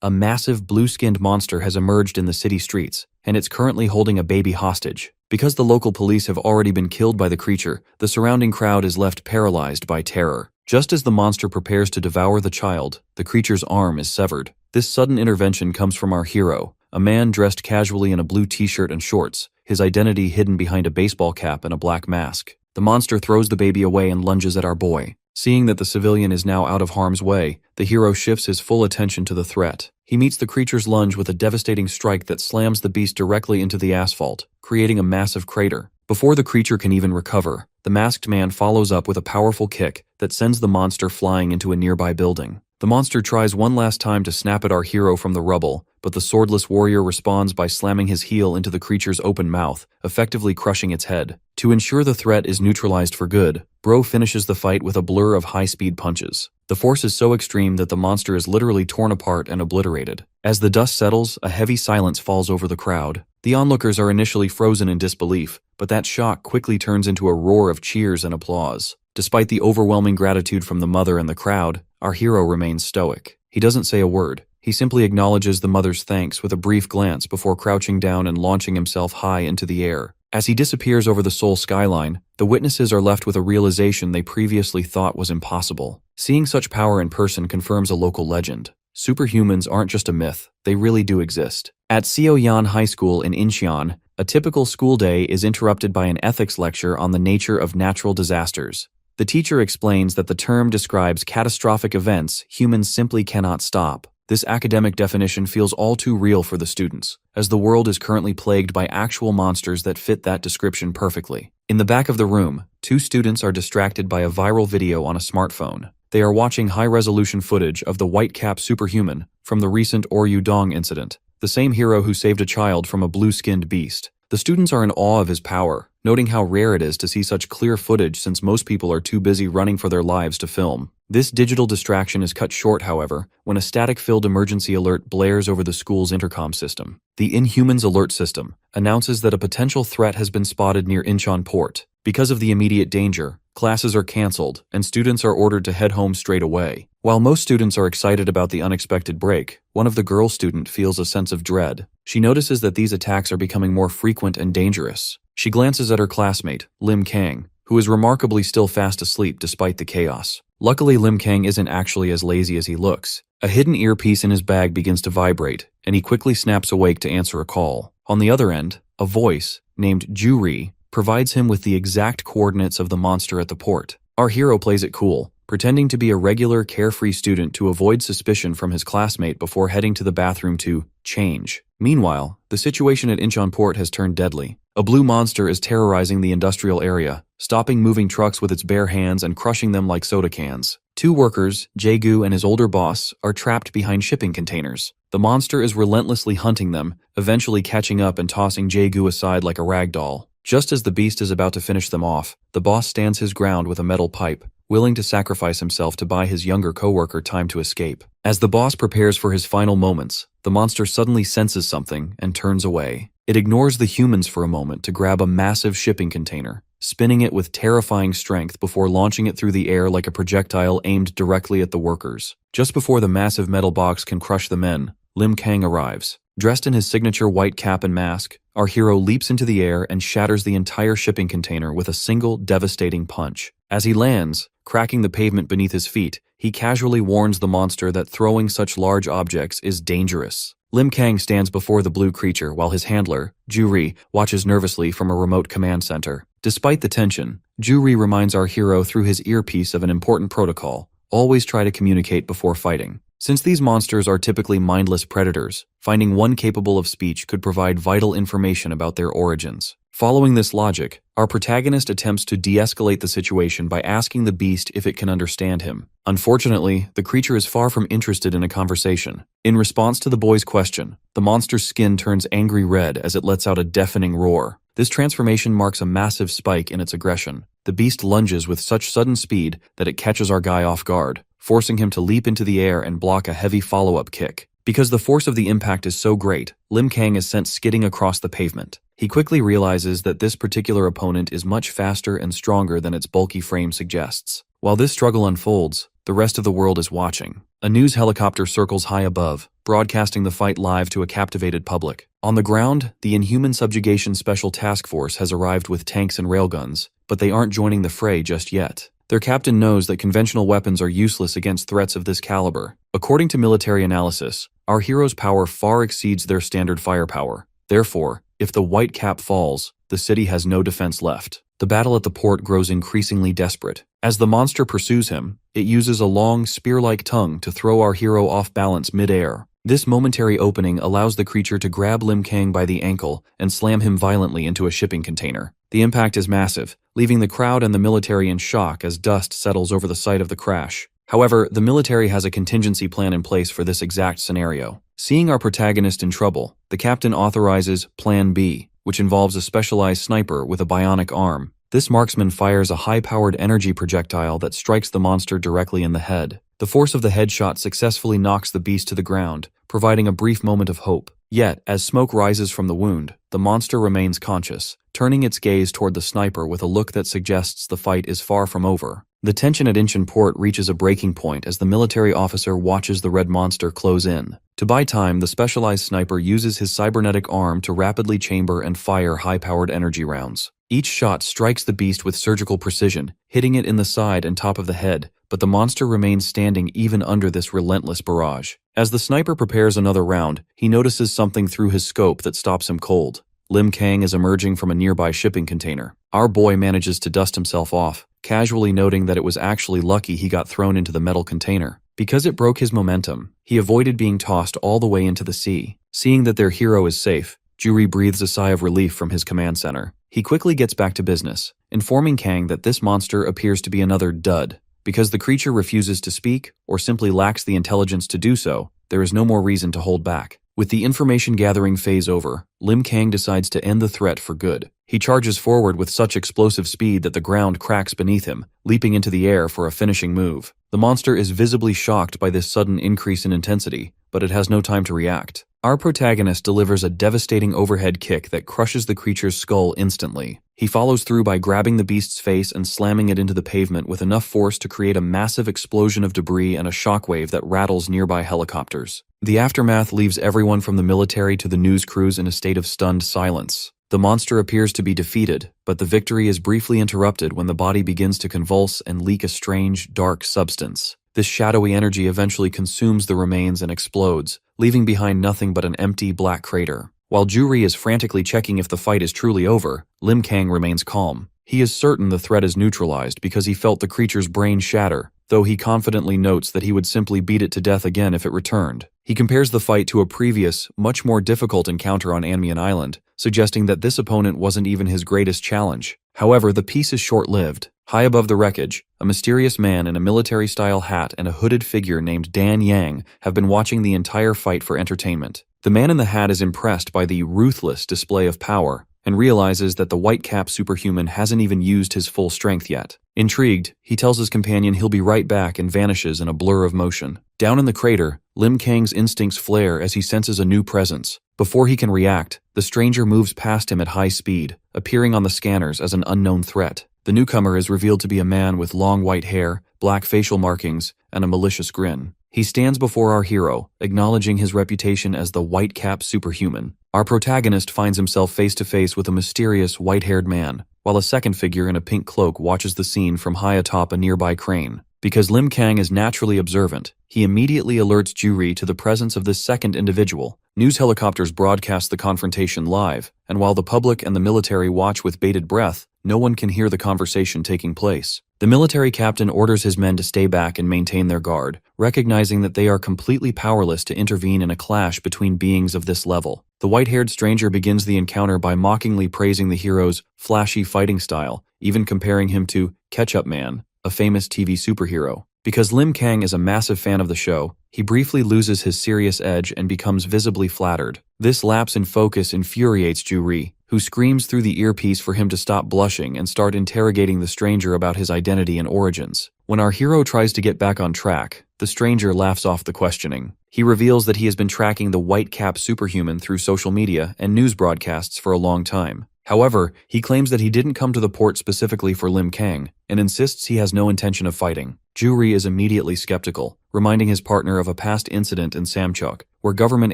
A massive blue-skinned monster has emerged in the city streets, and it's currently holding a baby hostage. Because the local police have already been killed by the creature, the surrounding crowd is left paralyzed by terror. Just as the monster prepares to devour the child, the creature's arm is severed. This sudden intervention comes from our hero, a man dressed casually in a blue t-shirt and shorts, his identity hidden behind a baseball cap and a black mask. The monster throws the baby away and lunges at our boy. Seeing that the civilian is now out of harm's way, the hero shifts his full attention to the threat. He meets the creature's lunge with a devastating strike that slams the beast directly into the asphalt, creating a massive crater. Before the creature can even recover, the masked man follows up with a powerful kick that sends the monster flying into a nearby building. The monster tries one last time to snap at our hero from the rubble, but the swordless warrior responds by slamming his heel into the creature's open mouth, effectively crushing its head. To ensure the threat is neutralized for good, Bro finishes the fight with a blur of high-speed punches. The force is so extreme that the monster is literally torn apart and obliterated. As the dust settles, a heavy silence falls over the crowd. The onlookers are initially frozen in disbelief, but that shock quickly turns into a roar of cheers and applause. Despite the overwhelming gratitude from the mother and the crowd, our hero remains stoic. He doesn't say a word. He simply acknowledges the mother's thanks with a brief glance before crouching down and launching himself high into the air. As he disappears over the Seoul skyline, the witnesses are left with a realization they previously thought was impossible. Seeing such power in person confirms a local legend. Superhumans aren't just a myth, they really do exist. At Seoyan High School in Incheon, a typical school day is interrupted by an ethics lecture on the nature of natural disasters. The teacher explains that the term describes catastrophic events humans simply cannot stop. This academic definition feels all too real for the students, as the world is currently plagued by actual monsters that fit that description perfectly. In the back of the room, two students are distracted by a viral video on a smartphone. They are watching high-resolution footage of the white-cap superhuman from the recent Oryudong incident, the same hero who saved a child from a blue-skinned beast. The students are in awe of his power, noting how rare it is to see such clear footage since most people are too busy running for their lives to film. This digital distraction is cut short, however, when a static-filled emergency alert blares over the school's intercom system. The Inhumans Alert System announces that a potential threat has been spotted near Incheon Port. Because of the immediate danger, classes are cancelled and students are ordered to head home straight away. While most students are excited about the unexpected break, one of the girl students feels a sense of dread. She notices that these attacks are becoming more frequent and dangerous. She glances at her classmate, Lim Kang, who is remarkably still fast asleep despite the chaos. Luckily, Lim Kang isn't actually as lazy as he looks. A hidden earpiece in his bag begins to vibrate, and he quickly snaps awake to answer a call. On the other end, a voice, named Juri, provides him with the exact coordinates of the monster at the port. Our hero plays it cool, pretending to be a regular, carefree student to avoid suspicion from his classmate before heading to the bathroom to change. Meanwhile, the situation at Incheon Port has turned deadly. A blue monster is terrorizing the industrial area, stopping moving trucks with its bare hands and crushing them like soda cans. Two workers, Jae-gu and his older boss, are trapped behind shipping containers. The monster is relentlessly hunting them, eventually catching up and tossing Jae-gu aside like a rag doll. Just as the beast is about to finish them off, the boss stands his ground with a metal pipe, willing to sacrifice himself to buy his younger coworker time to escape. As the boss prepares for his final moments, the monster suddenly senses something and turns away. It ignores the humans for a moment to grab a massive shipping container, spinning it with terrifying strength before launching it through the air like a projectile aimed directly at the workers. Just before the massive metal box can crush the men, Lim Kang arrives. Dressed in his signature white cap and mask, our hero leaps into the air and shatters the entire shipping container with a single devastating punch. As he lands, cracking the pavement beneath his feet, he casually warns the monster that throwing such large objects is dangerous. Lim Kang stands before the blue creature while his handler, Juri, watches nervously from a remote command center. Despite the tension, Juri reminds our hero through his earpiece of an important protocol: always try to communicate before fighting. Since these monsters are typically mindless predators, finding one capable of speech could provide vital information about their origins. Following this logic, our protagonist attempts to de-escalate the situation by asking the beast if it can understand him. Unfortunately, the creature is far from interested in a conversation. In response to the boy's question, the monster's skin turns angry red as it lets out a deafening roar. This transformation marks a massive spike in its aggression. The beast lunges with such sudden speed that it catches our guy off guard, forcing him to leap into the air and block a heavy follow-up kick. Because the force of the impact is so great, Lim Kang is sent skidding across the pavement. He quickly realizes that this particular opponent is much faster and stronger than its bulky frame suggests. While this struggle unfolds, the rest of the world is watching. A news helicopter circles high above, broadcasting the fight live to a captivated public. On the ground, the Inhuman Subjugation Special Task Force has arrived with tanks and railguns, but they aren't joining the fray just yet. Their captain knows that conventional weapons are useless against threats of this caliber. According to military analysis, our heroes' power far exceeds their standard firepower. Therefore, if the white cap falls, the city has no defense left. The battle at the port grows increasingly desperate. As the monster pursues him, it uses a long, spear-like tongue to throw our hero off balance mid-air. This momentary opening allows the creature to grab Lim Kang by the ankle and slam him violently into a shipping container. The impact is massive, leaving the crowd and the military in shock as dust settles over the site of the crash. However, the military has a contingency plan in place for this exact scenario. Seeing our protagonist in trouble, the captain authorizes Plan B, which involves a specialized sniper with a bionic arm. This marksman fires a high-powered energy projectile that strikes the monster directly in the head. The force of the headshot successfully knocks the beast to the ground, providing a brief moment of hope. Yet, as smoke rises from the wound, the monster remains conscious, turning its gaze toward the sniper with a look that suggests the fight is far from over. The tension at Incheon Port reaches a breaking point as the military officer watches the red monster close in. To buy time, the specialized sniper uses his cybernetic arm to rapidly chamber and fire high-powered energy rounds. Each shot strikes the beast with surgical precision, hitting it in the side and top of the head, but the monster remains standing even under this relentless barrage. As the sniper prepares another round, he notices something through his scope that stops him cold. Lim Kang is emerging from a nearby shipping container. Our boy manages to dust himself off, casually noting that it was actually lucky he got thrown into the metal container. Because it broke his momentum, he avoided being tossed all the way into the sea. Seeing that their hero is safe, Juri breathes a sigh of relief from his command center. He quickly gets back to business, informing Kang that this monster appears to be another dud. Because the creature refuses to speak, or simply lacks the intelligence to do so, there is no more reason to hold back. With the information gathering phase over, Lim Kang decides to end the threat for good. He charges forward with such explosive speed that the ground cracks beneath him, leaping into the air for a finishing move. The monster is visibly shocked by this sudden increase in intensity, but it has no time to react. Our protagonist delivers a devastating overhead kick that crushes the creature's skull instantly. He follows through by grabbing the beast's face and slamming it into the pavement with enough force to create a massive explosion of debris and a shockwave that rattles nearby helicopters. The aftermath leaves everyone from the military to the news crews in a state of stunned silence. The monster appears to be defeated, but the victory is briefly interrupted when the body begins to convulse and leak a strange, dark substance. This shadowy energy eventually consumes the remains and explodes, leaving behind nothing but an empty, black crater. While Juri is frantically checking if the fight is truly over, Lim Kang remains calm. He is certain the threat is neutralized because he felt the creature's brain shatter, though he confidently notes that he would simply beat it to death again if it returned. He compares the fight to a previous, much more difficult encounter on Anmian Island, suggesting that this opponent wasn't even his greatest challenge. However, the peace is short-lived. High above the wreckage, a mysterious man in a military-style hat and a hooded figure named Dan Yang have been watching the entire fight for entertainment. The man in the hat is impressed by the ruthless display of power and realizes that the white cap superhuman hasn't even used his full strength yet. Intrigued, he tells his companion he'll be right back and vanishes in a blur of motion. Down in the crater, Lim Kang's instincts flare as he senses a new presence. Before he can react, the stranger moves past him at high speed, appearing on the scanners as an unknown threat. The newcomer is revealed to be a man with long white hair, black facial markings, and a malicious grin. He stands before our hero, acknowledging his reputation as the white cap superhuman. Our protagonist finds himself face to face with a mysterious white-haired man, while a second figure in a pink cloak watches the scene from high atop a nearby crane. Because Lim Kang is naturally observant, he immediately alerts Juri to the presence of this second individual. News helicopters broadcast the confrontation live, and while the public and the military watch with bated breath, no one can hear the conversation taking place. The military captain orders his men to stay back and maintain their guard, recognizing that they are completely powerless to intervene in a clash between beings of this level. The white-haired stranger begins the encounter by mockingly praising the hero's flashy fighting style, even comparing him to Ketchup Man, a famous TV superhero. Because Lim Kang is a massive fan of the show, he briefly loses his serious edge and becomes visibly flattered. This lapse in focus infuriates Juri, who screams through the earpiece for him to stop blushing and start interrogating the stranger about his identity and origins. When our hero tries to get back on track, the stranger laughs off the questioning. He reveals that he has been tracking the white cap superhuman through social media and news broadcasts for a long time. However, he claims that he didn't come to the port specifically for Lim Kang, and insists he has no intention of fighting. Ju-ri is immediately skeptical, reminding his partner of a past incident in Samchuk, where government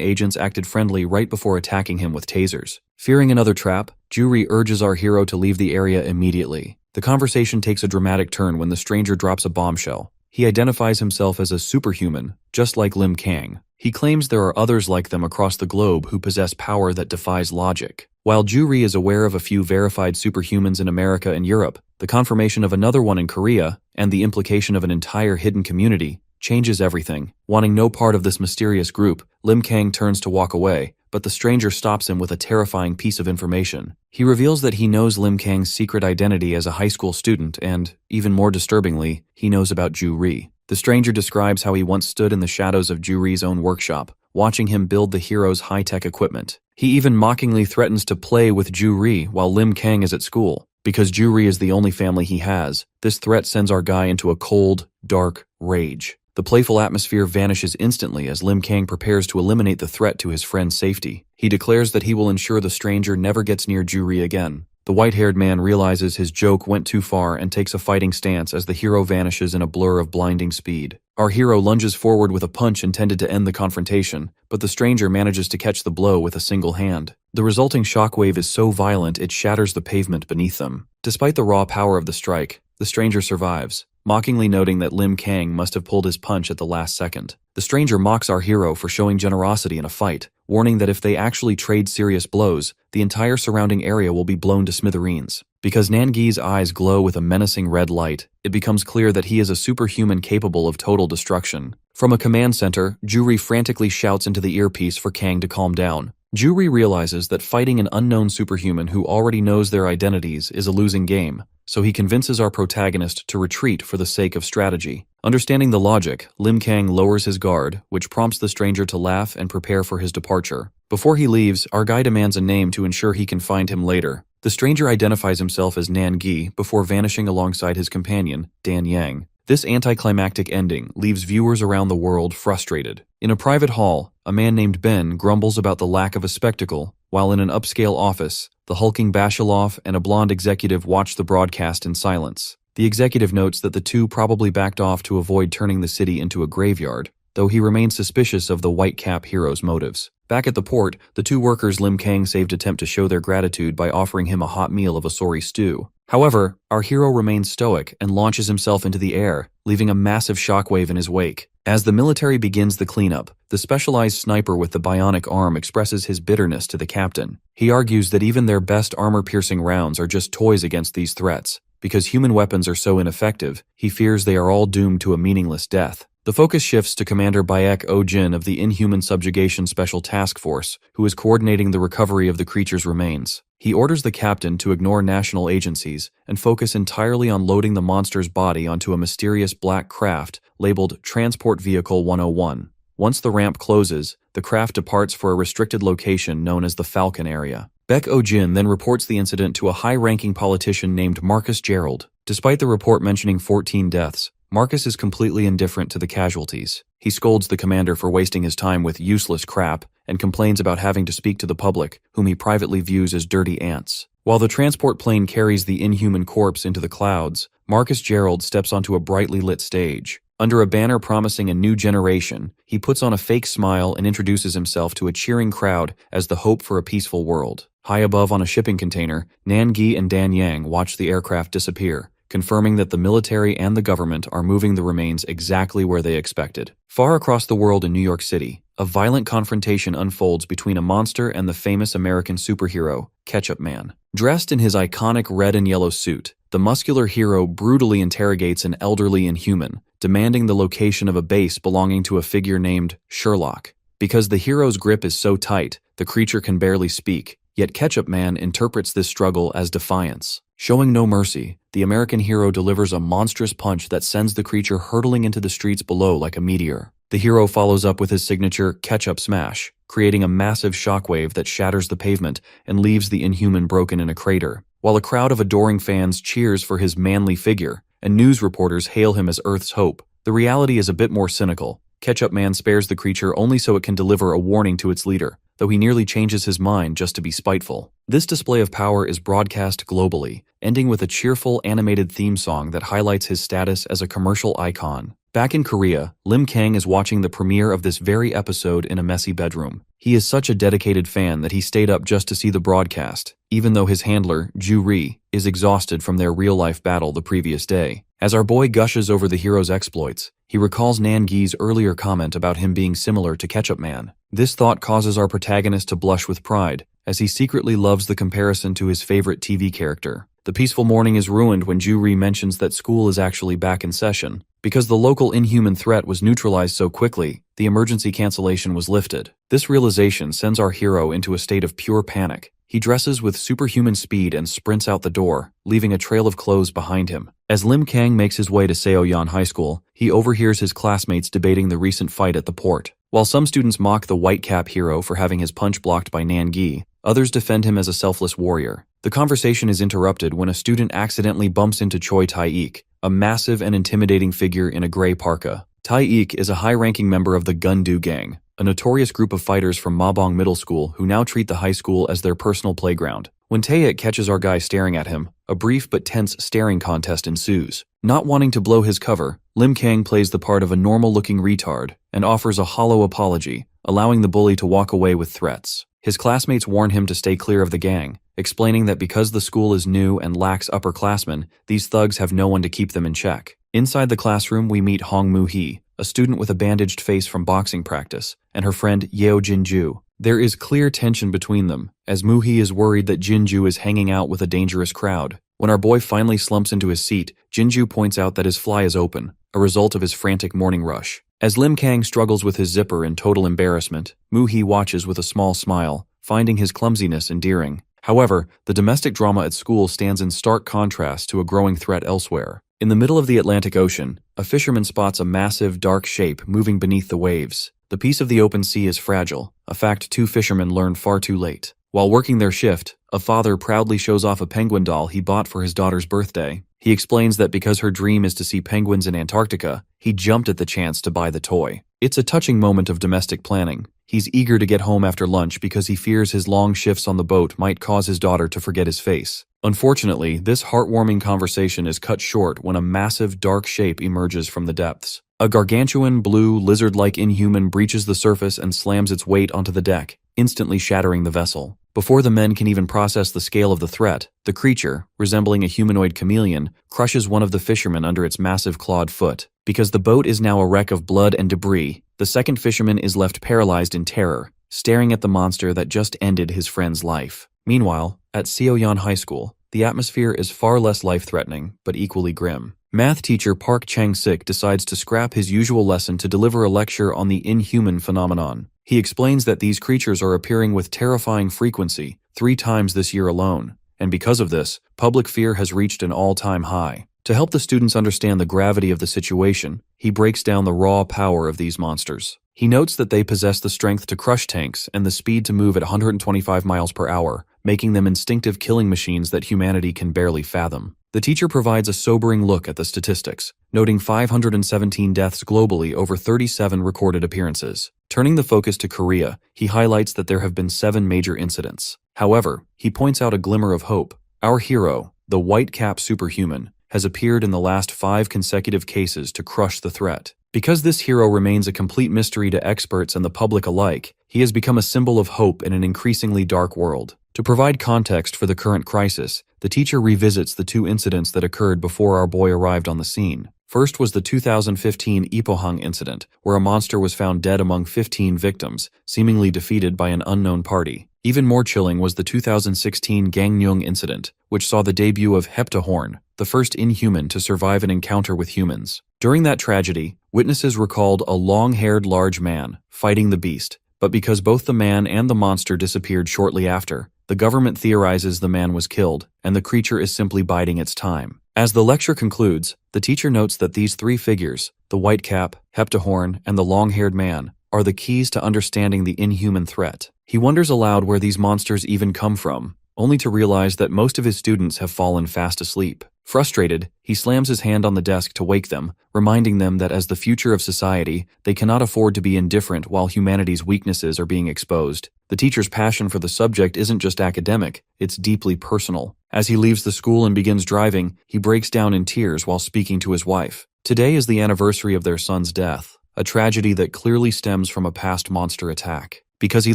agents acted friendly right before attacking him with tasers. Fearing another trap, Ju-ri urges our hero to leave the area immediately. The conversation takes a dramatic turn when the stranger drops a bombshell. He identifies himself as a superhuman, just like Lim Kang. He claims there are others like them across the globe who possess power that defies logic. While Ju-ri is aware of a few verified superhumans in America and Europe, the confirmation of another one in Korea, and the implication of an entire hidden community, changes everything. Wanting no part of this mysterious group, Lim Kang turns to walk away, but the stranger stops him with a terrifying piece of information. He reveals that he knows Lim Kang's secret identity as a high school student and, even more disturbingly, he knows about Ju-ri. The stranger describes how he once stood in the shadows of Ju-ri's own workshop, watching him build the hero's high-tech equipment. He even mockingly threatens to play with Ju-ri while Lim Kang is at school. Because Ju-ri is the only family he has, this threat sends our guy into a cold, dark rage. The playful atmosphere vanishes instantly as Lim Kang prepares to eliminate the threat to his friend's safety. He declares that he will ensure the stranger never gets near Ju-ri again. The white-haired man realizes his joke went too far and takes a fighting stance as the hero vanishes in a blur of blinding speed. Our hero lunges forward with a punch intended to end the confrontation, but the stranger manages to catch the blow with a single hand. The resulting shockwave is so violent it shatters the pavement beneath them. Despite the raw power of the strike, the stranger survives, mockingly noting that Lim Kang must have pulled his punch at the last second. The stranger mocks our hero for showing generosity in a fight, warning that if they actually trade serious blows, the entire surrounding area will be blown to smithereens. Because Nangi's eyes glow with a menacing red light, it becomes clear that he is a superhuman capable of total destruction. From a command center, Ju-ri frantically shouts into the earpiece for Kang to calm down. Ju-ri realizes that fighting an unknown superhuman who already knows their identities is a losing game, so he convinces our protagonist to retreat for the sake of strategy. Understanding the logic, Lim Kang lowers his guard, which prompts the stranger to laugh and prepare for his departure. Before he leaves, our guy demands a name to ensure he can find him later. The stranger identifies himself as Nangi before vanishing alongside his companion, Dan Yang. This anticlimactic ending leaves viewers around the world frustrated. In a private hall, a man named Ben grumbles about the lack of a spectacle, while in an upscale office, the hulking Bashilov and a blonde executive watch the broadcast in silence. The executive notes that the two probably backed off to avoid turning the city into a graveyard, though he remains suspicious of the white cap hero's motives. Back at the port, the two workers Lim Kang saved attempt to show their gratitude by offering him a hot meal of asori stew. However, our hero remains stoic and launches himself into the air, leaving a massive shockwave in his wake. As the military begins the cleanup, the specialized sniper with the bionic arm expresses his bitterness to the captain. He argues that even their best armor-piercing rounds are just toys against these threats. Because human weapons are so ineffective, he fears they are all doomed to a meaningless death. The focus shifts to Commander Baek Oh-jin of the Inhuman Subjugation Special Task Force, who is coordinating the recovery of the creature's remains. He orders the captain to ignore national agencies and focus entirely on loading the monster's body onto a mysterious black craft labeled Transport Vehicle 101. Once the ramp closes, the craft departs for a restricted location known as the Falcon Area. Baek Oh-jin then reports the incident to a high-ranking politician named Marcus Gerald. Despite the report mentioning 14 deaths, Marcus is completely indifferent to the casualties. He scolds the commander for wasting his time with useless crap and complains about having to speak to the public, whom he privately views as dirty ants. While the transport plane carries the inhuman corpse into the clouds, Marcus Gerald steps onto a brightly lit stage. Under a banner promising a new generation, he puts on a fake smile and introduces himself to a cheering crowd as the hope for a peaceful world. High above on a shipping container, Nangi and Dan Yang watch the aircraft disappear, confirming that the military and the government are moving the remains exactly where they expected. Far across the world in New York City, a violent confrontation unfolds between a monster and the famous American superhero, Ketchup Man. Dressed in his iconic red and yellow suit, the muscular hero brutally interrogates an elderly inhuman, demanding the location of a base belonging to a figure named Sherlock. Because the hero's grip is so tight, the creature can barely speak, yet Ketchup Man interprets this struggle as defiance. Showing no mercy, the American hero delivers a monstrous punch that sends the creature hurtling into the streets below like a meteor. The hero follows up with his signature Ketchup Smash, creating a massive shockwave that shatters the pavement and leaves the inhuman broken in a crater. While a crowd of adoring fans cheers for his manly figure, and news reporters hail him as Earth's hope, the reality is a bit more cynical. Ketchup Man spares the creature only so it can deliver a warning to its leader. though he nearly changes his mind just to be spiteful. This display of power is broadcast globally, ending with a cheerful animated theme song that highlights his status as a commercial icon. Back in Korea, Lim Kang is watching the premiere of this very episode in a messy bedroom. He is such a dedicated fan that he stayed up just to see the broadcast, even though his handler, Ju Ri, is exhausted from their real-life battle the previous day. As our boy gushes over the hero's exploits, he recalls Nan-gi's earlier comment about him being similar to Ketchup Man. This thought causes our protagonist to blush with pride, as he secretly loves the comparison to his favorite TV character. The peaceful morning is ruined when Ju Ri mentions that school is actually back in session. Because the local inhuman threat was neutralized so quickly, the emergency cancellation was lifted. This realization sends our hero into a state of pure panic. He dresses with superhuman speed and sprints out the door, leaving a trail of clothes behind him. As Lim Kang makes his way to Seoyeon High School, he overhears his classmates debating the recent fight at the port. While some students mock the white cap hero for having his punch blocked by Nan-gi, others defend him as a selfless warrior. The conversation is interrupted when a student accidentally bumps into Choi Tae-ik, a massive and intimidating figure in a gray parka. Tae-ik is a high-ranking member of the Gun-do Gang, a notorious group of fighters from Mabong Middle School who now treat the high school as their personal playground. When Tae-ik catches our guy staring at him, a brief but tense staring contest ensues. Not wanting to blow his cover, Lim Kang plays the part of a normal-looking retard and offers a hollow apology, allowing the bully to walk away with threats. His classmates warn him to stay clear of the gang, explaining that because the school is new and lacks upperclassmen, these thugs have no one to keep them in check. Inside the classroom, we meet Hong Moo-hee, a student with a bandaged face from boxing practice, and her friend Yeo Jin-ju. There is clear tension between them, as Moo-hee is worried that Jin-ju is hanging out with a dangerous crowd. When our boy finally slumps into his seat, Jin-ju points out that his fly is open, a result of his frantic morning rush. As Lim Kang struggles with his zipper in total embarrassment, Moo-hee watches with a small smile, finding his clumsiness endearing. However, the domestic drama at school stands in stark contrast to a growing threat elsewhere. In the middle of the Atlantic Ocean, a fisherman spots a massive, dark shape moving beneath the waves. The piece of the open sea is fragile, a fact two fishermen learn far too late. While working their shift, a father proudly shows off a penguin doll he bought for his daughter's birthday. He explains that because her dream is to see penguins in Antarctica, he jumped at the chance to buy the toy. It's a touching moment of domestic planning. He's eager to get home after lunch because he fears his long shifts on the boat might cause his daughter to forget his face. Unfortunately, this heartwarming conversation is cut short when a massive, dark shape emerges from the depths. A gargantuan, blue, lizard-like inhuman breaches the surface and slams its weight onto the deck, instantly shattering the vessel. Before the men can even process the scale of the threat, the creature, resembling a humanoid chameleon, crushes one of the fishermen under its massive clawed foot. Because the boat is now a wreck of blood and debris, the second fisherman is left paralyzed in terror, staring at the monster that just ended his friend's life. Meanwhile, at Seoyeon High School, the atmosphere is far less life-threatening, but equally grim. Math teacher Park Chang-sik decides to scrap his usual lesson to deliver a lecture on the inhuman phenomenon. He explains that these creatures are appearing with terrifying frequency, 3 times this year alone, and because of this, public fear has reached an all-time high. To help the students understand the gravity of the situation, he breaks down the raw power of these monsters. He notes that they possess the strength to crush tanks and the speed to move at 125 miles per hour, making them instinctive killing machines that humanity can barely fathom. The teacher provides a sobering look at the statistics, noting 517 deaths globally over 37 recorded appearances. Turning the focus to Korea, he highlights that there have been 7 major incidents. However, he points out a glimmer of hope. Our hero, the white cap superhuman, has appeared in the last 5 consecutive cases to crush the threat. Because this hero remains a complete mystery to experts and the public alike, he has become a symbol of hope in an increasingly dark world. To provide context for the current crisis, the teacher revisits the 2 incidents that occurred before our boy arrived on the scene. First was the 2015 Ipohang incident, where a monster was found dead among 15 victims, seemingly defeated by an unknown party. Even more chilling was the 2016 Gangneung incident, which saw the debut of Heptahorn, the first inhuman to survive an encounter with humans. During that tragedy, witnesses recalled a long-haired large man fighting the beast, but because both the man and the monster disappeared shortly after, the government theorizes the man was killed, and the creature is simply biding its time. As the lecture concludes, the teacher notes that these 3 figures, the white cap, Heptahorn, and the long-haired man, are the keys to understanding the inhuman threat. He wonders aloud where these monsters even come from, only to realize that most of his students have fallen fast asleep. Frustrated, he slams his hand on the desk to wake them, reminding them that as the future of society, they cannot afford to be indifferent while humanity's weaknesses are being exposed. The teacher's passion for the subject isn't just academic, it's deeply personal. As he leaves the school and begins driving, he breaks down in tears while speaking to his wife. Today is the anniversary of their son's death, a tragedy that clearly stems from a past monster attack. Because he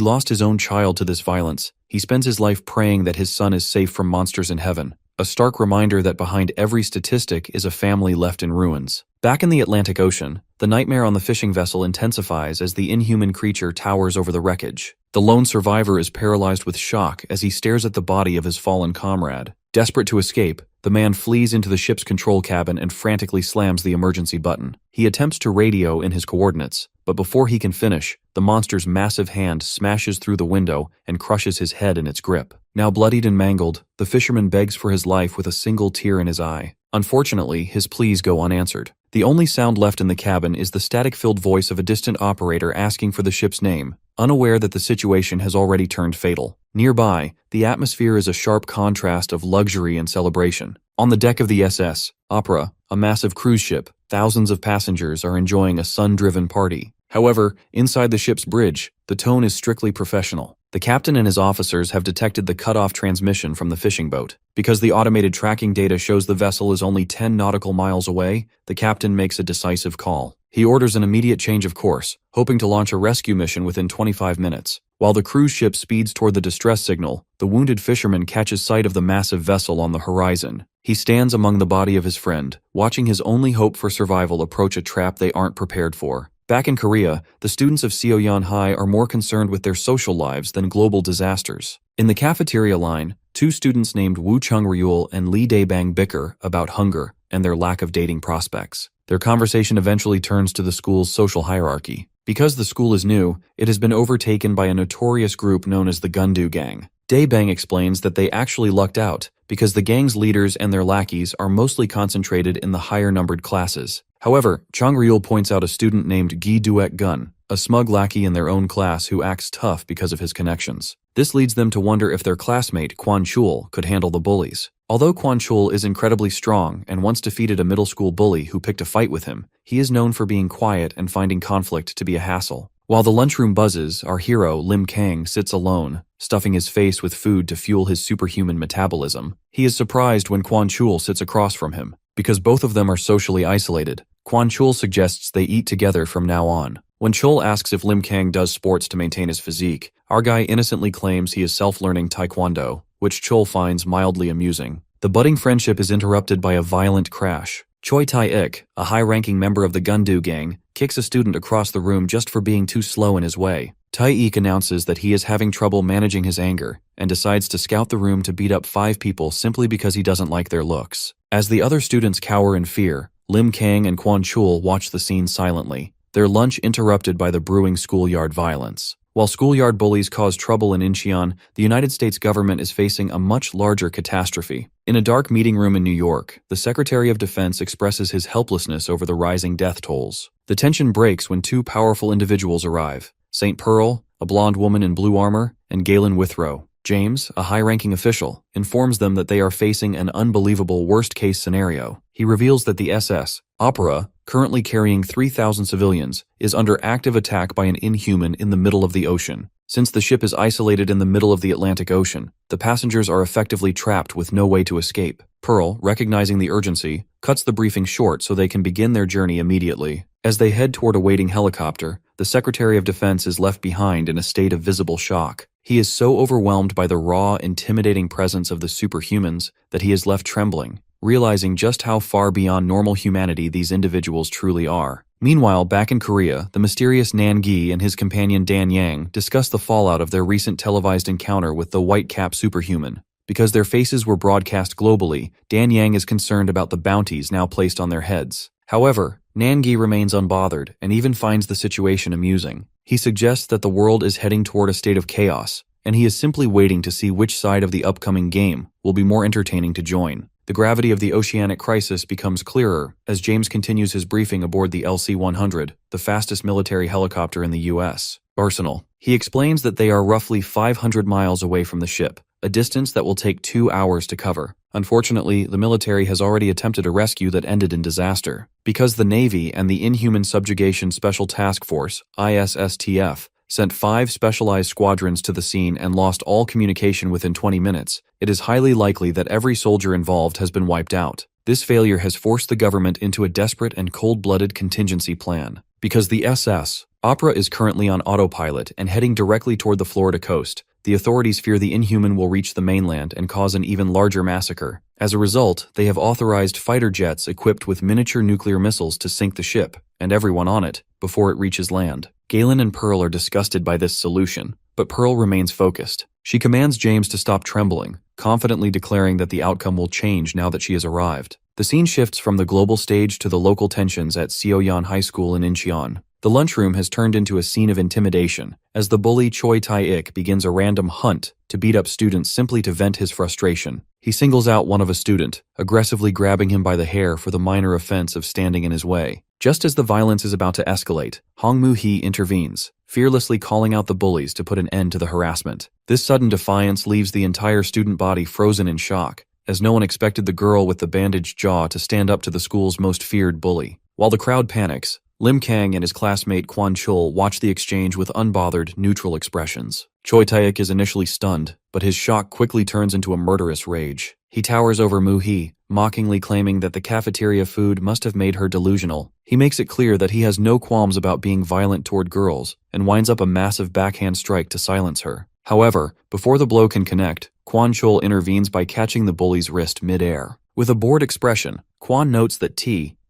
lost his own child to this violence, he spends his life praying that his son is safe from monsters in heaven. A stark reminder that behind every statistic is a family left in ruins. Back in the Atlantic Ocean, the nightmare on the fishing vessel intensifies as the inhuman creature towers over the wreckage. The lone survivor is paralyzed with shock as he stares at the body of his fallen comrade. Desperate to escape, the man flees into the ship's control cabin and frantically slams the emergency button. He attempts to radio in his coordinates, but before he can finish, the monster's massive hand smashes through the window and crushes his head in its grip. Now bloodied and mangled, the fisherman begs for his life with a single tear in his eye. Unfortunately, his pleas go unanswered. The only sound left in the cabin is the static-filled voice of a distant operator asking for the ship's name, unaware that the situation has already turned fatal. Nearby, the atmosphere is a sharp contrast of luxury and celebration. On the deck of the SS Opera, a massive cruise ship, thousands of passengers are enjoying a sun-driven party. However, inside the ship's bridge, the tone is strictly professional. The captain and his officers have detected the cut-off transmission from the fishing boat. Because the automated tracking data shows the vessel is only 10 nautical miles away, the captain makes a decisive call. He orders an immediate change of course, hoping to launch a rescue mission within 25 minutes. While the cruise ship speeds toward the distress signal, the wounded fisherman catches sight of the massive vessel on the horizon. He stands among the body of his friend, watching his only hope for survival approach a trap they aren't prepared for. Back in Korea, the students of Seoyeon High are more concerned with their social lives than global disasters. In the cafeteria line, two students named Woo Chung-ryul and Lee Dae-bang bicker about hunger and their lack of dating prospects. Their conversation eventually turns to the school's social hierarchy. Because the school is new, it has been overtaken by a notorious group known as the Gundu Gang. Dae-bang explains that they actually lucked out, because the gang's leaders and their lackeys are mostly concentrated in the higher-numbered classes. However, Chung-ryul points out a student named Gi Duek-gun, a smug lackey in their own class who acts tough because of his connections. This leads them to wonder if their classmate, Kwon-chul, could handle the bullies. Although Kwon-chul is incredibly strong and once defeated a middle school bully who picked a fight with him, he is known for being quiet and finding conflict to be a hassle. While the lunchroom buzzes, our hero, Lim Kang, sits alone, stuffing his face with food to fuel his superhuman metabolism. He is surprised when Kwon-chul sits across from him. Because both of them are socially isolated, Kwon-chul suggests they eat together from now on. When Chul asks if Lim Kang does sports to maintain his physique, our guy innocently claims he is self-learning taekwondo, which Chul finds mildly amusing. The budding friendship is interrupted by a violent crash. Choi Tae-ik, a high-ranking member of the Gundu gang, kicks a student across the room just for being too slow in his way. Tae-ik announces that he is having trouble managing his anger and decides to scout the room to beat up 5 people simply because he doesn't like their looks. As the other students cower in fear, Lim Kang and Kwon-chul watch the scene silently, their lunch interrupted by the brewing schoolyard violence. While schoolyard bullies cause trouble in Incheon, the United States government is facing a much larger catastrophe. In a dark meeting room in New York, the Secretary of Defense expresses his helplessness over the rising death tolls. The tension breaks when 2 powerful individuals arrive: St. Pearl, a blonde woman in blue armor, and Galen Withrow. James, a high-ranking official, informs them that they are facing an unbelievable worst-case scenario. He reveals that the SS Opera, currently carrying 3,000 civilians, is under active attack by an inhuman in the middle of the ocean. Since the ship is isolated in the middle of the Atlantic Ocean, the passengers are effectively trapped with no way to escape. Pearl, recognizing the urgency, cuts the briefing short so they can begin their journey immediately. As they head toward a waiting helicopter, the Secretary of Defense is left behind in a state of visible shock. He is so overwhelmed by the raw, intimidating presence of the superhumans that he is left trembling, realizing just how far beyond normal humanity these individuals truly are. Meanwhile, back in Korea, the mysterious Nan Gi and his companion Dan Yang discuss the fallout of their recent televised encounter with the white cap superhuman. Because their faces were broadcast globally, Dan Yang is concerned about the bounties now placed on their heads. However, Nan Gi remains unbothered and even finds the situation amusing. He suggests that the world is heading toward a state of chaos, and he is simply waiting to see which side of the upcoming game will be more entertaining to join. The gravity of the oceanic crisis becomes clearer as James continues his briefing aboard the LC-100, the fastest military helicopter in the U.S. arsenal. He explains that they are roughly 500 miles away from the ship, a distance that will take 2 hours to cover. Unfortunately, the military has already attempted a rescue that ended in disaster. Because the Navy and the Inhuman Subjugation Special Task Force, ISSTF, sent 5 specialized squadrons to the scene and lost all communication within 20 minutes, it is highly likely that every soldier involved has been wiped out. This failure has forced the government into a desperate and cold-blooded contingency plan. Because the SS Opera is currently on autopilot and heading directly toward the Florida coast, the authorities fear the Inhuman will reach the mainland and cause an even larger massacre. As a result, they have authorized fighter jets equipped with miniature nuclear missiles to sink the ship, and everyone on it, before it reaches land. Galen and Pearl are disgusted by this solution, but Pearl remains focused. She commands James to stop trembling, confidently declaring that the outcome will change now that she has arrived. The scene shifts from the global stage to the local tensions at Seoyeon High School in Incheon. The lunchroom has turned into a scene of intimidation, as the bully Choi Tae-ik begins a random hunt to beat up students simply to vent his frustration. He singles out one of a student, aggressively grabbing him by the hair for the minor offense of standing in his way. Just as the violence is about to escalate, Hong Moo-hee intervenes, fearlessly calling out the bullies to put an end to the harassment. This sudden defiance leaves the entire student body frozen in shock, as no one expected the girl with the bandaged jaw to stand up to the school's most feared bully. While the crowd panics, Lim Kang and his classmate Kwon Chul watch the exchange with unbothered, neutral expressions. Choi Tae-ik is initially stunned, but his shock quickly turns into a murderous rage. He towers over Moo-hee, mockingly claiming that the cafeteria food must have made her delusional. He makes it clear that he has no qualms about being violent toward girls, and winds up a massive backhand strike to silence her. However, before the blow can connect, Kwon Chul intervenes by catching the bully's wrist mid-air. With a bored expression, Kwon notes that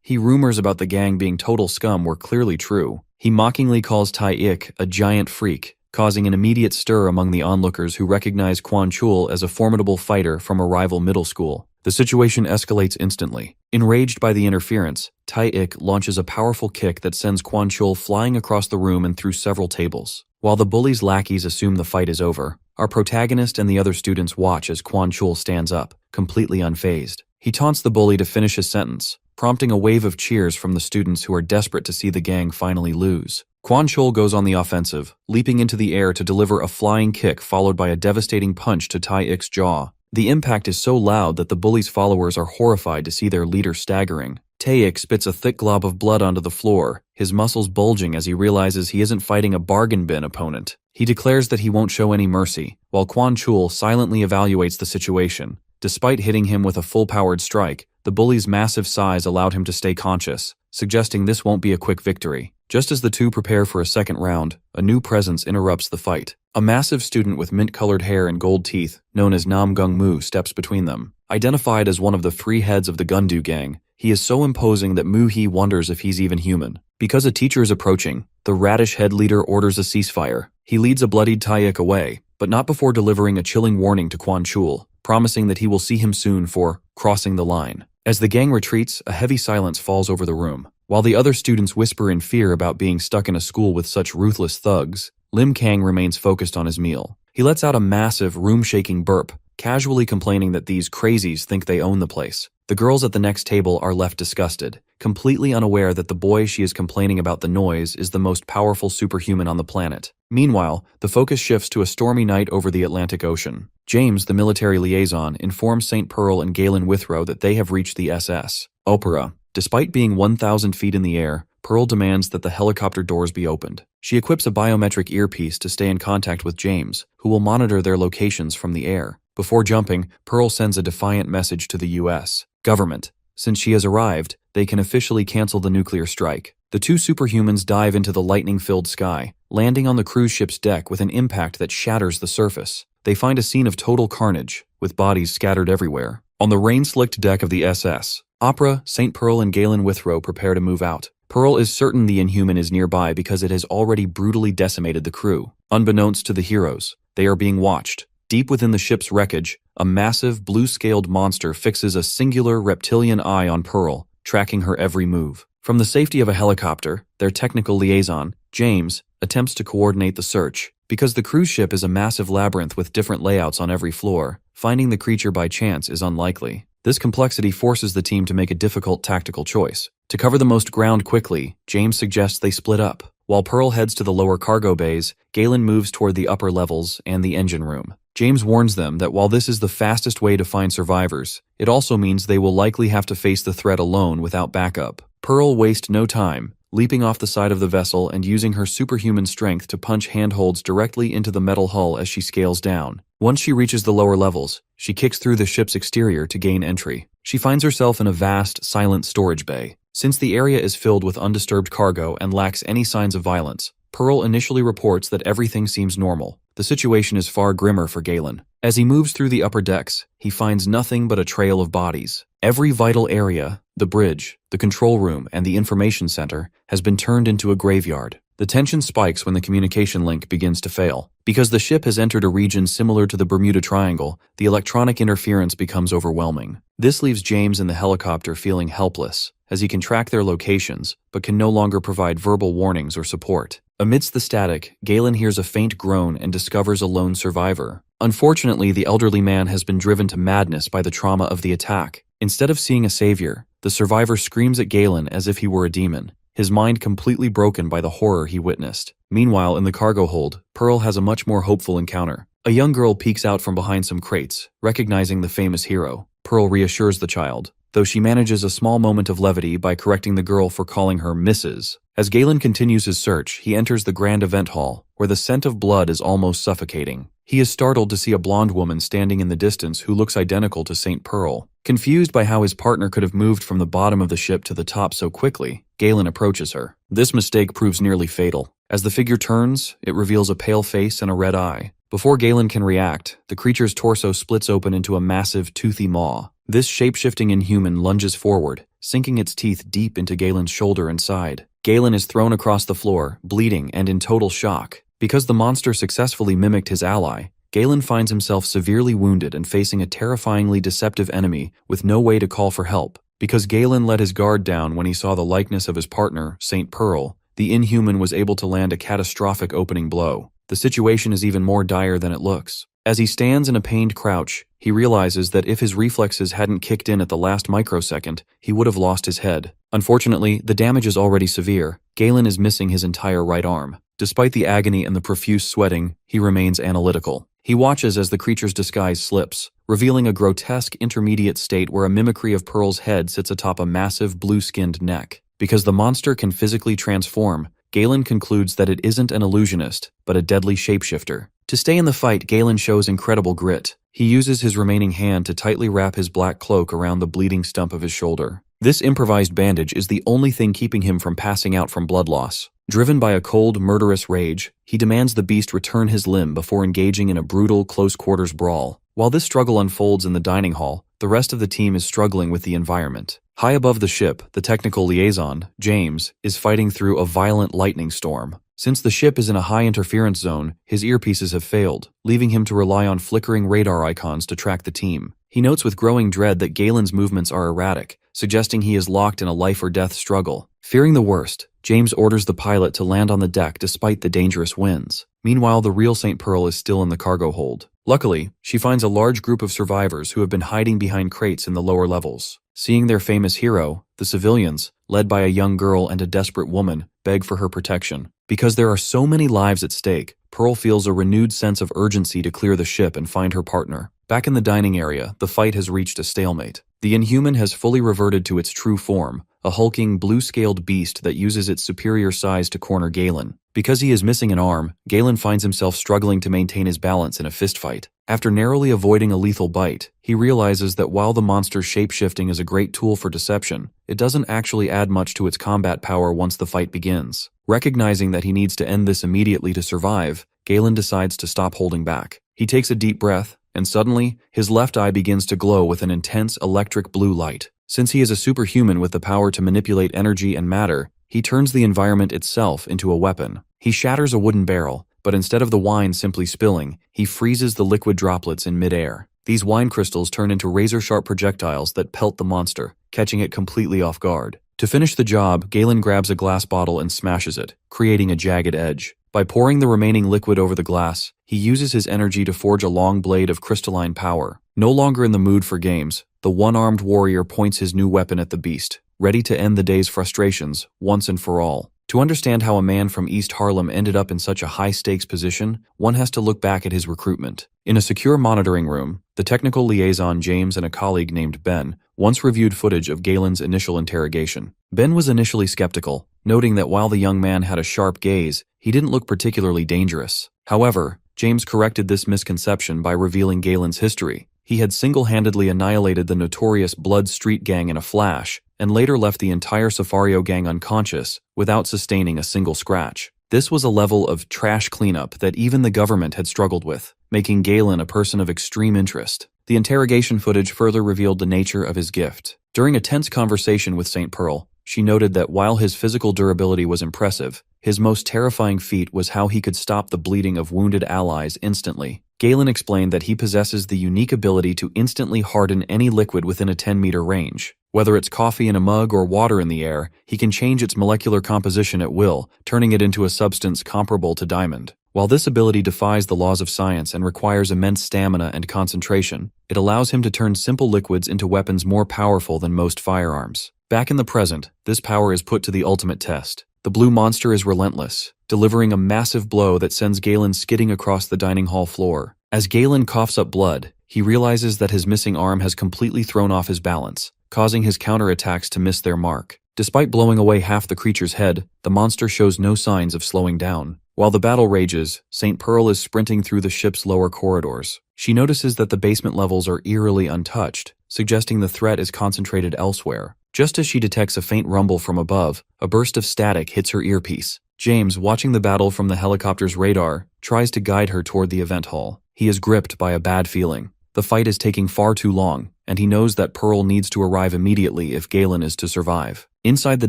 he rumors about the gang being total scum were clearly true. He mockingly calls Tae-ik a giant freak, causing an immediate stir among the onlookers who recognize Kwon Chul as a formidable fighter from a rival middle school. The situation escalates instantly. Enraged by the interference, Tae-ik launches a powerful kick that sends Kwon Chul flying across the room and through several tables. While the bully's lackeys assume the fight is over, our protagonist and the other students watch as Kwon Chul stands up, completely unfazed. He taunts the bully to finish his sentence, prompting a wave of cheers from the students who are desperate to see the gang finally lose. Kwon Chul goes on the offensive, leaping into the air to deliver a flying kick followed by a devastating punch to Tae-ik's jaw. The impact is so loud that the bully's followers are horrified to see their leader staggering. Tae-ik spits a thick glob of blood onto the floor, his muscles bulging as he realizes he isn't fighting a bargain bin opponent. He declares that he won't show any mercy, while Kwon Chul silently evaluates the situation. Despite hitting him with a full-powered strike, the bully's massive size allowed him to stay conscious, suggesting this won't be a quick victory. Just as the two prepare for a second round, a new presence interrupts the fight. A massive student with mint-colored hair and gold teeth, known as Nam Gung-moo, steps between them. Identified as one of the 3 heads of the Gundu gang, he is so imposing that Moo-hee wonders if he's even human. Because a teacher is approaching, the radish head leader orders a ceasefire. He leads a bloodied Tae-ik away, but not before delivering a chilling warning to Kwon Chul, promising that he will see him soon for crossing the line. As the gang retreats, a heavy silence falls over the room. While the other students whisper in fear about being stuck in a school with such ruthless thugs, Lim Kang remains focused on his meal. He lets out a massive, room-shaking burp, casually complaining that these crazies think they own the place. The girls at the next table are left disgusted, completely unaware that the boy she is complaining about the noise is the most powerful superhuman on the planet. Meanwhile, the focus shifts to a stormy night over the Atlantic Ocean. James, the military liaison, informs St. Pearl and Galen Withrow that they have reached the SS Opera. Despite being 1,000 feet in the air, Pearl demands that the helicopter doors be opened. She equips a biometric earpiece to stay in contact with James, who will monitor their locations from the air. Before jumping, Pearl sends a defiant message to the U.S. government. Since she has arrived, they can officially cancel the nuclear strike. The 2 superhumans dive into the lightning-filled sky, landing on the cruise ship's deck with an impact that shatters the surface. They find a scene of total carnage, with bodies scattered everywhere. On the rain-slicked deck of the SS Opera, St. Pearl and Galen Withrow prepare to move out. Pearl is certain the Inhuman is nearby because it has already brutally decimated the crew. Unbeknownst to the heroes, they are being watched. Deep within the ship's wreckage, a massive, blue-scaled monster fixes a singular reptilian eye on Pearl, tracking her every move. From the safety of a helicopter, their technical liaison, James, attempts to coordinate the search. Because the cruise ship is a massive labyrinth with different layouts on every floor, finding the creature by chance is unlikely. This complexity forces the team to make a difficult tactical choice. To cover the most ground quickly, James suggests they split up. While Pearl heads to the lower cargo bays, Galen moves toward the upper levels and the engine room. James warns them that while this is the fastest way to find survivors, it also means they will likely have to face the threat alone without backup. Pearl wastes no time, leaping off the side of the vessel and using her superhuman strength to punch handholds directly into the metal hull as she scales down. Once she reaches the lower levels, she kicks through the ship's exterior to gain entry. She finds herself in a vast, silent storage bay. Since the area is filled with undisturbed cargo and lacks any signs of violence, Pearl initially reports that everything seems normal. The situation is far grimmer for Galen. As he moves through the upper decks, he finds nothing but a trail of bodies. Every vital area, the bridge, the control room, and the information center, has been turned into a graveyard. The tension spikes when the communication link begins to fail. Because the ship has entered a region similar to the Bermuda Triangle, the electronic interference becomes overwhelming. This leaves James in the helicopter feeling helpless, as he can track their locations, but can no longer provide verbal warnings or support. Amidst the static, Galen hears a faint groan and discovers a lone survivor. Unfortunately, the elderly man has been driven to madness by the trauma of the attack. Instead of seeing a savior, the survivor screams at Galen as if he were a demon, his mind completely broken by the horror he witnessed. Meanwhile, in the cargo hold, Pearl has a much more hopeful encounter. A young girl peeks out from behind some crates, recognizing the famous hero. Pearl reassures the child, though she manages a small moment of levity by correcting the girl for calling her Mrs. As Galen continues his search, he enters the grand event hall, where the scent of blood is almost suffocating. He is startled to see a blonde woman standing in the distance who looks identical to St. Pearl. Confused by how his partner could have moved from the bottom of the ship to the top so quickly, Galen approaches her. This mistake proves nearly fatal. As the figure turns, it reveals a pale face and a red eye. Before Galen can react, the creature's torso splits open into a massive, toothy maw. This shape-shifting inhuman lunges forward, sinking its teeth deep into Galen's shoulder and side. Galen is thrown across the floor, bleeding and in total shock. Because the monster successfully mimicked his ally, Galen finds himself severely wounded and facing a terrifyingly deceptive enemy with no way to call for help. Because Galen let his guard down when he saw the likeness of his partner, St. Pearl, the inhuman was able to land a catastrophic opening blow. The situation is even more dire than it looks. As he stands in a pained crouch, he realizes that if his reflexes hadn't kicked in at the last microsecond, he would have lost his head. Unfortunately, the damage is already severe. Galen is missing his entire right arm. Despite the agony and the profuse sweating, he remains analytical. He watches as the creature's disguise slips, revealing a grotesque intermediate state where a mimicry of Pearl's head sits atop a massive blue-skinned neck. Because the monster can physically transform, Galen concludes that it isn't an illusionist, but a deadly shapeshifter. To stay in the fight, Galen shows incredible grit. He uses his remaining hand to tightly wrap his black cloak around the bleeding stump of his shoulder. This improvised bandage is the only thing keeping him from passing out from blood loss. Driven by a cold, murderous rage, he demands the beast return his limb before engaging in a brutal, close-quarters brawl. While this struggle unfolds in the dining hall, the rest of the team is struggling with the environment. High above the ship, the technical liaison, James, is fighting through a violent lightning storm. Since the ship is in a high interference zone, his earpieces have failed, leaving him to rely on flickering radar icons to track the team. He notes with growing dread that Galen's movements are erratic, suggesting he is locked in a life-or-death struggle. Fearing the worst, James orders the pilot to land on the deck despite the dangerous winds. Meanwhile, the real St. Pearl is still in the cargo hold. Luckily, she finds a large group of survivors who have been hiding behind crates in the lower levels. Seeing their famous hero, the civilians, led by a young girl and a desperate woman, beg for her protection. Because there are so many lives at stake, Pearl feels a renewed sense of urgency to clear the ship and find her partner. Back in the dining area, the fight has reached a stalemate. The Inhuman has fully reverted to its true form, a hulking, blue-scaled beast that uses its superior size to corner Galen. Because he is missing an arm, Galen finds himself struggling to maintain his balance in a fistfight. After narrowly avoiding a lethal bite, he realizes that while the monster's shape-shifting is a great tool for deception, it doesn't actually add much to its combat power once the fight begins. Recognizing that he needs to end this immediately to survive, Galen decides to stop holding back. He takes a deep breath, and suddenly, his left eye begins to glow with an intense electric blue light. Since he is a superhuman with the power to manipulate energy and matter, he turns the environment itself into a weapon. He shatters a wooden barrel, but instead of the wine simply spilling, he freezes the liquid droplets in midair. These wine crystals turn into razor-sharp projectiles that pelt the monster, catching it completely off guard. To finish the job, Galen grabs a glass bottle and smashes it, creating a jagged edge. By pouring the remaining liquid over the glass, he uses his energy to forge a long blade of crystalline power. No longer in the mood for games, the one-armed warrior points his new weapon at the beast, ready to end the day's frustrations once and for all. To understand how a man from East Harlem ended up in such a high-stakes position, one has to look back at his recruitment. In a secure monitoring room, the technical liaison James and a colleague named Ben once reviewed footage of Galen's initial interrogation. Ben was initially skeptical, noting that while the young man had a sharp gaze, he didn't look particularly dangerous. However, James corrected this misconception by revealing Galen's history. He had single-handedly annihilated the notorious Blood Street Gang in a flash, and later left the entire Safario gang unconscious without sustaining a single scratch. This was a level of trash cleanup that even the government had struggled with, making Galen a person of extreme interest. The interrogation footage further revealed the nature of his gift. During a tense conversation with St. Pearl, she noted that while his physical durability was impressive, his most terrifying feat was how he could stop the bleeding of wounded allies instantly. Galen explained that he possesses the unique ability to instantly harden any liquid within a 10-meter range. Whether it's coffee in a mug or water in the air, he can change its molecular composition at will, turning it into a substance comparable to diamond. While this ability defies the laws of science and requires immense stamina and concentration, it allows him to turn simple liquids into weapons more powerful than most firearms. Back in the present, this power is put to the ultimate test. The blue monster is relentless, delivering a massive blow that sends Galen skidding across the dining hall floor. As Galen coughs up blood, he realizes that his missing arm has completely thrown off his balance, causing his counterattacks to miss their mark. Despite blowing away half the creature's head, the monster shows no signs of slowing down. While the battle rages, St. Pearl is sprinting through the ship's lower corridors. She notices that the basement levels are eerily untouched, suggesting the threat is concentrated elsewhere. Just as she detects a faint rumble from above, a burst of static hits her earpiece. James, watching the battle from the helicopter's radar, tries to guide her toward the event hall. He is gripped by a bad feeling. The fight is taking far too long, and he knows that Pearl needs to arrive immediately if Galen is to survive. Inside the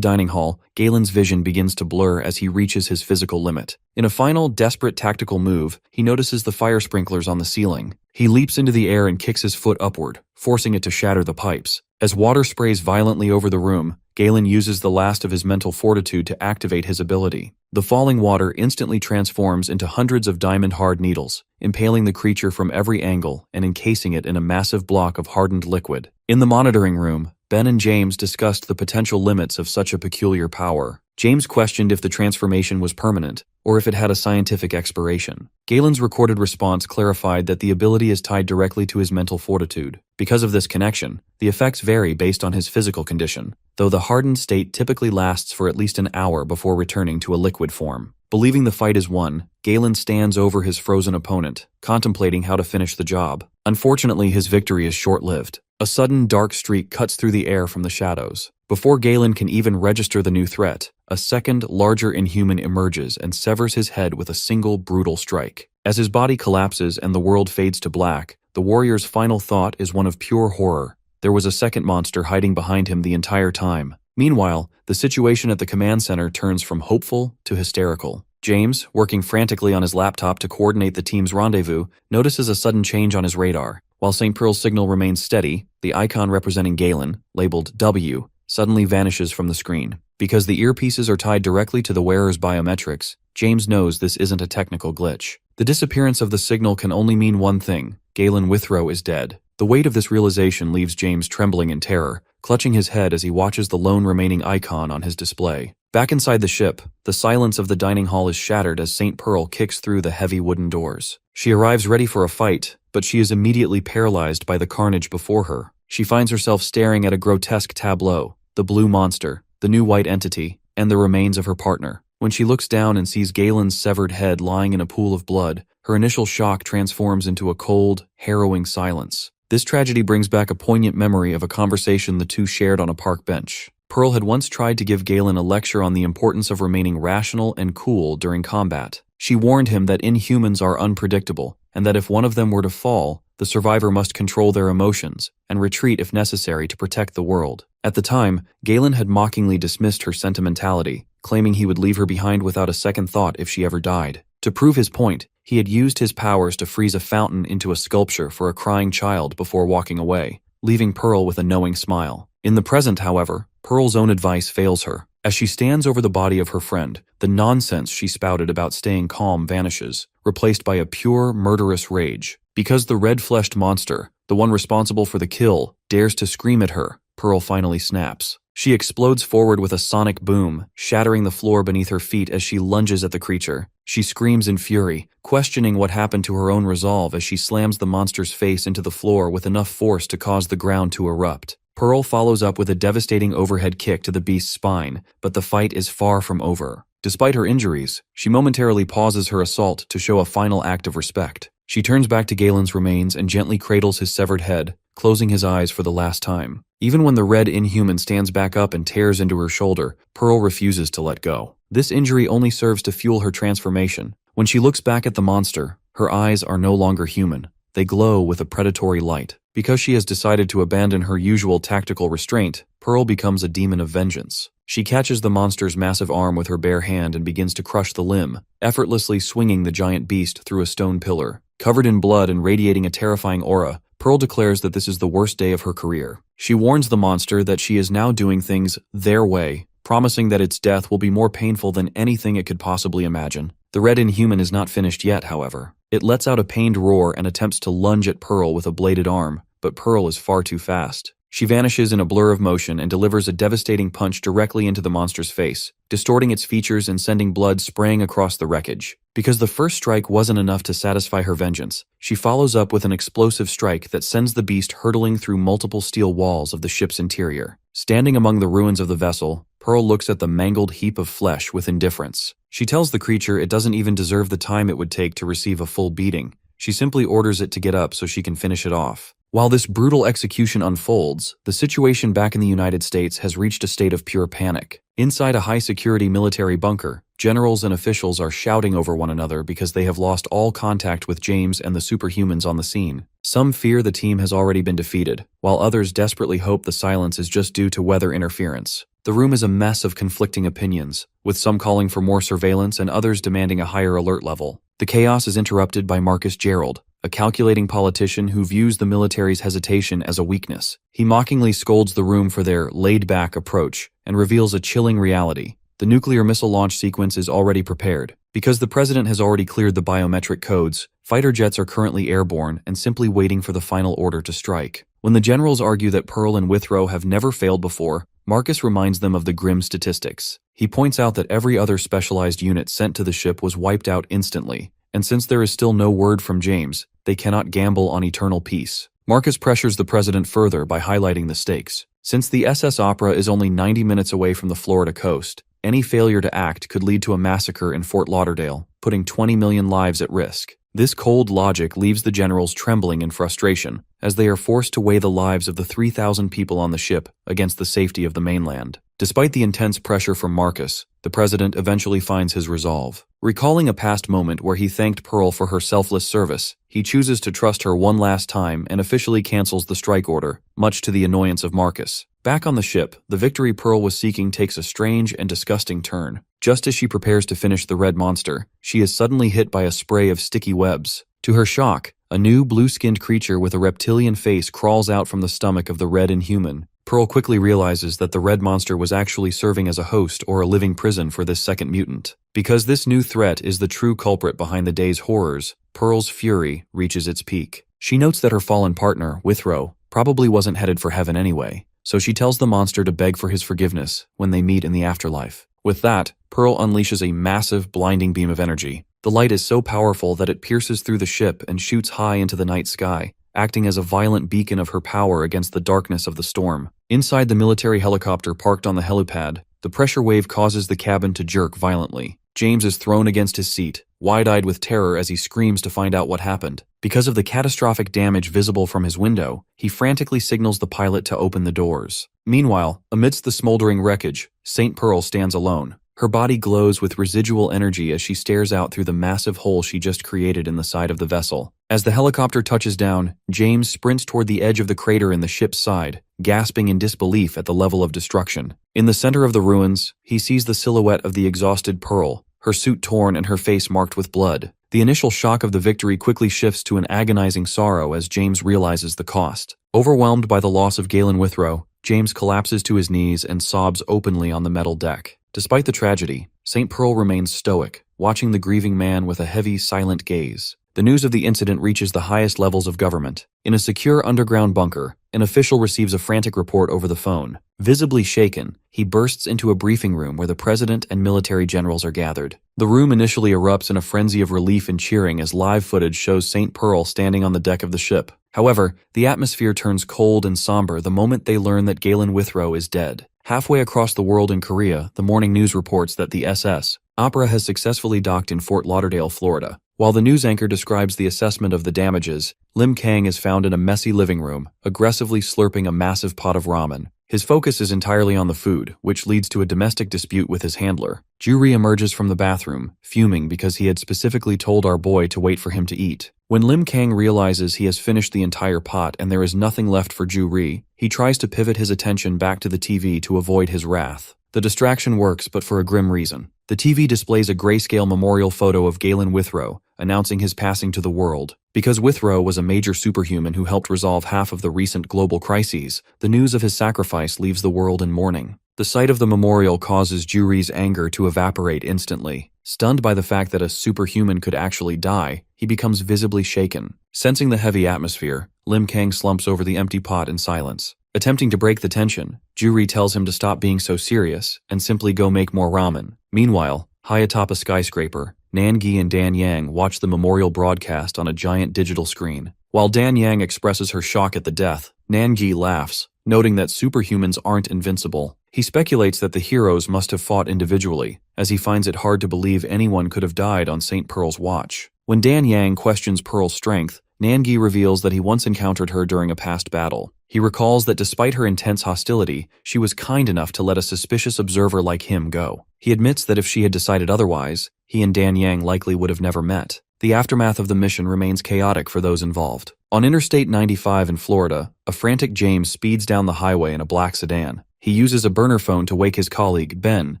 dining hall, Galen's vision begins to blur as he reaches his physical limit. In a final, desperate tactical move, he notices the fire sprinklers on the ceiling. He leaps into the air and kicks his foot upward, forcing it to shatter the pipes. As water sprays violently over the room, Galen uses the last of his mental fortitude to activate his ability. The falling water instantly transforms into hundreds of diamond-hard needles, impaling the creature from every angle and encasing it in a massive block of hardened liquid. In the monitoring room, Ben and James discussed the potential limits of such a peculiar power. James questioned if the transformation was permanent, or if it had a scientific expiration. Galen's recorded response clarified that the ability is tied directly to his mental fortitude. Because of this connection, the effects vary based on his physical condition, though the hardened state typically lasts for at least an hour before returning to a liquid form. Believing the fight is won, Galen stands over his frozen opponent, contemplating how to finish the job. Unfortunately, his victory is short-lived. A sudden dark streak cuts through the air from the shadows. Before Galen can even register the new threat, a second, larger inhuman emerges and severs his head with a single brutal strike. As his body collapses and the world fades to black, the warrior's final thought is one of pure horror. There was a second monster hiding behind him the entire time. Meanwhile, the situation at the command center turns from hopeful to hysterical. James, working frantically on his laptop to coordinate the team's rendezvous, notices a sudden change on his radar. While St. Pearl's signal remains steady, the icon representing Galen, labeled W, suddenly vanishes from the screen. Because the earpieces are tied directly to the wearer's biometrics, James knows this isn't a technical glitch. The disappearance of the signal can only mean one thing: Galen Withrow is dead. The weight of this realization leaves James trembling in terror, clutching his head as he watches the lone remaining icon on his display. Back inside the ship, the silence of the dining hall is shattered as St. Pearl kicks through the heavy wooden doors. She arrives ready for a fight, but she is immediately paralyzed by the carnage before her. She finds herself staring at a grotesque tableau: the blue monster, the new white entity, and the remains of her partner. When she looks down and sees Galen's severed head lying in a pool of blood, her initial shock transforms into a cold, harrowing silence. This tragedy brings back a poignant memory of a conversation the two shared on a park bench. Pearl had once tried to give Galen a lecture on the importance of remaining rational and cool during combat. She warned him that inhumans are unpredictable, and that if one of them were to fall, the survivor must control their emotions and retreat if necessary to protect the world. At the time, Galen had mockingly dismissed her sentimentality, claiming he would leave her behind without a second thought if she ever died. To prove his point, he had used his powers to freeze a fountain into a sculpture for a crying child before walking away, leaving Pearl with a knowing smile. In the present, however, Pearl's own advice fails her. As she stands over the body of her friend, the nonsense she spouted about staying calm vanishes, replaced by a pure, murderous rage. Because the red-fleshed monster, the one responsible for the kill, dares to scream at her, Pearl finally snaps. She explodes forward with a sonic boom, shattering the floor beneath her feet as she lunges at the creature. She screams in fury, questioning what happened to her own resolve as she slams the monster's face into the floor with enough force to cause the ground to erupt. Pearl follows up with a devastating overhead kick to the beast's spine, but the fight is far from over. Despite her injuries, she momentarily pauses her assault to show a final act of respect. She turns back to Galen's remains and gently cradles his severed head, closing his eyes for the last time. Even when the red inhuman stands back up and tears into her shoulder, Pearl refuses to let go. This injury only serves to fuel her transformation. When she looks back at the monster, her eyes are no longer human. They glow with a predatory light. Because she has decided to abandon her usual tactical restraint, Pearl becomes a demon of vengeance. She catches the monster's massive arm with her bare hand and begins to crush the limb, effortlessly swinging the giant beast through a stone pillar. Covered in blood and radiating a terrifying aura, Pearl declares that this is the worst day of her career. She warns the monster that she is now doing things their way, promising that its death will be more painful than anything it could possibly imagine. The red inhuman is not finished yet, however. It lets out a pained roar and attempts to lunge at Pearl with a bladed arm, but Pearl is far too fast. She vanishes in a blur of motion and delivers a devastating punch directly into the monster's face, distorting its features and sending blood spraying across the wreckage. Because the first strike wasn't enough to satisfy her vengeance, she follows up with an explosive strike that sends the beast hurtling through multiple steel walls of the ship's interior. Standing among the ruins of the vessel, Pearl looks at the mangled heap of flesh with indifference. She tells the creature it doesn't even deserve the time it would take to receive a full beating. She simply orders it to get up so she can finish it off. While this brutal execution unfolds, the situation back in the United States has reached a state of pure panic. Inside a high-security military bunker, generals and officials are shouting over one another because they have lost all contact with James and the superhumans on the scene. Some fear the team has already been defeated, while others desperately hope the silence is just due to weather interference. The room is a mess of conflicting opinions, with some calling for more surveillance and others demanding a higher alert level. The chaos is interrupted by Marcus Gerald, a calculating politician who views the military's hesitation as a weakness. He mockingly scolds the room for their laid-back approach and reveals a chilling reality. The nuclear missile launch sequence is already prepared. Because the president has already cleared the biometric codes, fighter jets are currently airborne and simply waiting for the final order to strike. When the generals argue that Pearl and Withrow have never failed before, Marcus reminds them of the grim statistics. He points out that every other specialized unit sent to the ship was wiped out instantly, and since there is still no word from James, they cannot gamble on eternal peace. Marcus pressures the president further by highlighting the stakes. Since the SS Opera is only 90 minutes away from the Florida coast, any failure to act could lead to a massacre in Fort Lauderdale, putting 20 million lives at risk. This cold logic leaves the generals trembling in frustration, as they are forced to weigh the lives of the 3,000 people on the ship against the safety of the mainland. Despite the intense pressure from Marcus, the president eventually finds his resolve. Recalling a past moment where he thanked Pearl for her selfless service, he chooses to trust her one last time and officially cancels the strike order, much to the annoyance of Marcus. Back on the ship, the victory Pearl was seeking takes a strange and disgusting turn. Just as she prepares to finish the red monster, she is suddenly hit by a spray of sticky webs. To her shock, a new blue-skinned creature with a reptilian face crawls out from the stomach of the red inhuman. Pearl quickly realizes that the red monster was actually serving as a host or a living prison for this second mutant. Because this new threat is the true culprit behind the day's horrors, Pearl's fury reaches its peak. She notes that her fallen partner, Withrow, probably wasn't headed for heaven anyway, so she tells the monster to beg for his forgiveness when they meet in the afterlife. With that, Pearl unleashes a massive, blinding beam of energy. The light is so powerful that it pierces through the ship and shoots high into the night sky, acting as a violent beacon of her power against the darkness of the storm. Inside the military helicopter parked on the helipad, the pressure wave causes the cabin to jerk violently. James is thrown against his seat, wide-eyed with terror as he screams to find out what happened. Because of the catastrophic damage visible from his window, he frantically signals the pilot to open the doors. Meanwhile, amidst the smoldering wreckage, St. Pearl stands alone. Her body glows with residual energy as she stares out through the massive hole she just created in the side of the vessel. As the helicopter touches down, James sprints toward the edge of the crater in the ship's side, gasping in disbelief at the level of destruction. In the center of the ruins, he sees the silhouette of the exhausted Pearl, her suit torn and her face marked with blood. The initial shock of the victory quickly shifts to an agonizing sorrow as James realizes the cost. Overwhelmed by the loss of Galen Withrow, James collapses to his knees and sobs openly on the metal deck. Despite the tragedy, St. Pearl remains stoic, watching the grieving man with a heavy, silent gaze. The news of the incident reaches the highest levels of government. In a secure underground bunker, an official receives a frantic report over the phone. Visibly shaken, he bursts into a briefing room where the president and military generals are gathered. The room initially erupts in a frenzy of relief and cheering as live footage shows St. Pearl standing on the deck of the ship. However, the atmosphere turns cold and somber the moment they learn that Galen Withrow is dead. Halfway across the world in Korea, the morning news reports that the SS Opera has successfully docked in Fort Lauderdale, Florida. While the news anchor describes the assessment of the damages, Lim Kang is found in a messy living room, aggressively slurping a massive pot of ramen. His focus is entirely on the food, which leads to a domestic dispute with his handler. Ju-ri emerges from the bathroom, fuming because he had specifically told our boy to wait for him to eat. When Lim Kang realizes he has finished the entire pot and there is nothing left for Ju-ri, he tries to pivot his attention back to the TV to avoid his wrath. The distraction works, but for a grim reason. The TV displays a grayscale memorial photo of Galen Withrow, announcing his passing to the world. Because Withrow was a major superhuman who helped resolve half of the recent global crises, the news of his sacrifice leaves the world in mourning. The sight of the memorial causes Ju-ri's anger to evaporate instantly. Stunned by the fact that a superhuman could actually die, he becomes visibly shaken. Sensing the heavy atmosphere, Lim Kang slumps over the empty pot in silence. Attempting to break the tension, Ju-ri tells him to stop being so serious and simply go make more ramen. Meanwhile, high atop a skyscraper, Nan-gi and Dan Yang watch the memorial broadcast on a giant digital screen. While Dan Yang expresses her shock at the death, Nan-gi laughs, noting that superhumans aren't invincible. He speculates that the heroes must have fought individually, as he finds it hard to believe anyone could have died on St. Pearl's watch. When Dan Yang questions Pearl's strength, Nan-gi reveals that he once encountered her during a past battle. He recalls that despite her intense hostility, she was kind enough to let a suspicious observer like him go. He admits that if she had decided otherwise, he and Dan Yang likely would have never met. The aftermath of the mission remains chaotic for those involved. On Interstate 95 in Florida, a frantic James speeds down the highway in a black sedan. He uses a burner phone to wake his colleague, Ben,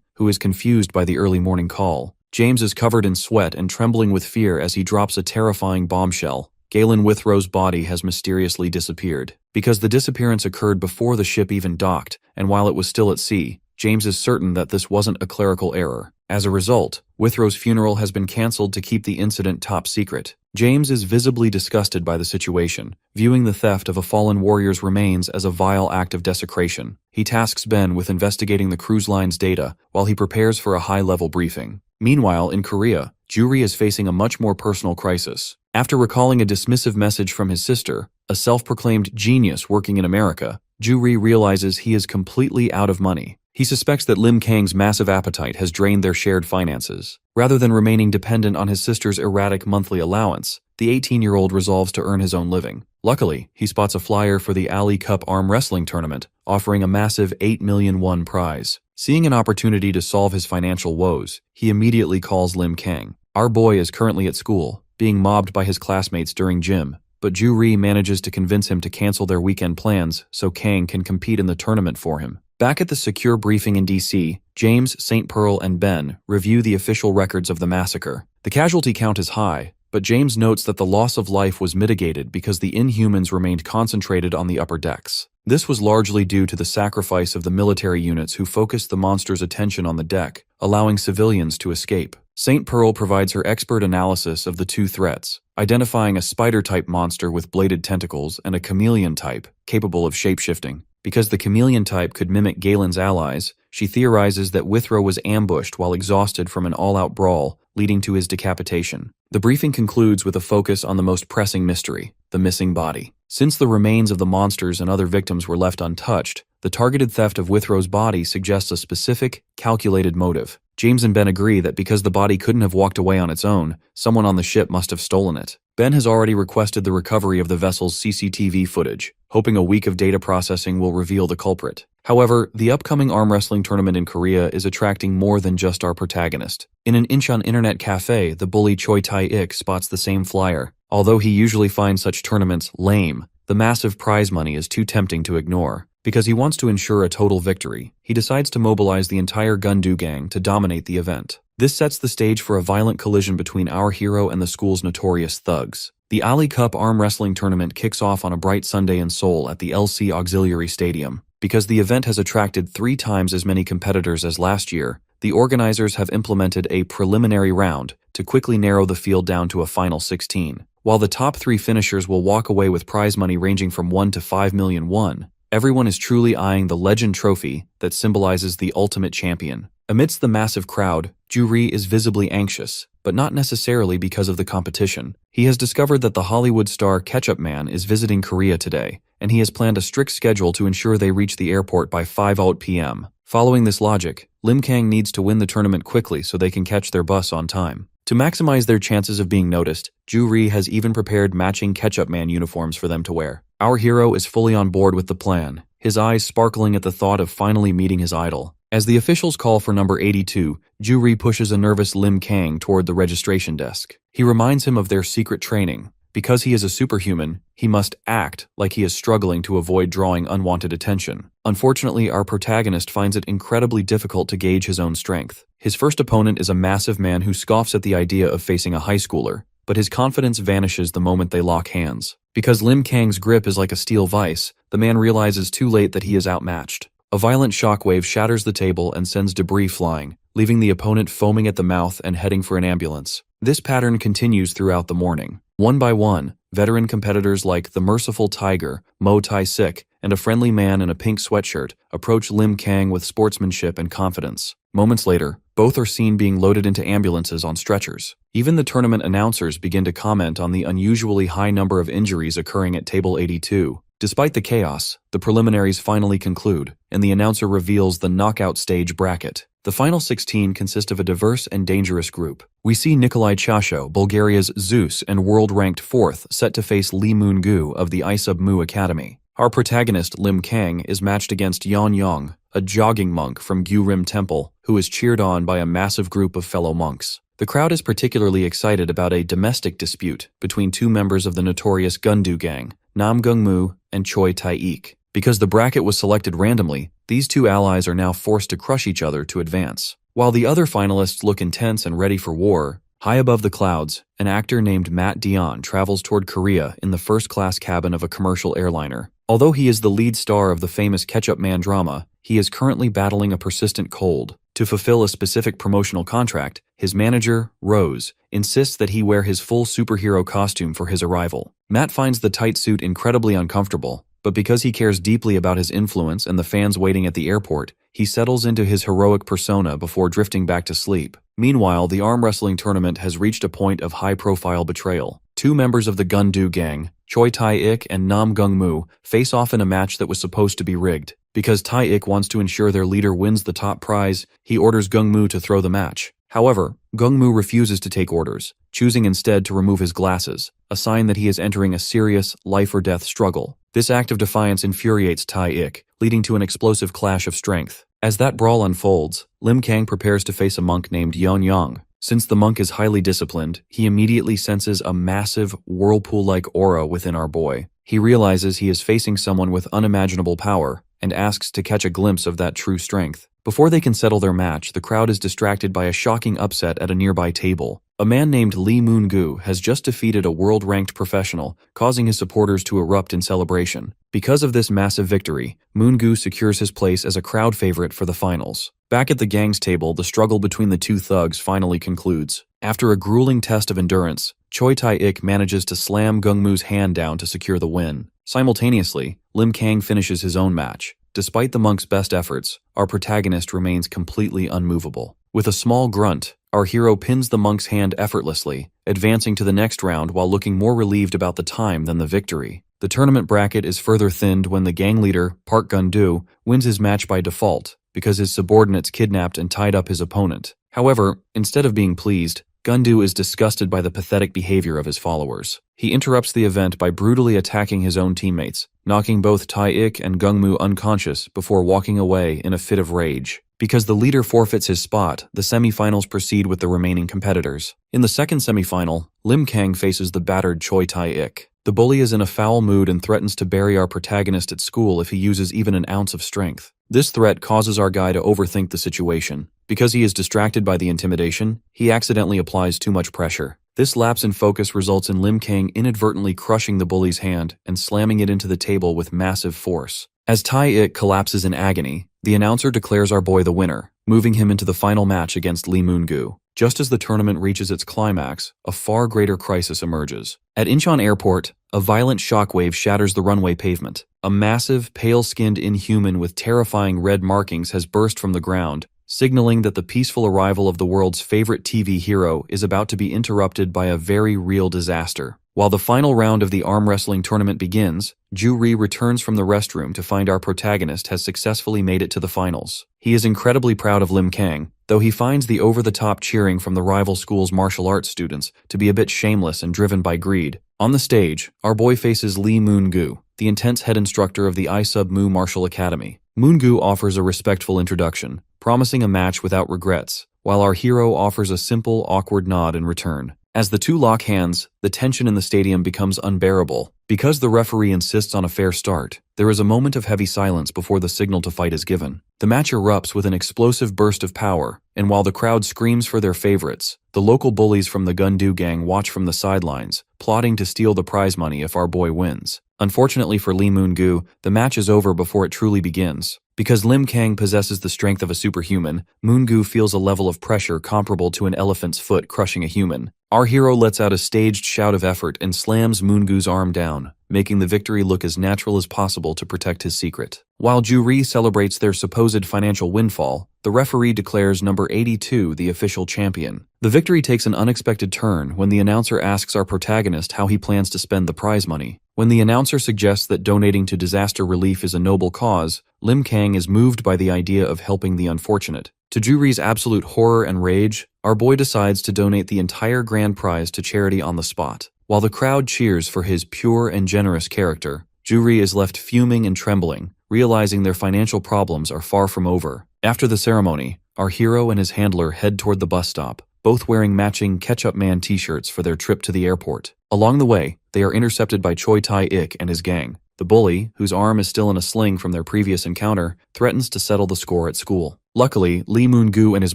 who is confused by the early morning call. James is covered in sweat and trembling with fear as he drops a terrifying bombshell. Galen Withrow's body has mysteriously disappeared. Because the disappearance occurred before the ship even docked, and while it was still at sea, James is certain that this wasn't a clerical error. As a result, Withrow's funeral has been cancelled to keep the incident top secret. James is visibly disgusted by the situation, viewing the theft of a fallen warrior's remains as a vile act of desecration. He tasks Ben with investigating the cruise line's data while he prepares for a high-level briefing. Meanwhile, in Korea, Ju-ri is facing a much more personal crisis. After recalling a dismissive message from his sister, a self-proclaimed genius working in America, Ju-ri realizes he is completely out of money. He suspects that Lim Kang's massive appetite has drained their shared finances. Rather than remaining dependent on his sister's erratic monthly allowance, the 18-year-old resolves to earn his own living. Luckily, he spots a flyer for the Ali Cup arm wrestling tournament, offering a massive 8 million won prize. Seeing an opportunity to solve his financial woes, he immediately calls Lim Kang. Our boy is currently at school, being mobbed by his classmates during gym, but Ju-ri manages to convince him to cancel their weekend plans so Kang can compete in the tournament for him. Back at the secure briefing in DC, James, St. Pearl, and Ben review the official records of the massacre. The casualty count is high, but James notes that the loss of life was mitigated because the Inhumans remained concentrated on the upper decks. This was largely due to the sacrifice of the military units who focused the monsters' attention on the deck, allowing civilians to escape. St. Pearl provides her expert analysis of the two threats, identifying a spider-type monster with bladed tentacles and a chameleon type, capable of shapeshifting. Because the chameleon type could mimic Galen's allies, she theorizes that Withrow was ambushed while exhausted from an all-out brawl, leading to his decapitation. The briefing concludes with a focus on the most pressing mystery, the missing body. Since the remains of the monsters and other victims were left untouched, the targeted theft of Withrow's body suggests a specific, calculated motive. James and Ben agree that because the body couldn't have walked away on its own, someone on the ship must have stolen it. Ben has already requested the recovery of the vessel's CCTV footage, hoping a week of data processing will reveal the culprit. However, the upcoming arm wrestling tournament in Korea is attracting more than just our protagonist. In an Incheon internet cafe, the bully Choi Tae-ik spots the same flyer. Although he usually finds such tournaments lame, the massive prize money is too tempting to ignore. Because he wants to ensure a total victory, he decides to mobilize the entire Gundu gang to dominate the event. This sets the stage for a violent collision between our hero and the school's notorious thugs. The Ali Cup arm wrestling tournament kicks off on a bright Sunday in Seoul at the LC Auxiliary Stadium. Because the event has attracted 3 times as many competitors as last year, the organizers have implemented a preliminary round to quickly narrow the field down to a final 16. While the top 3 finishers will walk away with prize money ranging from 1 to 5 million won, Everyone is truly eyeing the legend trophy that symbolizes the ultimate champion. Amidst the massive crowd, Ju-ri is visibly anxious, but not necessarily because of the competition. He has discovered that the Hollywood star Ketchup Man is visiting Korea today, and he has planned a strict schedule to ensure they reach the airport by 5 p.m. Following this logic, Lim Kang needs to win the tournament quickly so they can catch their bus on time. To maximize their chances of being noticed, Ju-ri has even prepared matching Ketchup Man uniforms for them to wear. Our hero is fully on board with the plan, his eyes sparkling at the thought of finally meeting his idol. As the officials call for number 82, Ju-ri pushes a nervous Lim Kang toward the registration desk. He reminds him of their secret training. Because he is a superhuman, he must act like he is struggling to avoid drawing unwanted attention. Unfortunately, our protagonist finds it incredibly difficult to gauge his own strength. His first opponent is a massive man who scoffs at the idea of facing a high schooler, but his confidence vanishes the moment they lock hands. Because Lim Kang's grip is like a steel vise, the man realizes too late that he is outmatched. A violent shockwave shatters the table and sends debris flying, leaving the opponent foaming at the mouth and heading for an ambulance. This pattern continues throughout the morning. One by one, veteran competitors like the merciful tiger, Mo Tai-sik, and a friendly man in a pink sweatshirt approach Lim Kang with sportsmanship and confidence. Moments later, both are seen being loaded into ambulances on stretchers. Even the tournament announcers begin to comment on the unusually high number of injuries occurring at table 82. Despite the chaos, the preliminaries finally conclude, and the announcer reveals the knockout stage bracket. The final 16 consist of a diverse and dangerous group. We see Nikolai Chasho, Bulgaria's Zeus and world-ranked 4th, set to face Lee Moon-gu of the Isub-mu Academy. Our protagonist, Lim Kang, is matched against Yan Yong, a jogging monk from Gyurim Temple, who is cheered on by a massive group of fellow monks. The crowd is particularly excited about a domestic dispute between two members of the notorious Gundu gang, Nam Gung-mu and Choi Tae-ik. Because the bracket was selected randomly, these two allies are now forced to crush each other to advance. While the other finalists look intense and ready for war, high above the clouds, an actor named Matt Dion travels toward Korea in the first-class cabin of a commercial airliner. Although he is the lead star of the famous Ketchup Man drama, he is currently battling a persistent cold. To fulfill a specific promotional contract, his manager, Rose, insists that he wear his full superhero costume for his arrival. Matt finds the tight suit incredibly uncomfortable, but because he cares deeply about his influence and the fans waiting at the airport, he settles into his heroic persona before drifting back to sleep. Meanwhile, the arm wrestling tournament has reached a point of high-profile betrayal. Two members of the Gundu gang, Choi Tae-ik and Nam Gung-mu, face off in a match that was supposed to be rigged. Because Tae-ik wants to ensure their leader wins the top prize, he orders Gung-mu to throw the match. However, Gung-mu refuses to take orders, choosing instead to remove his glasses, a sign that he is entering a serious, life-or-death struggle. This act of defiance infuriates Tae-ik, leading to an explosive clash of strength. As that brawl unfolds, Lim Kang prepares to face a monk named Yeon Yang. Since the monk is highly disciplined, he immediately senses a massive, whirlpool-like aura within our boy. He realizes he is facing someone with unimaginable power, and asks to catch a glimpse of that true strength. Before they can settle their match, the crowd is distracted by a shocking upset at a nearby table. A man named Lee Moon-gu has just defeated a world-ranked professional, causing his supporters to erupt in celebration. Because of this massive victory, Moon-gu secures his place as a crowd favorite for the finals. Back at the gang's table, the struggle between the two thugs finally concludes. After a grueling test of endurance, Choi Tae-ik manages to slam Gung-mu's hand down to secure the win. Simultaneously, Lim Kang finishes his own match. Despite the monk's best efforts, our protagonist remains completely unmovable. With a small grunt, our hero pins the monk's hand effortlessly, advancing to the next round while looking more relieved about the time than the victory. The tournament bracket is further thinned when the gang leader, Park Gun-do, wins his match by default, because his subordinates kidnapped and tied up his opponent. However, instead of being pleased, Gun-do is disgusted by the pathetic behavior of his followers. He interrupts the event by brutally attacking his own teammates, knocking both Tae-ik and Gung-mu unconscious before walking away in a fit of rage. Because the leader forfeits his spot, the semifinals proceed with the remaining competitors. In the second semifinal, Lim Kang faces the battered Choi Tae-ik. The bully is in a foul mood and threatens to bury our protagonist at school if he uses even an ounce of strength. This threat causes our guy to overthink the situation. Because he is distracted by the intimidation, he accidentally applies too much pressure. This lapse in focus results in Lim Kang inadvertently crushing the bully's hand and slamming it into the table with massive force. As Tae-ik collapses in agony, the announcer declares our boy the winner, moving him into the final match against Lee Moon-gu. Just as the tournament reaches its climax, a far greater crisis emerges. At Incheon Airport, a violent shockwave shatters the runway pavement. A massive, pale-skinned inhuman with terrifying red markings has burst from the ground, signaling that the peaceful arrival of the world's favorite TV hero is about to be interrupted by a very real disaster. While the final round of the arm wrestling tournament begins, Ju-ri returns from the restroom to find our protagonist has successfully made it to the finals. He is incredibly proud of Lim Kang, though he finds the over-the-top cheering from the rival school's martial arts students to be a bit shameless and driven by greed. On the stage, our boy faces Lee Moon-gu, the intense head instructor of the I-Sub-Mu Martial Academy. Moon-gu offers a respectful introduction, promising a match without regrets, while our hero offers a simple, awkward nod in return. As the two lock hands, the tension in the stadium becomes unbearable. Because the referee insists on a fair start, there is a moment of heavy silence before the signal to fight is given. The match erupts with an explosive burst of power, and while the crowd screams for their favorites, the local bullies from the Gundu gang watch from the sidelines, plotting to steal the prize money if our boy wins. Unfortunately for Lee Moon-gu, the match is over before it truly begins. Because Lim Kang possesses the strength of a superhuman, Moon-gu feels a level of pressure comparable to an elephant's foot crushing a human. Our hero lets out a staged shout of effort and slams Moon-gu's arm down, making the victory look as natural as possible to protect his secret. While Ju-ri celebrates their supposed financial windfall, the referee declares number 82 the official champion. The victory takes an unexpected turn when the announcer asks our protagonist how he plans to spend the prize money. When the announcer suggests that donating to disaster relief is a noble cause, Lim Kang is moved by the idea of helping the unfortunate. To Ju-ri's absolute horror and rage, our boy decides to donate the entire grand prize to charity on the spot. While the crowd cheers for his pure and generous character, Ju-ri is left fuming and trembling, realizing their financial problems are far from over. After the ceremony, our hero and his handler head toward the bus stop, both wearing matching Ketchup Man t-shirts for their trip to the airport. Along the way, they are intercepted by Choi Tae-ik and his gang. The bully, whose arm is still in a sling from their previous encounter, threatens to settle the score at school. Luckily, Lee Moon-gu and his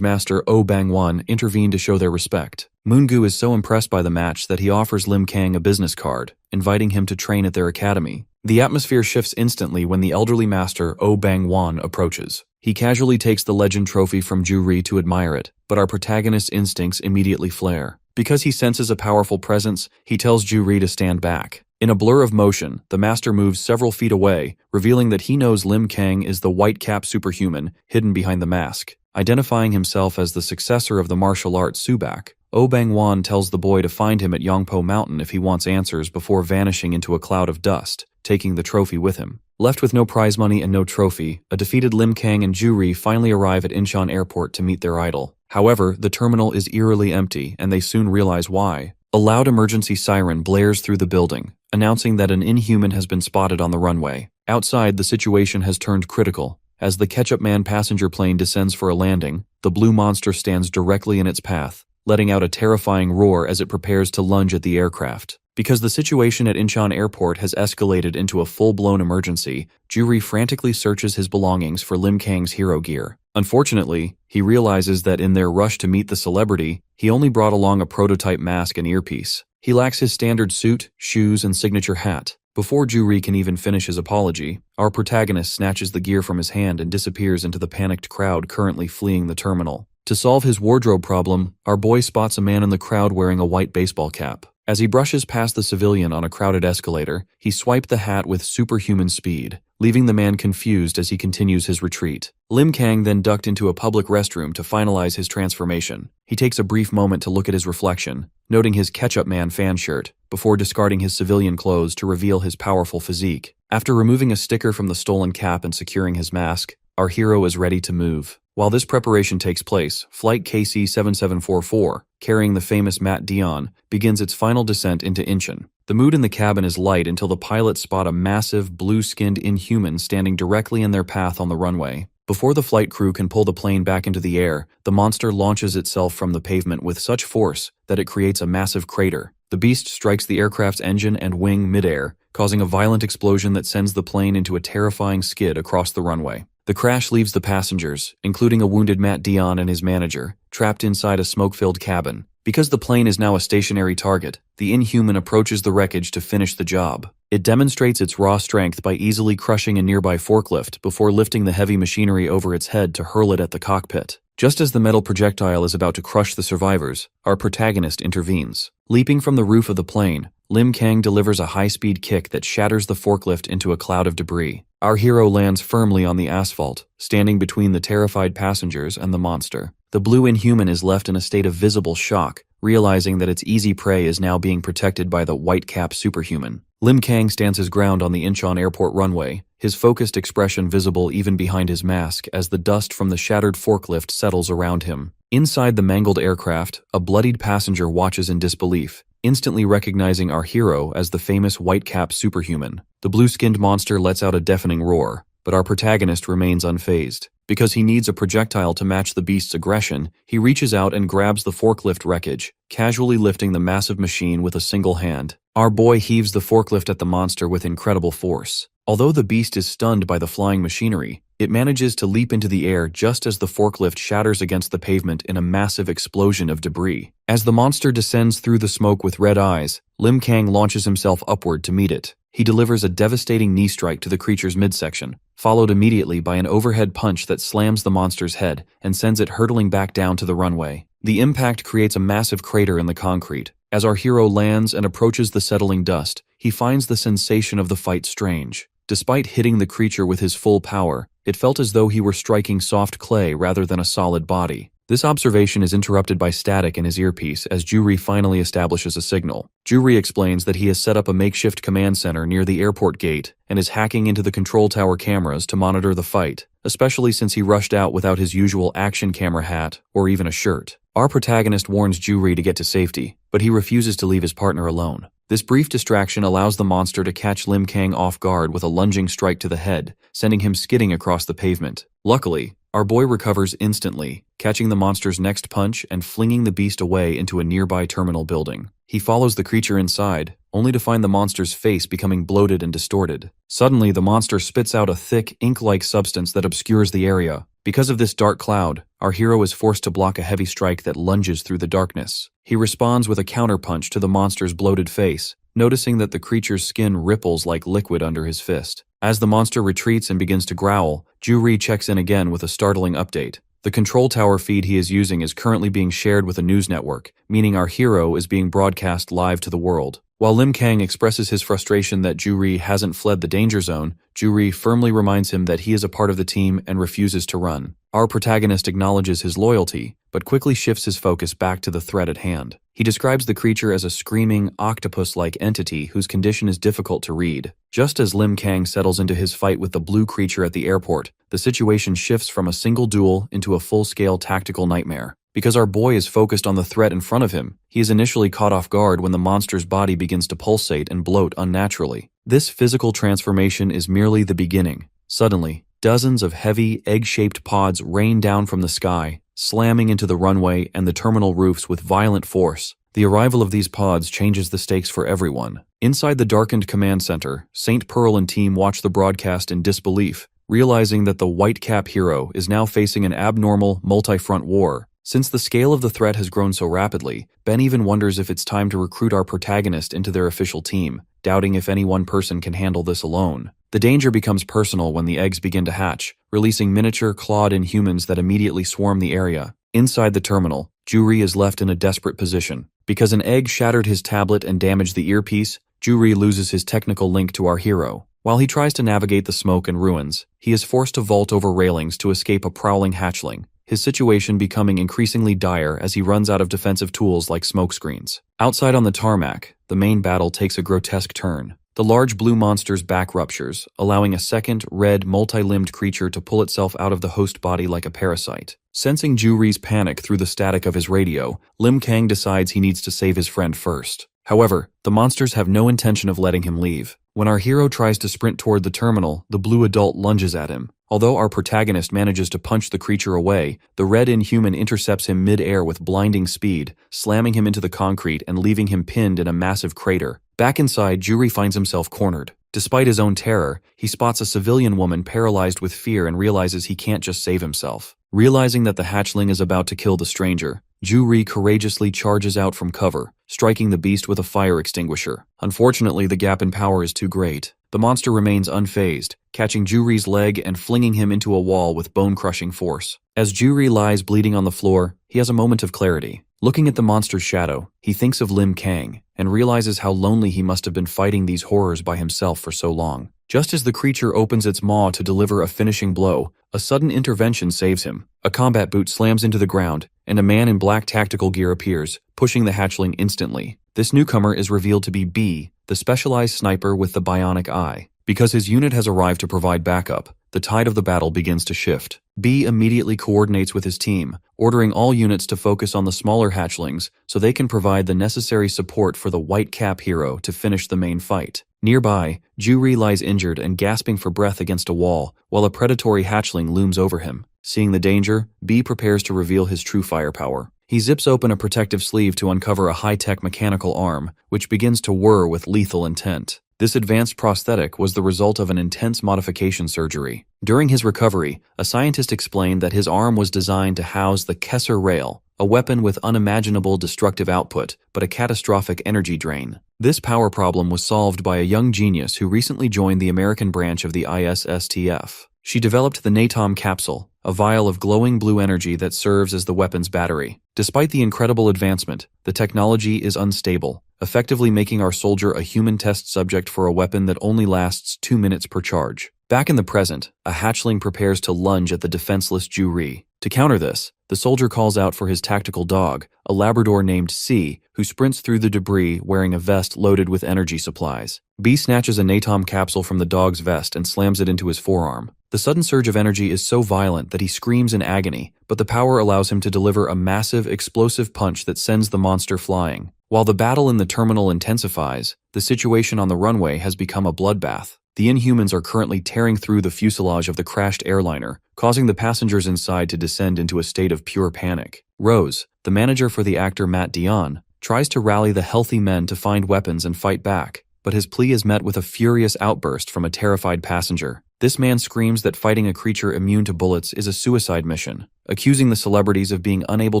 master Oh Bang-won intervene to show their respect. Moon-gu is so impressed by the match that he offers Lim Kang a business card, inviting him to train at their academy. The atmosphere shifts instantly when the elderly master Oh Bang-won approaches. He casually takes the legend trophy from Ju-ri to admire it, but our protagonist's instincts immediately flare. Because he senses a powerful presence, he tells Ju-ri to stand back. In a blur of motion, the master moves several feet away, revealing that he knows Lim Kang is the white-cap superhuman hidden behind the mask. Identifying himself as the successor of the martial arts Subak, Oh Bang-won tells the boy to find him at Yongpo Mountain if he wants answers before vanishing into a cloud of dust, taking the trophy with him. Left with no prize money and no trophy, a defeated Lim Kang and Ju-ri finally arrive at Incheon Airport to meet their idol. However, the terminal is eerily empty, and they soon realize why. A loud emergency siren blares through the building, announcing that an inhuman has been spotted on the runway. Outside, the situation has turned critical. As the Ketchup Man passenger plane descends for a landing, the blue monster stands directly in its path, letting out a terrifying roar as it prepares to lunge at the aircraft. Because the situation at Incheon Airport has escalated into a full-blown emergency, Ju-ri frantically searches his belongings for Lim Kang's hero gear. Unfortunately, he realizes that in their rush to meet the celebrity, he only brought along a prototype mask and earpiece. He lacks his standard suit, shoes, and signature hat. Before Ju-ri can even finish his apology, our protagonist snatches the gear from his hand and disappears into the panicked crowd currently fleeing the terminal. To solve his wardrobe problem, our boy spots a man in the crowd wearing a white baseball cap. As he brushes past the civilian on a crowded escalator, he swiped the hat with superhuman speed, leaving the man confused as he continues his retreat. Lim Kang then ducked into a public restroom to finalize his transformation. He takes a brief moment to look at his reflection, noting his Ketchup Man fan shirt, before discarding his civilian clothes to reveal his powerful physique. After removing a sticker from the stolen cap and securing his mask, our hero is ready to move. While this preparation takes place, Flight KC-7744, carrying the famous Matt Dion, begins its final descent into Incheon. The mood in the cabin is light until the pilots spot a massive, blue-skinned inhuman standing directly in their path on the runway. Before the flight crew can pull the plane back into the air, the monster launches itself from the pavement with such force that it creates a massive crater. The beast strikes the aircraft's engine and wing midair, causing a violent explosion that sends the plane into a terrifying skid across the runway. The crash leaves the passengers, including a wounded Matt Dion and his manager, trapped inside a smoke-filled cabin. Because the plane is now a stationary target, the inhuman approaches the wreckage to finish the job. It demonstrates its raw strength by easily crushing a nearby forklift before lifting the heavy machinery over its head to hurl it at the cockpit. Just as the metal projectile is about to crush the survivors, our protagonist intervenes. Leaping from the roof of the plane, Lim Kang delivers a high-speed kick that shatters the forklift into a cloud of debris. Our hero lands firmly on the asphalt, standing between the terrified passengers and the monster. The blue inhuman is left in a state of visible shock, realizing that its easy prey is now being protected by the white-cap superhuman. Lim Kang stands his ground on the Incheon airport runway, his focused expression visible even behind his mask as the dust from the shattered forklift settles around him. Inside the mangled aircraft, a bloodied passenger watches in disbelief, instantly recognizing our hero as the famous white-cap superhuman. The blue-skinned monster lets out a deafening roar, but our protagonist remains unfazed. Because he needs a projectile to match the beast's aggression, he reaches out and grabs the forklift wreckage, casually lifting the massive machine with a single hand. Our boy heaves the forklift at the monster with incredible force. Although the beast is stunned by the flying machinery, it manages to leap into the air just as the forklift shatters against the pavement in a massive explosion of debris. As the monster descends through the smoke with red eyes, Lim Kang launches himself upward to meet it. He delivers a devastating knee strike to the creature's midsection, followed immediately by an overhead punch that slams the monster's head and sends it hurtling back down to the runway. The impact creates a massive crater in the concrete. As our hero lands and approaches the settling dust, he finds the sensation of the fight strange. Despite hitting the creature with his full power, it felt as though he were striking soft clay rather than a solid body. This observation is interrupted by static in his earpiece as Juri finally establishes a signal. Juri explains that he has set up a makeshift command center near the airport gate and is hacking into the control tower cameras to monitor the fight, especially since he rushed out without his usual action camera hat or even a shirt. Our protagonist warns Juri to get to safety, but he refuses to leave his partner alone. This brief distraction allows the monster to catch Lim Kang off guard with a lunging strike to the head, sending him skidding across the pavement. Luckily, our boy recovers instantly, catching the monster's next punch and flinging the beast away into a nearby terminal building. He follows the creature inside, only to find the monster's face becoming bloated and distorted. Suddenly, the monster spits out a thick, ink-like substance that obscures the area. Because of this dark cloud, our hero is forced to block a heavy strike that lunges through the darkness. He responds with a counterpunch to the monster's bloated face, noticing that the creature's skin ripples like liquid under his fist. As the monster retreats and begins to growl, Juri checks in again with a startling update. The control tower feed he is using is currently being shared with a news network, meaning our hero is being broadcast live to the world. While Lim Kang expresses his frustration that Juri hasn't fled the danger zone, Juri firmly reminds him that he is a part of the team and refuses to run. Our protagonist acknowledges his loyalty, but quickly shifts his focus back to the threat at hand. He describes the creature as a screaming, octopus-like entity whose condition is difficult to read. Just as Lim Kang settles into his fight with the blue creature at the airport, the situation shifts from a single duel into a full-scale tactical nightmare. Because our boy is focused on the threat in front of him, he is initially caught off guard when the monster's body begins to pulsate and bloat unnaturally. This physical transformation is merely the beginning. Suddenly, dozens of heavy, egg-shaped pods rain down from the sky, slamming into the runway and the terminal roofs with violent force. The arrival of these pods changes the stakes for everyone. Inside the darkened command center, St. Pearl and team watch the broadcast in disbelief, realizing that the white-cap hero is now facing an abnormal, multi-front war. Since the scale of the threat has grown so rapidly, Ben even wonders if it's time to recruit our protagonist into their official team, doubting if any one person can handle this alone. The danger becomes personal when the eggs begin to hatch, releasing miniature, clawed inhumans that immediately swarm the area. Inside the terminal, Juri is left in a desperate position. Because an egg shattered his tablet and damaged the earpiece, Juri loses his technical link to our hero. While he tries to navigate the smoke and ruins, he is forced to vault over railings to escape a prowling hatchling, his situation becoming increasingly dire as he runs out of defensive tools like smokescreens. Outside on the tarmac, the main battle takes a grotesque turn. The large blue monster's back ruptures, allowing a second, red, multi-limbed creature to pull itself out of the host body like a parasite. Sensing Juri's panic through the static of his radio, Lim Kang decides he needs to save his friend first. However, the monsters have no intention of letting him leave. When our hero tries to sprint toward the terminal, the blue adult lunges at him. Although our protagonist manages to punch the creature away, the red inhuman intercepts him mid-air with blinding speed, slamming him into the concrete and leaving him pinned in a massive crater. Back inside, Juri finds himself cornered. Despite his own terror, he spots a civilian woman paralyzed with fear and realizes he can't just save himself. Realizing that the hatchling is about to kill the stranger, Juri courageously charges out from cover, striking the beast with a fire extinguisher. Unfortunately, the gap in power is too great. The monster remains unfazed, catching Juri's leg and flinging him into a wall with bone-crushing force. As Juri lies bleeding on the floor, he has a moment of clarity. Looking at the monster's shadow, he thinks of Lim Kang and realizes how lonely he must have been fighting these horrors by himself for so long. Just as the creature opens its maw to deliver a finishing blow, a sudden intervention saves him. A combat boot slams into the ground, and a man in black tactical gear appears, pushing the hatchling instantly. This newcomer is revealed to be B, the specialized sniper with the bionic eye. Because his unit has arrived to provide backup, the tide of the battle begins to shift. B immediately coordinates with his team, ordering all units to focus on the smaller hatchlings so they can provide the necessary support for the white cap hero to finish the main fight. Nearby, Juri lies injured and gasping for breath against a wall, while a predatory hatchling looms over him. Seeing the danger, B prepares to reveal his true firepower. He zips open a protective sleeve to uncover a high-tech mechanical arm, which begins to whir with lethal intent. This advanced prosthetic was the result of an intense modification surgery. During his recovery, a scientist explained that his arm was designed to house the Kesser Rail, a weapon with unimaginable destructive output, but a catastrophic energy drain. This power problem was solved by a young genius who recently joined the American branch of the ISSTF. She developed the Natom capsule, a vial of glowing blue energy that serves as the weapon's battery. Despite the incredible advancement, the technology is unstable, effectively making our soldier a human test subject for a weapon that only lasts 2 minutes per charge. Back in the present, a hatchling prepares to lunge at the defenseless Juri. To counter this, the soldier calls out for his tactical dog, a Labrador named C, who sprints through the debris wearing a vest loaded with energy supplies. B snatches a Natom capsule from the dog's vest and slams it into his forearm. The sudden surge of energy is so violent that he screams in agony, but the power allows him to deliver a massive, explosive punch that sends the monster flying. While the battle in the terminal intensifies, the situation on the runway has become a bloodbath. The Inhumans are currently tearing through the fuselage of the crashed airliner, causing the passengers inside to descend into a state of pure panic. Rose, the manager for the actor Matt Dion, tries to rally the healthy men to find weapons and fight back, but his plea is met with a furious outburst from a terrified passenger. This man screams that fighting a creature immune to bullets is a suicide mission, accusing the celebrities of being unable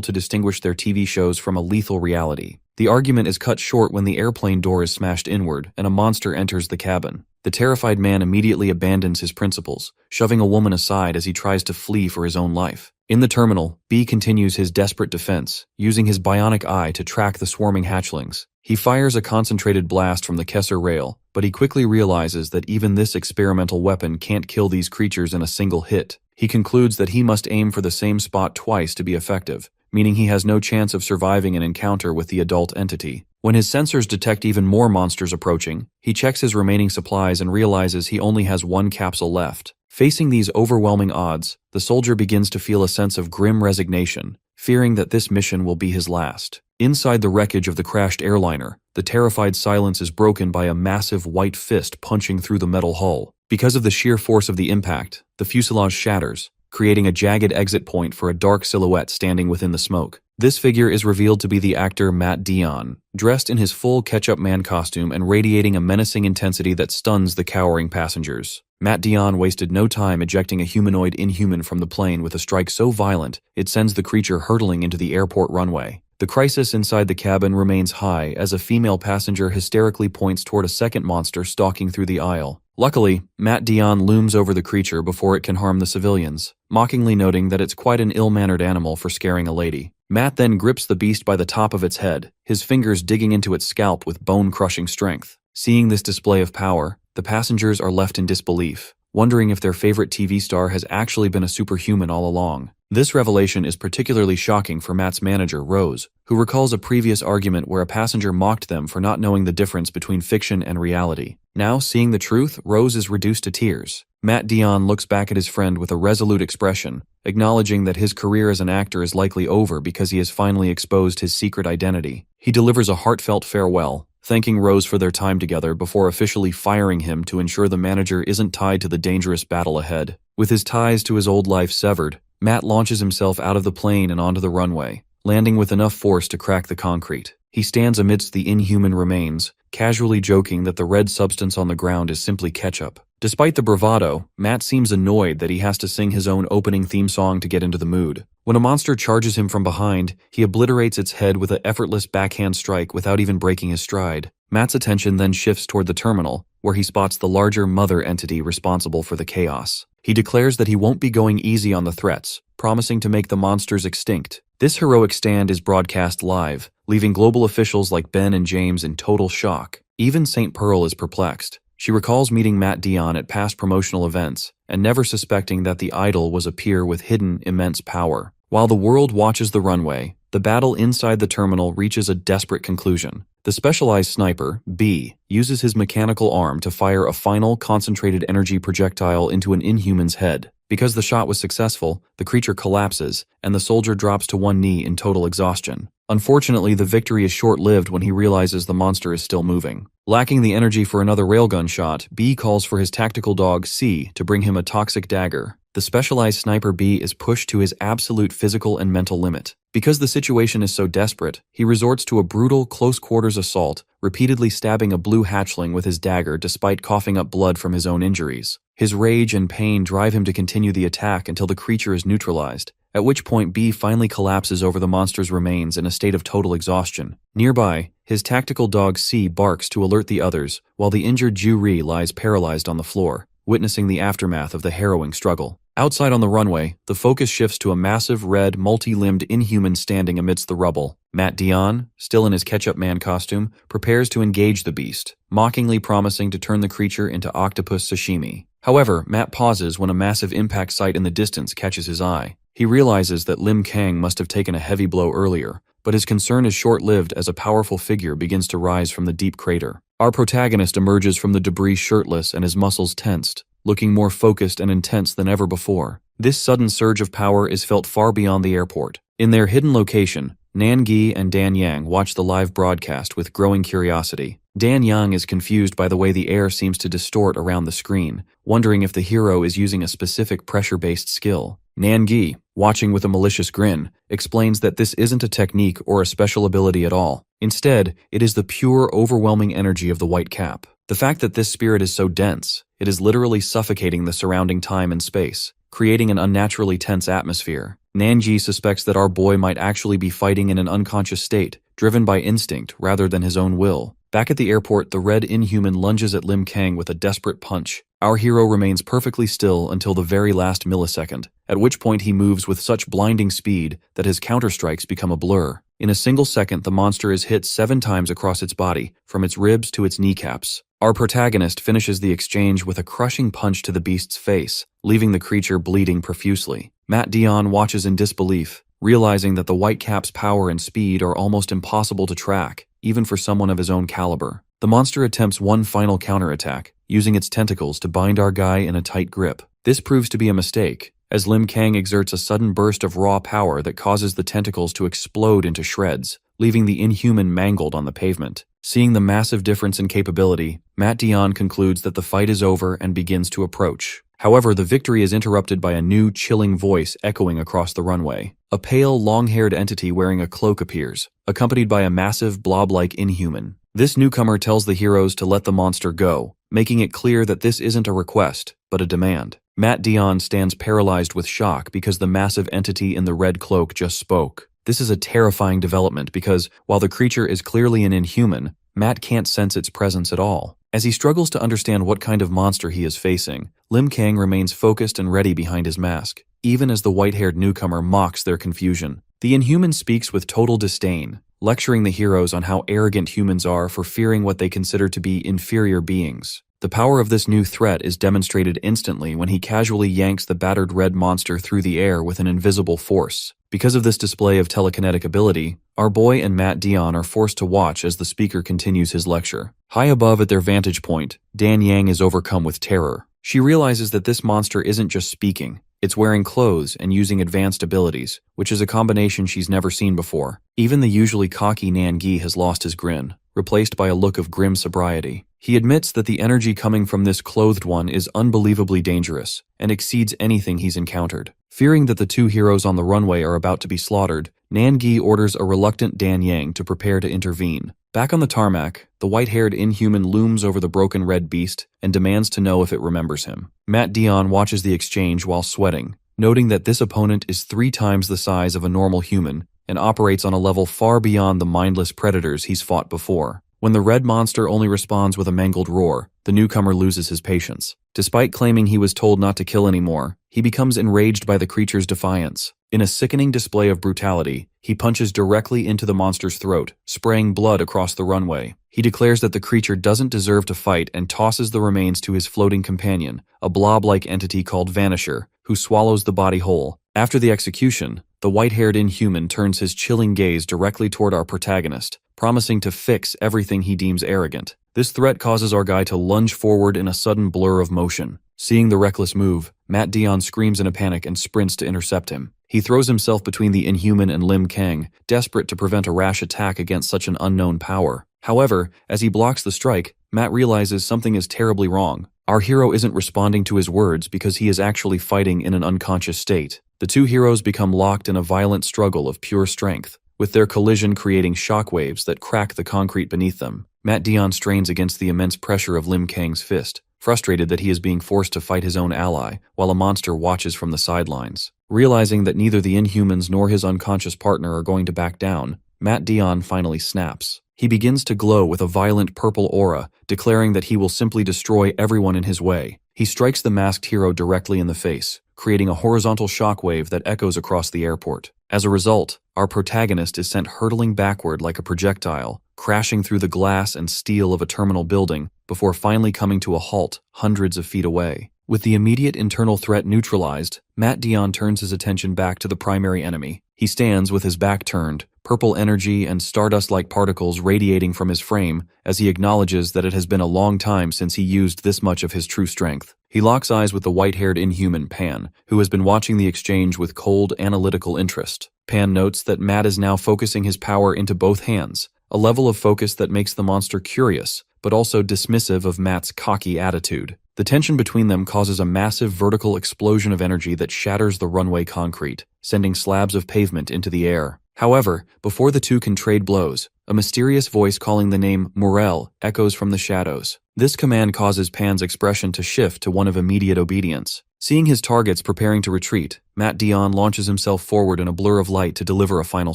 to distinguish their TV shows from a lethal reality. The argument is cut short when the airplane door is smashed inward and a monster enters the cabin. The terrified man immediately abandons his principles, shoving a woman aside as he tries to flee for his own life. In the terminal, B continues his desperate defense, using his bionic eye to track the swarming hatchlings. He fires a concentrated blast from the Kesser Rail, but he quickly realizes that even this experimental weapon can't kill these creatures in a single hit. He concludes that he must aim for the same spot twice to be effective, meaning he has no chance of surviving an encounter with the adult entity. When his sensors detect even more monsters approaching, he checks his remaining supplies and realizes he only has one capsule left. Facing these overwhelming odds, the soldier begins to feel a sense of grim resignation, fearing that this mission will be his last. Inside the wreckage of the crashed airliner, the terrified silence is broken by a massive white fist punching through the metal hull. Because of the sheer force of the impact, the fuselage shatters, creating a jagged exit point for a dark silhouette standing within the smoke. This figure is revealed to be the actor Matt Dion, dressed in his full ketchup man costume and radiating a menacing intensity that stuns the cowering passengers. Matt Dion wasted no time ejecting a humanoid Inhuman from the plane with a strike so violent it sends the creature hurtling into the airport runway. The crisis inside the cabin remains high as a female passenger hysterically points toward a second monster stalking through the aisle. Luckily, Matt Dion looms over the creature before it can harm the civilians, mockingly noting that it's quite an ill-mannered animal for scaring a lady. Matt then grips the beast by the top of its head, his fingers digging into its scalp with bone-crushing strength. Seeing this display of power, the passengers are left in disbelief, wondering if their favorite TV star has actually been a superhuman all along. This revelation is particularly shocking for Matt's manager, Rose, who recalls a previous argument where a passenger mocked them for not knowing the difference between fiction and reality. Now, seeing the truth, Rose is reduced to tears. Matt Dion looks back at his friend with a resolute expression, acknowledging that his career as an actor is likely over because he has finally exposed his secret identity. He delivers a heartfelt farewell, thanking Rose for their time together before officially firing him to ensure the manager isn't tied to the dangerous battle ahead. With his ties to his old life severed, Matt launches himself out of the plane and onto the runway, landing with enough force to crack the concrete. He stands amidst the inhuman remains, casually joking that the red substance on the ground is simply ketchup. Despite the bravado, Matt seems annoyed that he has to sing his own opening theme song to get into the mood. When a monster charges him from behind, he obliterates its head with an effortless backhand strike without even breaking his stride. Matt's attention then shifts toward the terminal, where he spots the larger mother entity responsible for the chaos. He declares that he won't be going easy on the threats, promising to make the monsters extinct. This heroic stand is broadcast live, leaving global officials like Ben and James in total shock. Even St. Pearl is perplexed. She recalls meeting Matt Dion at past promotional events, and never suspecting that the idol was a peer with hidden, immense power. While the world watches the runway, the battle inside the terminal reaches a desperate conclusion. The specialized sniper, B, uses his mechanical arm to fire a final, concentrated energy projectile into an inhuman's head. Because the shot was successful, the creature collapses, and the soldier drops to one knee in total exhaustion. Unfortunately, the victory is short-lived when he realizes the monster is still moving. Lacking the energy for another railgun shot, B calls for his tactical dog, C, to bring him a toxic dagger. The specialized sniper B is pushed to his absolute physical and mental limit. Because the situation is so desperate, he resorts to a brutal, close-quarters assault, repeatedly stabbing a blue hatchling with his dagger despite coughing up blood from his own injuries. His rage and pain drive him to continue the attack until the creature is neutralized, at which point B finally collapses over the monster's remains in a state of total exhaustion. Nearby, his tactical dog C barks to alert the others, while the injured Ju-Ri lies paralyzed on the floor, witnessing the aftermath of the harrowing struggle. Outside on the runway, the focus shifts to a massive red, multi-limbed inhuman standing amidst the rubble. Matt Dion, still in his ketchup man costume, prepares to engage the beast, mockingly promising to turn the creature into octopus sashimi. However, Matt pauses when a massive impact site in the distance catches his eye. He realizes that Lim Kang must have taken a heavy blow earlier, but his concern is short-lived as a powerful figure begins to rise from the deep crater. Our protagonist emerges from the debris shirtless and his muscles tensed, looking more focused and intense than ever before. This sudden surge of power is felt far beyond the airport. In their hidden location, Nan Gi and Dan Yang watch the live broadcast with growing curiosity. Dan Yang is confused by the way the air seems to distort around the screen, wondering if the hero is using a specific pressure-based skill. Nan Gi, watching with a malicious grin, explains that this isn't a technique or a special ability at all. Instead, it is the pure, overwhelming energy of the white cap. The fact that this spirit is so dense, it is literally suffocating the surrounding time and space, creating an unnaturally tense atmosphere. Nanji suspects that our boy might actually be fighting in an unconscious state, driven by instinct rather than his own will. Back at the airport, the red inhuman lunges at Lim Kang with a desperate punch. Our hero remains perfectly still until the very last millisecond, at which point he moves with such blinding speed that his counterstrikes become a blur. In a single second, the monster is hit 7 times across its body, from its ribs to its kneecaps. Our protagonist finishes the exchange with a crushing punch to the beast's face, leaving the creature bleeding profusely. Matt Dion watches in disbelief, realizing that the white cap's power and speed are almost impossible to track, even for someone of his own caliber. The monster attempts one final counterattack, using its tentacles to bind our guy in a tight grip. This proves to be a mistake, as Lim Kang exerts a sudden burst of raw power that causes the tentacles to explode into shreds, leaving the inhuman mangled on the pavement. Seeing the massive difference in capability, Matt Dion concludes that the fight is over and begins to approach. However, the victory is interrupted by a new, chilling voice echoing across the runway. A pale, long-haired entity wearing a cloak appears, accompanied by a massive, blob-like inhuman. This newcomer tells the heroes to let the monster go, making it clear that this isn't a request, but a demand. Matt Dion stands paralyzed with shock because the massive entity in the red cloak just spoke. This is a terrifying development because, while the creature is clearly an inhuman, Matt can't sense its presence at all. As he struggles to understand what kind of monster he is facing, Lim Kang remains focused and ready behind his mask, even as the white-haired newcomer mocks their confusion. The inhuman speaks with total disdain, lecturing the heroes on how arrogant humans are for fearing what they consider to be inferior beings. The power of this new threat is demonstrated instantly when he casually yanks the battered red monster through the air with an invisible force. Because of this display of telekinetic ability, our boy and Matt Dion are forced to watch as the speaker continues his lecture. High above at their vantage point, Dan Yang is overcome with terror. She realizes that this monster isn't just speaking, it's wearing clothes and using advanced abilities, which is a combination she's never seen before. Even the usually cocky Nan Gi has lost his grin, replaced by a look of grim sobriety. He admits that the energy coming from this clothed one is unbelievably dangerous and exceeds anything he's encountered. Fearing that the two heroes on the runway are about to be slaughtered, Nan Gi orders a reluctant Dan Yang to prepare to intervene. Back on the tarmac, the white-haired inhuman looms over the broken red beast and demands to know if it remembers him. Matt Dion watches the exchange while sweating, noting that this opponent is 3 times the size of a normal human and operates on a level far beyond the mindless predators he's fought before. When the red monster only responds with a mangled roar, the newcomer loses his patience. Despite claiming he was told not to kill anymore, he becomes enraged by the creature's defiance. In a sickening display of brutality, he punches directly into the monster's throat, spraying blood across the runway. He declares that the creature doesn't deserve to fight and tosses the remains to his floating companion, a blob-like entity called Vanisher, who swallows the body whole. After the execution, the white-haired inhuman turns his chilling gaze directly toward our protagonist, promising to fix everything he deems arrogant. This threat causes our guy to lunge forward in a sudden blur of motion. Seeing the reckless move, Matt Dion screams in a panic and sprints to intercept him. He throws himself between the inhuman and Lim Kang, desperate to prevent a rash attack against such an unknown power. However, as he blocks the strike, Matt realizes something is terribly wrong. Our hero isn't responding to his words because he is actually fighting in an unconscious state. The two heroes become locked in a violent struggle of pure strength, with their collision creating shockwaves that crack the concrete beneath them. Matt Dion strains against the immense pressure of Lim Kang's fist, frustrated that he is being forced to fight his own ally, while a monster watches from the sidelines. Realizing that neither the Inhumans nor his unconscious partner are going to back down, Matt Dion finally snaps. He begins to glow with a violent purple aura, declaring that he will simply destroy everyone in his way. He strikes the masked hero directly in the face, creating a horizontal shockwave that echoes across the airport. As a result, our protagonist is sent hurtling backward like a projectile, crashing through the glass and steel of a terminal building before finally coming to a halt hundreds of feet away. With the immediate internal threat neutralized, Matt Dion turns his attention back to the primary enemy. He stands with his back turned, purple energy and stardust-like particles radiating from his frame as he acknowledges that it has been a long time since he used this much of his true strength. He locks eyes with the white-haired inhuman Pan, who has been watching the exchange with cold, analytical interest. Pan notes that Matt is now focusing his power into both hands, a level of focus that makes the monster curious, but also dismissive of Matt's cocky attitude. The tension between them causes a massive vertical explosion of energy that shatters the runway concrete, sending slabs of pavement into the air. However, before the two can trade blows, a mysterious voice calling the name Morel echoes from the shadows. This command causes Pan's expression to shift to one of immediate obedience. Seeing his targets preparing to retreat, Matt Dion launches himself forward in a blur of light to deliver a final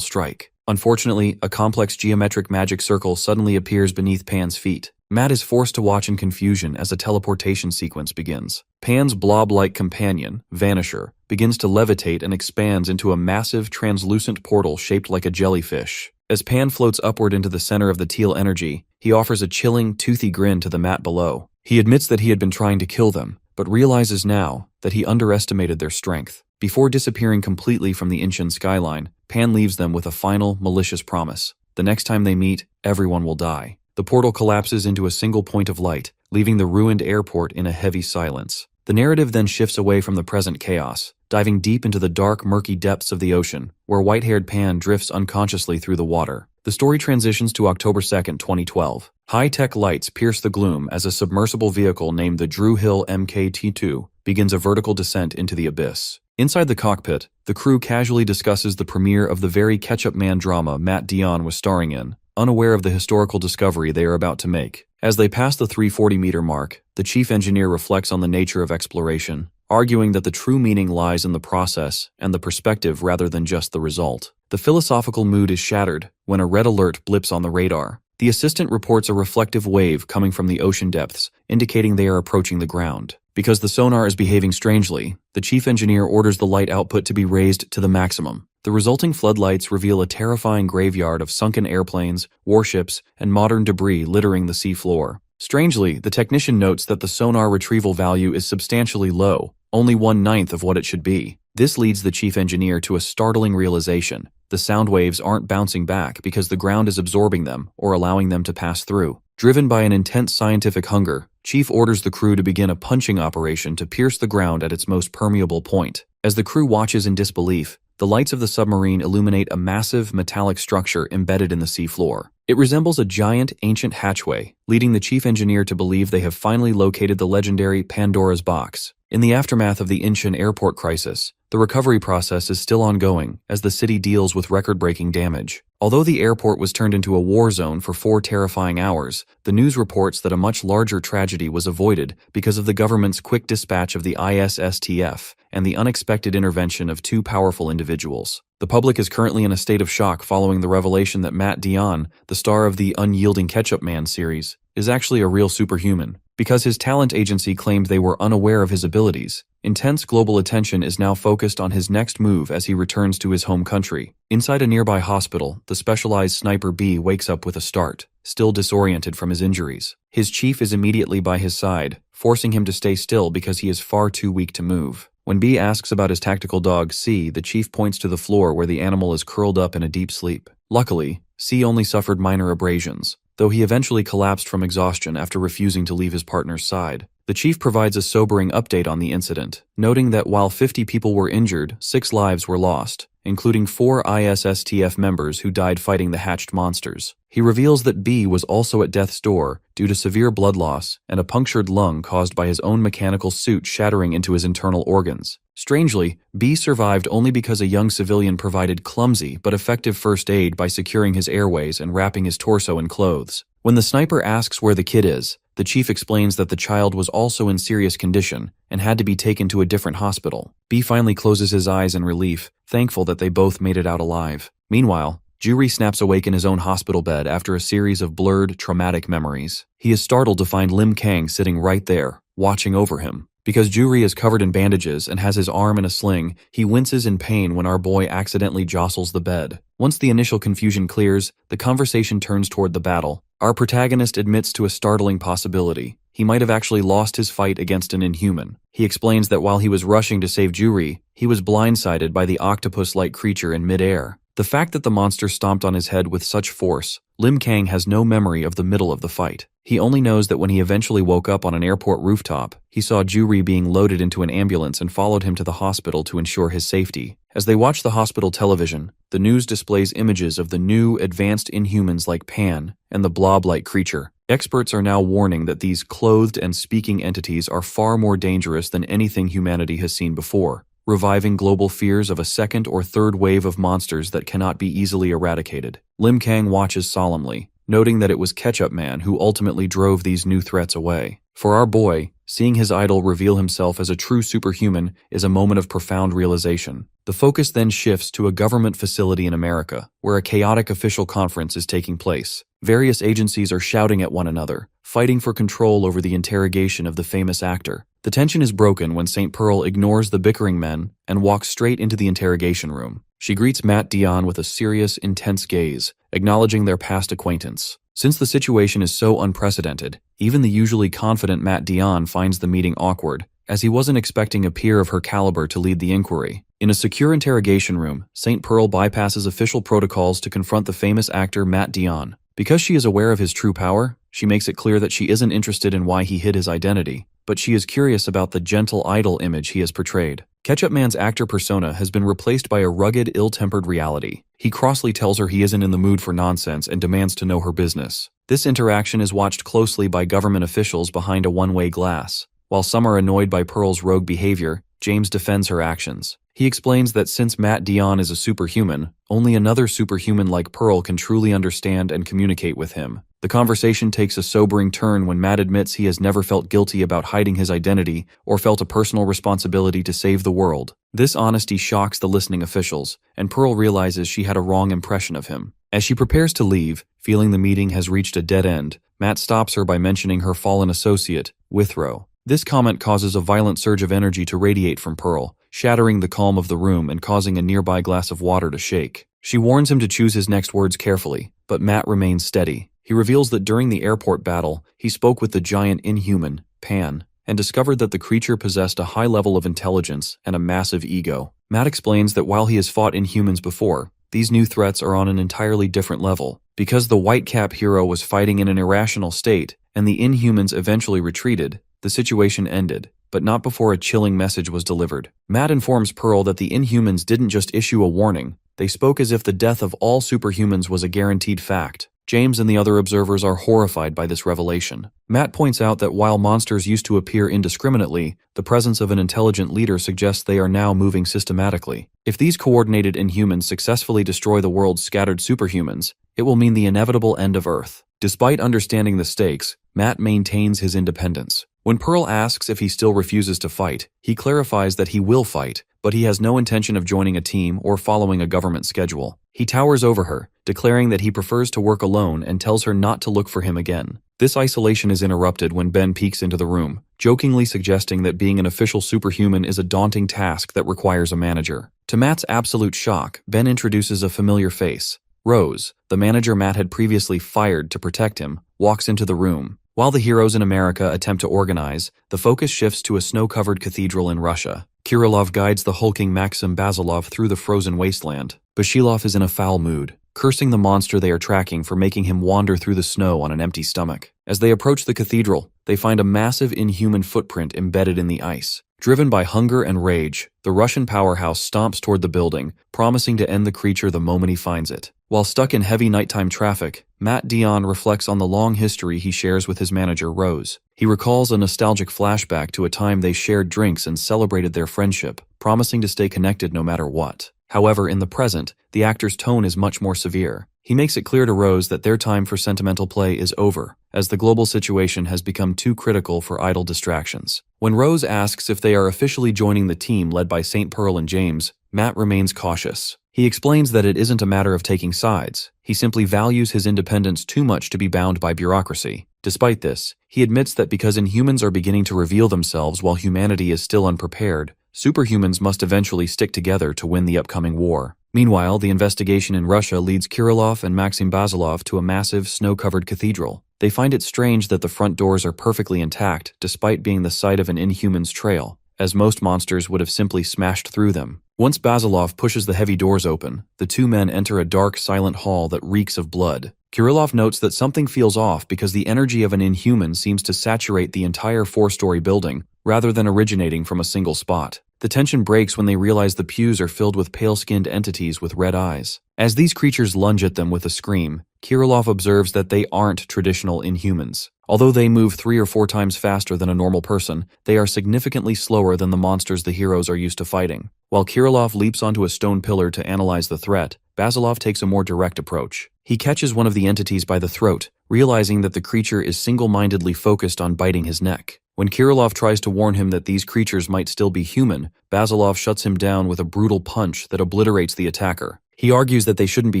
strike. Unfortunately, a complex geometric magic circle suddenly appears beneath Pan's feet. Matt is forced to watch in confusion as a teleportation sequence begins. Pan's blob-like companion, Vanisher, begins to levitate and expands into a massive, translucent portal shaped like a jellyfish. As Pan floats upward into the center of the teal energy, he offers a chilling, toothy grin to the mat below. He admits that he had been trying to kill them, but realizes now that he underestimated their strength. Before disappearing completely from the Inchin skyline, Pan leaves them with a final, malicious promise. The next time they meet, everyone will die. The portal collapses into a single point of light, leaving the ruined airport in a heavy silence. The narrative then shifts away from the present chaos, diving deep into the dark, murky depths of the ocean, where white-haired Pan drifts unconsciously through the water. The story transitions to October 2nd, 2012. High-tech lights pierce the gloom as a submersible vehicle named the Drew Hill MKT-2 begins a vertical descent into the abyss. Inside the cockpit, the crew casually discusses the premiere of the very ketchup man drama Matt Dion was starring in, unaware of the historical discovery they are about to make. As they pass the 340-meter mark, the chief engineer reflects on the nature of exploration, arguing that the true meaning lies in the process and the perspective rather than just the result. The philosophical mood is shattered when a red alert blips on the radar. The assistant reports a reflective wave coming from the ocean depths, indicating they are approaching the ground. Because the sonar is behaving strangely, the chief engineer orders the light output to be raised to the maximum. The resulting floodlights reveal a terrifying graveyard of sunken airplanes, warships, and modern debris littering the seafloor. Strangely, the technician notes that the sonar retrieval value is substantially low, only 1/9 of what it should be. This leads the chief engineer to a startling realization. The sound waves aren't bouncing back because the ground is absorbing them or allowing them to pass through. Driven by an intense scientific hunger, Chief orders the crew to begin a punching operation to pierce the ground at its most permeable point. As the crew watches in disbelief, the lights of the submarine illuminate a massive metallic structure embedded in the seafloor. It resembles a giant, ancient hatchway, leading the chief engineer to believe they have finally located the legendary Pandora's box. In the aftermath of the Incheon airport crisis, the recovery process is still ongoing as the city deals with record-breaking damage. Although the airport was turned into a war zone for 4 terrifying hours, the news reports that a much larger tragedy was avoided because of the government's quick dispatch of the ISSTF and the unexpected intervention of 2 powerful individuals. The public is currently in a state of shock following the revelation that Matt Dionne, the star of the Unyielding Ketchup Man series, is actually a real superhuman. Because his talent agency claimed they were unaware of his abilities, intense global attention is now focused on his next move as he returns to his home country. Inside a nearby hospital, the specialized sniper B wakes up with a start, still disoriented from his injuries. His chief is immediately by his side, forcing him to stay still because he is far too weak to move. When B asks about his tactical dog C, the chief points to the floor where the animal is curled up in a deep sleep. Luckily, C only suffered minor abrasions, though he eventually collapsed from exhaustion after refusing to leave his partner's side. The chief provides a sobering update on the incident, noting that while 50 people were injured, 6 lives were lost, including 4 ISSTF members who died fighting the hatched monsters. He reveals that B was also at death's door due to severe blood loss and a punctured lung caused by his own mechanical suit shattering into his internal organs. Strangely, B survived only because a young civilian provided clumsy but effective first aid by securing his airways and wrapping his torso in clothes. When the sniper asks where the kid is, the chief explains that the child was also in serious condition and had to be taken to a different hospital. B finally closes his eyes in relief, thankful that they both made it out alive. Meanwhile, Juri snaps awake in his own hospital bed after a series of blurred, traumatic memories. He is startled to find Lim Kang sitting right there, watching over him. Because Juri is covered in bandages and has his arm in a sling, he winces in pain when our boy accidentally jostles the bed. Once the initial confusion clears, the conversation turns toward the battle. Our protagonist admits to a startling possibility. He might have actually lost his fight against an inhuman. He explains that while he was rushing to save Juri, he was blindsided by the octopus-like creature in midair. The fact that the monster stomped on his head with such force, Lim Kang has no memory of the middle of the fight. He only knows that when he eventually woke up on an airport rooftop, he saw Juri being loaded into an ambulance and followed him to the hospital to ensure his safety. As they watch the hospital television, the news displays images of the new, advanced inhumans like Pan and the blob-like creature. Experts are now warning that these clothed and speaking entities are far more dangerous than anything humanity has seen before, reviving global fears of a second or third wave of monsters that cannot be easily eradicated. Lim Kang watches solemnly, noting that it was Ketchup Man who ultimately drove these new threats away. For our boy, seeing his idol reveal himself as a true superhuman is a moment of profound realization. The focus then shifts to a government facility in America, where a chaotic official conference is taking place. Various agencies are shouting at one another, fighting for control over the interrogation of the famous actor. The tension is broken when St. Pearl ignores the bickering men and walks straight into the interrogation room. She greets Matt Dionne with a serious, intense gaze, acknowledging their past acquaintance. Since the situation is so unprecedented, even the usually confident Matt Dionne finds the meeting awkward, as he wasn't expecting a peer of her caliber to lead the inquiry. In a secure interrogation room, St. Pearl bypasses official protocols to confront the famous actor Matt Dionne. Because she is aware of his true power, she makes it clear that she isn't interested in why he hid his identity, but she is curious about the gentle idol image he has portrayed. Ketchup Man's actor persona has been replaced by a rugged, ill-tempered reality. He crossly tells her he isn't in the mood for nonsense and demands to know her business. This interaction is watched closely by government officials behind a one-way glass. While some are annoyed by Pearl's rogue behavior, James defends her actions. He explains that since Matt Dionne is a superhuman, only another superhuman like Pearl can truly understand and communicate with him. The conversation takes a sobering turn when Matt admits he has never felt guilty about hiding his identity or felt a personal responsibility to save the world. This honesty shocks the listening officials, and Pearl realizes she had a wrong impression of him. As she prepares to leave, feeling the meeting has reached a dead end, Matt stops her by mentioning her fallen associate, Withrow. This comment causes a violent surge of energy to radiate from Pearl, shattering the calm of the room and causing a nearby glass of water to shake. She warns him to choose his next words carefully, but Matt remains steady. He reveals that during the airport battle, he spoke with the giant inhuman, Pan, and discovered that the creature possessed a high level of intelligence and a massive ego. Matt explains that while he has fought inhumans before, these new threats are on an entirely different level. Because the White Cap hero was fighting in an irrational state, and the inhumans eventually retreated, the situation ended, but not before a chilling message was delivered. Matt informs Pearl that the inhumans didn't just issue a warning, they spoke as if the death of all superhumans was a guaranteed fact. James and the other observers are horrified by this revelation. Matt points out that while monsters used to appear indiscriminately, the presence of an intelligent leader suggests they are now moving systematically. If these coordinated inhumans successfully destroy the world's scattered superhumans, it will mean the inevitable end of Earth. Despite understanding the stakes, Matt maintains his independence. When Pearl asks if he still refuses to fight, he clarifies that he will fight, but he has no intention of joining a team or following a government schedule. He towers over her, declaring that he prefers to work alone and tells her not to look for him again. This isolation is interrupted when Ben peeks into the room, jokingly suggesting that being an official superhuman is a daunting task that requires a manager. To Matt's absolute shock, Ben introduces a familiar face. Rose, the manager Matt had previously fired to protect him, walks into the room. While the heroes in America attempt to organize, the focus shifts to a snow-covered cathedral in Russia. Kirillov guides the hulking Maxim Basilov through the frozen wasteland. Bashilov is in a foul mood, cursing the monster they are tracking for making him wander through the snow on an empty stomach. As they approach the cathedral, they find a massive inhuman footprint embedded in the ice. Driven by hunger and rage, the Russian powerhouse stomps toward the building, promising to end the creature the moment he finds it. While stuck in heavy nighttime traffic, Matt Dion reflects on the long history he shares with his manager Rose. He recalls a nostalgic flashback to a time they shared drinks and celebrated their friendship, promising to stay connected no matter what. However, in the present, the actor's tone is much more severe. He makes it clear to Rose that their time for sentimental play is over, as the global situation has become too critical for idle distractions. When Rose asks if they are officially joining the team led by St. Pearl and James, Matt remains cautious. He explains that it isn't a matter of taking sides. He simply values his independence too much to be bound by bureaucracy. Despite this, he admits that because Inhumans are beginning to reveal themselves while humanity is still unprepared, superhumans must eventually stick together to win the upcoming war. Meanwhile, the investigation in Russia leads Kirillov and Maxim Basilov to a massive, snow-covered cathedral. They find it strange that the front doors are perfectly intact despite being the site of an Inhuman's trail, as most monsters would have simply smashed through them. Once Basilov pushes the heavy doors open, the two men enter a dark, silent hall that reeks of blood. Kirillov notes that something feels off because the energy of an Inhuman seems to saturate the entire four-story building, rather than originating from a single spot. The tension breaks when they realize the pews are filled with pale-skinned entities with red eyes. As these creatures lunge at them with a scream, Kirillov observes that they aren't traditional Inhumans. Although they move 3 or 4 times faster than a normal person, they are significantly slower than the monsters the heroes are used to fighting. While Kirillov leaps onto a stone pillar to analyze the threat, Basilov takes a more direct approach. He catches one of the entities by the throat, realizing that the creature is single-mindedly focused on biting his neck. When Kirillov tries to warn him that these creatures might still be human, Basilov shuts him down with a brutal punch that obliterates the attacker. He argues that they shouldn't be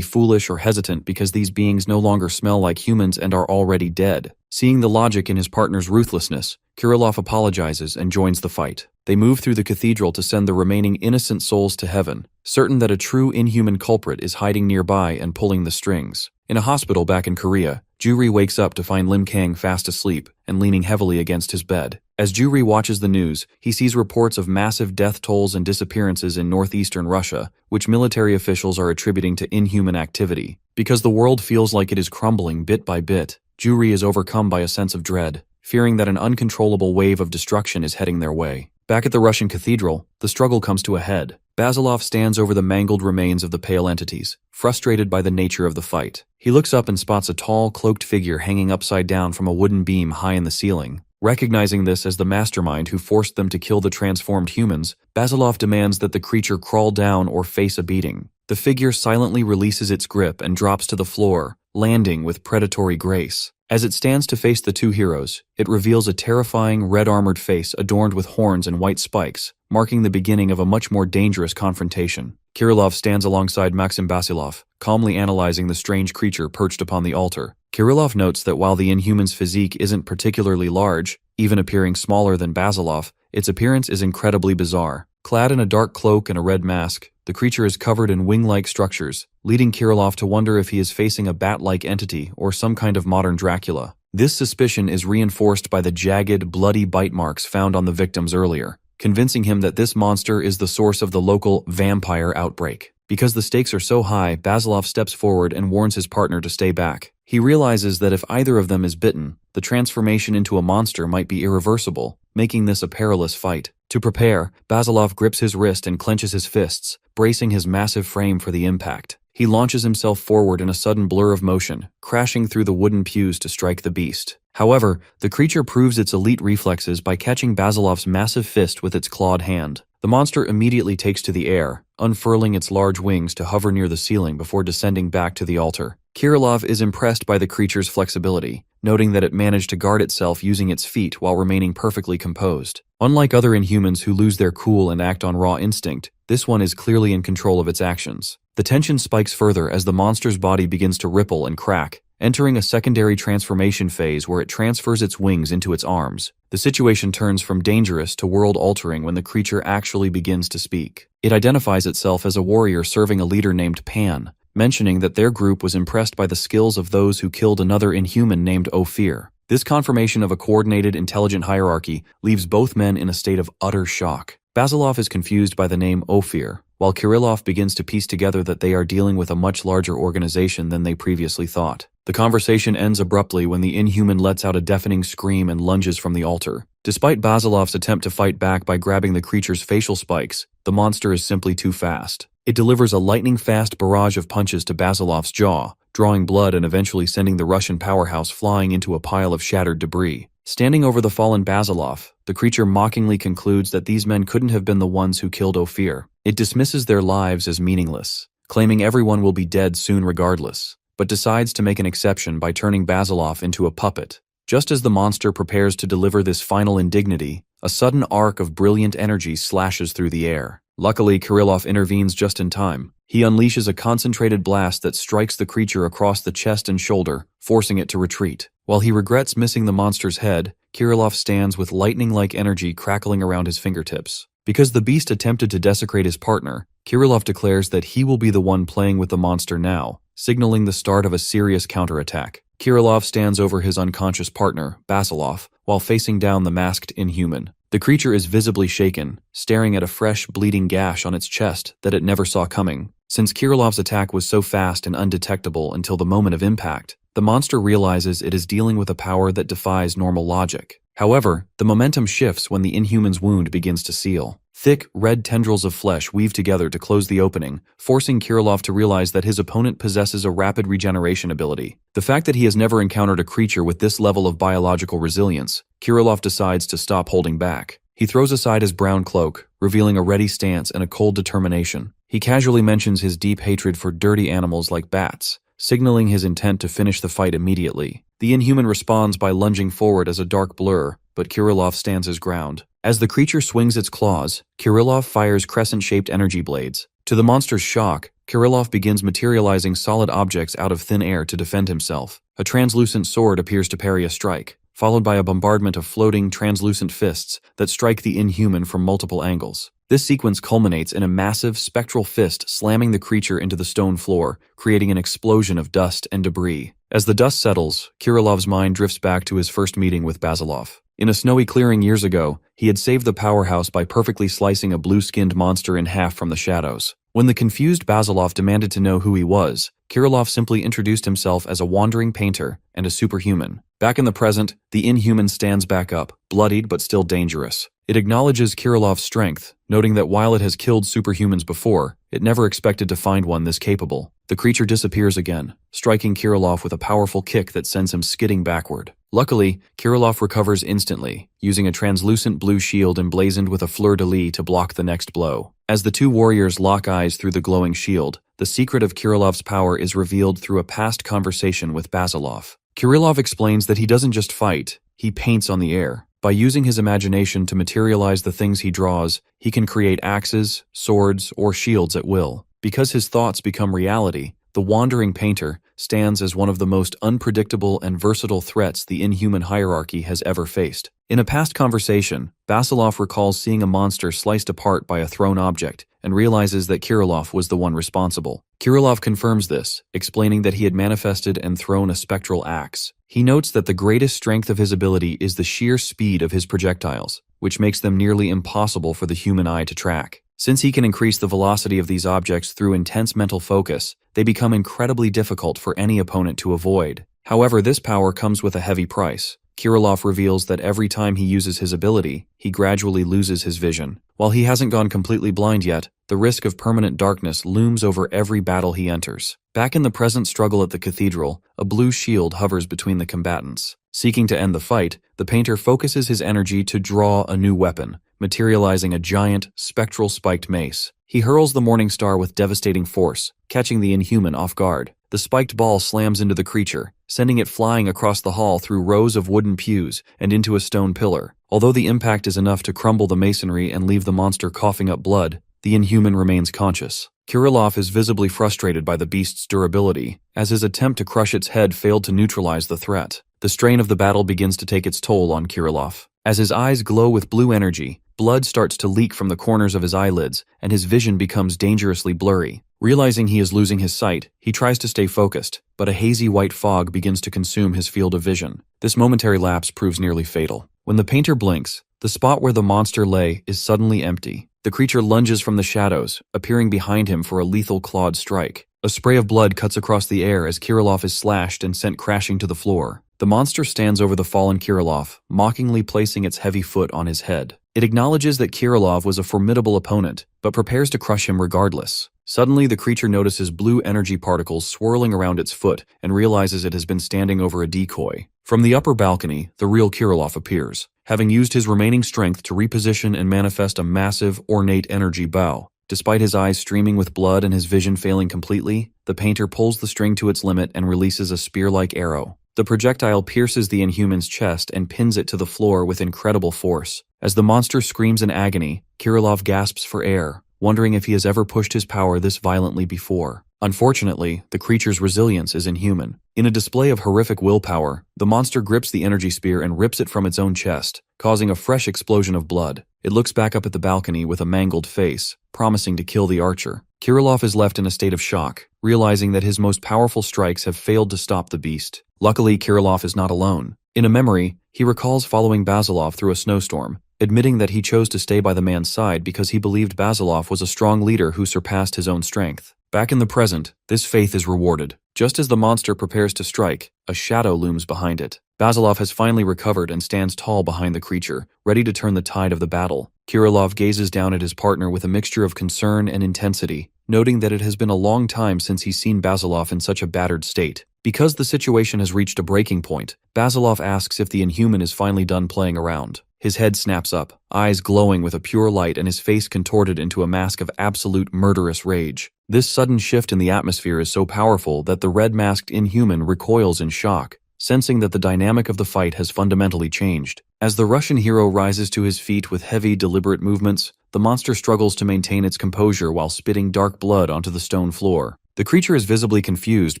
foolish or hesitant because these beings no longer smell like humans and are already dead. Seeing the logic in his partner's ruthlessness, Kirillov apologizes and joins the fight. They move through the cathedral to send the remaining innocent souls to heaven, certain that a true inhuman culprit is hiding nearby and pulling the strings. In a hospital back in Korea, Juri wakes up to find Lim Kang fast asleep and leaning heavily against his bed. As Juri watches the news, he sees reports of massive death tolls and disappearances in northeastern Russia, which military officials are attributing to inhuman activity. Because the world feels like it is crumbling bit by bit, Juri is overcome by a sense of dread, fearing that an uncontrollable wave of destruction is heading their way. Back at the Russian cathedral, the struggle comes to a head. Basilov stands over the mangled remains of the pale entities, frustrated by the nature of the fight. He looks up and spots a tall, cloaked figure hanging upside down from a wooden beam high in the ceiling. Recognizing this as the mastermind who forced them to kill the transformed humans, Basilov demands that the creature crawl down or face a beating. The figure silently releases its grip and drops to the floor, landing with predatory grace. As it stands to face the two heroes, it reveals a terrifying red-armored face adorned with horns and white spikes, marking the beginning of a much more dangerous confrontation. Kirillov stands alongside Maxim Basilov, calmly analyzing the strange creature perched upon the altar. Kirillov notes that while the Inhuman's physique isn't particularly large, even appearing smaller than Basilov, its appearance is incredibly bizarre. Clad in a dark cloak and a red mask, the creature is covered in wing-like structures, leading Kirillov to wonder if he is facing a bat-like entity or some kind of modern Dracula. This suspicion is reinforced by the jagged, bloody bite marks found on the victims earlier, convincing him that this monster is the source of the local vampire outbreak. Because the stakes are so high, Basilov steps forward and warns his partner to stay back. He realizes that if either of them is bitten, the transformation into a monster might be irreversible, making this a perilous fight. To prepare, Basilov grips his wrist and clenches his fists, bracing his massive frame for the impact. He launches himself forward in a sudden blur of motion, crashing through the wooden pews to strike the beast. However, the creature proves its elite reflexes by catching Basilov's massive fist with its clawed hand. The monster immediately takes to the air, unfurling its large wings to hover near the ceiling before descending back to the altar. Kirillov is impressed by the creature's flexibility, noting that it managed to guard itself using its feet while remaining perfectly composed. Unlike other Inhumans who lose their cool and act on raw instinct, this one is clearly in control of its actions. The tension spikes further as the monster's body begins to ripple and crack, entering a secondary transformation phase where it transfers its wings into its arms. The situation turns from dangerous to world-altering when the creature actually begins to speak. It identifies itself as a warrior serving a leader named Pan, mentioning that their group was impressed by the skills of those who killed another Inhuman named Ophir. This confirmation of a coordinated, intelligent hierarchy leaves both men in a state of utter shock. Basilov is confused by the name Ophir, while Kirillov begins to piece together that they are dealing with a much larger organization than they previously thought. The conversation ends abruptly when the Inhuman lets out a deafening scream and lunges from the altar. Despite Basilov's attempt to fight back by grabbing the creature's facial spikes, the monster is simply too fast. It delivers a lightning-fast barrage of punches to Basilov's jaw, drawing blood and eventually sending the Russian powerhouse flying into a pile of shattered debris. Standing over the fallen Basilov, the creature mockingly concludes that these men couldn't have been the ones who killed Ophir. It dismisses their lives as meaningless, claiming everyone will be dead soon regardless, but decides to make an exception by turning Basilov into a puppet. Just as the monster prepares to deliver this final indignity, a sudden arc of brilliant energy slashes through the air. Luckily, Kirillov intervenes just in time. He unleashes a concentrated blast that strikes the creature across the chest and shoulder, forcing it to retreat. While he regrets missing the monster's head, Kirillov stands with lightning-like energy crackling around his fingertips. Because the beast attempted to desecrate his partner, Kirillov declares that he will be the one playing with the monster now, signaling the start of a serious counterattack. Kirillov stands over his unconscious partner, Basilov, while facing down the masked Inhuman. The creature is visibly shaken, staring at a fresh, bleeding gash on its chest that it never saw coming. Since Kirillov's attack was so fast and undetectable until the moment of impact, the monster realizes it is dealing with a power that defies normal logic. However, the momentum shifts when the Inhuman's wound begins to seal. Thick, red tendrils of flesh weave together to close the opening, forcing Kirillov to realize that his opponent possesses a rapid regeneration ability. The fact that he has never encountered a creature with this level of biological resilience, Kirillov decides to stop holding back. He throws aside his brown cloak, revealing a ready stance and a cold determination. He casually mentions his deep hatred for dirty animals like bats, signaling his intent to finish the fight immediately. The Inhuman responds by lunging forward as a dark blur, but Kirillov stands his ground. As the creature swings its claws, Kirillov fires crescent-shaped energy blades. To the monster's shock, Kirillov begins materializing solid objects out of thin air to defend himself. A translucent sword appears to parry a strike, followed by a bombardment of floating, translucent fists that strike the Inhuman from multiple angles. This sequence culminates in a massive, spectral fist slamming the creature into the stone floor, creating an explosion of dust and debris. As the dust settles, Kirillov's mind drifts back to his first meeting with Basilov. In a snowy clearing years ago, he had saved the powerhouse by perfectly slicing a blue-skinned monster in half from the shadows. When the confused Basilov demanded to know who he was, Kirillov simply introduced himself as a wandering painter and a superhuman. Back in the present, the Inhuman stands back up, bloodied but still dangerous. It acknowledges Kirillov's strength, noting that while it has killed superhumans before, it never expected to find one this capable. The creature disappears again, striking Kirillov with a powerful kick that sends him skidding backward. Luckily, Kirillov recovers instantly, using a translucent blue shield emblazoned with a fleur-de-lis to block the next blow. As the two warriors lock eyes through the glowing shield, the secret of Kirillov's power is revealed through a past conversation with Basilov. Kirillov explains that he doesn't just fight, he paints on the air. By using his imagination to materialize the things he draws, he can create axes, swords, or shields at will. Because his thoughts become reality, the wandering painter stands as one of the most unpredictable and versatile threats the Inhuman hierarchy has ever faced. In a past conversation, Basilov recalls seeing a monster sliced apart by a thrown object and realizes that Kirillov was the one responsible. Kirillov confirms this, explaining that he had manifested and thrown a spectral axe. He notes that the greatest strength of his ability is the sheer speed of his projectiles, which makes them nearly impossible for the human eye to track. Since he can increase the velocity of these objects through intense mental focus, they become incredibly difficult for any opponent to avoid. However, this power comes with a heavy price. Kirillov reveals that every time he uses his ability, he gradually loses his vision. While he hasn't gone completely blind yet, the risk of permanent darkness looms over every battle he enters. Back in the present struggle at the cathedral, a blue shield hovers between the combatants. Seeking to end the fight, the painter focuses his energy to draw a new weapon, materializing a giant, spectral spiked mace. He hurls the Morning Star with devastating force, catching the Inhuman off guard. The spiked ball slams into the creature, sending it flying across the hall through rows of wooden pews and into a stone pillar. Although the impact is enough to crumble the masonry and leave the monster coughing up blood, the Inhuman remains conscious. Kirilov is visibly frustrated by the beast's durability, as his attempt to crush its head failed to neutralize the threat. The strain of the battle begins to take its toll on Kirilov. As his eyes glow with blue energy, blood starts to leak from the corners of his eyelids, and his vision becomes dangerously blurry. Realizing he is losing his sight, he tries to stay focused, but a hazy white fog begins to consume his field of vision. This momentary lapse proves nearly fatal. When the painter blinks, the spot where the monster lay is suddenly empty. The creature lunges from the shadows, appearing behind him for a lethal clawed strike. A spray of blood cuts across the air as Kirilov is slashed and sent crashing to the floor. The monster stands over the fallen Kirilov, mockingly placing its heavy foot on his head. It acknowledges that Kirilov was a formidable opponent, but prepares to crush him regardless. Suddenly, the creature notices blue energy particles swirling around its foot and realizes it has been standing over a decoy. From the upper balcony, the real Kirilov appears, having used his remaining strength to reposition and manifest a massive, ornate energy bow. Despite his eyes streaming with blood and his vision failing completely, the painter pulls the string to its limit and releases a spear-like arrow. The projectile pierces the Inhuman's chest and pins it to the floor with incredible force. As the monster screams in agony, Kirilov gasps for air, wondering if he has ever pushed his power this violently before. Unfortunately, the creature's resilience is inhuman. In a display of horrific willpower, the monster grips the energy spear and rips it from its own chest, causing a fresh explosion of blood. It looks back up at the balcony with a mangled face, promising to kill the archer. Kirilov is left in a state of shock, realizing that his most powerful strikes have failed to stop the beast. Luckily, Kirilov is not alone. In a memory, he recalls following Basilov through a snowstorm, admitting that he chose to stay by the man's side because he believed Basilov was a strong leader who surpassed his own strength. Back in the present, this faith is rewarded. Just as the monster prepares to strike, a shadow looms behind it. Basilov has finally recovered and stands tall behind the creature, ready to turn the tide of the battle. Kirilov gazes down at his partner with a mixture of concern and intensity, noting that it has been a long time since he's seen Basilov in such a battered state. Because the situation has reached a breaking point, Basilov asks if the Inhuman is finally done playing around. His head snaps up, eyes glowing with a pure light and his face contorted into a mask of absolute murderous rage. This sudden shift in the atmosphere is so powerful that the red-masked Inhuman recoils in shock, sensing that the dynamic of the fight has fundamentally changed. As the Russian hero rises to his feet with heavy, deliberate movements, the monster struggles to maintain its composure while spitting dark blood onto the stone floor. The creature is visibly confused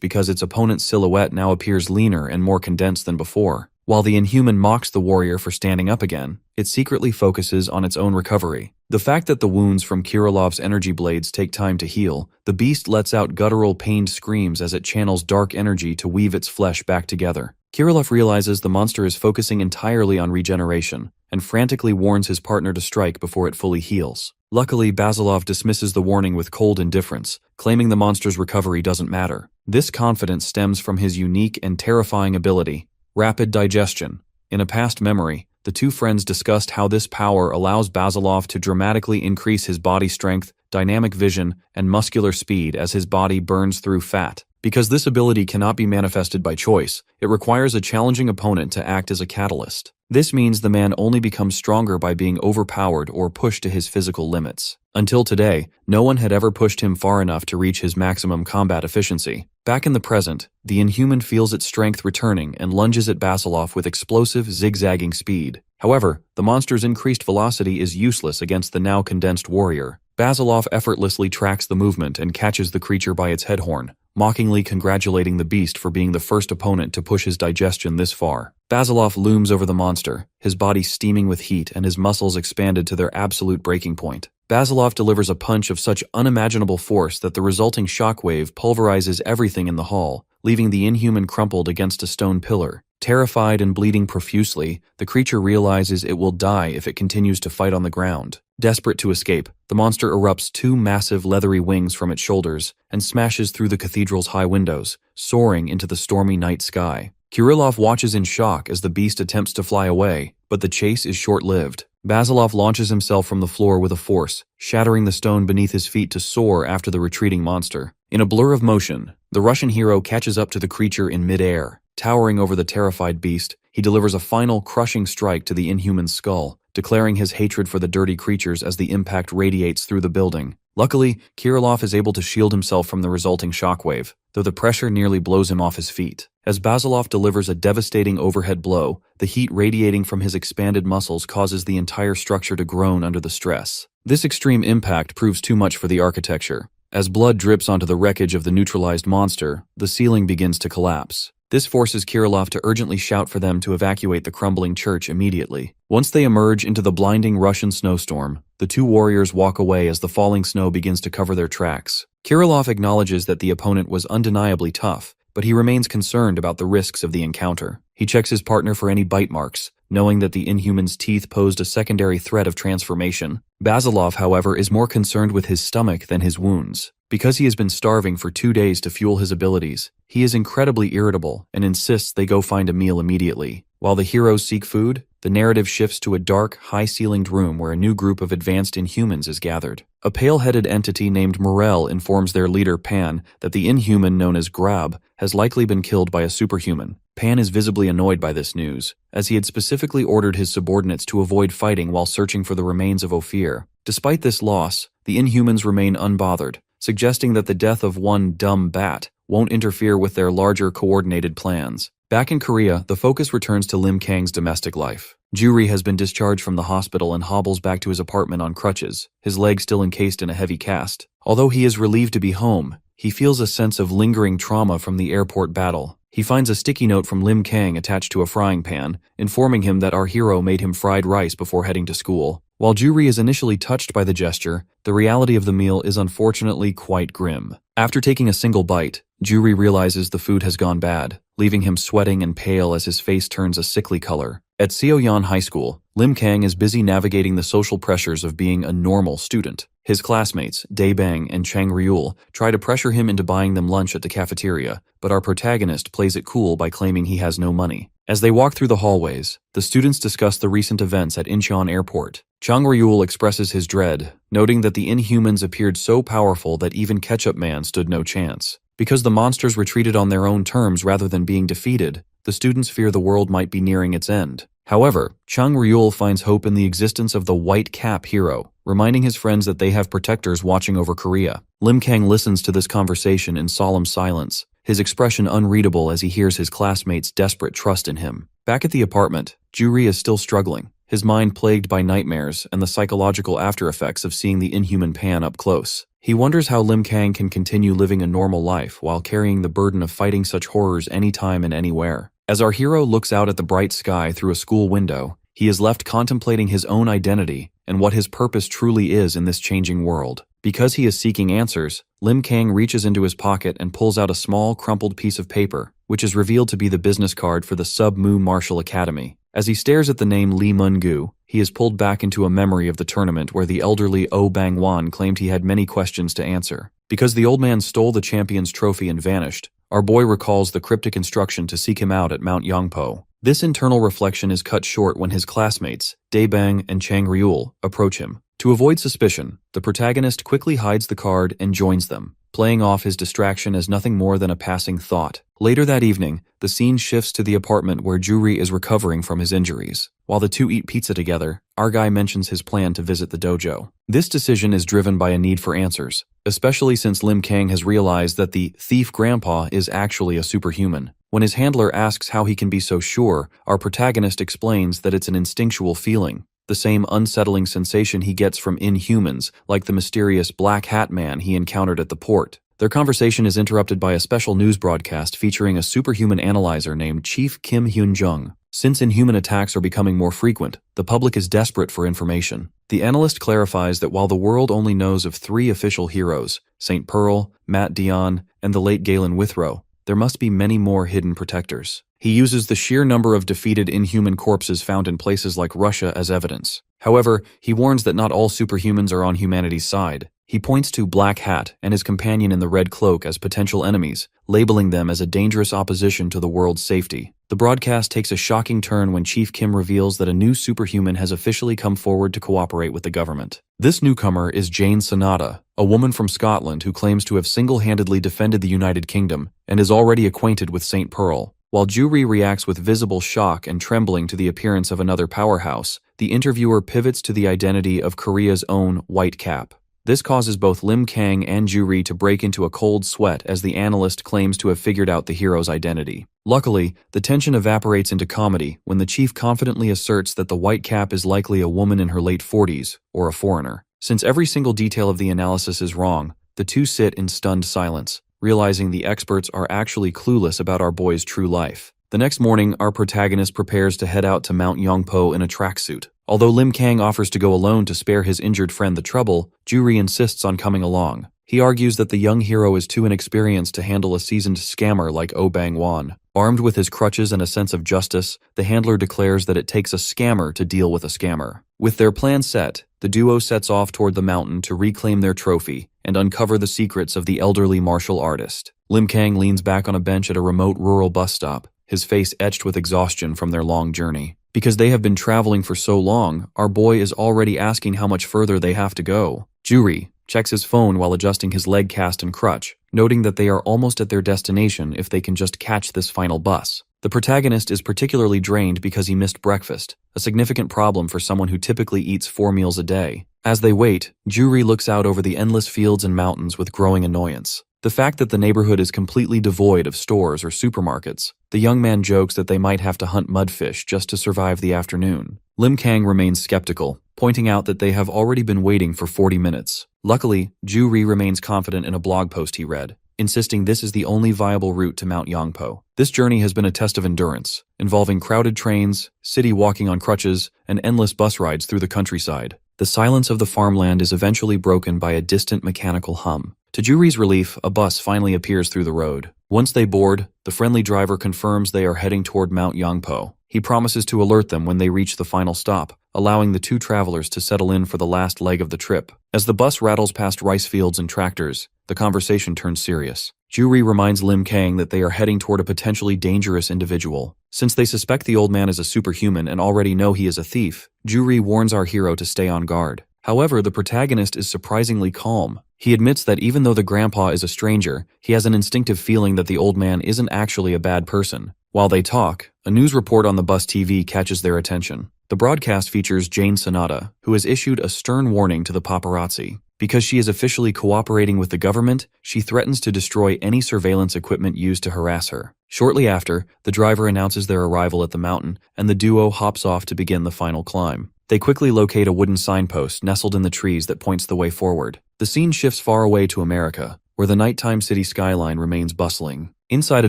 because its opponent's silhouette now appears leaner and more condensed than before. While the Inhuman mocks the warrior for standing up again, it secretly focuses on its own recovery. The fact that the wounds from Kirilov's energy blades take time to heal, the beast lets out guttural, pained screams as it channels dark energy to weave its flesh back together. Kirilov realizes the monster is focusing entirely on regeneration, and frantically warns his partner to strike before it fully heals. Luckily, Basilov dismisses the warning with cold indifference, claiming the monster's recovery doesn't matter. This confidence stems from his unique and terrifying ability, rapid digestion. In a past memory, the two friends discussed how this power allows Basilov to dramatically increase his body strength, dynamic vision, and muscular speed as his body burns through fat. Because this ability cannot be manifested by choice, it requires a challenging opponent to act as a catalyst. This means the man only becomes stronger by being overpowered or pushed to his physical limits. Until today, no one had ever pushed him far enough to reach his maximum combat efficiency. Back in the present, the Inhuman feels its strength returning and lunges at Basilov with explosive, zigzagging speed. However, the monster's increased velocity is useless against the now condensed warrior. Basilov effortlessly tracks the movement and catches the creature by its head horn, mockingly congratulating the beast for being the first opponent to push his digestion this far. Basilov looms over the monster, his body steaming with heat and his muscles expanded to their absolute breaking point. Basilov delivers a punch of such unimaginable force that the resulting shockwave pulverizes everything in the hall, leaving the Inhuman crumpled against a stone pillar. Terrified and bleeding profusely, the creature realizes it will die if it continues to fight on the ground. Desperate to escape, the monster erupts two massive leathery wings from its shoulders and smashes through the cathedral's high windows, soaring into the stormy night sky. Kirilov watches in shock as the beast attempts to fly away, but the chase is short-lived. Basilov launches himself from the floor with a force, shattering the stone beneath his feet to soar after the retreating monster. In a blur of motion, the Russian hero catches up to the creature in mid-air. Towering over the terrified beast, he delivers a final crushing strike to the Inhuman's skull, declaring his hatred for the dirty creatures as the impact radiates through the building. Luckily, Kirilov is able to shield himself from the resulting shockwave, though the pressure nearly blows him off his feet. As Basilov delivers a devastating overhead blow, the heat radiating from his expanded muscles causes the entire structure to groan under the stress. This extreme impact proves too much for the architecture. As blood drips onto the wreckage of the neutralized monster, the ceiling begins to collapse. This forces Kirilov to urgently shout for them to evacuate the crumbling church immediately. Once they emerge into the blinding Russian snowstorm, the two warriors walk away as the falling snow begins to cover their tracks. Kirilov acknowledges that the opponent was undeniably tough, but he remains concerned about the risks of the encounter. He checks his partner for any bite marks, knowing that the Inhuman's teeth posed a secondary threat of transformation. Basilov, however, is more concerned with his stomach than his wounds. Because he has been starving for 2 days to fuel his abilities, he is incredibly irritable and insists they go find a meal immediately. While the heroes seek food, the narrative shifts to a dark, high-ceilinged room where a new group of advanced Inhumans is gathered. A pale-headed entity named Morel informs their leader Pan that the Inhuman known as Grab has likely been killed by a superhuman. Pan is visibly annoyed by this news, as he had specifically ordered his subordinates to avoid fighting while searching for the remains of Ophir. Despite this loss, the Inhumans remain unbothered, suggesting that the death of one dumb bat won't interfere with their larger coordinated plans. Back in Korea, the focus returns to Lim Kang's domestic life. Juri has been discharged from the hospital and hobbles back to his apartment on crutches, his leg still encased in a heavy cast. Although he is relieved to be home, he feels a sense of lingering trauma from the airport battle. He finds a sticky note from Lim Kang attached to a frying pan, informing him that our hero made him fried rice before heading to school. While Juri is initially touched by the gesture, the reality of the meal is unfortunately quite grim. After taking a single bite, Juri realizes the food has gone bad, leaving him sweating and pale as his face turns a sickly color. At Seoyeon High School, Lim Kang is busy navigating the social pressures of being a normal student. His classmates, Daebang and Chang Ryul, try to pressure him into buying them lunch at the cafeteria, but our protagonist plays it cool by claiming he has no money. As they walk through the hallways, the students discuss the recent events at Incheon Airport. Chang Ryul expresses his dread, noting that the Inhumans appeared so powerful that even Ketchup Man stood no chance. Because the monsters retreated on their own terms rather than being defeated, the students fear the world might be nearing its end. However, Chang Ryul finds hope in the existence of the White Cap hero, reminding his friends that they have protectors watching over Korea. Lim Kang listens to this conversation in solemn silence, his expression unreadable as he hears his classmates' desperate trust in him. Back at the apartment, Juri is still struggling, his mind plagued by nightmares and the psychological after-effects of seeing the Inhuman Pan up close. He wonders how Lim Kang can continue living a normal life while carrying the burden of fighting such horrors anytime and anywhere. As our hero looks out at the bright sky through a school window, he is left contemplating his own identity and what his purpose truly is in this changing world. Because he is seeking answers, Lim Kang reaches into his pocket and pulls out a small, crumpled piece of paper, which is revealed to be the business card for the Sub-Mu Martial Academy. As he stares at the name Lee Mun-gu, he is pulled back into a memory of the tournament where the elderly Oh Bang-wan claimed he had many questions to answer. Because the old man stole the champion's trophy and vanished, our boy recalls the cryptic instruction to seek him out at Mount Yangpo. This internal reflection is cut short when his classmates, Daebang and Chang Ryul, approach him. To avoid suspicion, the protagonist quickly hides the card and joins them, playing off his distraction as nothing more than a passing thought. Later that evening, the scene shifts to the apartment where Juri is recovering from his injuries. While the two eat pizza together, our guy mentions his plan to visit the dojo. This decision is driven by a need for answers, especially since Lim Kang has realized that the thief grandpa is actually a superhuman. When his handler asks how he can be so sure, our protagonist explains that it's an instinctual feeling, the same unsettling sensation he gets from Inhumans, like the mysterious Black Hat Man he encountered at the port. Their conversation is interrupted by a special news broadcast featuring a superhuman analyzer named Chief Kim Hyun-jung. Since Inhuman attacks are becoming more frequent, the public is desperate for information. The analyst clarifies that while the world only knows of 3 official heroes, St. Pearl, Matt Dion, and the late Galen Withrow, there must be many more hidden protectors. He uses the sheer number of defeated Inhuman corpses found in places like Russia as evidence. However, he warns that not all superhumans are on humanity's side. He points to Black Hat and his companion in the red cloak as potential enemies, labeling them as a dangerous opposition to the world's safety. The broadcast takes a shocking turn when Chief Kim reveals that a new superhuman has officially come forward to cooperate with the government. This newcomer is Jane Sonata, a woman from Scotland who claims to have single-handedly defended the United Kingdom and is already acquainted with St. Pearl. While Juri reacts with visible shock and trembling to the appearance of another powerhouse, the interviewer pivots to the identity of Korea's own White Cap. This causes both Lim Kang and Juri to break into a cold sweat as the analyst claims to have figured out the hero's identity. Luckily, the tension evaporates into comedy when the chief confidently asserts that the White Cap is likely a woman in her late 40s, or a foreigner. Since every single detail of the analysis is wrong, the two sit in stunned silence, realizing the experts are actually clueless about our boy's true life. The next morning, our protagonist prepares to head out to Mount Yongpo in a tracksuit. Although Lim Kang offers to go alone to spare his injured friend the trouble, Juri insists on coming along. He argues that the young hero is too inexperienced to handle a seasoned scammer like Oh Bang-won. Armed with his crutches and a sense of justice, the handler declares that it takes a scammer to deal with a scammer. With their plan set, the duo sets off toward the mountain to reclaim their trophy and uncover the secrets of the elderly martial artist. Lim Kang leans back on a bench at a remote rural bus stop, his face etched with exhaustion from their long journey. Because they have been traveling for so long, our boy is already asking how much further they have to go. Juri checks his phone while adjusting his leg cast and crutch, noting that they are almost at their destination if they can just catch this final bus. The protagonist is particularly drained because he missed breakfast, a significant problem for someone who typically eats 4 meals a day. As they wait, Juri looks out over the endless fields and mountains with growing annoyance. The fact that the neighborhood is completely devoid of stores or supermarkets, the young man jokes that they might have to hunt mudfish just to survive the afternoon. Lim Kang remains skeptical, pointing out that they have already been waiting for 40 minutes. Luckily, Juri remains confident in a blog post he read, insisting this is the only viable route to Mount Yongpo. This journey has been a test of endurance, involving crowded trains, city walking on crutches, and endless bus rides through the countryside. The silence of the farmland is eventually broken by a distant mechanical hum. To Juri's relief, a bus finally appears through the road. Once they board, the friendly driver confirms they are heading toward Mount Yongpo. He promises to alert them when they reach the final stop, allowing the two travelers to settle in for the last leg of the trip. As the bus rattles past rice fields and tractors, the conversation turns serious. Juri reminds Lim Kang that they are heading toward a potentially dangerous individual. Since they suspect the old man is a superhuman and already know he is a thief, Juri warns our hero to stay on guard. However, the protagonist is surprisingly calm. He admits that even though the grandpa is a stranger, he has an instinctive feeling that the old man isn't actually a bad person. While they talk, a news report on the bus TV catches their attention. The broadcast features Jane Sonata, who has issued a stern warning to the paparazzi. Because she is officially cooperating with the government, she threatens to destroy any surveillance equipment used to harass her. Shortly after, the driver announces their arrival at the mountain, and the duo hops off to begin the final climb. They quickly locate a wooden signpost nestled in the trees that points the way forward. The scene shifts far away to America, where the nighttime city skyline remains bustling. Inside a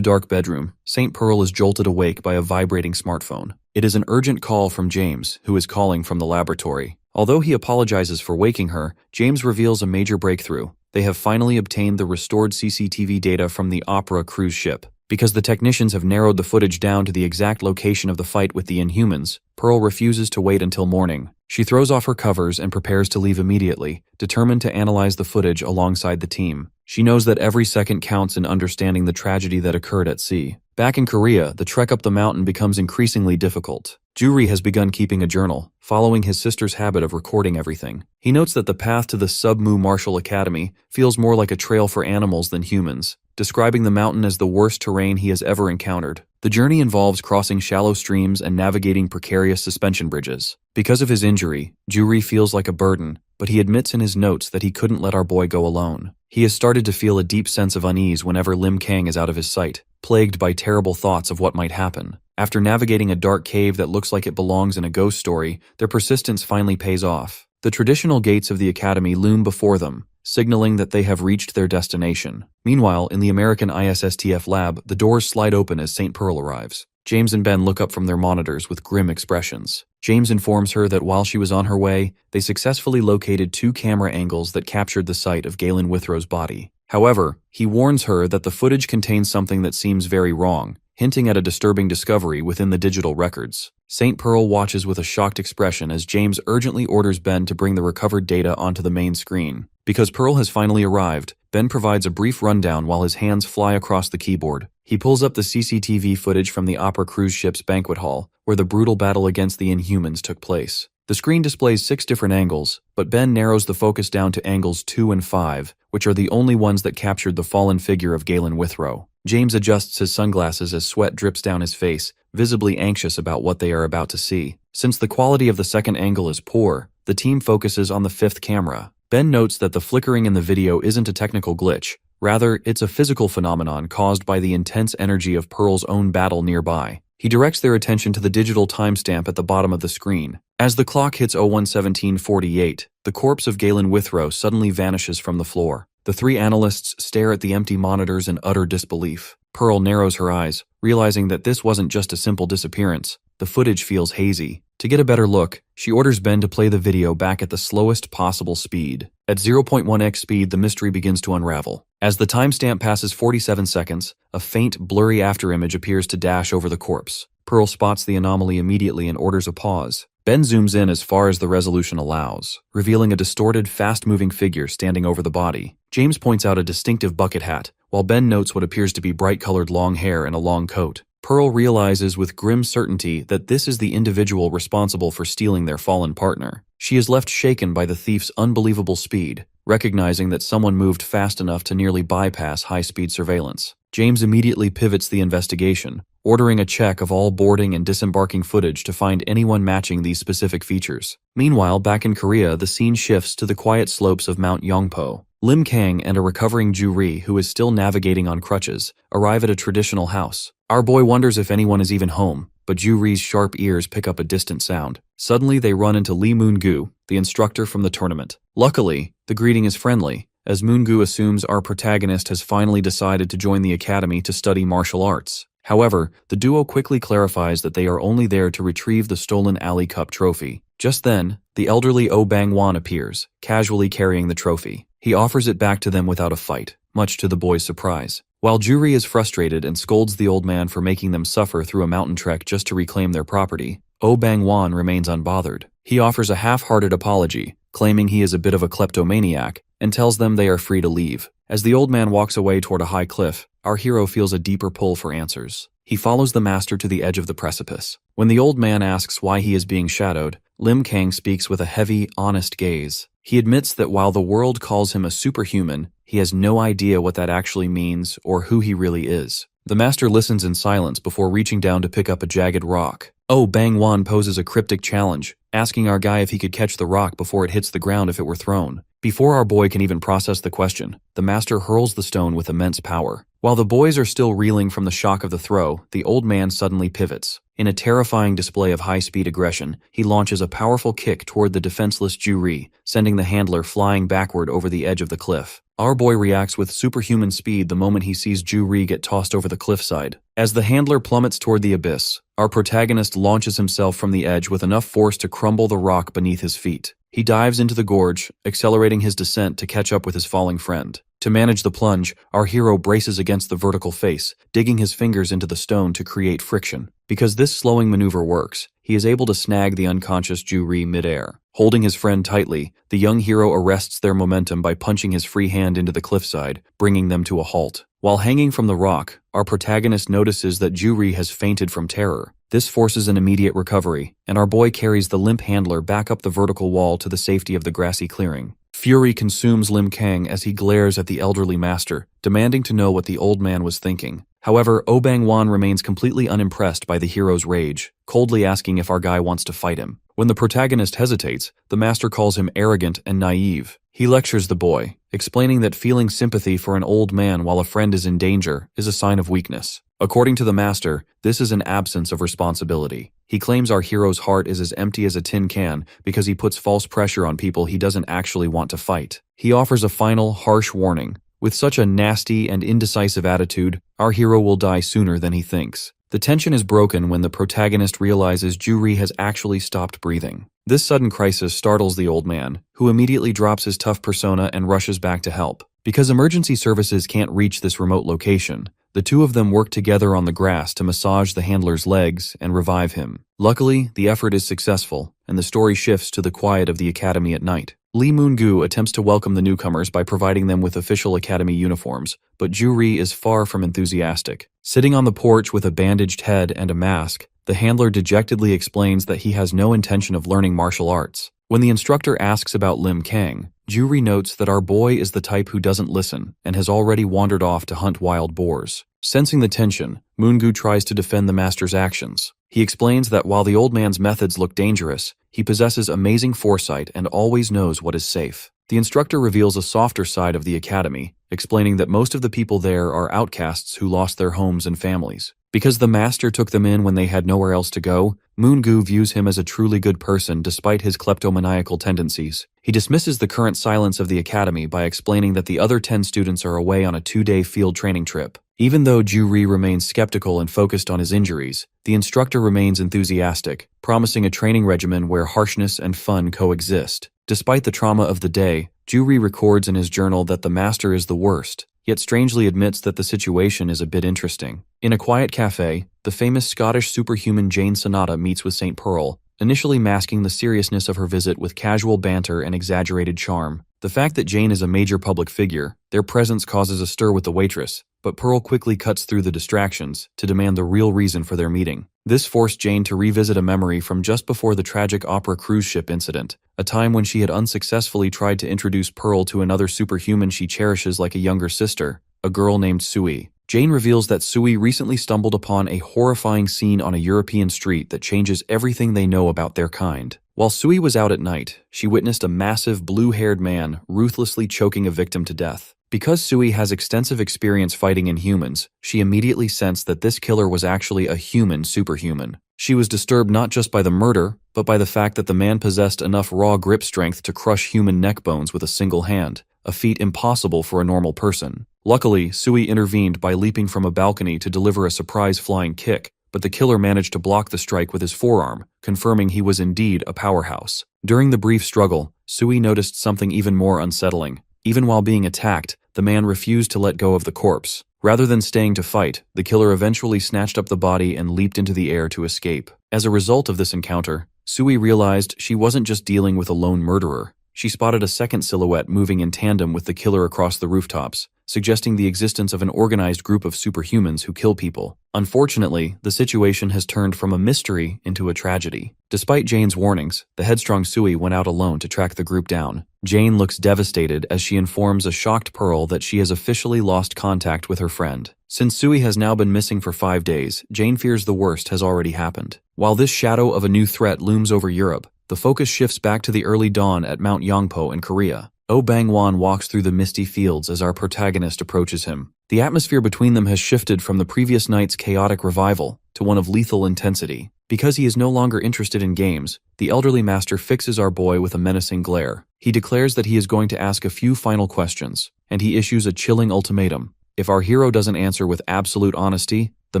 dark bedroom, St. Pearl is jolted awake by a vibrating smartphone. It is an urgent call from James, who is calling from the laboratory. Although he apologizes for waking her, James reveals a major breakthrough. They have finally obtained the restored CCTV data from the Opera cruise ship. Because the technicians have narrowed the footage down to the exact location of the fight with the Inhumans, Pearl refuses to wait until morning. She throws off her covers and prepares to leave immediately, determined to analyze the footage alongside the team. She knows that every second counts in understanding the tragedy that occurred at sea. Back in Korea, the trek up the mountain becomes increasingly difficult. Juri has begun keeping a journal, following his sister's habit of recording everything. He notes that the path to the Submu Martial Academy feels more like a trail for animals than humans, describing the mountain as the worst terrain he has ever encountered. The journey involves crossing shallow streams and navigating precarious suspension bridges. Because of his injury, Juri feels like a burden, but he admits in his notes that he couldn't let our boy go alone. He has started to feel a deep sense of unease whenever Lim Kang is out of his sight, plagued by terrible thoughts of what might happen. After navigating a dark cave that looks like it belongs in a ghost story, their persistence finally pays off. The traditional gates of the academy loom before them, signaling that they have reached their destination. Meanwhile, in the American ISSTF lab, the doors slide open as St. Pearl arrives. James and Ben look up from their monitors with grim expressions. James informs her that while she was on her way, they successfully located 2 camera angles that captured the sight of Galen Withrow's body. However, he warns her that the footage contains something that seems very wrong, hinting at a disturbing discovery within the digital records. St. Pearl watches with a shocked expression as James urgently orders Ben to bring the recovered data onto the main screen. Because Pearl has finally arrived, Ben provides a brief rundown while his hands fly across the keyboard. He pulls up the CCTV footage from the Opera cruise ship's banquet hall, where the brutal battle against the Inhumans took place. The screen displays 6 different angles, but Ben narrows the focus down to angles 2 and 5, which are the only ones that captured the fallen figure of Galen Withrow. James adjusts his sunglasses as sweat drips down his face, visibly anxious about what they are about to see. Since the quality of the second angle is poor, the team focuses on the fifth camera. Ben notes that the flickering in the video isn't a technical glitch. Rather, it's a physical phenomenon caused by the intense energy of Pearl's own battle nearby. He directs their attention to the digital timestamp at the bottom of the screen. As the clock hits 01:17:48, the corpse of Galen Withrow suddenly vanishes from the floor. The three analysts stare at the empty monitors in utter disbelief. Pearl narrows her eyes, realizing that this wasn't just a simple disappearance. The footage feels hazy. To get a better look, she orders Ben to play the video back at the slowest possible speed. At 0.1x speed, the mystery begins to unravel. As the timestamp passes 47 seconds, a faint, blurry afterimage appears to dash over the corpse. Pearl spots the anomaly immediately and orders a pause. Ben zooms in as far as the resolution allows, revealing a distorted, fast-moving figure standing over the body. James points out a distinctive bucket hat, while Ben notes what appears to be bright-colored long hair and a long coat. Pearl realizes with grim certainty that this is the individual responsible for stealing their fallen partner. She is left shaken by the thief's unbelievable speed, recognizing that someone moved fast enough to nearly bypass high-speed surveillance. James immediately pivots the investigation, ordering a check of all boarding and disembarking footage to find anyone matching these specific features. Meanwhile, back in Korea, the scene shifts to the quiet slopes of Mount Yongpo. Lim Kang and a recovering Ju Ri, who is still navigating on crutches, arrive at a traditional house. Our boy wonders if anyone is even home, but Ju Ri's sharp ears pick up a distant sound. Suddenly, they run into Lee Moon-gu, the instructor from the tournament. Luckily, the greeting is friendly, as Moon-gu assumes our protagonist has finally decided to join the academy to study martial arts. However, the duo quickly clarifies that they are only there to retrieve the stolen Alley Cup trophy. Just then, the elderly Oh Bang-won appears, casually carrying the trophy. He offers it back to them without a fight, much to the boys' surprise. While Ju Ri is frustrated and scolds the old man for making them suffer through a mountain trek just to reclaim their property, Oh Bang-won remains unbothered. He offers a half-hearted apology, claiming he is a bit of a kleptomaniac, and tells them they are free to leave. As the old man walks away toward a high cliff, our hero feels a deeper pull for answers. He follows the master to the edge of the precipice. When the old man asks why he is being shadowed, Lim Kang speaks with a heavy, honest gaze. He admits that while the world calls him a superhuman, he has no idea what that actually means or who he really is. The master listens in silence before reaching down to pick up a jagged rock. Oh Bang-won poses a cryptic challenge, asking our guy if he could catch the rock before it hits the ground if it were thrown. Before our boy can even process the question, the master hurls the stone with immense power. While the boys are still reeling from the shock of the throw, the old man suddenly pivots. In a terrifying display of high-speed aggression, he launches a powerful kick toward the defenseless Ju Ri, sending the handler flying backward over the edge of the cliff. Our boy reacts with superhuman speed the moment he sees Ju Ri get tossed over the cliffside. As the handler plummets toward the abyss, our protagonist launches himself from the edge with enough force to crumble the rock beneath his feet. He dives into the gorge, accelerating his descent to catch up with his falling friend. To manage the plunge, our hero braces against the vertical face, digging his fingers into the stone to create friction. Because this slowing maneuver works, he is able to snag the unconscious Ju Ri midair. Holding his friend tightly, the young hero arrests their momentum by punching his free hand into the cliffside, bringing them to a halt. While hanging from the rock, our protagonist notices that Ju Ri has fainted from terror. This forces an immediate recovery, and our boy carries the limp handler back up the vertical wall to the safety of the grassy clearing. Fury consumes Lim Kang as he glares at the elderly master, demanding to know what the old man was thinking. However, Oh Bang-won remains completely unimpressed by the hero's rage, coldly asking if our guy wants to fight him. When the protagonist hesitates, the master calls him arrogant and naive. He lectures the boy, explaining that feeling sympathy for an old man while a friend is in danger is a sign of weakness. According to the master, this is an absence of responsibility. He claims our hero's heart is as empty as a tin can because he puts false pressure on people he doesn't actually want to fight. He offers a final, harsh warning. With such a nasty and indecisive attitude, our hero will die sooner than he thinks. The tension is broken when the protagonist realizes Ju Ri has actually stopped breathing. This sudden crisis startles the old man, who immediately drops his tough persona and rushes back to help. Because emergency services can't reach this remote location, the two of them work together on the grass to massage the handler's legs and revive him. Luckily, the effort is successful, and the story shifts to the quiet of the academy at night. Lee Moon-gu attempts to welcome the newcomers by providing them with official academy uniforms, but Ju Ri is far from enthusiastic. Sitting on the porch with a bandaged head and a mask, the handler dejectedly explains that he has no intention of learning martial arts. When the instructor asks about Lim Kang, Ju Ri notes that our boy is the type who doesn't listen and has already wandered off to hunt wild boars. Sensing the tension, Moongu tries to defend the master's actions. He explains that while the old man's methods look dangerous, he possesses amazing foresight and always knows what is safe. The instructor reveals a softer side of the academy, explaining that most of the people there are outcasts who lost their homes and families. Because the master took them in when they had nowhere else to go, Moongu views him as a truly good person despite his kleptomaniacal tendencies. He dismisses the current silence of the academy by explaining that the other 10 students are away on a 2-day field training trip. Even though Ju-ri remains skeptical and focused on his injuries, the instructor remains enthusiastic, promising a training regimen where harshness and fun coexist. Despite the trauma of the day, Ju-ri records in his journal that the master is the worst, yet strangely admits that the situation is a bit interesting. In a quiet cafe, the famous Scottish superhuman Jane Sonata meets with St. Pearl, initially masking the seriousness of her visit with casual banter and exaggerated charm. The fact that Jane is a major public figure, their presence causes a stir with the waitress, but Pearl quickly cuts through the distractions to demand the real reason for their meeting. This forced Jane to revisit a memory from just before the tragic opera cruise ship incident, a time when she had unsuccessfully tried to introduce Pearl to another superhuman she cherishes like a younger sister, a girl named Sui. Jane reveals that Sui recently stumbled upon a horrifying scene on a European street that changes everything they know about their kind. While Sui was out at night, she witnessed a massive blue-haired man ruthlessly choking a victim to death. Because Sui has extensive experience fighting Inhumans, she immediately sensed that this killer was actually a human superhuman. She was disturbed not just by the murder, but by the fact that the man possessed enough raw grip strength to crush human neck bones with a single hand, a feat impossible for a normal person. Luckily, Sui intervened by leaping from a balcony to deliver a surprise flying kick, but the killer managed to block the strike with his forearm, confirming he was indeed a powerhouse. During the brief struggle, Sui noticed something even more unsettling. Even while being attacked, the man refused to let go of the corpse. Rather than staying to fight, the killer eventually snatched up the body and leaped into the air to escape. As a result of this encounter, Sui realized she wasn't just dealing with a lone murderer. She spotted a second silhouette moving in tandem with the killer across the rooftops, suggesting the existence of an organized group of superhumans who kill people. Unfortunately, the situation has turned from a mystery into a tragedy. Despite Jane's warnings, the headstrong Sui went out alone to track the group down. Jane looks devastated as she informs a shocked Pearl that she has officially lost contact with her friend. Since Sui has now been missing for 5 days, Jane fears the worst has already happened. While this shadow of a new threat looms over Europe, the focus shifts back to the early dawn at Mount Yangpo in Korea. Oh Bang-won walks through the misty fields as our protagonist approaches him. The atmosphere between them has shifted from the previous night's chaotic revival to one of lethal intensity. Because he is no longer interested in games, the elderly master fixes our boy with a menacing glare. He declares that he is going to ask a few final questions, and he issues a chilling ultimatum. If our hero doesn't answer with absolute honesty, the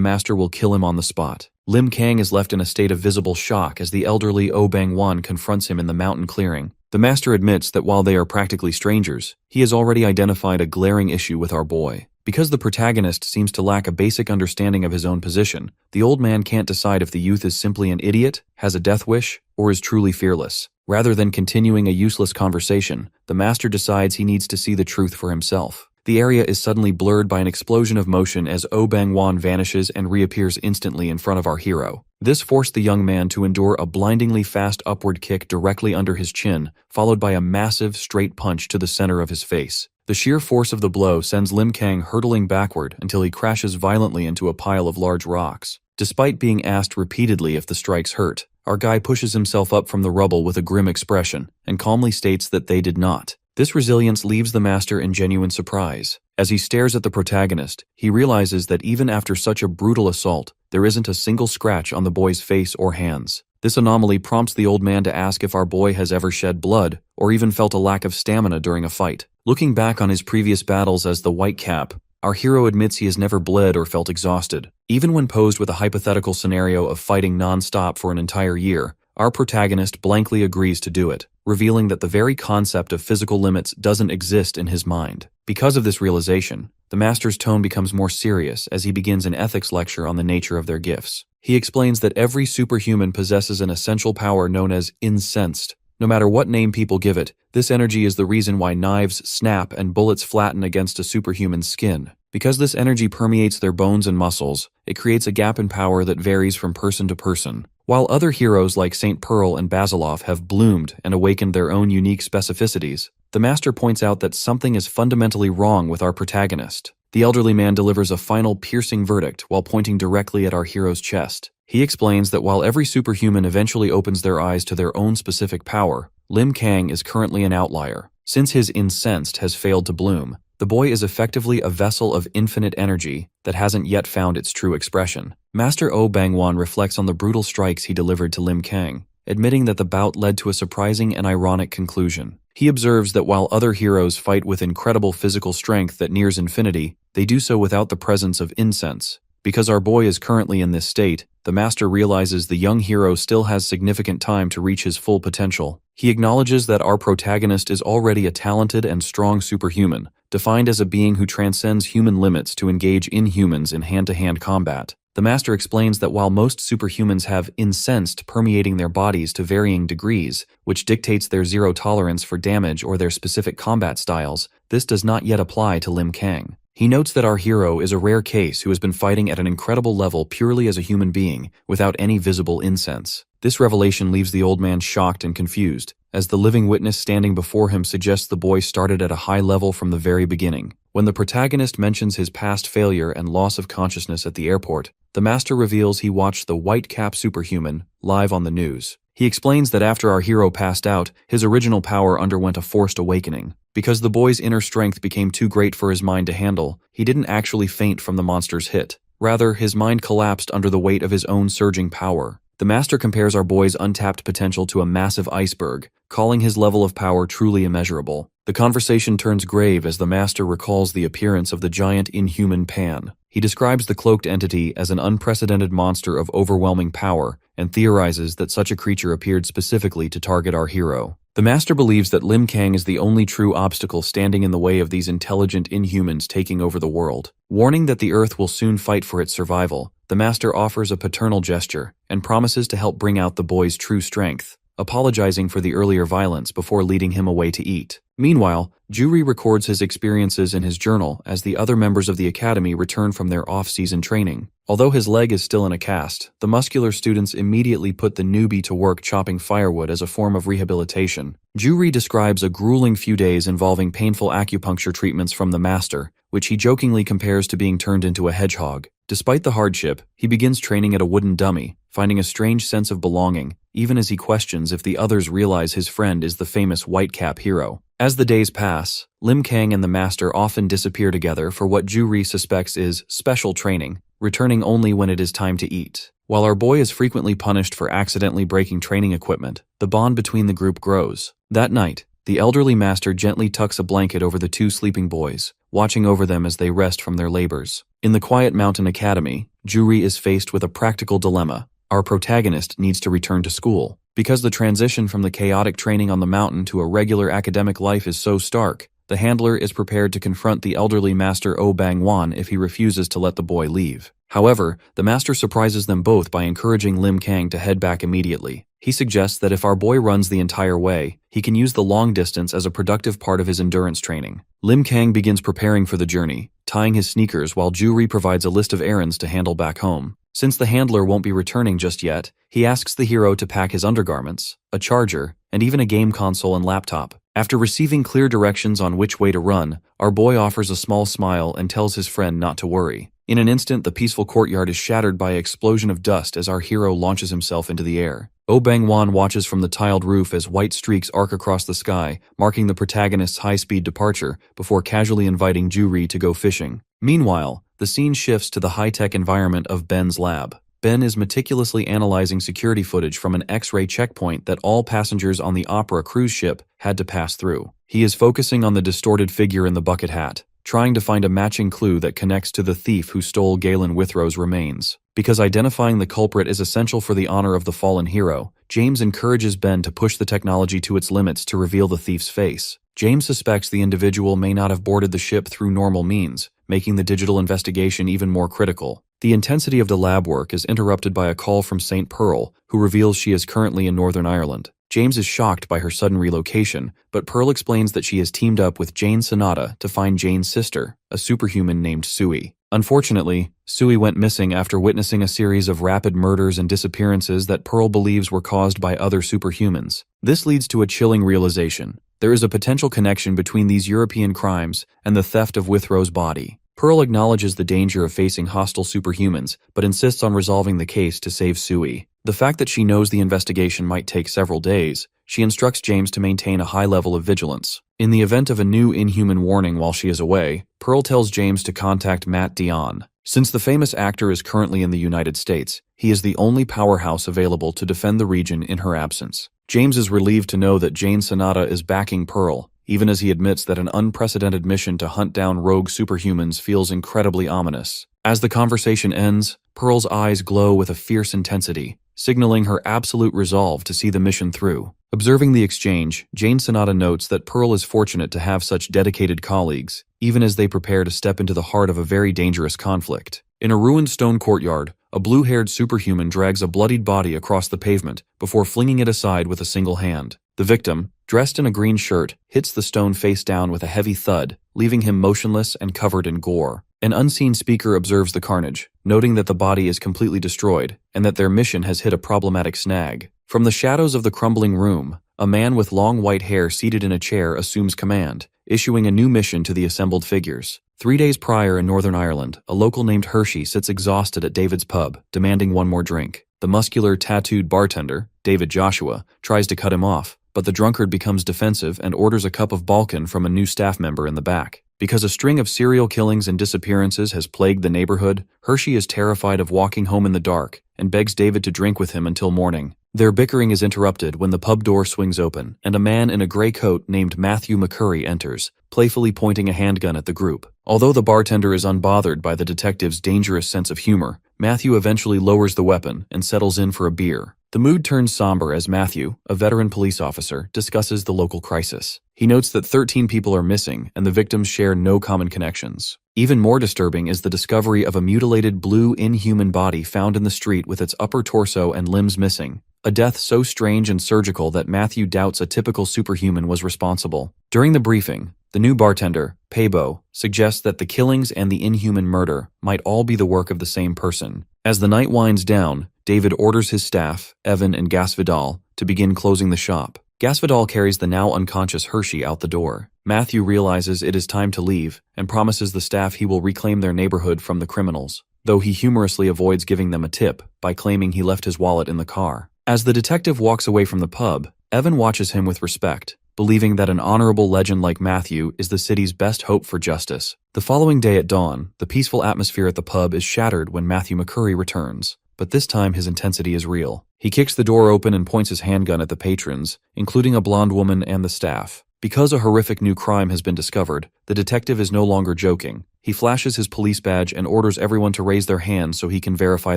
master will kill him on the spot. Lim Kang is left in a state of visible shock as the elderly Oh Bang-won confronts him in the mountain clearing. The master admits that while they are practically strangers, he has already identified a glaring issue with our boy. Because the protagonist seems to lack a basic understanding of his own position, the old man can't decide if the youth is simply an idiot, has a death wish, or is truly fearless. Rather than continuing a useless conversation, the master decides he needs to see the truth for himself. The area is suddenly blurred by an explosion of motion as Oh Bang-won vanishes and reappears instantly in front of our hero. This forced the young man to endure a blindingly fast upward kick directly under his chin, followed by a massive, straight punch to the center of his face. The sheer force of the blow sends Lim Kang hurtling backward until he crashes violently into a pile of large rocks. Despite being asked repeatedly if the strikes hurt, our guy pushes himself up from the rubble with a grim expression and calmly states that they did not. This resilience leaves the master in genuine surprise. As he stares at the protagonist, he realizes that even after such a brutal assault, there isn't a single scratch on the boy's face or hands. This anomaly prompts the old man to ask if our boy has ever shed blood, or even felt a lack of stamina during a fight. Looking back on his previous battles as the White Cap, our hero admits he has never bled or felt exhausted. Even when posed with a hypothetical scenario of fighting non-stop for an entire year, our protagonist blankly agrees to do it, revealing that the very concept of physical limits doesn't exist in his mind. Because of this realization, the master's tone becomes more serious as he begins an ethics lecture on the nature of their gifts. He explains that every superhuman possesses an essential power known as incensed. No matter what name people give it, this energy is the reason why knives snap and bullets flatten against a superhuman's skin. Because this energy permeates their bones and muscles, it creates a gap in power that varies from person to person. While other heroes like St. Pearl and Basilov have bloomed and awakened their own unique specificities, the master points out that something is fundamentally wrong with our protagonist. The elderly man delivers a final piercing verdict while pointing directly at our hero's chest. He explains that while every superhuman eventually opens their eyes to their own specific power, Lim Kang is currently an outlier. Since his incensed has failed to bloom, the boy is effectively a vessel of infinite energy that hasn't yet found its true expression. Master Oh Bangwan reflects on the brutal strikes he delivered to Lim Kang, admitting that the bout led to a surprising and ironic conclusion. He observes that while other heroes fight with incredible physical strength that nears infinity, they do so without the presence of incense. Because our boy is currently in this state, the master realizes the young hero still has significant time to reach his full potential. He acknowledges that our protagonist is already a talented and strong superhuman, defined as a being who transcends human limits to engage inhumans in hand-to-hand combat. The master explains that while most superhumans have incensed permeating their bodies to varying degrees, which dictates their zero tolerance for damage or their specific combat styles, this does not yet apply to Lim Kang. He notes that our hero is a rare case who has been fighting at an incredible level purely as a human being, without any visible incense. This revelation leaves the old man shocked and confused, as the living witness standing before him suggests the boy started at a high level from the very beginning. When the protagonist mentions his past failure and loss of consciousness at the airport, the master reveals he watched the White Cap superhuman live on the news. He explains that after our hero passed out, his original power underwent a forced awakening. Because the boy's inner strength became too great for his mind to handle, he didn't actually faint from the monster's hit. Rather, his mind collapsed under the weight of his own surging power. The master compares our boy's untapped potential to a massive iceberg, calling his level of power truly immeasurable. The conversation turns grave as the master recalls the appearance of the giant inhuman Pan. He describes the cloaked entity as an unprecedented monster of overwhelming power and theorizes that such a creature appeared specifically to target our hero. The master believes that Lim Kang is the only true obstacle standing in the way of these intelligent inhumans taking over the world. Warning that the Earth will soon fight for its survival, the master offers a paternal gesture and promises to help bring out the boy's true strength, apologizing for the earlier violence before leading him away to eat. Meanwhile, Juri records his experiences in his journal as the other members of the academy return from their off-season training. Although his leg is still in a cast, the muscular students immediately put the newbie to work chopping firewood as a form of rehabilitation. Juri describes a grueling few days involving painful acupuncture treatments from the master, which he jokingly compares to being turned into a hedgehog. Despite the hardship, he begins training at a wooden dummy, finding a strange sense of belonging, even as he questions if the others realize his friend is the famous White Cap hero. As the days pass, Lim Kang and the master often disappear together for what Juri suspects is special training, returning only when it is time to eat. While our boy is frequently punished for accidentally breaking training equipment, the bond between the group grows. That night, the elderly master gently tucks a blanket over the two sleeping boys, watching over them as they rest from their labors. In the quiet mountain academy, Juri is faced with a practical dilemma. Our protagonist needs to return to school. Because the transition from the chaotic training on the mountain to a regular academic life is so stark, the handler is prepared to confront the elderly master Oh Bangwan if he refuses to let the boy leave. However, the master surprises them both by encouraging Lim Kang to head back immediately. He suggests that if our boy runs the entire way, he can use the long distance as a productive part of his endurance training. Lim Kang begins preparing for the journey, tying his sneakers while Juri provides a list of errands to handle back home. Since the handler won't be returning just yet, he asks the hero to pack his undergarments, a charger, and even a game console and laptop. After receiving clear directions on which way to run, our boy offers a small smile and tells his friend not to worry. In an instant, the peaceful courtyard is shattered by an explosion of dust as our hero launches himself into the air. Oh Bangwan watches from the tiled roof as white streaks arc across the sky, marking the protagonist's high-speed departure, before casually inviting Juri to go fishing. Meanwhile, the scene shifts to the high-tech environment of Ben's lab. Ben is meticulously analyzing security footage from an X-ray checkpoint that all passengers on the Opera cruise ship had to pass through. He is focusing on the distorted figure in the bucket hat, trying to find a matching clue that connects to the thief who stole Galen Withrow's remains. Because identifying the culprit is essential for the honor of the fallen hero, James encourages Ben to push the technology to its limits to reveal the thief's face. James suspects the individual may not have boarded the ship through normal means, making the digital investigation even more critical. The intensity of the lab work is interrupted by a call from St. Pearl, who reveals she is currently in Northern Ireland. James is shocked by her sudden relocation, but Pearl explains that she has teamed up with Jane Sonata to find Jane's sister, a superhuman named Sui. Unfortunately, Sui went missing after witnessing a series of rapid murders and disappearances that Pearl believes were caused by other superhumans. This leads to a chilling realization. There is a potential connection between these European crimes and the theft of Withrow's body. Pearl acknowledges the danger of facing hostile superhumans, but insists on resolving the case to save Sui. The fact that she knows the investigation might take several days, she instructs James to maintain a high level of vigilance. In the event of a new inhuman warning while she is away, Pearl tells James to contact Matt Dionne. Since the famous actor is currently in the United States, he is the only powerhouse available to defend the region in her absence. James is relieved to know that Jane Sonata is backing Pearl, even as he admits that an unprecedented mission to hunt down rogue superhumans feels incredibly ominous. As the conversation ends, Pearl's eyes glow with a fierce intensity, signaling her absolute resolve to see the mission through. Observing the exchange, Jane Sonata notes that Pearl is fortunate to have such dedicated colleagues, even as they prepare to step into the heart of a very dangerous conflict. In a ruined stone courtyard, a blue-haired superhuman drags a bloodied body across the pavement before flinging it aside with a single hand. The victim, dressed in a green shirt, hits the stone face down with a heavy thud, leaving him motionless and covered in gore. An unseen speaker observes the carnage, noting that the body is completely destroyed and that their mission has hit a problematic snag. From the shadows of the crumbling room, a man with long white hair seated in a chair assumes command, issuing a new mission to the assembled figures. 3 days prior in Northern Ireland, a local named Hershey sits exhausted at David's pub, demanding one more drink. The muscular, tattooed bartender, David Joshua, tries to cut him off, but the drunkard becomes defensive and orders a cup of Balkan from a new staff member in the back. Because a string of serial killings and disappearances has plagued the neighborhood, Hershey is terrified of walking home in the dark and begs David to drink with him until morning. Their bickering is interrupted when the pub door swings open and a man in a gray coat named Matthew McCurry enters, playfully pointing a handgun at the group. Although the bartender is unbothered by the detective's dangerous sense of humor, Matthew eventually lowers the weapon and settles in for a beer. The mood turns somber as Matthew, a veteran police officer, discusses the local crisis. He notes that 13 people are missing and the victims share no common connections. Even more disturbing is the discovery of a mutilated blue inhuman body found in the street with its upper torso and limbs missing. A death so strange and surgical that Matthew doubts a typical superhuman was responsible. During the briefing, the new bartender, Pebo, suggests that the killings and the inhuman murder might all be the work of the same person. As the night winds down, David orders his staff, Evan and Gasvidal, to begin closing the shop. Gasvidal carries the now unconscious Hershey out the door. Matthew realizes it is time to leave and promises the staff he will reclaim their neighborhood from the criminals, though he humorously avoids giving them a tip by claiming he left his wallet in the car. As the detective walks away from the pub, Evan watches him with respect, believing that an honorable legend like Matthew is the city's best hope for justice. The following day at dawn, the peaceful atmosphere at the pub is shattered when Matthew McCurry returns, but this time his intensity is real. He kicks the door open and points his handgun at the patrons, including a blonde woman and the staff. Because a horrific new crime has been discovered, the detective is no longer joking. He flashes his police badge and orders everyone to raise their hands so he can verify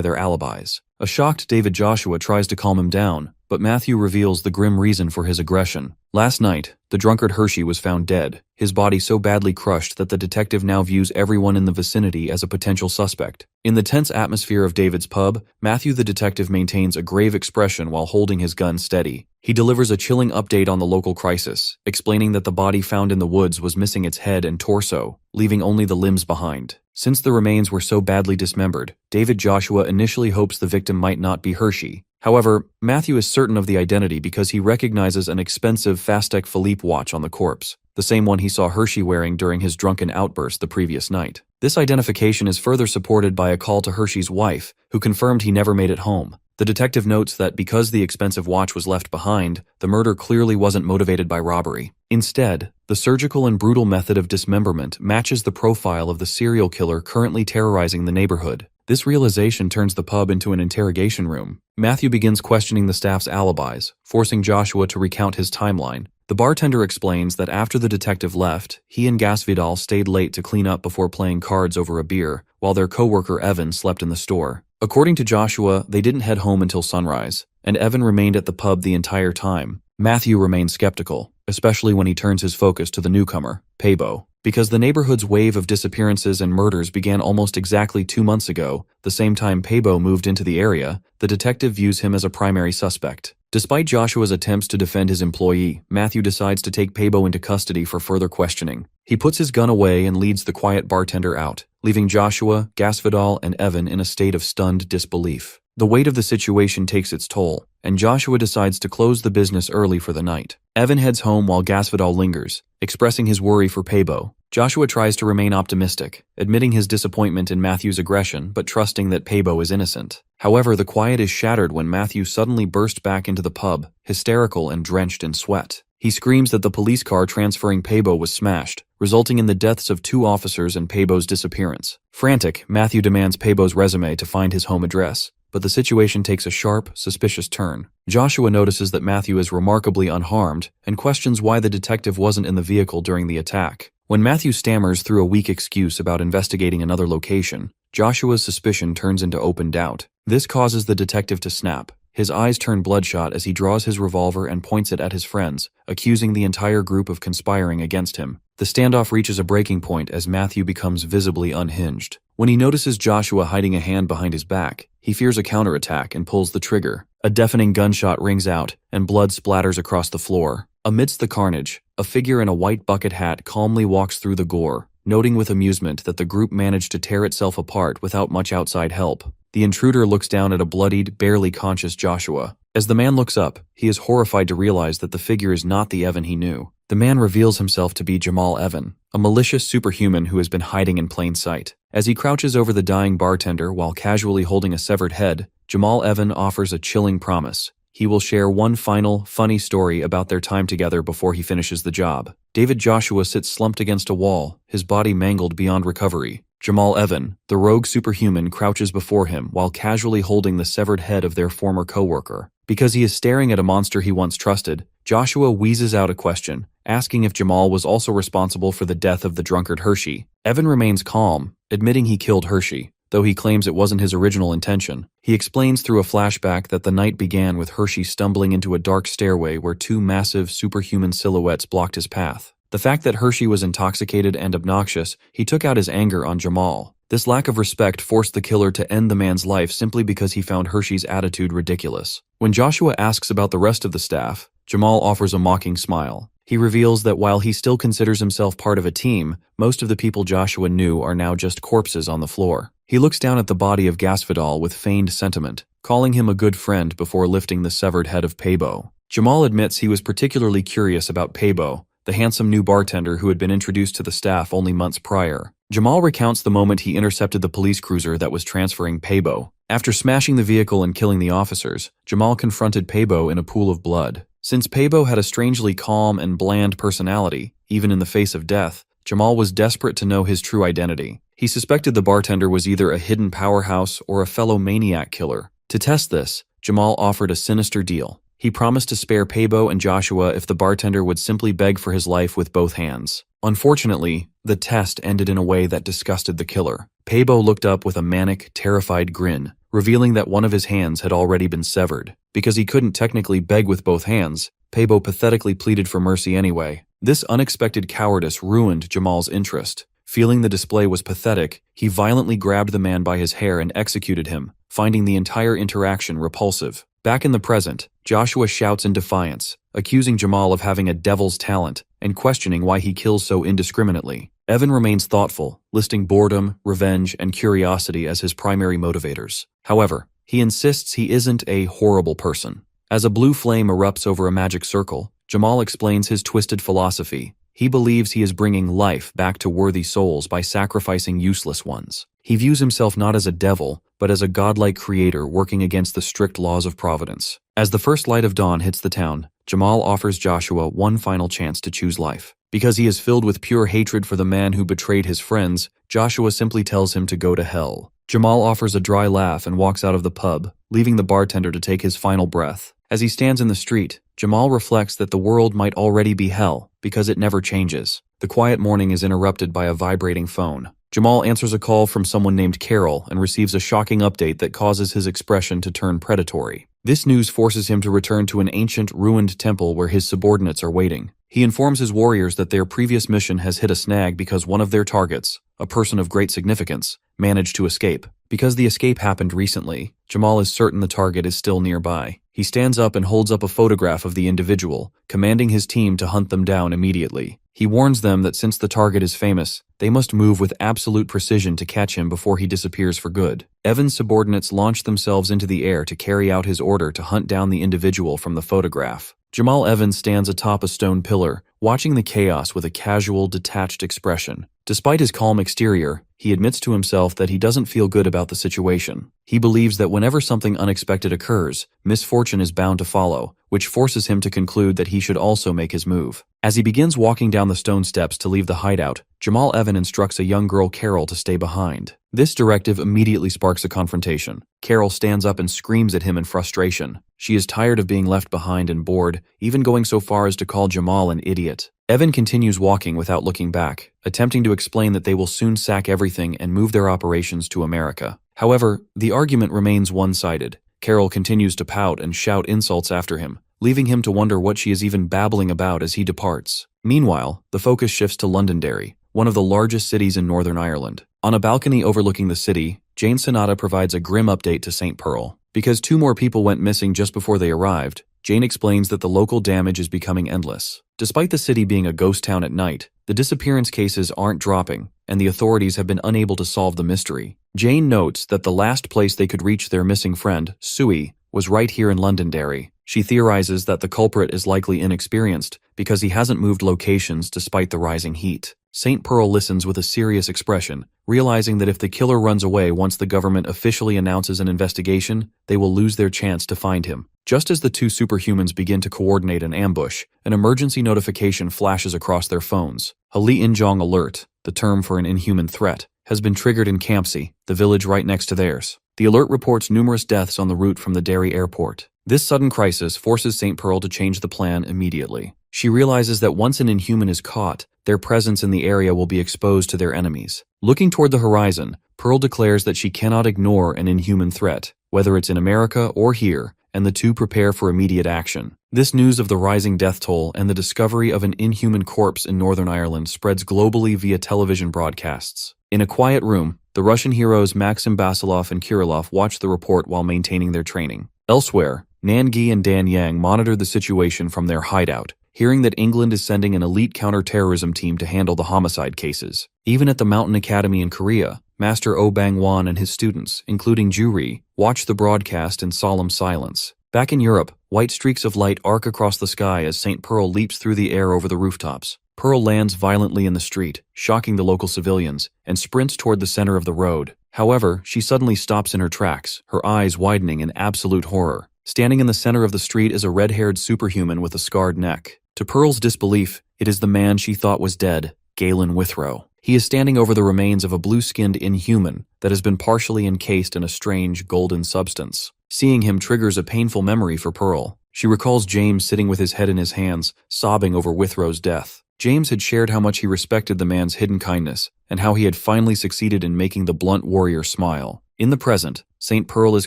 their alibis. A shocked David Joshua tries to calm him down, but Matthew reveals the grim reason for his aggression. Last night, the drunkard Hershey was found dead, his body so badly crushed that the detective now views everyone in the vicinity as a potential suspect. In the tense atmosphere of David's pub, Matthew the detective maintains a grave expression while holding his gun steady. He delivers a chilling update on the local crisis, explaining that the body found in the woods was missing its head and torso, leaving only the limbs behind. Since the remains were so badly dismembered, David Joshua initially hopes the victim might not be Hershey. However, Matthew is certain of the identity because he recognizes an expensive Fastek Philippe watch on the corpse, the same one he saw Hershey wearing during his drunken outburst the previous night. This identification is further supported by a call to Hershey's wife, who confirmed he never made it home. The detective notes that because the expensive watch was left behind, the murder clearly wasn't motivated by robbery. Instead, the surgical and brutal method of dismemberment matches the profile of the serial killer currently terrorizing the neighborhood. This realization turns the pub into an interrogation room. Matthew begins questioning the staff's alibis, forcing Joshua to recount his timeline. The bartender explains that after the detective left, he and Gasvidal stayed late to clean up before playing cards over a beer, while their coworker Evan slept in the store. According to Joshua, they didn't head home until sunrise, and Evan remained at the pub the entire time. Matthew remains skeptical, especially when he turns his focus to the newcomer, Pebo. Because the neighborhood's wave of disappearances and murders began almost exactly 2 months ago, the same time Pebo moved into the area, the detective views him as a primary suspect. Despite Joshua's attempts to defend his employee, Matthew decides to take Pebo into custody for further questioning. He puts his gun away and leads the quiet bartender out, leaving Joshua, Gasvidal, and Evan in a state of stunned disbelief. The weight of the situation takes its toll, and Joshua decides to close the business early for the night. Evan heads home while Gasvidal lingers, expressing his worry for Pabo. Joshua tries to remain optimistic, admitting his disappointment in Matthew's aggression but trusting that Pabo is innocent. However, the quiet is shattered when Matthew suddenly bursts back into the pub, hysterical and drenched in sweat. He screams that the police car transferring Pabo was smashed, resulting in the deaths of 2 officers and Pabo's disappearance. Frantic, Matthew demands Pabo's resume to find his home address, but the situation takes a sharp, suspicious turn. Joshua notices that Matthew is remarkably unharmed and questions why the detective wasn't in the vehicle during the attack. When Matthew stammers through a weak excuse about investigating another location, Joshua's suspicion turns into open doubt. This causes the detective to snap. His eyes turn bloodshot as he draws his revolver and points it at his friends, accusing the entire group of conspiring against him. The standoff reaches a breaking point as Matthew becomes visibly unhinged. When he notices Joshua hiding a hand behind his back, he fears a counterattack and pulls the trigger. A deafening gunshot rings out, and blood splatters across the floor. Amidst the carnage, a figure in a white bucket hat calmly walks through the gore, noting with amusement that the group managed to tear itself apart without much outside help. The intruder looks down at a bloodied, barely conscious Joshua. As the man looks up, he is horrified to realize that the figure is not the Evan he knew. The man reveals himself to be Jamal Evan, a malicious superhuman who has been hiding in plain sight. As he crouches over the dying bartender while casually holding a severed head, Jamal Evan offers a chilling promise. He will share one final, funny story about their time together before he finishes the job. David Joshua sits slumped against a wall, his body mangled beyond recovery. Jamal Evan, the rogue superhuman, crouches before him while casually holding the severed head of their former co-worker. Because he is staring at a monster he once trusted, Joshua wheezes out a question, asking if Jamal was also responsible for the death of the drunkard Hershey. Evan remains calm, admitting he killed Hershey, though he claims it wasn't his original intention. He explains through a flashback that the night began with Hershey stumbling into a dark stairway where 2 massive, superhuman silhouettes blocked his path. The fact that Hershey was intoxicated and obnoxious, he took out his anger on Jamal. This lack of respect forced the killer to end the man's life simply because he found Hershey's attitude ridiculous. When Joshua asks about the rest of the staff, Jamal offers a mocking smile. He reveals that while he still considers himself part of a team, most of the people Joshua knew are now just corpses on the floor. He looks down at the body of Gasvidal with feigned sentiment, calling him a good friend before lifting the severed head of Pabo. Jamal admits he was particularly curious about Pabo, the handsome new bartender who had been introduced to the staff only months prior. Jamal recounts the moment he intercepted the police cruiser that was transferring Pabo. After smashing the vehicle and killing the officers, Jamal confronted Pabo in a pool of blood. Since Pabo had a strangely calm and bland personality, even in the face of death, Jamal was desperate to know his true identity. He suspected the bartender was either a hidden powerhouse or a fellow maniac killer. To test this, Jamal offered a sinister deal. He promised to spare Pabo and Joshua if the bartender would simply beg for his life with both hands. Unfortunately, the test ended in a way that disgusted the killer. Pabo looked up with a manic, terrified grin, revealing that one of his hands had already been severed. Because he couldn't technically beg with both hands, Pabo pathetically pleaded for mercy anyway. This unexpected cowardice ruined Jamal's interest. Feeling the display was pathetic, he violently grabbed the man by his hair and executed him, finding the entire interaction repulsive. Back in the present, Joshua shouts in defiance, accusing Jamal of having a devil's talent and questioning why he kills so indiscriminately. Evan remains thoughtful, listing boredom, revenge, and curiosity as his primary motivators. However, he insists he isn't a horrible person. As a blue flame erupts over a magic circle, Jamal explains his twisted philosophy. He believes he is bringing life back to worthy souls by sacrificing useless ones. He views himself not as a devil, but as a godlike creator working against the strict laws of providence. As the first light of dawn hits the town, Jamal offers Joshua one final chance to choose life. Because he is filled with pure hatred for the man who betrayed his friends, Joshua simply tells him to go to hell. Jamal offers a dry laugh and walks out of the pub, leaving the bartender to take his final breath. As he stands in the street, Jamal reflects that the world might already be hell, because it never changes. The quiet morning is interrupted by a vibrating phone. Jamal answers a call from someone named Carol and receives a shocking update that causes his expression to turn predatory. This news forces him to return to an ancient, ruined temple where his subordinates are waiting. He informs his warriors that their previous mission has hit a snag because one of their targets, a person of great significance, managed to escape. Because the escape happened recently, Jamal is certain the target is still nearby. He stands up and holds up a photograph of the individual, commanding his team to hunt them down immediately. He warns them that since the target is famous, they must move with absolute precision to catch him before he disappears for good. Evan's subordinates launch themselves into the air to carry out his order to hunt down the individual from the photograph. Jamal Evans stands atop a stone pillar, watching the chaos with a casual, detached expression. Despite his calm exterior, he admits to himself that he doesn't feel good about the situation. He believes that whenever something unexpected occurs, misfortune is bound to follow, which forces him to conclude that he should also make his move. As he begins walking down the stone steps to leave the hideout, Jamal Evan instructs a young girl, Carol, to stay behind. This directive immediately sparks a confrontation. Carol stands up and screams at him in frustration. She is tired of being left behind and bored, even going so far as to call Jamal an idiot. Evan continues walking without looking back, attempting to explain that they will soon sack everything and move their operations to America. However, the argument remains one-sided. Carol continues to pout and shout insults after him, leaving him to wonder what she is even babbling about as he departs. Meanwhile, the focus shifts to Londonderry, one of the largest cities in Northern Ireland. On a balcony overlooking the city, Jane Sonata provides a grim update to St. Pearl. Because 2 more people went missing just before they arrived, Jane explains that the local damage is becoming endless. Despite the city being a ghost town at night, the disappearance cases aren't dropping, and the authorities have been unable to solve the mystery. Jane notes that the last place they could reach their missing friend, Suey, was right here in Londonderry. She theorizes that the culprit is likely inexperienced because he hasn't moved locations despite the rising heat. St. Pearl listens with a serious expression, realizing that if the killer runs away once the government officially announces an investigation, they will lose their chance to find him. Just as the 2 superhumans begin to coordinate an ambush, an emergency notification flashes across their phones. A Li Injong alert, the term for an inhuman threat, has been triggered in Campsie, the village right next to theirs. The alert reports numerous deaths on the route from the Derry airport. This sudden crisis forces St. Pearl to change the plan immediately. She realizes that once an inhuman is caught, their presence in the area will be exposed to their enemies. Looking toward the horizon, Pearl declares that she cannot ignore an inhuman threat, whether it's in America or here, and the 2 prepare for immediate action. This news of the rising death toll and the discovery of an inhuman corpse in Northern Ireland spreads globally via television broadcasts. In a quiet room, the Russian heroes Maxim Basilov and Kirillov watch the report while maintaining their training. Elsewhere, Nangi and Dan Yang monitor the situation from their hideout, hearing that England is sending an elite counter-terrorism team to handle the homicide cases. Even at the Mountain Academy in Korea, Master Oh Bang-won and his students, including Juri, watch the broadcast in solemn silence. Back in Europe, white streaks of light arc across the sky as St. Pearl leaps through the air over the rooftops. Pearl lands violently in the street, shocking the local civilians, and sprints toward the center of the road. However, she suddenly stops in her tracks, her eyes widening in absolute horror. Standing in the center of the street is a red-haired superhuman with a scarred neck. To Pearl's disbelief, it is the man she thought was dead, Galen Withrow. He is standing over the remains of a blue-skinned inhuman that has been partially encased in a strange golden substance. Seeing him triggers a painful memory for Pearl. She recalls James sitting with his head in his hands, sobbing over Withrow's death. James had shared how much he respected the man's hidden kindness, and how he had finally succeeded in making the blunt warrior smile. In the present, St. Pearl is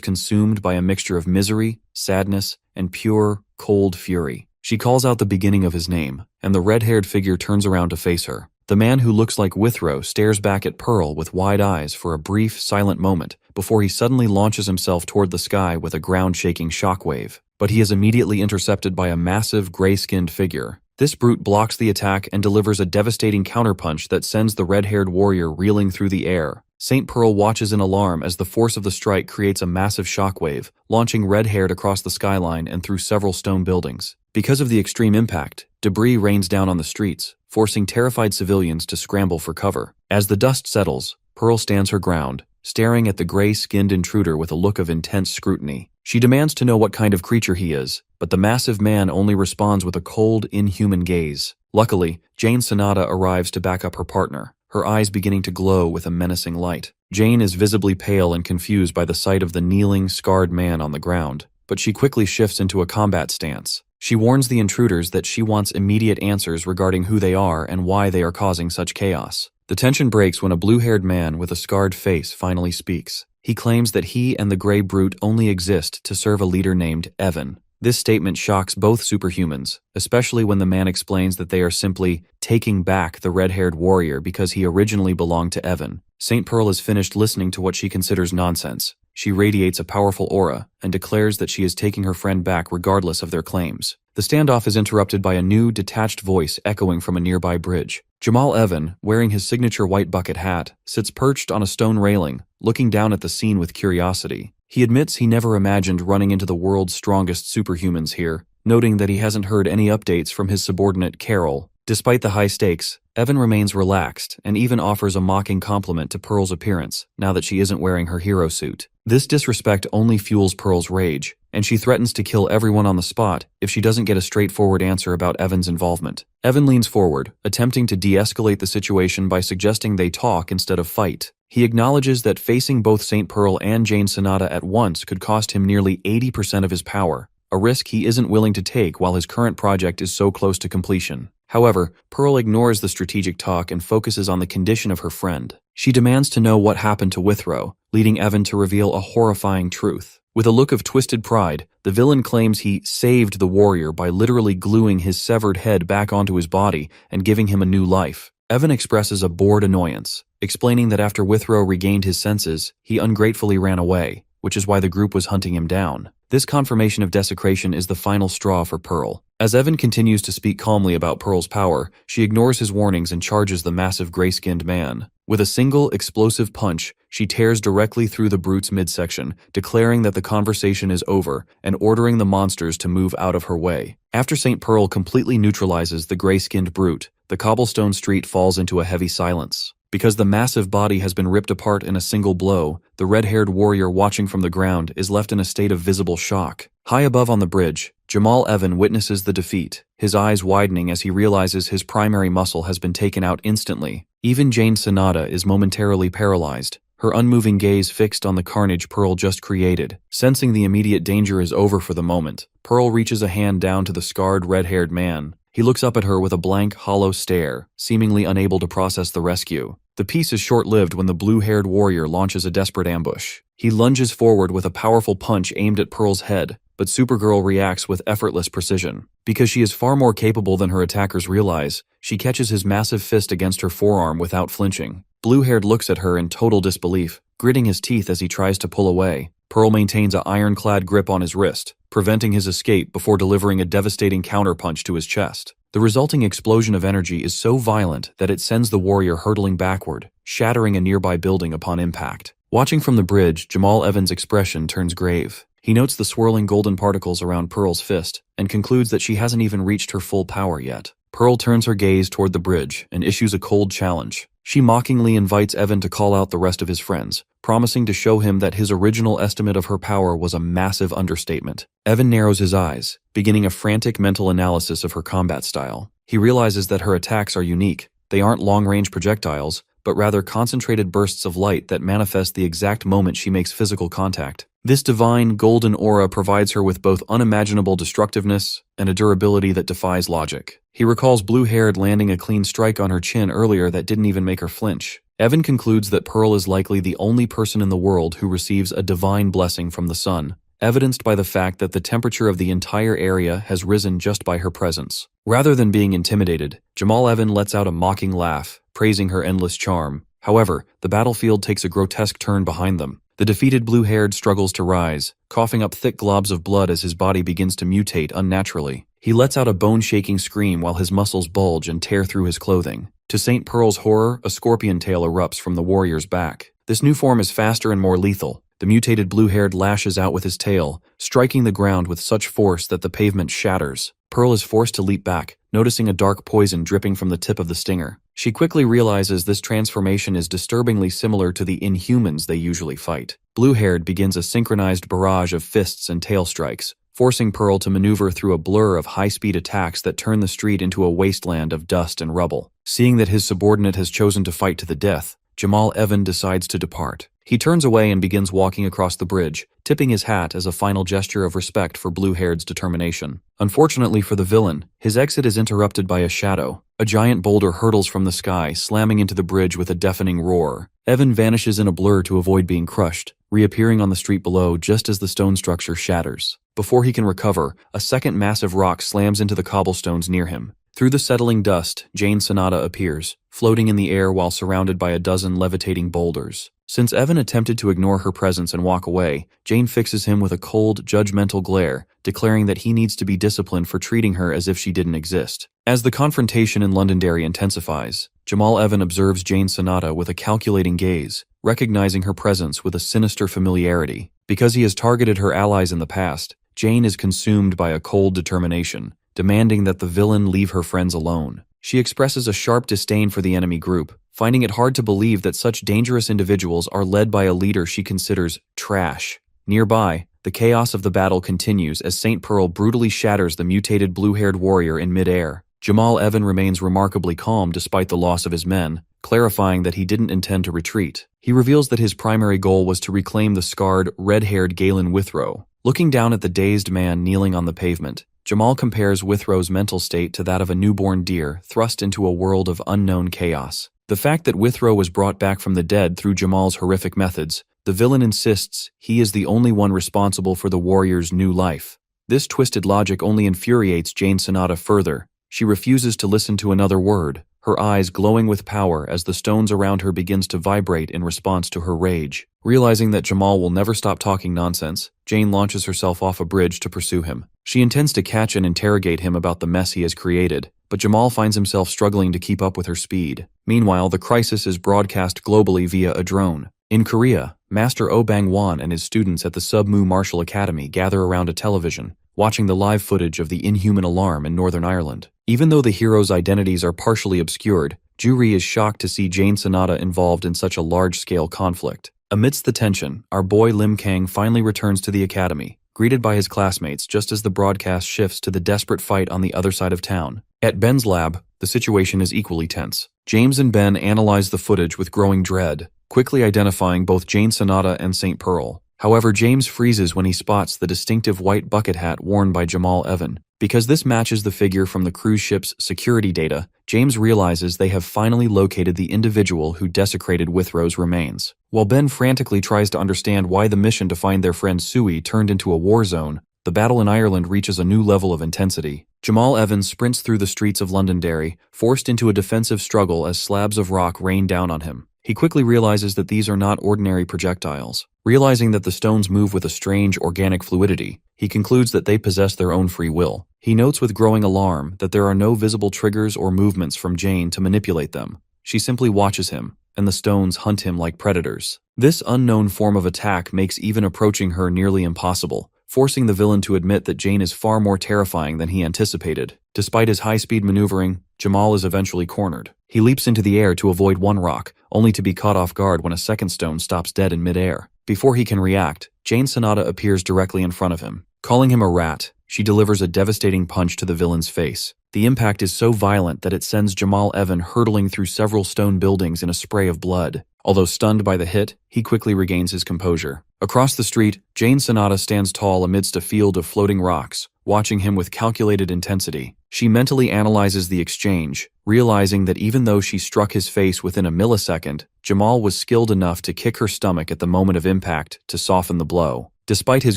consumed by a mixture of misery, sadness, and pure, cold fury. She calls out the beginning of his name, and the red-haired figure turns around to face her. The man who looks like Withrow stares back at Pearl with wide eyes for a brief, silent moment before he suddenly launches himself toward the sky with a ground-shaking shockwave. But he is immediately intercepted by a massive, gray-skinned figure. This brute blocks the attack and delivers a devastating counterpunch that sends the red-haired warrior reeling through the air. St. Pearl watches in alarm as the force of the strike creates a massive shockwave, launching red-haired across the skyline and through several stone buildings. Because of the extreme impact, debris rains down on the streets, forcing terrified civilians to scramble for cover. As the dust settles, Pearl stands her ground, staring at the gray-skinned intruder with a look of intense scrutiny. She demands to know what kind of creature he is, but the massive man only responds with a cold, inhuman gaze. Luckily, Jane Sonata arrives to back up her partner, her eyes beginning to glow with a menacing light. Jane is visibly pale and confused by the sight of the kneeling, scarred man on the ground, but she quickly shifts into a combat stance. She warns the intruders that she wants immediate answers regarding who they are and why they are causing such chaos. The tension breaks when a blue-haired man with a scarred face finally speaks. He claims that he and the gray brute only exist to serve a leader named Evan. This statement shocks both superhumans, especially when the man explains that they are simply taking back the red-haired warrior because he originally belonged to Evan. St. Pearl is finished listening to what she considers nonsense. She radiates a powerful aura and declares that she is taking her friend back regardless of their claims. The standoff is interrupted by a new, detached voice echoing from a nearby bridge. Jamal Evan, wearing his signature white bucket hat, sits perched on a stone railing, looking down at the scene with curiosity. He admits he never imagined running into the world's strongest superhumans here, noting that he hasn't heard any updates from his subordinate Carol. Despite the high stakes, Evan remains relaxed and even offers a mocking compliment to Pearl's appearance now that she isn't wearing her hero suit. This disrespect only fuels Pearl's rage, and she threatens to kill everyone on the spot if she doesn't get a straightforward answer about Evan's involvement. Evan leans forward, attempting to de-escalate the situation by suggesting they talk instead of fight. He acknowledges that facing both St. Pearl and Jane Sonata at once could cost him nearly 80% of his power, a risk he isn't willing to take while his current project is so close to completion. However, Pearl ignores the strategic talk and focuses on the condition of her friend. She demands to know what happened to Withrow, leading Evan to reveal a horrifying truth. With a look of twisted pride, the villain claims he saved the warrior by literally gluing his severed head back onto his body and giving him a new life. Evan expresses a bored annoyance, explaining that after Withrow regained his senses, he ungratefully ran away, which is why the group was hunting him down. This confirmation of desecration is the final straw for Pearl. As Evan continues to speak calmly about Pearl's power, she ignores his warnings and charges the massive gray-skinned man. With a single, explosive punch, she tears directly through the brute's midsection, declaring that the conversation is over and ordering the monsters to move out of her way. After St. Pearl completely neutralizes the gray-skinned brute, the cobblestone street falls into a heavy silence. Because the massive body has been ripped apart in a single blow, the red-haired warrior watching from the ground is left in a state of visible shock. High above on the bridge, Jamal Evan witnesses the defeat, his eyes widening as he realizes his primary muscle has been taken out instantly. Even Jane Sonata is momentarily paralyzed, her unmoving gaze fixed on the carnage Pearl just created. Sensing the immediate danger is over for the moment, Pearl reaches a hand down to the scarred red-haired man. He looks up at her with a blank, hollow stare, seemingly unable to process the rescue. The peace is short-lived when the blue-haired warrior launches a desperate ambush. He lunges forward with a powerful punch aimed at Pearl's head, but Supergirl reacts with effortless precision. Because she is far more capable than her attackers realize, she catches his massive fist against her forearm without flinching. Blue-haired looks at her in total disbelief, gritting his teeth as he tries to pull away. Pearl maintains an ironclad grip on his wrist, preventing his escape before delivering a devastating counterpunch to his chest. The resulting explosion of energy is so violent that it sends the warrior hurtling backward, shattering a nearby building upon impact. Watching from the bridge, Jamal Evan's expression turns grave. He notes the swirling golden particles around Pearl's fist and concludes that she hasn't even reached her full power yet. Pearl turns her gaze toward the bridge and issues a cold challenge. She mockingly invites Evan to call out the rest of his friends, promising to show him that his original estimate of her power was a massive understatement. Evan narrows his eyes, beginning a frantic mental analysis of her combat style. He realizes that her attacks are unique. They aren't long-range projectiles, but rather concentrated bursts of light that manifest the exact moment she makes physical contact. This divine, golden aura provides her with both unimaginable destructiveness and a durability that defies logic. He recalls blue-haired landing a clean strike on her chin earlier that didn't even make her flinch. Evan concludes that Pearl is likely the only person in the world who receives a divine blessing from the sun, evidenced by the fact that the temperature of the entire area has risen just by her presence. Rather than being intimidated, Jamal Evan lets out a mocking laugh, praising her endless charm. However, the battlefield takes a grotesque turn behind them. The defeated blue-haired struggles to rise, coughing up thick globs of blood as his body begins to mutate unnaturally. He lets out a bone-shaking scream while his muscles bulge and tear through his clothing. To St. Pearl's horror, a scorpion tail erupts from the warrior's back. This new form is faster and more lethal. The mutated blue-haired lashes out with his tail, striking the ground with such force that the pavement shatters. Pearl is forced to leap back, noticing a dark poison dripping from the tip of the stinger. She quickly realizes this transformation is disturbingly similar to the Inhumans they usually fight. Blue-haired begins a synchronized barrage of fists and tail strikes, forcing Pearl to maneuver through a blur of high-speed attacks that turn the street into a wasteland of dust and rubble. Seeing that his subordinate has chosen to fight to the death, Jamal Evan decides to depart. He turns away and begins walking across the bridge, tipping his hat as a final gesture of respect for Blue-haired's determination. Unfortunately for the villain, his exit is interrupted by a shadow. A giant boulder hurtles from the sky, slamming into the bridge with a deafening roar. Evan vanishes in a blur to avoid being crushed, reappearing on the street below just as the stone structure shatters. Before he can recover, a second massive rock slams into the cobblestones near him. Through the settling dust, Jane Sonata appears, floating in the air while surrounded by a dozen levitating boulders. Since Evan attempted to ignore her presence and walk away, Jane fixes him with a cold, judgmental glare, declaring that he needs to be disciplined for treating her as if she didn't exist. As the confrontation in Londonderry intensifies, Jamal Evan observes Jane Sonata with a calculating gaze, recognizing her presence with a sinister familiarity. Because he has targeted her allies in the past, Jane is consumed by a cold determination, demanding that the villain leave her friends alone. She expresses a sharp disdain for the enemy group, finding it hard to believe that such dangerous individuals are led by a leader she considers trash. Nearby, the chaos of the battle continues as St. Pearl brutally shatters the mutated blue-haired warrior in mid-air. Jamal Evan remains remarkably calm despite the loss of his men, clarifying that he didn't intend to retreat. He reveals that his primary goal was to reclaim the scarred, red-haired Galen Withrow. Looking down at the dazed man kneeling on the pavement, Jamal compares Withrow's mental state to that of a newborn deer thrust into a world of unknown chaos. The fact that Withrow was brought back from the dead through Jamal's horrific methods, the villain insists he is the only one responsible for the warrior's new life. This twisted logic only infuriates Jane Sonata further. She refuses to listen to another word, her eyes glowing with power as the stones around her begins to vibrate in response to her rage. Realizing that Jamal will never stop talking nonsense, Jane launches herself off a bridge to pursue him. She intends to catch and interrogate him about the mess he has created, but Jamal finds himself struggling to keep up with her speed. Meanwhile, the crisis is broadcast globally via a drone. In Korea, Master Oh Bang-won and his students at the Sub-Mu Martial Academy gather around a television, watching the live footage of the inhuman alarm in Northern Ireland. Even though the heroes' identities are partially obscured, Juri is shocked to see Jane Sonata involved in such a large-scale conflict. Amidst the tension, our boy Lim Kang finally returns to the academy, greeted by his classmates just as the broadcast shifts to the desperate fight on the other side of town. At Ben's lab, the situation is equally tense. James and Ben analyze the footage with growing dread, quickly identifying both Jane Sonata and St. Pearl. However, James freezes when he spots the distinctive white bucket hat worn by Jamal Evan. Because this matches the figure from the cruise ship's security data, James realizes they have finally located the individual who desecrated Withrow's remains. While Ben frantically tries to understand why the mission to find their friend Sui turned into a war zone, the battle in Ireland reaches a new level of intensity. Jamal Evans sprints through the streets of Londonderry, forced into a defensive struggle as slabs of rock rain down on him. He quickly realizes that these are not ordinary projectiles. Realizing that the stones move with a strange organic fluidity, he concludes that they possess their own free will. He notes with growing alarm that there are no visible triggers or movements from Jane to manipulate them. She simply watches him, and the stones hunt him like predators. This unknown form of attack makes even approaching her nearly impossible, forcing the villain to admit that Jane is far more terrifying than he anticipated. Despite his high-speed maneuvering, Jamal is eventually cornered. He leaps into the air to avoid one rock, only to be caught off guard when a second stone stops dead in midair. Before he can react, Jane Sonata appears directly in front of him. Calling him a rat, she delivers a devastating punch to the villain's face. The impact is so violent that it sends Jamal Evan hurtling through several stone buildings in a spray of blood. Although stunned by the hit, he quickly regains his composure. Across the street, Jane Sonata stands tall amidst a field of floating rocks, watching him with calculated intensity. She mentally analyzes the exchange, realizing that even though she struck his face within a millisecond, Jamal was skilled enough to kick her stomach at the moment of impact to soften the blow. Despite his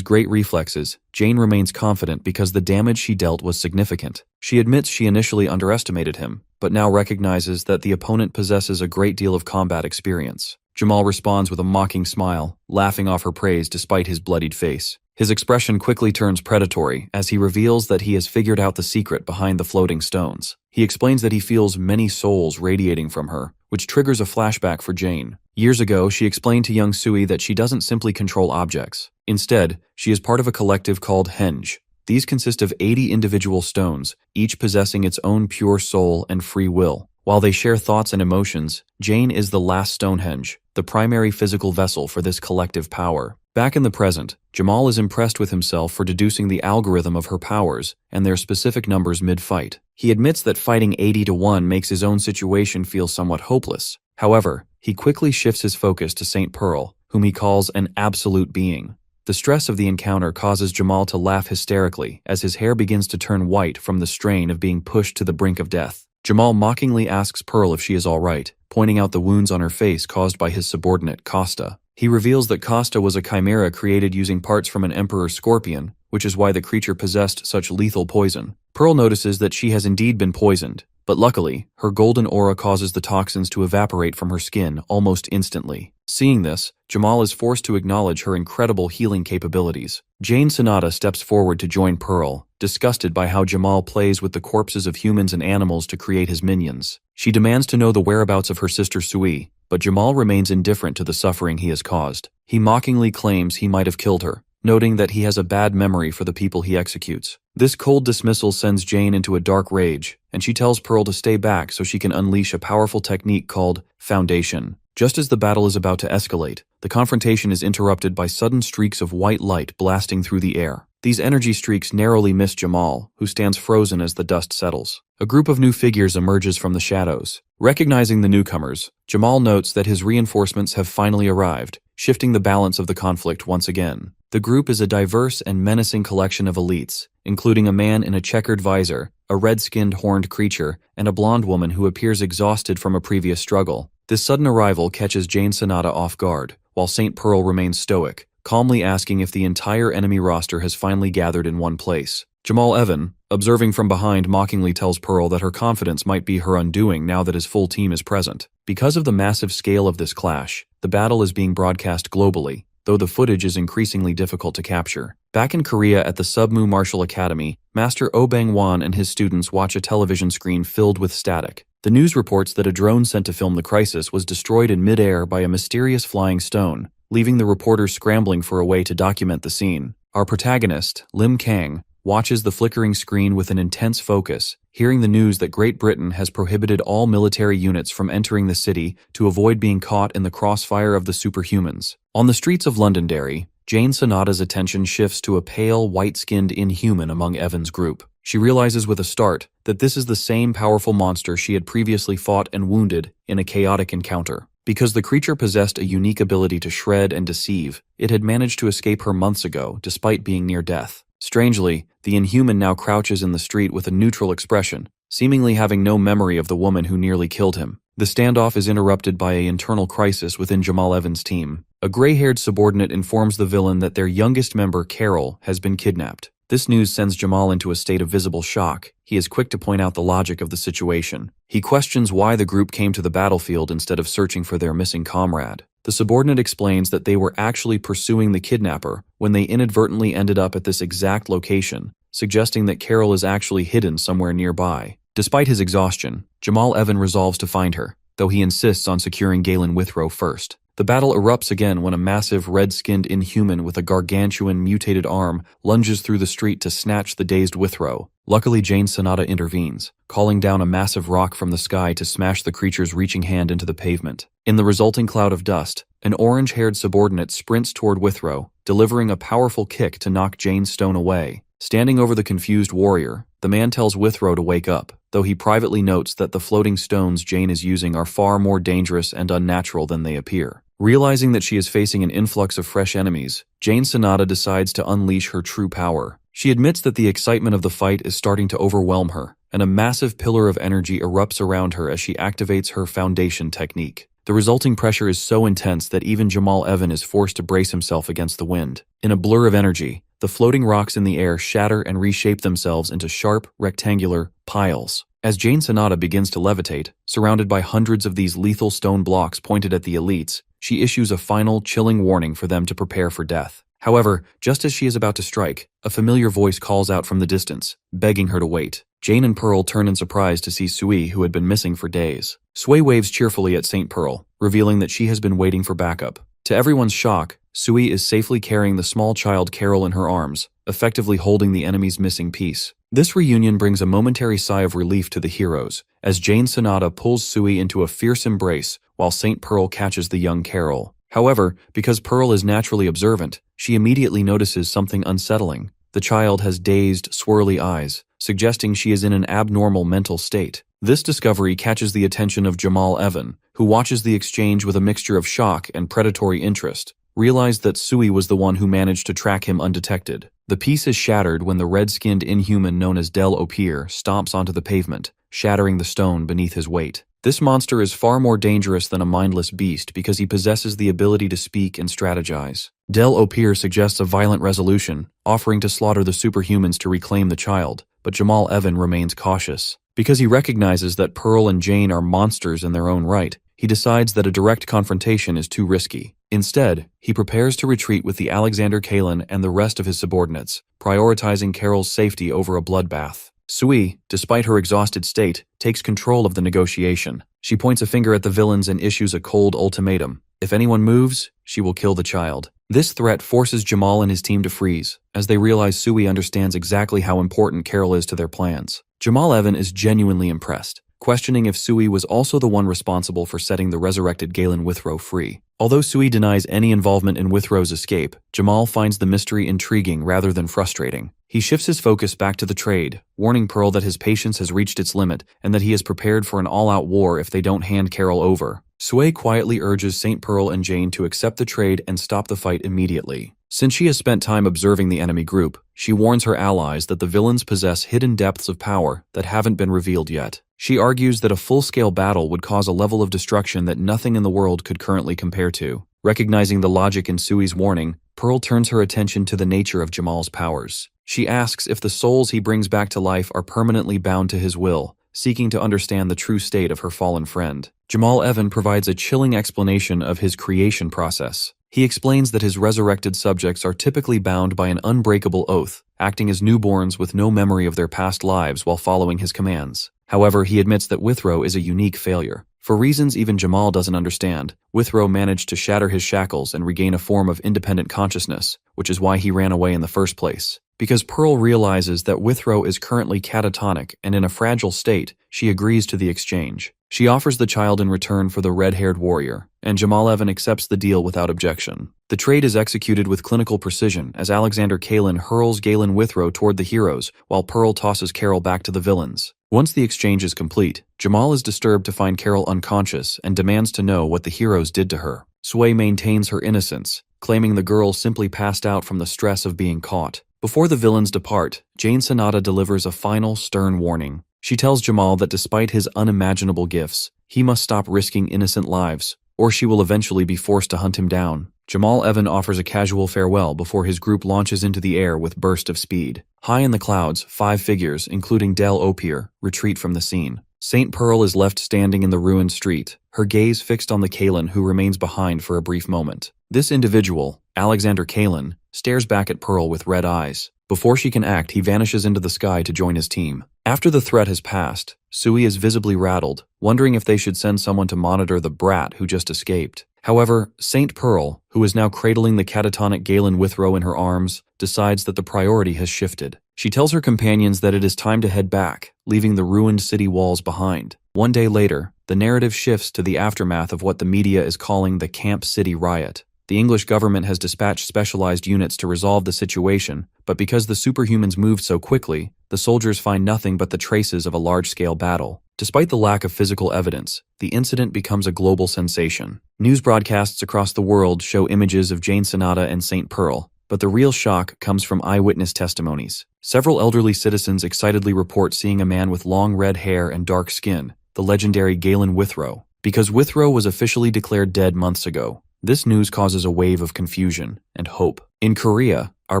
great reflexes, Jane remains confident because the damage she dealt was significant. She admits she initially underestimated him, but now recognizes that the opponent possesses a great deal of combat experience. Jamal responds with a mocking smile, laughing off her praise despite his bloodied face. His expression quickly turns predatory as he reveals that he has figured out the secret behind the floating stones. He explains that he feels many souls radiating from her, which triggers a flashback for Jane. Years ago, she explained to young Sui that she doesn't simply control objects. Instead, she is part of a collective called Henge. These consist of 80 individual stones, each possessing its own pure soul and free will. While they share thoughts and emotions, Jane is the last Stonehenge, the primary physical vessel for this collective power. Back in the present, Jamal is impressed with himself for deducing the algorithm of her powers and their specific numbers mid-fight. He admits that fighting 80-1 makes his own situation feel somewhat hopeless. However, he quickly shifts his focus to St. Pearl, whom he calls an absolute being. The stress of the encounter causes Jamal to laugh hysterically as his hair begins to turn white from the strain of being pushed to the brink of death. Jamal mockingly asks Pearl if she is all right, pointing out the wounds on her face caused by his subordinate, Costa. He reveals that Costa was a chimera created using parts from an emperor scorpion, which is why the creature possessed such lethal poison. Pearl notices that she has indeed been poisoned, but luckily, her golden aura causes the toxins to evaporate from her skin almost instantly. Seeing this, Jamal is forced to acknowledge her incredible healing capabilities. Jane Sonata steps forward to join Pearl, disgusted by how Jamal plays with the corpses of humans and animals to create his minions. She demands to know the whereabouts of her sister Sui, but Jamal remains indifferent to the suffering he has caused. He mockingly claims he might have killed her, noting that he has a bad memory for the people he executes. This cold dismissal sends Jane into a dark rage, and she tells Pearl to stay back so she can unleash a powerful technique called Foundation. Just as the battle is about to escalate, the confrontation is interrupted by sudden streaks of white light blasting through the air. These energy streaks narrowly miss Jamal, who stands frozen as the dust settles. A group of new figures emerges from the shadows. Recognizing the newcomers, Jamal notes that his reinforcements have finally arrived, shifting the balance of the conflict once again. The group is a diverse and menacing collection of elites, including a man in a checkered visor, a red-skinned horned creature, and a blonde woman who appears exhausted from a previous struggle. This sudden arrival catches Jane Sonata off guard, while St. Pearl remains stoic, calmly asking if the entire enemy roster has finally gathered in one place. Jamal Evan, observing from behind, mockingly tells Pearl that her confidence might be her undoing now that his full team is present. Because of the massive scale of this clash, the battle is being broadcast globally, though the footage is increasingly difficult to capture. Back in Korea at the Submu Martial Academy, Master Oh Bang-won and his students watch a television screen filled with static. The news reports that a drone sent to film the crisis was destroyed in mid-air by a mysterious flying stone, leaving the reporters scrambling for a way to document the scene. Our protagonist, Lim Kang, watches the flickering screen with an intense focus, hearing the news that Great Britain has prohibited all military units from entering the city to avoid being caught in the crossfire of the superhumans. On the streets of Londonderry, Jane Sonata's attention shifts to a pale, white-skinned inhuman among Evan's group. She realizes with a start that this is the same powerful monster she had previously fought and wounded in a chaotic encounter. Because the creature possessed a unique ability to shred and deceive, it had managed to escape her months ago despite being near death. Strangely, the inhuman now crouches in the street with a neutral expression, seemingly having no memory of the woman who nearly killed him. The standoff is interrupted by an internal crisis within Jamal Evan's team. A gray-haired subordinate informs the villain that their youngest member, Carol, has been kidnapped. This news sends Jamal into a state of visible shock. He is quick to point out the logic of the situation. He questions why the group came to the battlefield instead of searching for their missing comrade. The subordinate explains that they were actually pursuing the kidnapper when they inadvertently ended up at this exact location, suggesting that Carol is actually hidden somewhere nearby. Despite his exhaustion, Jamal Evan resolves to find her, though he insists on securing Galen Withrow first. The battle erupts again when a massive red-skinned inhuman with a gargantuan mutated arm lunges through the street to snatch the dazed Withrow. Luckily, Jane Sonata intervenes, calling down a massive rock from the sky to smash the creature's reaching hand into the pavement. In the resulting cloud of dust, an orange-haired subordinate sprints toward Withrow, delivering a powerful kick to knock Jane's stone away. Standing over the confused warrior, the man tells Withrow to wake up, though he privately notes that the floating stones Jane is using are far more dangerous and unnatural than they appear. Realizing that she is facing an influx of fresh enemies, Jane Sonata decides to unleash her true power. She admits that the excitement of the fight is starting to overwhelm her, and a massive pillar of energy erupts around her as she activates her foundation technique. The resulting pressure is so intense that even Jamal Evan is forced to brace himself against the wind. In a blur of energy, the floating rocks in the air shatter and reshape themselves into sharp, rectangular piles. As Jane Sonata begins to levitate, surrounded by hundreds of these lethal stone blocks pointed at the elites, she issues a final, chilling warning for them to prepare for death. However, just as she is about to strike, a familiar voice calls out from the distance, begging her to wait. Jane and Pearl turn in surprise to see Sui, who had been missing for days. Sui waves cheerfully at St. Pearl, revealing that she has been waiting for backup. To everyone's shock, Sui is safely carrying the small child Carol in her arms, effectively holding the enemy's missing piece. This reunion brings a momentary sigh of relief to the heroes, as Jane Sonata pulls Sui into a fierce embrace while St. Pearl catches the young Carol. However, because Pearl is naturally observant, she immediately notices something unsettling. The child has dazed, swirly eyes, suggesting she is in an abnormal mental state. This discovery catches the attention of Jamal Evan, who watches the exchange with a mixture of shock and predatory interest. Realized that Sui was the one who managed to track him undetected. The piece is shattered when the red-skinned inhuman known as Del Opir stomps onto the pavement, shattering the stone beneath his weight. This monster is far more dangerous than a mindless beast because he possesses the ability to speak and strategize. Del Opir suggests a violent resolution, offering to slaughter the superhumans to reclaim the child, but Jamal Evan remains cautious. Because he recognizes that Pearl and Jane are monsters in their own right, he decides that a direct confrontation is too risky. Instead, he prepares to retreat with the Alexander Kalin and the rest of his subordinates, prioritizing Carol's safety over a bloodbath. Sui, despite her exhausted state, takes control of the negotiation. She points a finger at the villains and issues a cold ultimatum. If anyone moves, she will kill the child. This threat forces Jamal and his team to freeze, as they realize Sui understands exactly how important Carol is to their plans. Jamal Evan is genuinely impressed, questioning if Sui was also the one responsible for setting the resurrected Galen Withrow free. Although Sui denies any involvement in Withrow's escape, Jamal finds the mystery intriguing rather than frustrating. He shifts his focus back to the trade, warning Pearl that his patience has reached its limit and that he is prepared for an all-out war if they don't hand Carol over. Sui quietly urges St. Pearl and Jane to accept the trade and stop the fight immediately. Since she has spent time observing the enemy group, she warns her allies that the villains possess hidden depths of power that haven't been revealed yet. She argues that a full-scale battle would cause a level of destruction that nothing in the world could currently compare to. Recognizing the logic in Sui's warning, Pearl turns her attention to the nature of Jamal's powers. She asks if the souls he brings back to life are permanently bound to his will, seeking to understand the true state of her fallen friend. Jamal Evan provides a chilling explanation of his creation process. He explains that his resurrected subjects are typically bound by an unbreakable oath, acting as newborns with no memory of their past lives while following his commands. However, he admits that Withrow is a unique failure. For reasons even Jamal doesn't understand, Withrow managed to shatter his shackles and regain a form of independent consciousness, which is why he ran away in the first place. Because Pearl realizes that Withrow is currently catatonic and in a fragile state, she agrees to the exchange. She offers the child in return for the red-haired warrior, and Jamal Evan accepts the deal without objection. The trade is executed with clinical precision as Alexander Kalin hurls Galen Withrow toward the heroes while Pearl tosses Carol back to the villains. Once the exchange is complete, Jamal is disturbed to find Carol unconscious and demands to know what the heroes did to her. Sui maintains her innocence, claiming the girl simply passed out from the stress of being caught. Before the villains depart, Jane Sonata delivers a final stern warning. She tells Jamal that despite his unimaginable gifts, he must stop risking innocent lives, or she will eventually be forced to hunt him down. Jamal Evan offers a casual farewell before his group launches into the air with burst of speed. High in the clouds, 5 figures, including Del Opir, retreat from the scene. St. Pearl is left standing in the ruined street, her gaze fixed on the Kalin who remains behind for a brief moment. This individual, Alexander Kalin, stares back at Pearl with red eyes. Before she can act, he vanishes into the sky to join his team. After the threat has passed, Sui is visibly rattled, wondering if they should send someone to monitor the brat who just escaped. However, St. Pearl, who is now cradling the catatonic Galen Withrow in her arms, decides that the priority has shifted. She tells her companions that it is time to head back, leaving the ruined city walls behind. One day later, the narrative shifts to the aftermath of what the media is calling the Camp City riot. The English government has dispatched specialized units to resolve the situation, but because the superhumans moved so quickly, the soldiers find nothing but the traces of a large-scale battle. Despite the lack of physical evidence, the incident becomes a global sensation. News broadcasts across the world show images of Jane Sonata and St. Pearl, but the real shock comes from eyewitness testimonies. Several elderly citizens excitedly report seeing a man with long red hair and dark skin, the legendary Galen Withrow. Because Withrow was officially declared dead months ago, this news causes a wave of confusion and hope. In Korea, our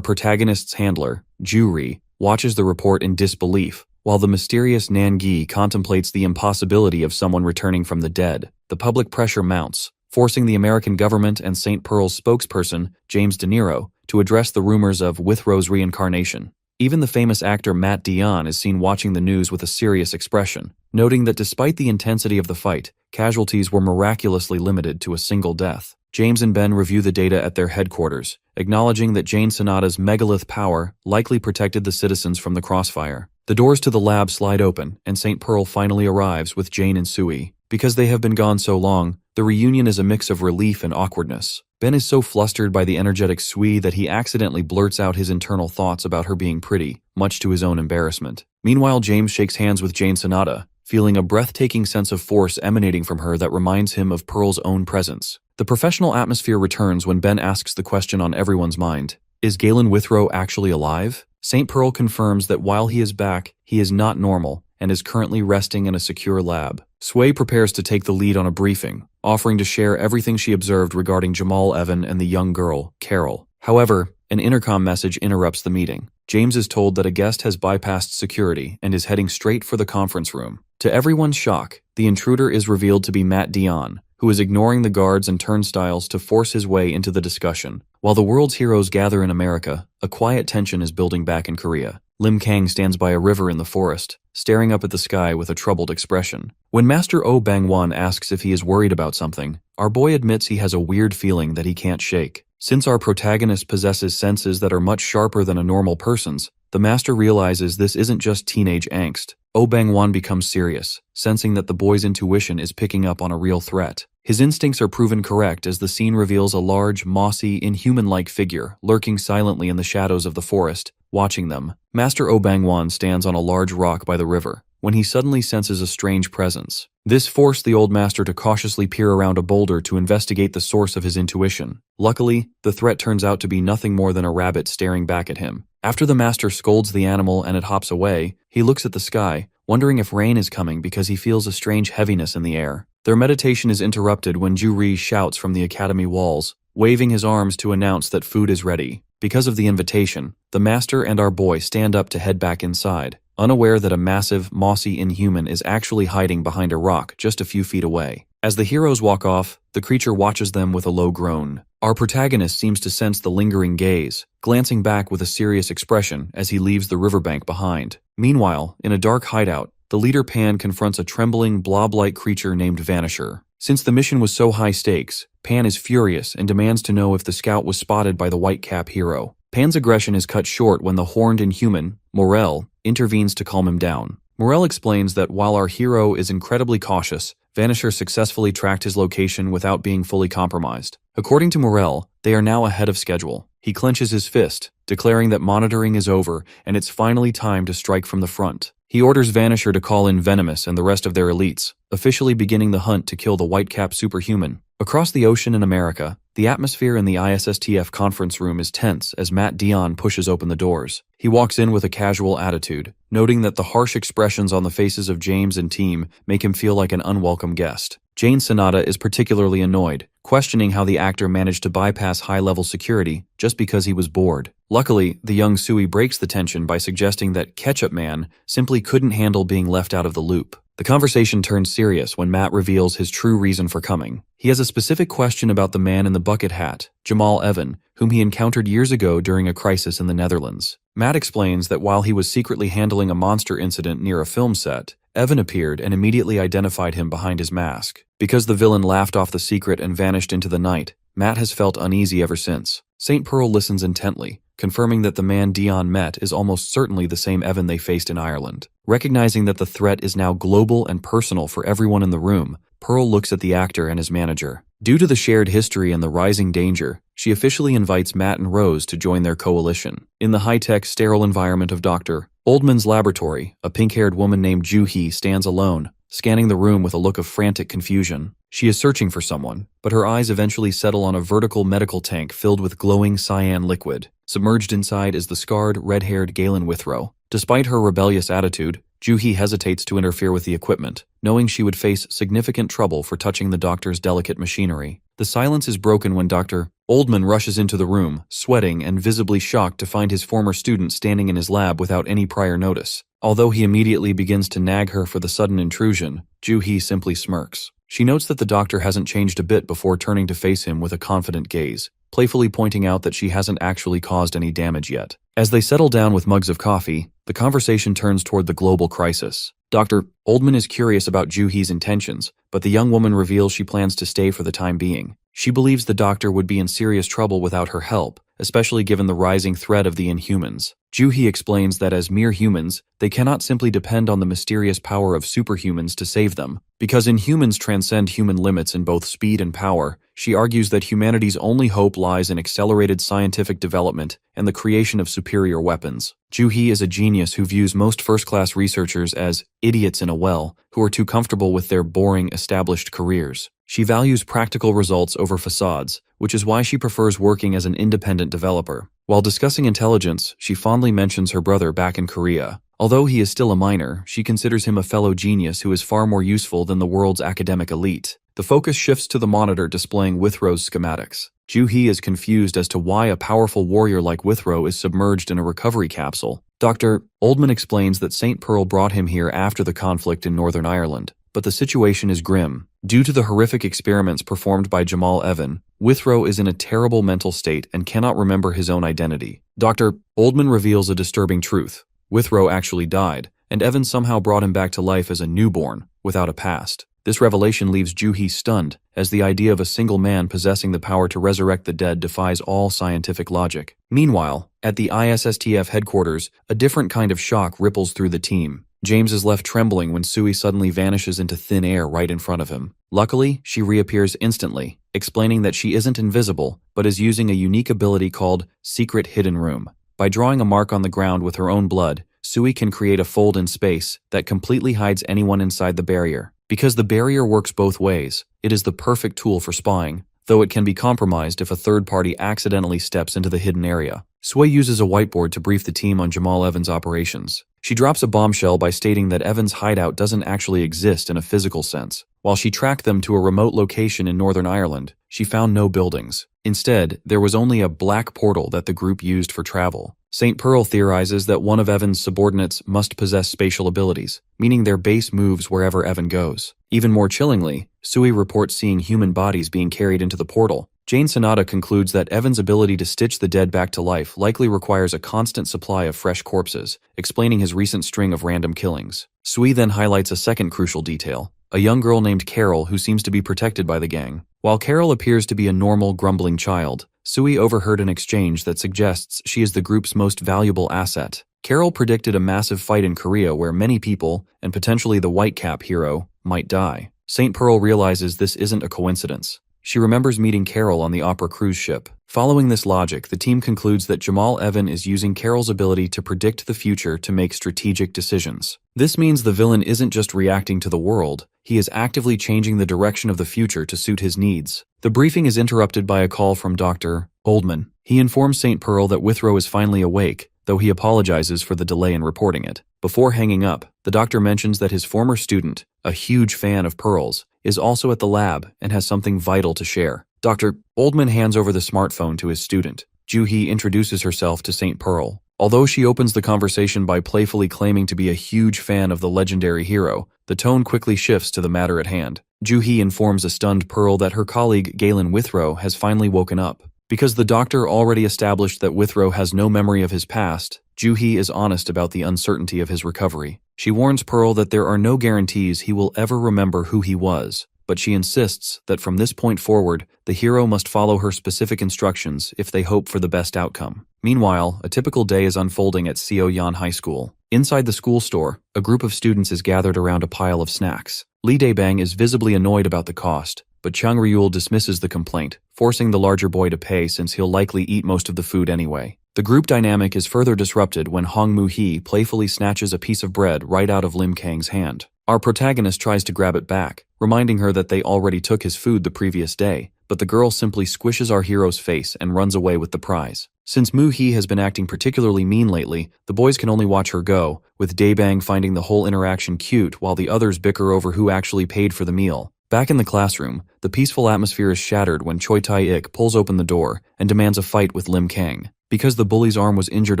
protagonist's handler, Juri, watches the report in disbelief, while the mysterious Nangi contemplates the impossibility of someone returning from the dead. The public pressure mounts, forcing the American government and St. Pearl's spokesperson, James De Niro, to address the rumors of Withrow's reincarnation. Even the famous actor Matt Dillon is seen watching the news with a serious expression, noting that despite the intensity of the fight, casualties were miraculously limited to a single death. James and Ben review the data at their headquarters, acknowledging that Jane Sonata's megalith power likely protected the citizens from the crossfire. The doors to the lab slide open, and St. Pearl finally arrives with Jane and Sui. Because they have been gone so long, the reunion is a mix of relief and awkwardness. Ben is so flustered by the energetic Sui that he accidentally blurts out his internal thoughts about her being pretty, much to his own embarrassment. Meanwhile, James shakes hands with Jane Sonata, feeling a breathtaking sense of force emanating from her that reminds him of Pearl's own presence. The professional atmosphere returns when Ben asks the question on everyone's mind. Is Galen Withrow actually alive? St. Pearl confirms that while he is back, he is not normal and is currently resting in a secure lab. Sway prepares to take the lead on a briefing, offering to share everything she observed regarding Jamal Evan and the young girl, Carol. However, an intercom message interrupts the meeting. James is told that a guest has bypassed security and is heading straight for the conference room. To everyone's shock, the intruder is revealed to be Matt Dion, who is ignoring the guards and turnstiles to force his way into the discussion. While the world's heroes gather in America, a quiet tension is building back in Korea. Lim Kang stands by a river in the forest, staring up at the sky with a troubled expression. When Master Oh Bang-won asks if he is worried about something, our boy admits he has a weird feeling that he can't shake. Since our protagonist possesses senses that are much sharper than a normal person's, the master realizes this isn't just teenage angst. Oh Bang-won becomes serious, sensing that the boy's intuition is picking up on a real threat. His instincts are proven correct as the scene reveals a large, mossy, inhuman-like figure lurking silently in the shadows of the forest, watching them. Master Oh Bang-won stands on a large rock by the river, when he suddenly senses a strange presence. This forced the old master to cautiously peer around a boulder to investigate the source of his intuition. Luckily, the threat turns out to be nothing more than a rabbit staring back at him. After the master scolds the animal and it hops away, he looks at the sky, wondering if rain is coming because he feels a strange heaviness in the air. Their meditation is interrupted when Ju-ri shouts from the academy walls, waving his arms to announce that food is ready. Because of the invitation, the master and our boy stand up to head back inside, unaware that a massive, mossy inhuman is actually hiding behind a rock just a few feet away. As the heroes walk off, the creature watches them with a low groan. Our protagonist seems to sense the lingering gaze, glancing back with a serious expression as he leaves the riverbank behind. Meanwhile, in a dark hideout, the leader Pan confronts a trembling, blob-like creature named Vanisher. Since the mission was so high stakes, Pan is furious and demands to know if the scout was spotted by the Whitecap hero. Pan's aggression is cut short when the horned inhuman, Morel, intervenes to calm him down. Morel explains that while our hero is incredibly cautious, Vanisher successfully tracked his location without being fully compromised. According to Morel, they are now ahead of schedule. He clenches his fist, declaring that monitoring is over and it's finally time to strike from the front. He orders Vanisher to call in Venomous and the rest of their elites, officially beginning the hunt to kill the Whitecap superhuman. Across the ocean in America, the atmosphere in the ISSTF conference room is tense as Matt Dion pushes open the doors. He walks in with a casual attitude, noting that the harsh expressions on the faces of James and team make him feel like an unwelcome guest. Jane Sonata is particularly annoyed, questioning how the actor managed to bypass high-level security just because he was bored. Luckily, the young Sui breaks the tension by suggesting that Ketchup Man simply couldn't handle being left out of the loop. The conversation turns serious when Matt reveals his true reason for coming. He has a specific question about the man in the bucket hat, Jamal Evan, whom he encountered years ago during a crisis in the Netherlands. Matt explains that while he was secretly handling a monster incident near a film set, Evan appeared and immediately identified him behind his mask. Because the villain laughed off the secret and vanished into the night, Matt has felt uneasy ever since. St. Pearl listens intently, confirming that the man Dion met is almost certainly the same Evan they faced in Ireland. Recognizing that the threat is now global and personal for everyone in the room, Pearl looks at the actor and his manager. Due to the shared history and the rising danger, she officially invites Matt and Rose to join their coalition. In the high-tech, sterile environment of Dr. Oldman's laboratory, a pink-haired woman named Ju-hee stands alone, scanning the room with a look of frantic confusion. She is searching for someone, but her eyes eventually settle on a vertical medical tank filled with glowing cyan liquid. Submerged inside is the scarred, red-haired Galen Withrow. Despite her rebellious attitude, Ju-hee hesitates to interfere with the equipment, knowing she would face significant trouble for touching the doctor's delicate machinery. The silence is broken when Dr. Oldman rushes into the room, sweating and visibly shocked to find his former student standing in his lab without any prior notice. Although he immediately begins to nag her for the sudden intrusion, Ju-hee simply smirks. She notes that the doctor hasn't changed a bit before turning to face him with a confident gaze, playfully pointing out that she hasn't actually caused any damage yet. As they settle down with mugs of coffee, the conversation turns toward the global crisis. Dr. Oldman is curious about Ju-hee's intentions, but the young woman reveals she plans to stay for the time being. She believes the doctor would be in serious trouble without her help, especially given the rising threat of the Inhumans. Ju-hee explains that as mere humans, they cannot simply depend on the mysterious power of superhumans to save them. Because Inhumans transcend human limits in both speed and power, she argues that humanity's only hope lies in accelerated scientific development and the creation of superior weapons. Ju-hee is a genius who views most first-class researchers as idiots in a well, who are too comfortable with their boring, established careers. She values practical results over facades, which is why she prefers working as an independent developer. While discussing intelligence, she fondly mentions her brother back in Korea, Although he is still a minor, she considers him a fellow genius who is far more useful than the world's academic elite. The focus shifts to the monitor displaying Withrow's schematics. Joo-hee is confused as to why a powerful warrior like Withrow is submerged in a recovery capsule. Dr. Oldman explains that St. Pearl brought him here after the conflict in Northern Ireland, but the situation is grim. Due to the horrific experiments performed by Jamal Evan, Withrow is in a terrible mental state and cannot remember his own identity. Dr. Oldman reveals a disturbing truth. Withrow actually died, and Evan somehow brought him back to life as a newborn, without a past. This revelation leaves Joo-hee stunned, as the idea of a single man possessing the power to resurrect the dead defies all scientific logic. Meanwhile, at the ISSTF headquarters, a different kind of shock ripples through the team. James is left trembling when Sui suddenly vanishes into thin air right in front of him. Luckily, she reappears instantly, explaining that she isn't invisible, but is using a unique ability called Secret Hidden Room. By drawing a mark on the ground with her own blood, Sui can create a fold in space that completely hides anyone inside the barrier. Because the barrier works both ways, it is the perfect tool for spying, though it can be compromised if a third party accidentally steps into the hidden area. Sui uses a whiteboard to brief the team on Jamal Evans' operations. She drops a bombshell by stating that Evans' hideout doesn't actually exist in a physical sense. While she tracked them to a remote location in Northern Ireland, she found no buildings. Instead, there was only a black portal that the group used for travel. St. Pearl theorizes that one of Evan's subordinates must possess spatial abilities, meaning their base moves wherever Evan goes. Even more chillingly, Sui reports seeing human bodies being carried into the portal. Jane Sonata concludes that Evan's ability to stitch the dead back to life likely requires a constant supply of fresh corpses, explaining his recent string of random killings. Sui then highlights a second crucial detail: a young girl named Carol who seems to be protected by the gang. While Carol appears to be a normal, grumbling child, Sui overheard an exchange that suggests she is the group's most valuable asset. Carol predicted a massive fight in Korea where many people, and potentially the Whitecap hero, might die. St. Pearl realizes this isn't a coincidence. She remembers meeting Carol on the Opera cruise ship. Following this logic, the team concludes that Jamal Evan is using Carol's ability to predict the future to make strategic decisions. This means the villain isn't just reacting to the world, he is actively changing the direction of the future to suit his needs. The briefing is interrupted by a call from Dr. Oldman. He informs St. Pearl that Withrow is finally awake, though he apologizes for the delay in reporting it. Before hanging up, the doctor mentions that his former student, a huge fan of Pearl's, is also at the lab and has something vital to share. Dr. Oldman hands over the smartphone to his student. Joo-hee introduces herself to St. Pearl. Although she opens the conversation by playfully claiming to be a huge fan of the legendary hero, the tone quickly shifts to the matter at hand. Joo-hee informs a stunned Pearl that her colleague Galen Withrow has finally woken up. Because the doctor already established that Withrow has no memory of his past, Joo-hee is honest about the uncertainty of his recovery. She warns Pearl that there are no guarantees he will ever remember who he was, but she insists that from this point forward, the hero must follow her specific instructions if they hope for the best outcome. Meanwhile, a typical day is unfolding at Seoyeon High School. Inside the school store, a group of students is gathered around a pile of snacks. Lee Daebang is visibly annoyed about the cost, but Chung Ryul dismisses the complaint, forcing the larger boy to pay since he'll likely eat most of the food anyway. The group dynamic is further disrupted when Hong Moo-hee playfully snatches a piece of bread right out of Lim Kang's hand. Our protagonist tries to grab it back, reminding her that they already took his food the previous day, but the girl simply squishes our hero's face and runs away with the prize. Since Moo-hee has been acting particularly mean lately, the boys can only watch her go, with Daebang finding the whole interaction cute while the others bicker over who actually paid for the meal. Back in the classroom, the peaceful atmosphere is shattered when Choi Tae-ik pulls open the door and demands a fight with Lim Kang. Because the bully's arm was injured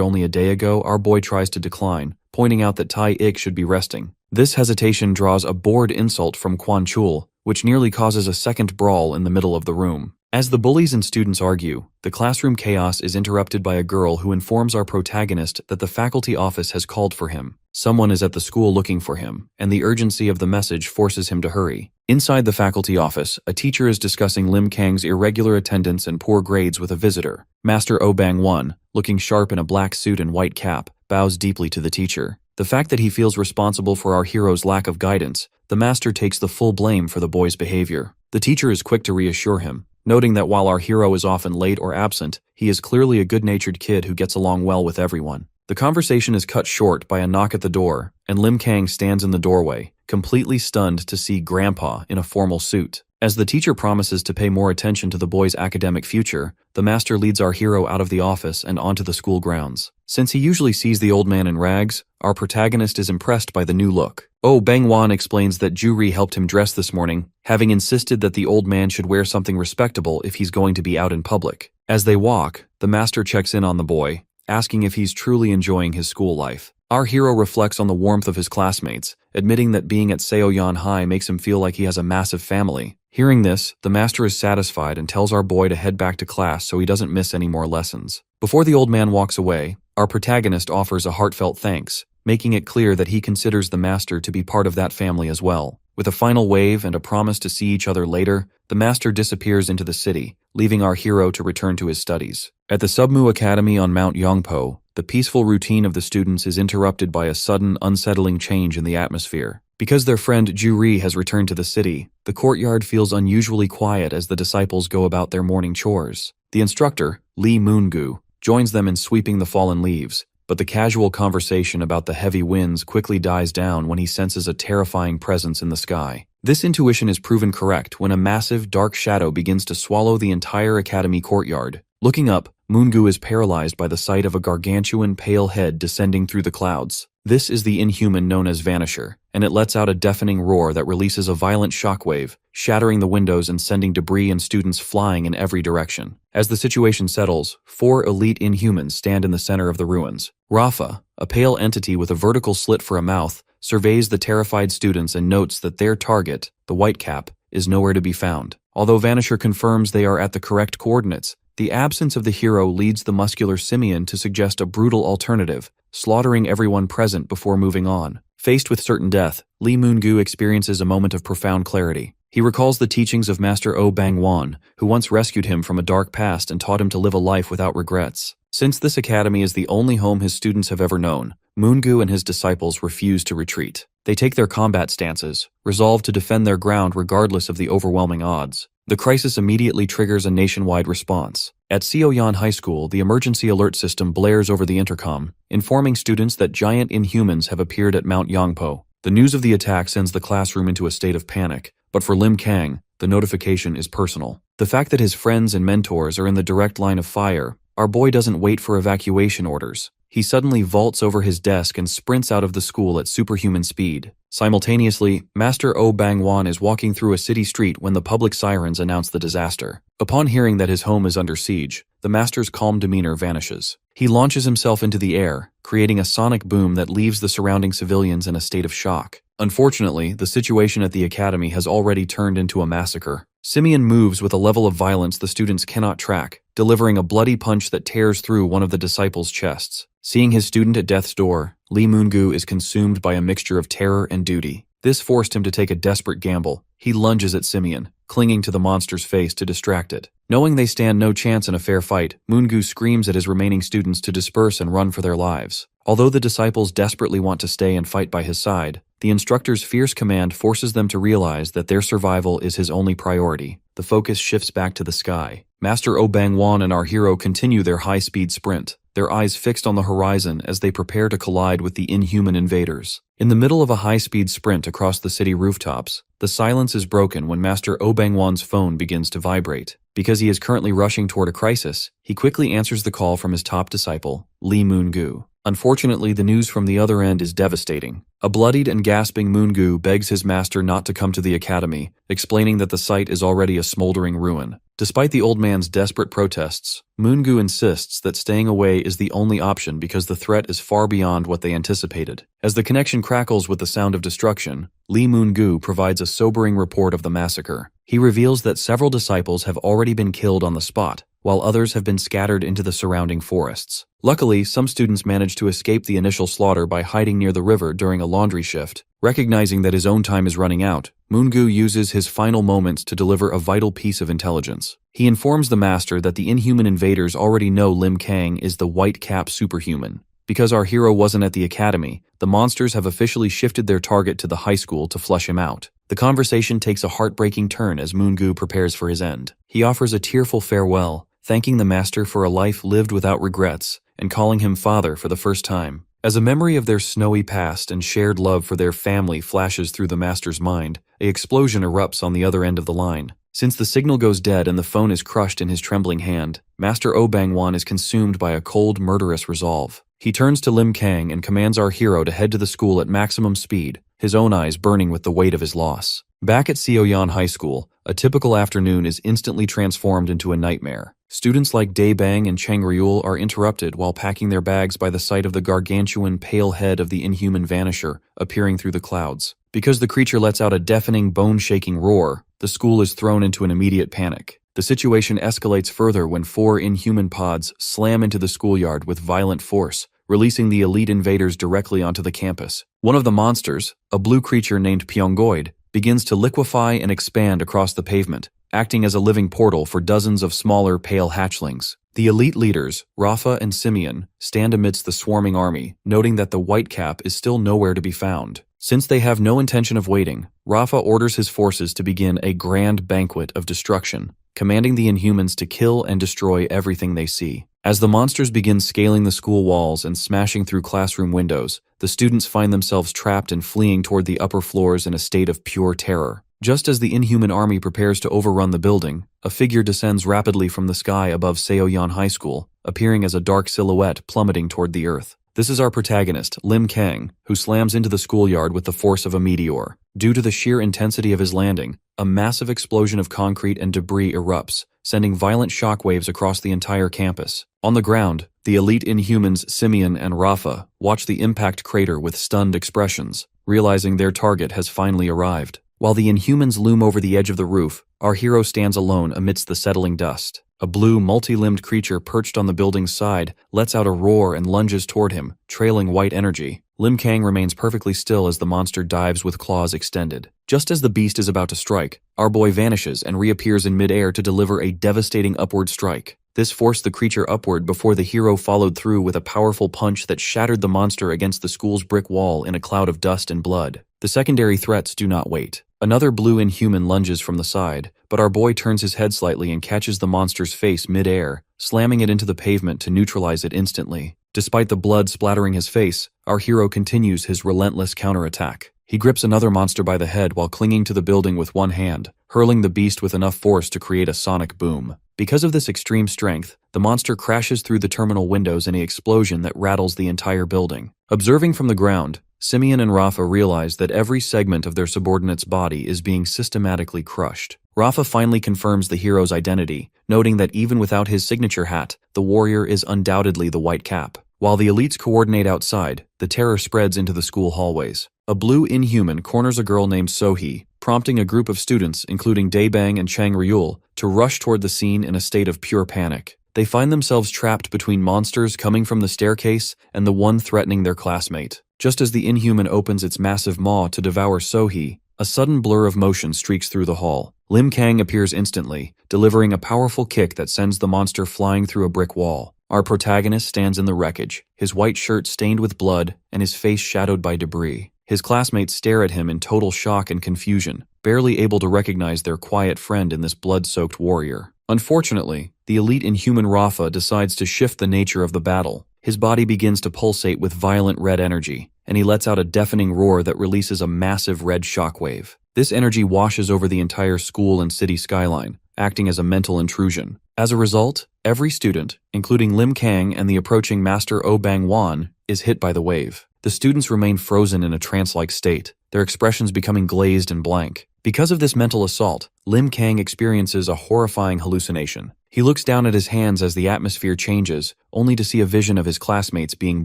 only a day ago, our boy tries to decline, pointing out that Tae-ik should be resting. This hesitation draws a bored insult from Kwon Chul, which nearly causes a second brawl in the middle of the room. As the bullies and students argue, the classroom chaos is interrupted by a girl who informs our protagonist that the faculty office has called for him. Someone is at the school looking for him, and the urgency of the message forces him to hurry. Inside the faculty office, a teacher is discussing Lim Kang's irregular attendance and poor grades with a visitor. Master Oh Bang-won, looking sharp in a black suit and white cap, bows deeply to the teacher. The fact that he feels responsible for our hero's lack of guidance, the master takes the full blame for the boy's behavior. The teacher is quick to reassure him, noting that while our hero is often late or absent, he is clearly a good-natured kid who gets along well with everyone. The conversation is cut short by a knock at the door, and Lim Kang stands in the doorway, completely stunned to see Grandpa in a formal suit. As the teacher promises to pay more attention to the boy's academic future, the master leads our hero out of the office and onto the school grounds. Since he usually sees the old man in rags, our protagonist is impressed by the new look. Oh Bang-won explains that Ju-ri helped him dress this morning, having insisted that the old man should wear something respectable if he's going to be out in public. As they walk, the master checks in on the boy, asking if he's truly enjoying his school life. Our hero reflects on the warmth of his classmates, admitting that being at Seoyeon High makes him feel like he has a massive family. Hearing this, the master is satisfied and tells our boy to head back to class so he doesn't miss any more lessons. Before the old man walks away, our protagonist offers a heartfelt thanks, making it clear that he considers the master to be part of that family as well. With a final wave and a promise to see each other later, the master disappears into the city, leaving our hero to return to his studies. At the Submu Academy on Mount Yongpo, the peaceful routine of the students is interrupted by a sudden, unsettling change in the atmosphere. Because their friend Ju-ri has returned to the city, the courtyard feels unusually quiet as the disciples go about their morning chores. The instructor, Lee Moon-gu, joins them in sweeping the fallen leaves, but the casual conversation about the heavy winds quickly dies down when he senses a terrifying presence in the sky. This intuition is proven correct when a massive, dark shadow begins to swallow the entire academy courtyard. Looking up, Moon-gu is paralyzed by the sight of a gargantuan pale head descending through the clouds. This is the inhuman known as Vanisher, and it lets out a deafening roar that releases a violent shockwave, shattering the windows and sending debris and students flying in every direction. As the situation settles, 4 elite Inhumans stand in the center of the ruins. Rafa, a pale entity with a vertical slit for a mouth, surveys the terrified students and notes that their target, the Whitecap, is nowhere to be found. Although Vanisher confirms they are at the correct coordinates, the absence of the hero leads the muscular simian to suggest a brutal alternative, slaughtering everyone present before moving on. Faced with certain death, Lee Moon-gu experiences a moment of profound clarity. He recalls the teachings of Master Oh Bang-won, who once rescued him from a dark past and taught him to live a life without regrets. Since this academy is the only home his students have ever known, Moon-gu and his disciples refuse to retreat. They take their combat stances, resolved to defend their ground regardless of the overwhelming odds. The crisis immediately triggers a nationwide response. At Seoyeon High School, the emergency alert system blares over the intercom, informing students that giant Inhumans have appeared at Mount Yongpo. The news of the attack sends the classroom into a state of panic, but for Lim Kang, the notification is personal. The fact that his friends and mentors are in the direct line of fire, our boy doesn't wait for evacuation orders. He suddenly vaults over his desk and sprints out of the school at superhuman speed. Simultaneously, Master Oh Bang-won is walking through a city street when the public sirens announce the disaster. Upon hearing that his home is under siege, the master's calm demeanor vanishes. He launches himself into the air, creating a sonic boom that leaves the surrounding civilians in a state of shock. Unfortunately, the situation at the academy has already turned into a massacre. Simeon moves with a level of violence the students cannot track, delivering a bloody punch that tears through one of the disciples' chests. Seeing his student at death's door, Lee Moon-gu is consumed by a mixture of terror and duty. This forced him to take a desperate gamble. He lunges at Simeon, clinging to the monster's face to distract it. Knowing they stand no chance in a fair fight, Moon-gu screams at his remaining students to disperse and run for their lives. Although the disciples desperately want to stay and fight by his side, the instructor's fierce command forces them to realize that their survival is his only priority. The focus shifts back to the sky. Master Oh Bang-won and our hero continue their high-speed sprint, their eyes fixed on the horizon as they prepare to collide with the inhuman invaders. In the middle of a high-speed sprint across the city rooftops, the silence is broken when Master Oh Bang-won's phone begins to vibrate. Because he is currently rushing toward a crisis, he quickly answers the call from his top disciple, Lee Moon-gu. Unfortunately, the news from the other end is devastating. A bloodied and gasping Moon-gu begs his master not to come to the academy, explaining that the site is already a smoldering ruin. Despite the old man's desperate protests, Moon-gu insists that staying away is the only option because the threat is far beyond what they anticipated. As the connection crackles with the sound of destruction, Lee Moon-gu provides a sobering report of the massacre. He reveals that several disciples have already been killed on the spot, while others have been scattered into the surrounding forests. Luckily, some students managed to escape the initial slaughter by hiding near the river during a laundry shift. Recognizing that his own time is running out, Moon-gu uses his final moments to deliver a vital piece of intelligence. He informs the master that the inhuman invaders already know Lim Kang is the Whitecap superhuman. Because our hero wasn't at the academy, the monsters have officially shifted their target to the high school to flush him out. The conversation takes a heartbreaking turn as Moon-gu prepares for his end. He offers a tearful farewell, thanking the master for a life lived without regrets, and calling him father for the first time. As a memory of their snowy past and shared love for their family flashes through the master's mind, an explosion erupts on the other end of the line. Since the signal goes dead and the phone is crushed in his trembling hand, Master Oh Bang-wan is consumed by a cold, murderous resolve. He turns to Lim Kang and commands our hero to head to the school at maximum speed, his own eyes burning with the weight of his loss. Back at Seoyeon High School, a typical afternoon is instantly transformed into a nightmare. Students like Dae Bang and Chang Ryul are interrupted while packing their bags by the sight of the gargantuan pale head of the inhuman vanisher appearing through the clouds. Because the creature lets out a deafening, bone-shaking roar, the school is thrown into an immediate panic. The situation escalates further when 4 inhuman pods slam into the schoolyard with violent force, releasing the elite invaders directly onto the campus. One of the monsters, a blue creature named Pyongoid, begins to liquefy and expand across the pavement, acting as a living portal for dozens of smaller, pale hatchlings. The elite leaders, Rafa and Simeon, stand amidst the swarming army, noting that the white cap is still nowhere to be found. Since they have no intention of waiting, Rafa orders his forces to begin a grand banquet of destruction, commanding the Inhumans to kill and destroy everything they see. As the monsters begin scaling the school walls and smashing through classroom windows, the students find themselves trapped and fleeing toward the upper floors in a state of pure terror. Just as the Inhuman army prepares to overrun the building, a figure descends rapidly from the sky above Seoyeon High School, appearing as a dark silhouette plummeting toward the earth. This is our protagonist, Lim Kang, who slams into the schoolyard with the force of a meteor. Due to the sheer intensity of his landing, a massive explosion of concrete and debris erupts, sending violent shockwaves across the entire campus. On the ground, the elite Inhumans Simeon and Rafa watch the impact crater with stunned expressions, realizing their target has finally arrived. While the Inhumans loom over the edge of the roof, our hero stands alone amidst the settling dust. A blue, multi-limbed creature perched on the building's side lets out a roar and lunges toward him, trailing white energy. Lim Kang remains perfectly still as the monster dives with claws extended. Just as the beast is about to strike, our boy vanishes and reappears in midair to deliver a devastating upward strike. This forced the creature upward before the hero followed through with a powerful punch that shattered the monster against the school's brick wall in a cloud of dust and blood. The secondary threats do not wait. Another blue Inhuman lunges from the side, but our boy turns his head slightly and catches the monster's face mid-air, slamming it into the pavement to neutralize it instantly. Despite the blood splattering his face, our hero continues his relentless counterattack. He grips another monster by the head while clinging to the building with one hand, hurling the beast with enough force to create a sonic boom. Because of this extreme strength, the monster crashes through the terminal windows in an explosion that rattles the entire building. Observing from the ground, Simeon and Rafa realize that every segment of their subordinate's body is being systematically crushed. Rafa finally confirms the hero's identity, noting that even without his signature hat, the warrior is undoubtedly the white cap. While the elites coordinate outside, the terror spreads into the school hallways. A blue Inhuman corners a girl named Sohee, prompting a group of students, including Dae Bang and Chang Ryul, to rush toward the scene in a state of pure panic. They find themselves trapped between monsters coming from the staircase and the one threatening their classmate. Just as the Inhuman opens its massive maw to devour Sohee, a sudden blur of motion streaks through the hall. Lim Kang appears instantly, delivering a powerful kick that sends the monster flying through a brick wall. Our protagonist stands in the wreckage, his white shirt stained with blood and his face shadowed by debris. His classmates stare at him in total shock and confusion, barely able to recognize their quiet friend in this blood-soaked warrior. Unfortunately, the elite Inhuman Rafa decides to shift the nature of the battle. His body begins to pulsate with violent red energy, and he lets out a deafening roar that releases a massive red shockwave. This energy washes over the entire school and city skyline, acting as a mental intrusion. As a result, every student, including Lim Kang and the approaching Master Oh Bang-wan, is hit by the wave. The students remain frozen in a trance-like state, their expressions becoming glazed and blank. Because of this mental assault, Lim Kang experiences a horrifying hallucination. He looks down at his hands as the atmosphere changes, only to see a vision of his classmates being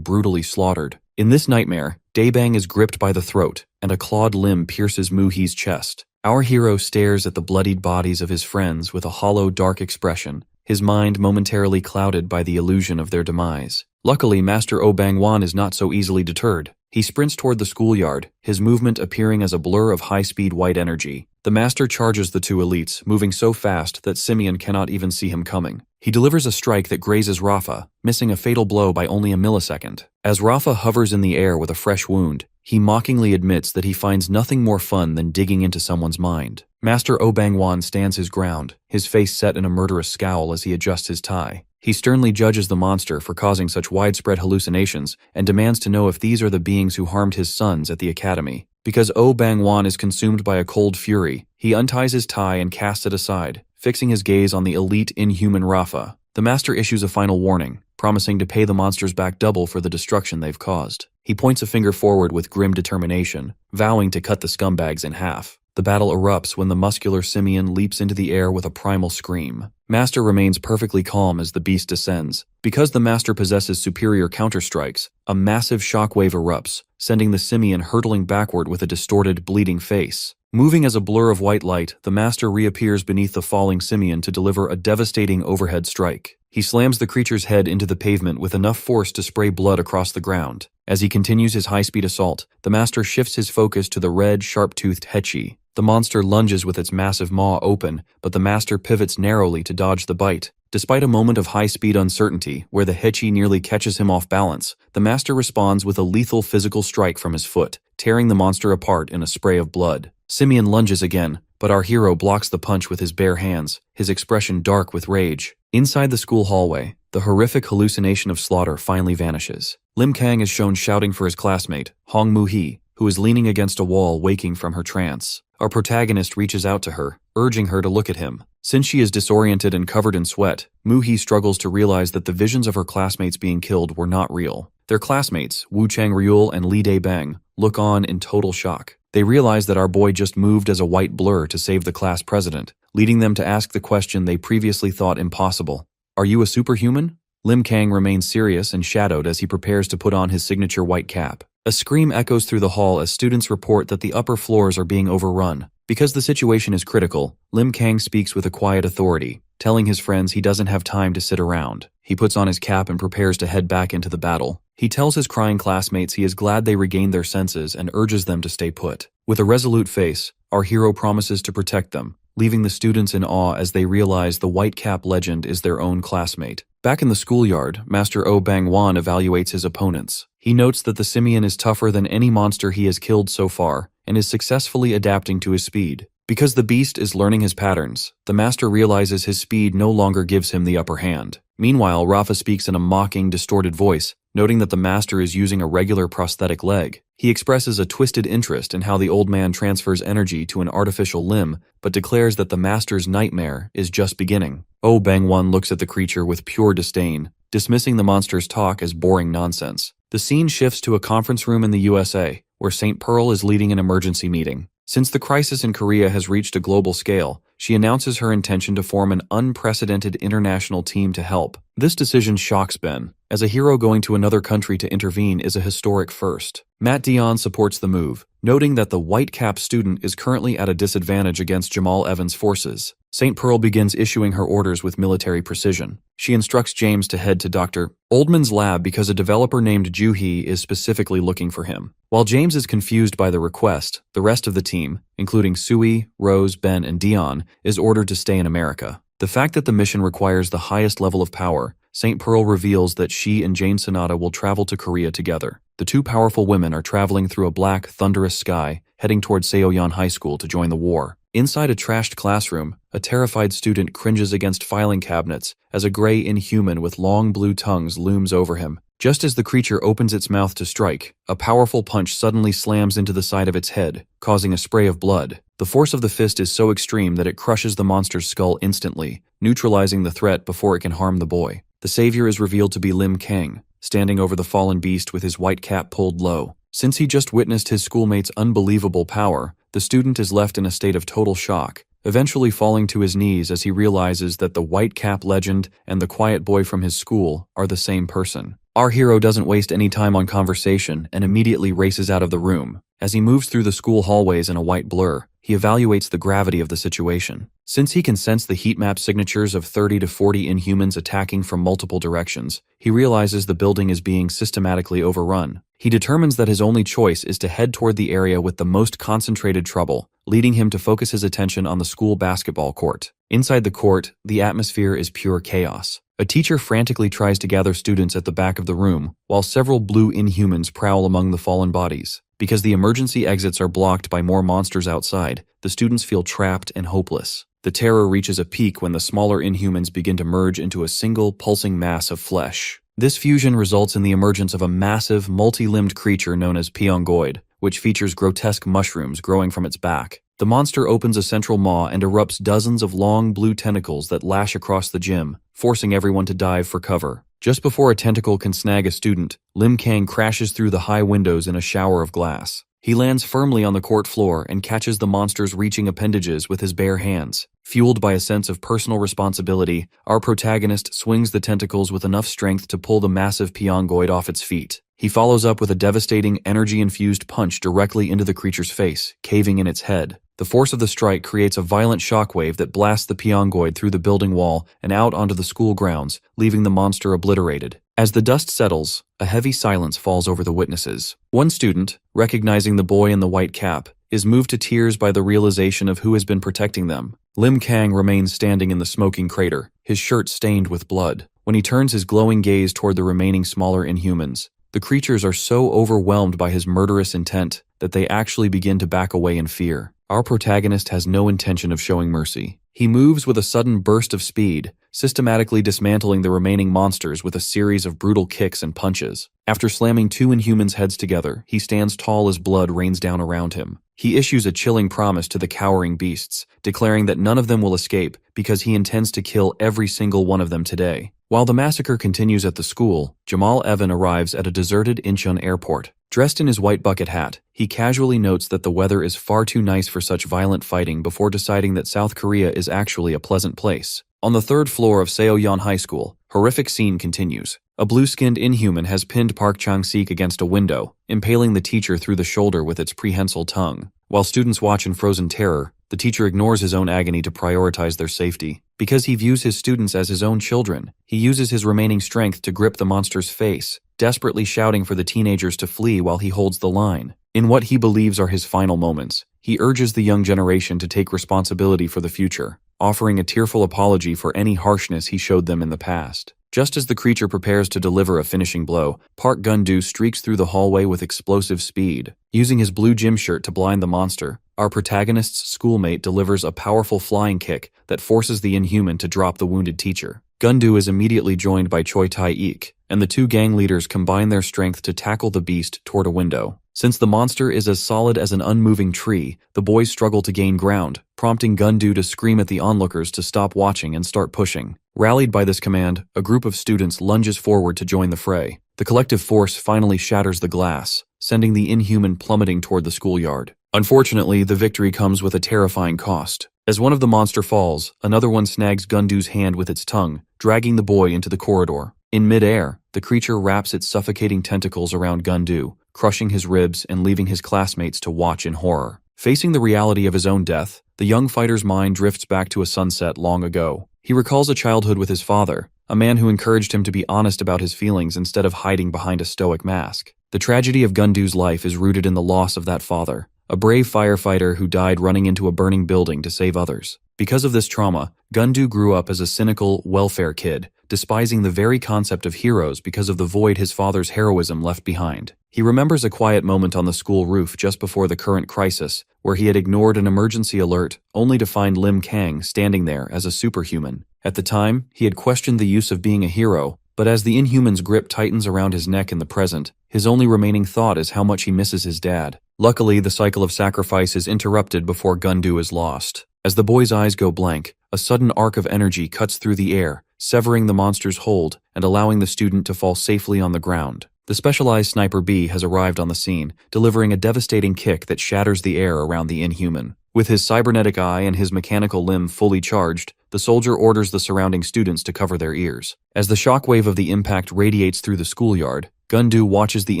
brutally slaughtered. In this nightmare, Dae Bang is gripped by the throat, and a clawed limb pierces Moo-hee's chest. Our hero stares at the bloodied bodies of his friends with a hollow, dark expression, his mind momentarily clouded by the illusion of their demise. Luckily, Master Oh Bang-wan is not so easily deterred. He sprints toward the schoolyard, his movement appearing as a blur of high-speed white energy. The master charges the two elites, moving so fast that Simeon cannot even see him coming. He delivers a strike that grazes Rafa, missing a fatal blow by only a millisecond. As Rafa hovers in the air with a fresh wound, he mockingly admits that he finds nothing more fun than digging into someone's mind. Master Oh Bang-wan stands his ground, his face set in a murderous scowl as he adjusts his tie. He sternly judges the monster for causing such widespread hallucinations and demands to know if these are the beings who harmed his sons at the academy. Because Oh Bang-wan is consumed by a cold fury, he unties his tie and casts it aside, fixing his gaze on the elite inhuman Rafa. The master issues a final warning, promising to pay the monsters back double for the destruction they've caused. He points a finger forward with grim determination, vowing to cut the scumbags in half. The battle erupts when the muscular simian leaps into the air with a primal scream. Master remains perfectly calm as the beast descends. Because the master possesses superior counterstrikes, a massive shockwave erupts, sending the simian hurtling backward with a distorted, bleeding face. Moving as a blur of white light, the master reappears beneath the falling simian to deliver a devastating overhead strike. He slams the creature's head into the pavement with enough force to spray blood across the ground. As he continues his high-speed assault, the master shifts his focus to the red, sharp-toothed Hechi. The monster lunges with its massive maw open, but the master pivots narrowly to dodge the bite. Despite a moment of high-speed uncertainty, where the Hechi nearly catches him off balance, the master responds with a lethal physical strike from his foot, tearing the monster apart in a spray of blood. Simian lunges again, but our hero blocks the punch with his bare hands, his expression dark with rage. Inside the school hallway, the horrific hallucination of slaughter finally vanishes. Lim Kang is shown shouting for his classmate, Hong Mu-hee, who is leaning against a wall waking from her trance. Our protagonist reaches out to her, urging her to look at him. Since she is disoriented and covered in sweat, Mu-hee struggles to realize that the visions of her classmates being killed were not real. Their classmates, Wu Chang-ryul and Li Dae-bang, look on in total shock. They realize that our boy just moved as a white blur to save the class president, leading them to ask the question they previously thought impossible. Are you a superhuman? Lim Kang remains serious and shadowed as he prepares to put on his signature white cap. A scream echoes through the hall as students report that the upper floors are being overrun. Because the situation is critical, Lim Kang speaks with a quiet authority, telling his friends he doesn't have time to sit around. He puts on his cap and prepares to head back into the battle. He tells his crying classmates he is glad they regained their senses and urges them to stay put. With a resolute face, our hero promises to protect them, leaving the students in awe as they realize the white cap legend is their own classmate. Back in the schoolyard, Master Oh Bang-wan evaluates his opponents. He notes that the simian is tougher than any monster he has killed so far, and is successfully adapting to his speed. Because the beast is learning his patterns, the master realizes his speed no longer gives him the upper hand. Meanwhile, Rafa speaks in a mocking, distorted voice, noting that the master is using a regular prosthetic leg. He expresses a twisted interest in how the old man transfers energy to an artificial limb, but declares that the master's nightmare is just beginning. Oh Bang-wan looks at the creature with pure disdain, dismissing the monster's talk as boring nonsense. The scene shifts to a conference room in the USA, where St. Pearl is leading an emergency meeting. Since the crisis in Korea has reached a global scale, she announces her intention to form an unprecedented international team to help. This decision shocks Ben, as a hero going to another country to intervene is a historic first. Matt Dion supports the move, noting that the white cap student is currently at a disadvantage against Jamal Evans' forces. St. Pearl begins issuing her orders with military precision. She instructs James to head to Dr. Oldman's lab because a developer named Juhee is specifically looking for him. While James is confused by the request, the rest of the team, including Sui, Rose, Ben, and Dion, is ordered to stay in America. The fact that the mission requires the highest level of power, St. Pearl reveals that she and Jane Sonata will travel to Korea together. The two powerful women are traveling through a black, thunderous sky, heading toward Seoyeon High School to join the war. Inside a trashed classroom, a terrified student cringes against filing cabinets as a gray inhuman with long blue tongues looms over him. Just as the creature opens its mouth to strike, a powerful punch suddenly slams into the side of its head, causing a spray of blood. The force of the fist is so extreme that it crushes the monster's skull instantly, neutralizing the threat before it can harm the boy. The savior is revealed to be Lim Kang, standing over the fallen beast with his white cap pulled low. Since he just witnessed his schoolmate's unbelievable power, the student is left in a state of total shock, eventually falling to his knees as he realizes that the white cap legend and the quiet boy from his school are the same person. Our hero doesn't waste any time on conversation and immediately races out of the room. As he moves through the school hallways in a white blur, he evaluates the gravity of the situation. Since he can sense the heat map signatures of 30 to 40 Inhumans attacking from multiple directions, he realizes the building is being systematically overrun. He determines that his only choice is to head toward the area with the most concentrated trouble, leading him to focus his attention on the school basketball court. Inside the court, the atmosphere is pure chaos. A teacher frantically tries to gather students at the back of the room, while several blue Inhumans prowl among the fallen bodies. Because the emergency exits are blocked by more monsters outside, the students feel trapped and hopeless. The terror reaches a peak when the smaller Inhumans begin to merge into a single, pulsing mass of flesh. This fusion results in the emergence of a massive, multi-limbed creature known as Pyongoid, which features grotesque mushrooms growing from its back. The monster opens a central maw and erupts dozens of long blue tentacles that lash across the gym, forcing everyone to dive for cover. Just before a tentacle can snag a student, Lim Kang crashes through the high windows in a shower of glass. He lands firmly on the court floor and catches the monster's reaching appendages with his bare hands. Fueled by a sense of personal responsibility, our protagonist swings the tentacles with enough strength to pull the massive Pyongoid off its feet. He follows up with a devastating, energy-infused punch directly into the creature's face, caving in its head. The force of the strike creates a violent shockwave that blasts the Pyongoid through the building wall and out onto the school grounds, leaving the monster obliterated. As the dust settles, a heavy silence falls over the witnesses. One student, recognizing the boy in the white cap, is moved to tears by the realization of who has been protecting them. Lim Kang remains standing in the smoking crater, his shirt stained with blood. When he turns his glowing gaze toward the remaining smaller Inhumans, the creatures are so overwhelmed by his murderous intent that they actually begin to back away in fear. Our protagonist has no intention of showing mercy. He moves with a sudden burst of speed, systematically dismantling the remaining monsters with a series of brutal kicks and punches. After slamming two Inhumans' heads together, he stands tall as blood rains down around him. He issues a chilling promise to the cowering beasts, declaring that none of them will escape because he intends to kill every single one of them today. While the massacre continues at the school, Jamal Evan arrives at a deserted Incheon airport. Dressed in his white bucket hat, he casually notes that the weather is far too nice for such violent fighting before deciding that South Korea is actually a pleasant place. On the third floor of Seoyeon High School, horrific scene continues. A blue-skinned Inhuman has pinned Park Chang-sik against a window, impaling the teacher through the shoulder with its prehensile tongue. While students watch in frozen terror, the teacher ignores his own agony to prioritize their safety. Because he views his students as his own children, he uses his remaining strength to grip the monster's face, desperately shouting for the teenagers to flee while he holds the line. In what he believes are his final moments, he urges the young generation to take responsibility for the future, offering a tearful apology for any harshness he showed them in the past. Just as the creature prepares to deliver a finishing blow, Park Gun-do streaks through the hallway with explosive speed. Using his blue gym shirt to blind the monster, our protagonist's schoolmate delivers a powerful flying kick that forces the Inhuman to drop the wounded teacher. Gun-do is immediately joined by Choi Tae-ik, and the two gang leaders combine their strength to tackle the beast toward a window. Since the monster is as solid as an unmoving tree, the boys struggle to gain ground, prompting Gun-do to scream at the onlookers to stop watching and start pushing. Rallied by this command, a group of students lunges forward to join the fray. The collective force finally shatters the glass, sending the Inhuman plummeting toward the schoolyard. Unfortunately, the victory comes with a terrifying cost. As one of the monster falls, another one snags Gun-do's hand with its tongue, dragging the boy into the corridor. In midair, the creature wraps its suffocating tentacles around Gun-do, crushing his ribs and leaving his classmates to watch in horror. Facing the reality of his own death, the young fighter's mind drifts back to a sunset long ago. He recalls a childhood with his father, a man who encouraged him to be honest about his feelings instead of hiding behind a stoic mask. The tragedy of Gun-do's life is rooted in the loss of that father, a brave firefighter who died running into a burning building to save others. Because of this trauma, Gun-do grew up as a cynical, welfare kid, despising the very concept of heroes because of the void his father's heroism left behind. He remembers a quiet moment on the school roof just before the current crisis, where he had ignored an emergency alert only to find Lim Kang standing there as a superhuman. At the time, he had questioned the use of being a hero, but as the Inhuman's grip tightens around his neck in the present, his only remaining thought is how much he misses his dad. Luckily, the cycle of sacrifice is interrupted before Gun-do is lost. As the boy's eyes go blank, a sudden arc of energy cuts through the air, severing the monster's hold and allowing the student to fall safely on the ground. The specialized Sniper B has arrived on the scene, delivering a devastating kick that shatters the air around the Inhuman. With his cybernetic eye and his mechanical limb fully charged, the soldier orders the surrounding students to cover their ears. As the shockwave of the impact radiates through the schoolyard, Gundu watches the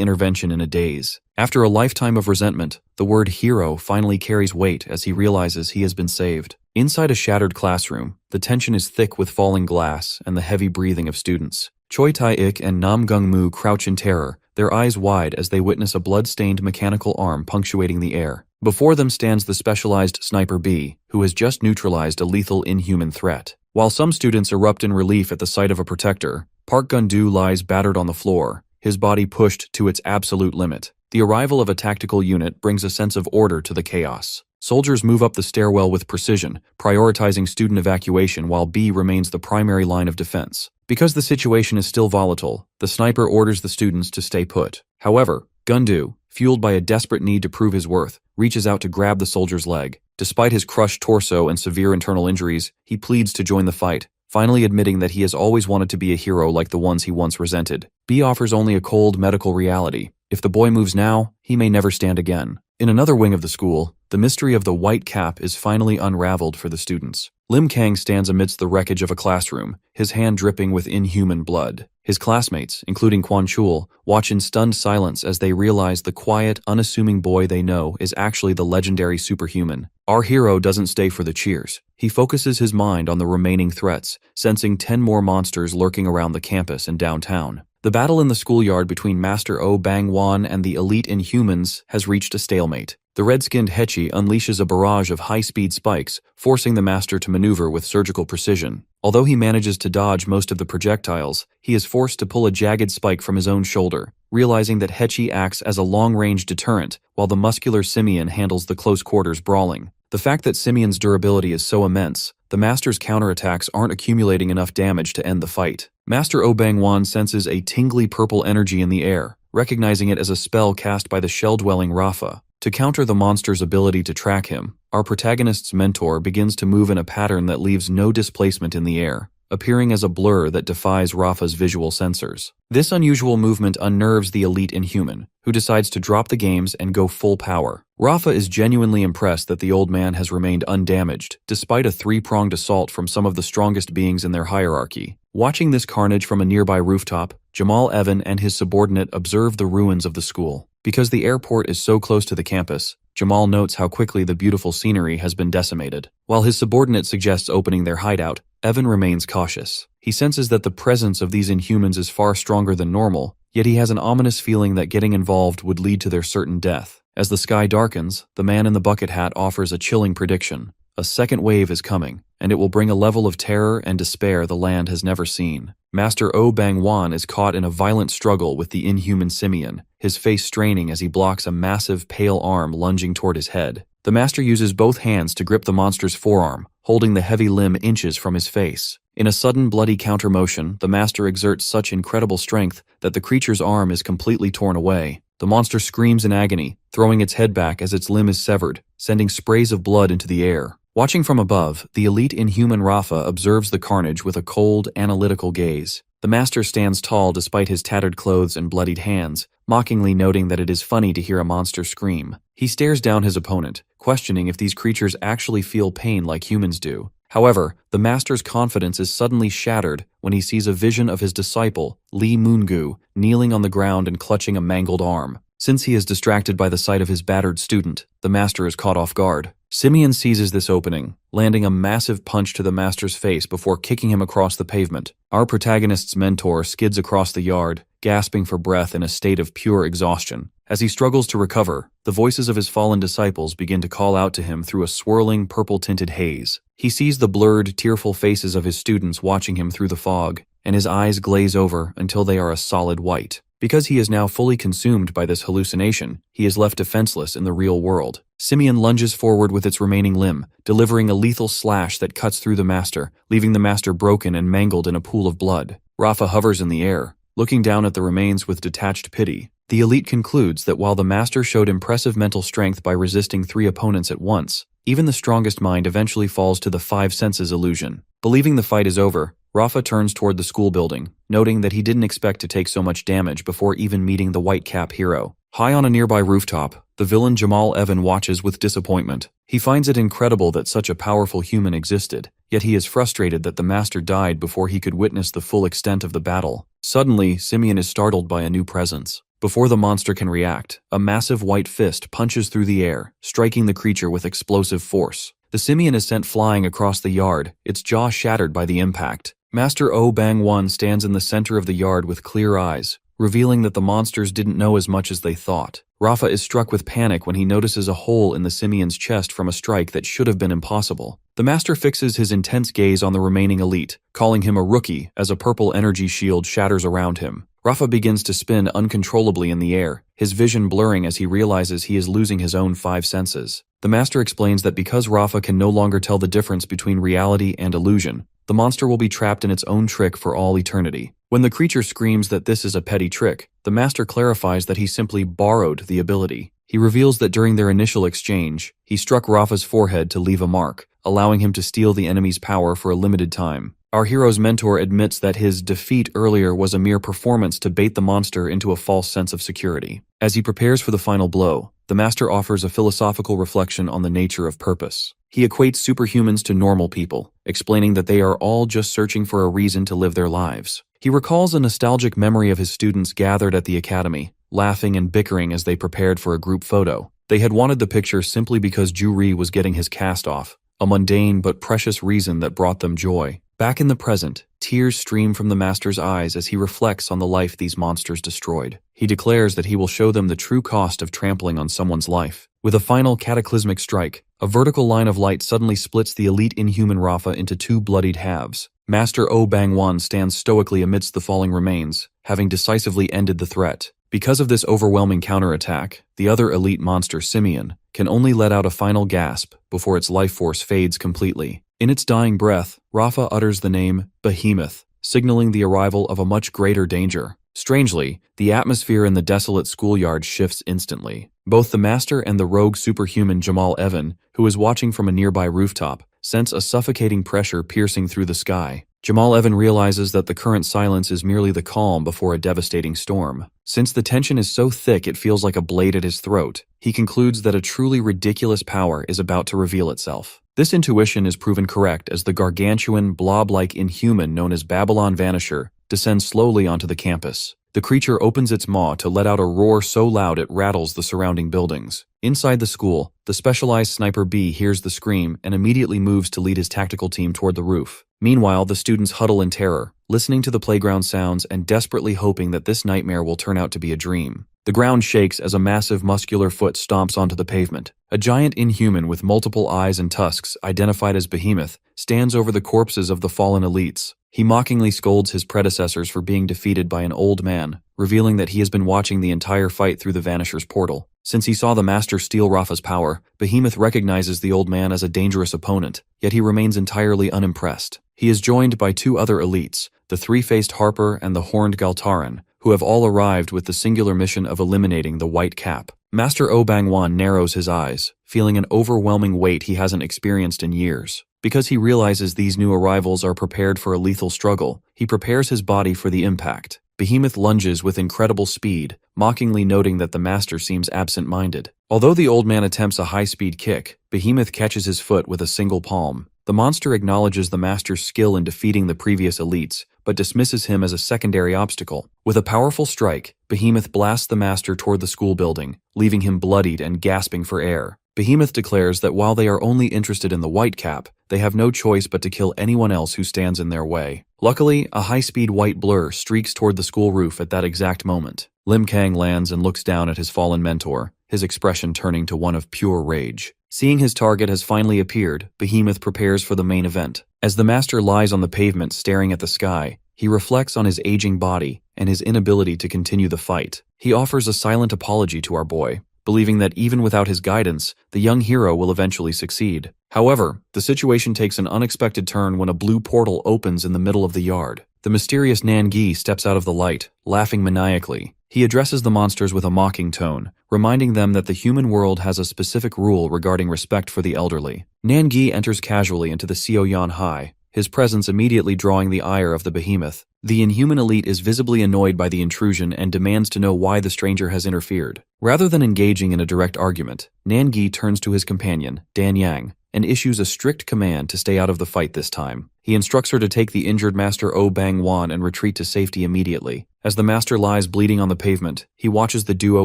intervention in a daze. After a lifetime of resentment, the word hero finally carries weight as he realizes he has been saved. Inside a shattered classroom, the tension is thick with falling glass and the heavy breathing of students. Choi Tae-ik and Nam Gung-moo crouch in terror, their eyes wide as they witness a blood-stained mechanical arm punctuating the air. Before them stands the specialized Sniper B, who has just neutralized a lethal inhuman threat. While some students erupt in relief at the sight of a protector, Park Gun-do lies battered on the floor, his body pushed to its absolute limit. The arrival of a tactical unit brings a sense of order to the chaos. Soldiers move up the stairwell with precision, prioritizing student evacuation while B remains the primary line of defense. Because the situation is still volatile, the sniper orders the students to stay put. However, Gun-do, fueled by a desperate need to prove his worth, reaches out to grab the soldier's leg. Despite his crushed torso and severe internal injuries, he pleads to join the fight, finally admitting that he has always wanted to be a hero like the ones he once resented. B offers only a cold medical reality. If the boy moves now, he may never stand again. In another wing of the school, the mystery of the white cap is finally unraveled for the students. Lim Kang stands amidst the wreckage of a classroom, his hand dripping with inhuman blood. His classmates, including Quan Chul, watch in stunned silence as they realize the quiet, unassuming boy they know is actually the legendary superhuman. Our hero doesn't stay for the cheers. He focuses his mind on the remaining threats, sensing 10 more monsters lurking around the campus and downtown. The battle in the schoolyard between Master Oh Bang-wan and the elite Inhumans has reached a stalemate. The red-skinned Hechi unleashes a barrage of high-speed spikes, forcing the Master to maneuver with surgical precision. Although he manages to dodge most of the projectiles, he is forced to pull a jagged spike from his own shoulder, realizing that Hechi acts as a long-range deterrent, while the muscular Simeon handles the close-quarters brawling. The fact that Simeon's durability is so immense, the Master's counterattacks aren't accumulating enough damage to end the fight. Master Oh Bang-wan senses a tingly purple energy in the air, recognizing it as a spell cast by the shell-dwelling Rafa. To counter the monster's ability to track him, our protagonist's mentor begins to move in a pattern that leaves no displacement in the air, appearing as a blur that defies Rafa's visual sensors. This unusual movement unnerves the elite Inhuman, who decides to drop the games and go full power. Rafa is genuinely impressed that the old man has remained undamaged, despite a three-pronged assault from some of the strongest beings in their hierarchy. Watching this carnage from a nearby rooftop, Jamal Evan and his subordinate observe the ruins of the school. Because the airport is so close to the campus, Jamal notes how quickly the beautiful scenery has been decimated. While his subordinate suggests opening their hideout, Evan remains cautious. He senses that the presence of these Inhumans is far stronger than normal, yet he has an ominous feeling that getting involved would lead to their certain death. As the sky darkens, the man in the bucket hat offers a chilling prediction. A second wave is coming, and it will bring a level of terror and despair the land has never seen. Master Oh Bang-wan is caught in a violent struggle with the inhuman Simeon, his face straining as he blocks a massive, pale arm lunging toward his head. The Master uses both hands to grip the monster's forearm, holding the heavy limb inches from his face. In a sudden, bloody counter-motion, the Master exerts such incredible strength that the creature's arm is completely torn away. The monster screams in agony, throwing its head back as its limb is severed, sending sprays of blood into the air. Watching from above, the elite Inhuman Rafa observes the carnage with a cold, analytical gaze. The Master stands tall despite his tattered clothes and bloodied hands, mockingly noting that it is funny to hear a monster scream. He stares down his opponent, questioning if these creatures actually feel pain like humans do. However, the Master's confidence is suddenly shattered when he sees a vision of his disciple, Lee Moon-gu, kneeling on the ground and clutching a mangled arm. Since he is distracted by the sight of his battered student, the Master is caught off guard. Simeon seizes this opening, landing a massive punch to the Master's face before kicking him across the pavement. Our protagonist's mentor skids across the yard, gasping for breath in a state of pure exhaustion. As he struggles to recover, the voices of his fallen disciples begin to call out to him through a swirling, purple-tinted haze. He sees the blurred, tearful faces of his students watching him through the fog, and his eyes glaze over until they are a solid white. Because he is now fully consumed by this hallucination, he is left defenseless in the real world. Simeon lunges forward with its remaining limb, delivering a lethal slash that cuts through the Master, leaving the Master broken and mangled in a pool of blood. Rafa hovers in the air, looking down at the remains with detached pity. The elite concludes that while the Master showed impressive mental strength by resisting 3 opponents at once, even the strongest mind eventually falls to the 5 senses illusion. Believing the fight is over, Rafa turns toward the school building, noting that he didn't expect to take so much damage before even meeting the white cap hero. High on a nearby rooftop, the villain Jamal Evan watches with disappointment. He finds it incredible that such a powerful human existed, yet he is frustrated that the master died before he could witness the full extent of the battle. Suddenly, Simeon is startled by a new presence. Before the monster can react, a massive white fist punches through the air, striking the creature with explosive force. The simian is sent flying across the yard, its jaw shattered by the impact. Master Oh Bang-won stands in the center of the yard with clear eyes, revealing that the monsters didn't know as much as they thought. Rafa is struck with panic when he notices a hole in the simian's chest from a strike that should have been impossible. The master fixes his intense gaze on the remaining elite, calling him a rookie as a purple energy shield shatters around him. Rafa begins to spin uncontrollably in the air, his vision blurring as he realizes he is losing his own 5 senses. The master explains that because Rafa can no longer tell the difference between reality and illusion, the monster will be trapped in its own trick for all eternity. When the creature screams that this is a petty trick, the master clarifies that he simply borrowed the ability. He reveals that during their initial exchange, he struck Rafa's forehead to leave a mark, allowing him to steal the enemy's power for a limited time. Our hero's mentor admits that his defeat earlier was a mere performance to bait the monster into a false sense of security. As he prepares for the final blow, the master offers a philosophical reflection on the nature of purpose. He equates superhumans to normal people, explaining that they are all just searching for a reason to live their lives. He recalls a nostalgic memory of his students gathered at the academy, laughing and bickering as they prepared for a group photo. They had wanted the picture simply because Ju-ri was getting his cast off, a mundane but precious reason that brought them joy. Back in the present, tears stream from the master's eyes as he reflects on the life these monsters destroyed. He declares that he will show them the true cost of trampling on someone's life. With a final cataclysmic strike, a vertical line of light suddenly splits the elite inhuman Rafa into 2 bloodied halves. Master Oh Bang-won stands stoically amidst the falling remains, having decisively ended the threat. Because of this overwhelming counterattack, the other elite monster, Simeon, can only let out a final gasp before its life force fades completely. In its dying breath, Rafa utters the name Behemoth, signaling the arrival of a much greater danger. Strangely, the atmosphere in the desolate schoolyard shifts instantly. Both the master and the rogue superhuman Jamal Evan, who is watching from a nearby rooftop, sense a suffocating pressure piercing through the sky. Jamal Evan realizes that the current silence is merely the calm before a devastating storm. Since the tension is so thick it feels like a blade at his throat, he concludes that a truly ridiculous power is about to reveal itself. This intuition is proven correct as the gargantuan, blob-like inhuman known as Babylon Vanisher descends slowly onto the campus. The creature opens its maw to let out a roar so loud it rattles the surrounding buildings. Inside the school, the specialized sniper B hears the scream and immediately moves to lead his tactical team toward the roof. Meanwhile, the students huddle in terror, listening to the playground sounds and desperately hoping that this nightmare will turn out to be a dream. The ground shakes as a massive muscular foot stomps onto the pavement. A giant inhuman with multiple eyes and tusks, identified as Behemoth, stands over the corpses of the fallen elites. He mockingly scolds his predecessors for being defeated by an old man, revealing that he has been watching the entire fight through the Vanisher's portal. Since he saw the master steal Rafa's power, Behemoth recognizes the old man as a dangerous opponent, yet he remains entirely unimpressed. He is joined by 2 other elites, the 3-faced Harper and the horned Galtaran, who have all arrived with the singular mission of eliminating the White Cap. Master Oh Bang-won narrows his eyes, feeling an overwhelming weight he hasn't experienced in years. Because he realizes these new arrivals are prepared for a lethal struggle, he prepares his body for the impact. Behemoth lunges with incredible speed, mockingly noting that the master seems absent-minded. Although the old man attempts a high-speed kick, Behemoth catches his foot with a single palm. The monster acknowledges the master's skill in defeating the previous elites, but dismisses him as a secondary obstacle. With a powerful strike, Behemoth blasts the master toward the school building, leaving him bloodied and gasping for air. Behemoth declares that while they are only interested in the White Cap, they have no choice but to kill anyone else who stands in their way. Luckily, a high-speed white blur streaks toward the school roof at that exact moment. Lim Kang lands and looks down at his fallen mentor, his expression turning to one of pure rage. Seeing his target has finally appeared, Behemoth prepares for the main event. As the master lies on the pavement staring at the sky, he reflects on his aging body and his inability to continue the fight. He offers a silent apology to our boy, believing that even without his guidance, the young hero will eventually succeed. However, the situation takes an unexpected turn when a blue portal opens in the middle of the yard. The mysterious Nangi steps out of the light, laughing maniacally. He addresses the monsters with a mocking tone, reminding them that the human world has a specific rule regarding respect for the elderly. Nangi enters casually into the Seoyan High, his presence immediately drawing the ire of the Behemoth. The inhuman elite is visibly annoyed by the intrusion and demands to know why the stranger has interfered. Rather than engaging in a direct argument, Nangi turns to his companion, Dan Yang, and issues a strict command to stay out of the fight this time. He instructs her to take the injured Master Oh Bang-wan and retreat to safety immediately. As the master lies bleeding on the pavement, he watches the duo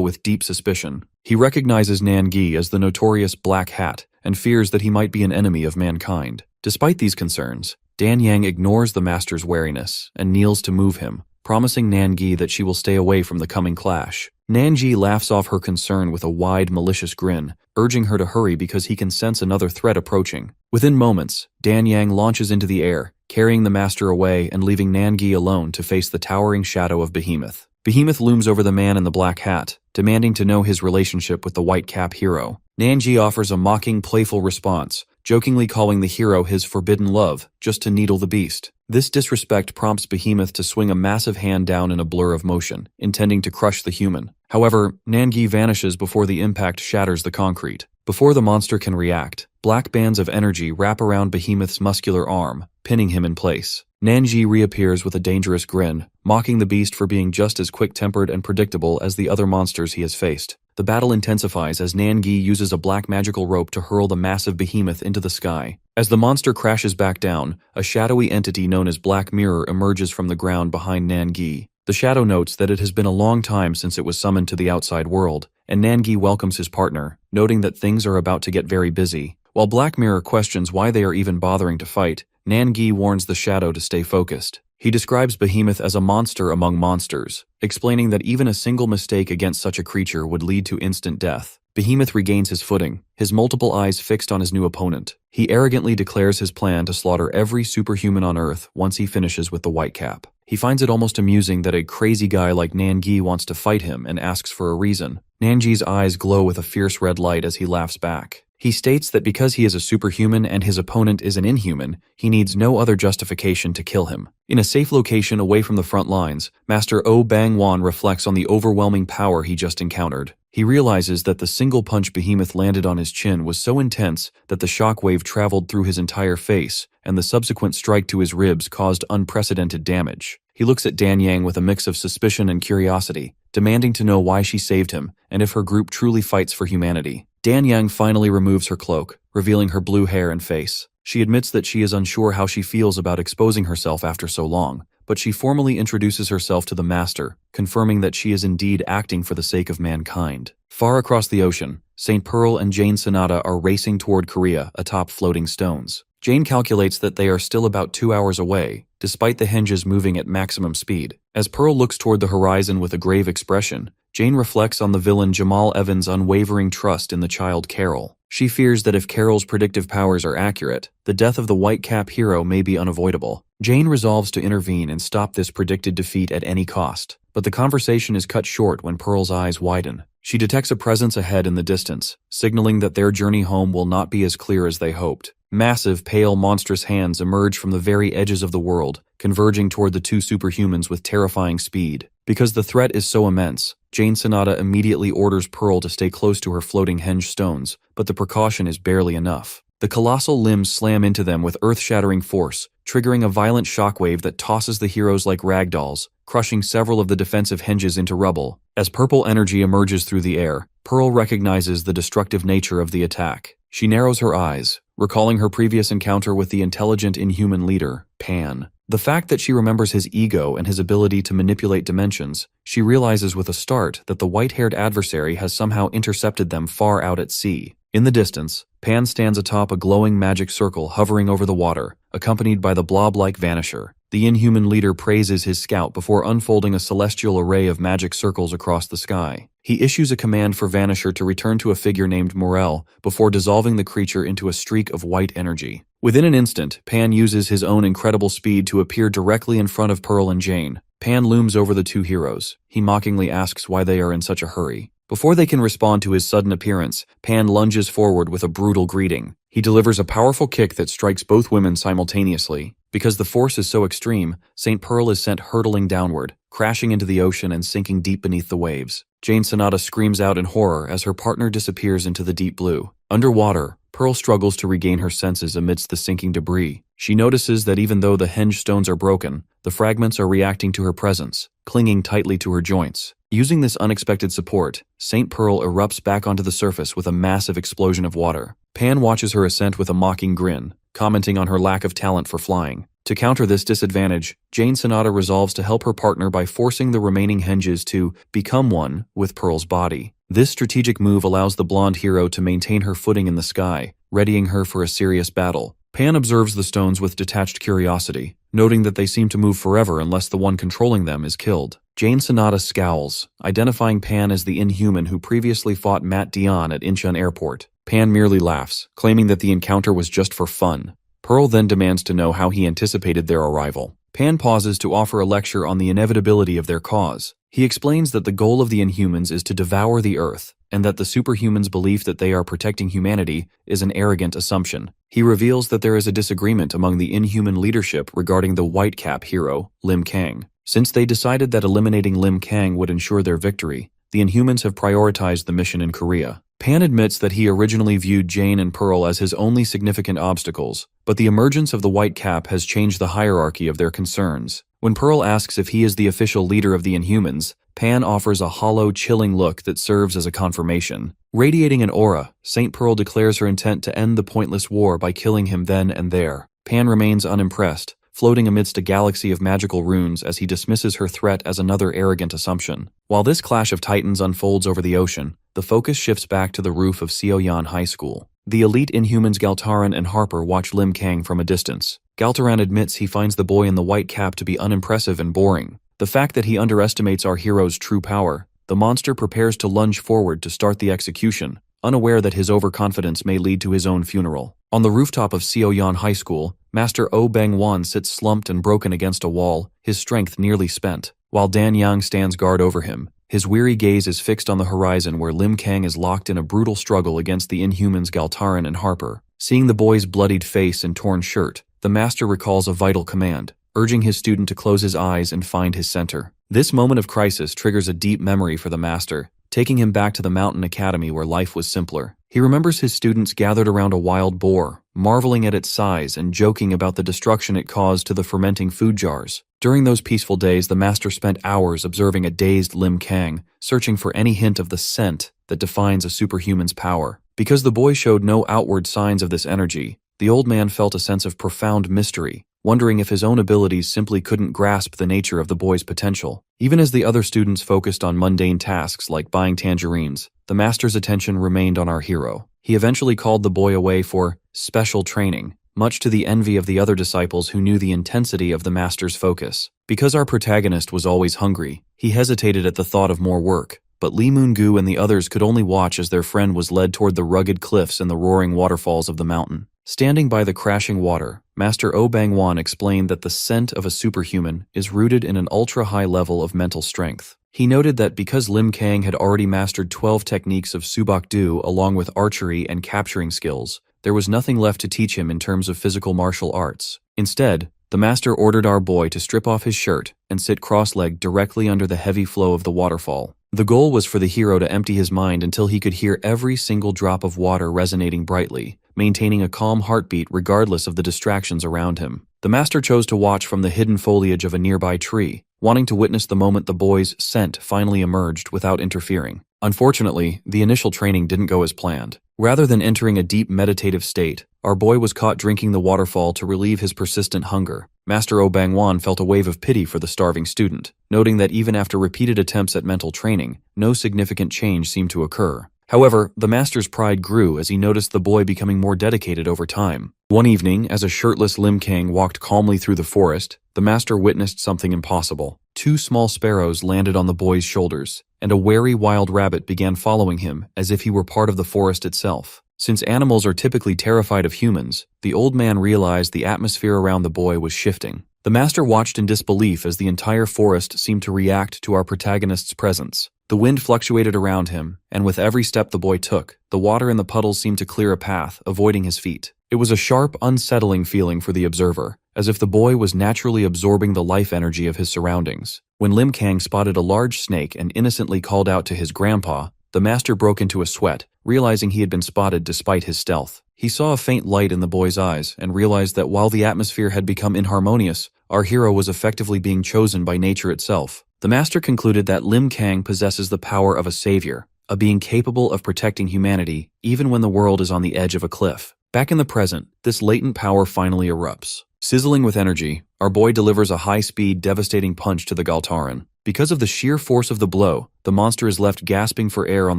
with deep suspicion. He recognizes Nan-gi as the notorious Black Hat and fears that he might be an enemy of mankind. Despite these concerns, Dan Yang ignores the master's wariness and kneels to move him, promising Nan-gi that she will stay away from the coming clash. Nan-gi laughs off her concern with a wide, malicious grin, urging her to hurry because he can sense another threat approaching. Within moments, Dan Yang launches into the air, carrying the master away and leaving Nan-gi alone to face the towering shadow of Behemoth. Behemoth looms over the man in the black hat, demanding to know his relationship with the white cap hero. Nan-gi offers a mocking, playful response, jokingly calling the hero his forbidden love, just to needle the beast. This disrespect prompts Behemoth to swing a massive hand down in a blur of motion, intending to crush the human. However, Nan-gi vanishes before the impact shatters the concrete. Before the monster can react, black bands of energy wrap around Behemoth's muscular arm, pinning him in place. Nan-gi reappears with a dangerous grin, mocking the beast for being just as quick-tempered and predictable as the other monsters he has faced. The battle intensifies as Nan-gi uses a black magical rope to hurl the massive Behemoth into the sky. As the monster crashes back down, a shadowy entity known as Black Mirror emerges from the ground behind Nan-gi. The shadow notes that it has been a long time since it was summoned to the outside world, and Nan-gi welcomes his partner, noting that things are about to get very busy. While Black Mirror questions why they are even bothering to fight, Nan-gi warns the shadow to stay focused. He describes Behemoth as a monster among monsters, explaining that even a single mistake against such a creature would lead to instant death. Behemoth regains his footing, his multiple eyes fixed on his new opponent. He arrogantly declares his plan to slaughter every superhuman on Earth once he finishes with the white cap. He finds it almost amusing that a crazy guy like Nan-gi wants to fight him and asks for a reason. Nan-gi's eyes glow with a fierce red light as he laughs back. He states that because he is a superhuman and his opponent is an inhuman, he needs no other justification to kill him. In a safe location away from the front lines, Master Oh Bang-wan reflects on the overwhelming power he just encountered. He realizes that the single punch Behemoth landed on his chin was so intense that the shockwave traveled through his entire face, and the subsequent strike to his ribs caused unprecedented damage. He looks at Dan Yang with a mix of suspicion and curiosity, demanding to know why she saved him and if her group truly fights for humanity. Dan Yang finally removes her cloak, revealing her blue hair and face. She admits that she is unsure how she feels about exposing herself after so long, but she formally introduces herself to the master, confirming that she is indeed acting for the sake of mankind. Far across the ocean, St. Pearl and Jane Sonata are racing toward Korea atop floating stones. Jane calculates that they are still about 2 hours away, despite the hinges moving at maximum speed. As Pearl looks toward the horizon with a grave expression, Jane reflects on the villain Jamal Evans' unwavering trust in the child Carol. She fears that if Carol's predictive powers are accurate, the death of the white cap hero may be unavoidable. Jane resolves to intervene and stop this predicted defeat at any cost. But the conversation is cut short when Pearl's eyes widen. She detects a presence ahead in the distance, signaling that their journey home will not be as clear as they hoped. Massive, pale, monstrous hands emerge from the very edges of the world, converging toward the two superhumans with terrifying speed. Because the threat is so immense, Jane Sonata immediately orders Pearl to stay close to her floating henge stones, but the precaution is barely enough. The colossal limbs slam into them with earth-shattering force, triggering a violent shockwave that tosses the heroes like ragdolls, crushing several of the defensive hinges into rubble. As purple energy emerges through the air, Pearl recognizes the destructive nature of the attack. She narrows her eyes, recalling her previous encounter with the intelligent inhuman leader, Pan. The fact that she remembers his ego and his ability to manipulate dimensions, she realizes with a start that the white-haired adversary has somehow intercepted them far out at sea. In the distance, Pan stands atop a glowing magic circle hovering over the water, accompanied by the blob-like Vanisher. The inhuman leader praises his scout before unfolding a celestial array of magic circles across the sky. He issues a command for Vanisher to return to a figure named Morel before dissolving the creature into a streak of white energy. Within an instant, Pan uses his own incredible speed to appear directly in front of Pearl and Jane. Pan looms over the two heroes. He mockingly asks why they are in such a hurry. Before they can respond to his sudden appearance, Pan lunges forward with a brutal greeting. He delivers a powerful kick that strikes both women simultaneously. Because the force is so extreme, St. Pearl is sent hurtling downward, crashing into the ocean and sinking deep beneath the waves. Jane Sonata screams out in horror as her partner disappears into the deep blue. Underwater, Pearl struggles to regain her senses amidst the sinking debris. She notices that even though the henge stones are broken, the fragments are reacting to her presence, clinging tightly to her joints. Using this unexpected support, St. Pearl erupts back onto the surface with a massive explosion of water. Pan watches her ascent with a mocking grin, commenting on her lack of talent for flying. To counter this disadvantage, Jane Sonata resolves to help her partner by forcing the remaining henges to become one with Pearl's body. This strategic move allows the blonde hero to maintain her footing in the sky, readying her for a serious battle. Pan observes the stones with detached curiosity, noting that they seem to move forever unless the one controlling them is killed. Jane Sonata scowls, identifying Pan as the inhuman who previously fought Matt Dion at Incheon Airport. Pan merely laughs, claiming that the encounter was just for fun. Pearl then demands to know how he anticipated their arrival. Pan pauses to offer a lecture on the inevitability of their cause. He explains that the goal of the Inhumans is to devour the Earth, and that the superhumans' belief that they are protecting humanity is an arrogant assumption. He reveals that there is a disagreement among the Inhuman leadership regarding the Whitecap hero, Lim Kang. Since they decided that eliminating Lim Kang would ensure their victory, the Inhumans have prioritized the mission in Korea. Pan admits that he originally viewed Jane and Pearl as his only significant obstacles, but the emergence of the Whitecap has changed the hierarchy of their concerns. When Pearl asks if he is the official leader of the Inhumans, Pan offers a hollow, chilling look that serves as a confirmation. Radiating an aura, St. Pearl declares her intent to end the pointless war by killing him then and there. Pan remains unimpressed, floating amidst a galaxy of magical runes as he dismisses her threat as another arrogant assumption. While this clash of titans unfolds over the ocean, the focus shifts back to the roof of Seoyan High School. The elite Inhumans Galtaran and Harper watch Lim Kang from a distance. Galtaran admits he finds the boy in the white cap to be unimpressive and boring. The fact that he underestimates our hero's true power, the monster prepares to lunge forward to start the execution, unaware that his overconfidence may lead to his own funeral. On the rooftop of Seoyan High School, Master Oh Bang-won sits slumped and broken against a wall, his strength nearly spent. While Dan Yang stands guard over him, his weary gaze is fixed on the horizon where Lim Kang is locked in a brutal struggle against the Inhumans Galtaran and Harper. Seeing the boy's bloodied face and torn shirt, the master recalls a vital command, urging his student to close his eyes and find his center. This moment of crisis triggers a deep memory for the master, taking him back to the mountain academy where life was simpler. He remembers his students gathered around a wild boar, marveling at its size and joking about the destruction it caused to the fermenting food jars. During those peaceful days, the master spent hours observing a dazed Lim Kang, searching for any hint of the scent that defines a superhuman's power. Because the boy showed no outward signs of this energy, the old man felt a sense of profound mystery, wondering if his own abilities simply couldn't grasp the nature of the boy's potential. Even as the other students focused on mundane tasks like buying tangerines, the master's attention remained on our hero. He eventually called the boy away for special training, much to the envy of the other disciples who knew the intensity of the master's focus. Because our protagonist was always hungry, he hesitated at the thought of more work, but Lee Moon-gu and the others could only watch as their friend was led toward the rugged cliffs and the roaring waterfalls of the mountain. Standing by the crashing water, Master Oh Bang-won explained that the scent of a superhuman is rooted in an ultra-high level of mental strength. He noted that because Lim Kang had already mastered 12 techniques of Subak-do along with archery and capturing skills, there was nothing left to teach him in terms of physical martial arts. Instead, the master ordered our boy to strip off his shirt and sit cross-legged directly under the heavy flow of the waterfall. The goal was for the hero to empty his mind until he could hear every single drop of water resonating brightly, maintaining a calm heartbeat regardless of the distractions around him. The master chose to watch from the hidden foliage of a nearby tree, wanting to witness the moment the boy's scent finally emerged without interfering. Unfortunately, the initial training didn't go as planned. Rather than entering a deep meditative state, our boy was caught drinking the waterfall to relieve his persistent hunger. Master Oh Bang-won felt a wave of pity for the starving student, noting that even after repeated attempts at mental training, no significant change seemed to occur. However, the master's pride grew as he noticed the boy becoming more dedicated over time. One evening, as a shirtless Lim Kang walked calmly through the forest, the master witnessed something impossible. 2 small sparrows landed on the boy's shoulders, and a wary wild rabbit began following him as if he were part of the forest itself. Since animals are typically terrified of humans, the old man realized the atmosphere around the boy was shifting. The master watched in disbelief as the entire forest seemed to react to our protagonist's presence. The wind fluctuated around him, and with every step the boy took, the water in the puddles seemed to clear a path, avoiding his feet. It was a sharp, unsettling feeling for the observer, as if the boy was naturally absorbing the life energy of his surroundings. When Lim Kang spotted a large snake and innocently called out to his grandpa, the master broke into a sweat, realizing he had been spotted despite his stealth. He saw a faint light in the boy's eyes and realized that while the atmosphere had become inharmonious, our hero was effectively being chosen by nature itself. The master concluded that Lim Kang possesses the power of a savior, a being capable of protecting humanity even when the world is on the edge of a cliff. Back in the present, this latent power finally erupts. Sizzling with energy, our boy delivers a high-speed, devastating punch to the Galtaran. Because of the sheer force of the blow, the monster is left gasping for air on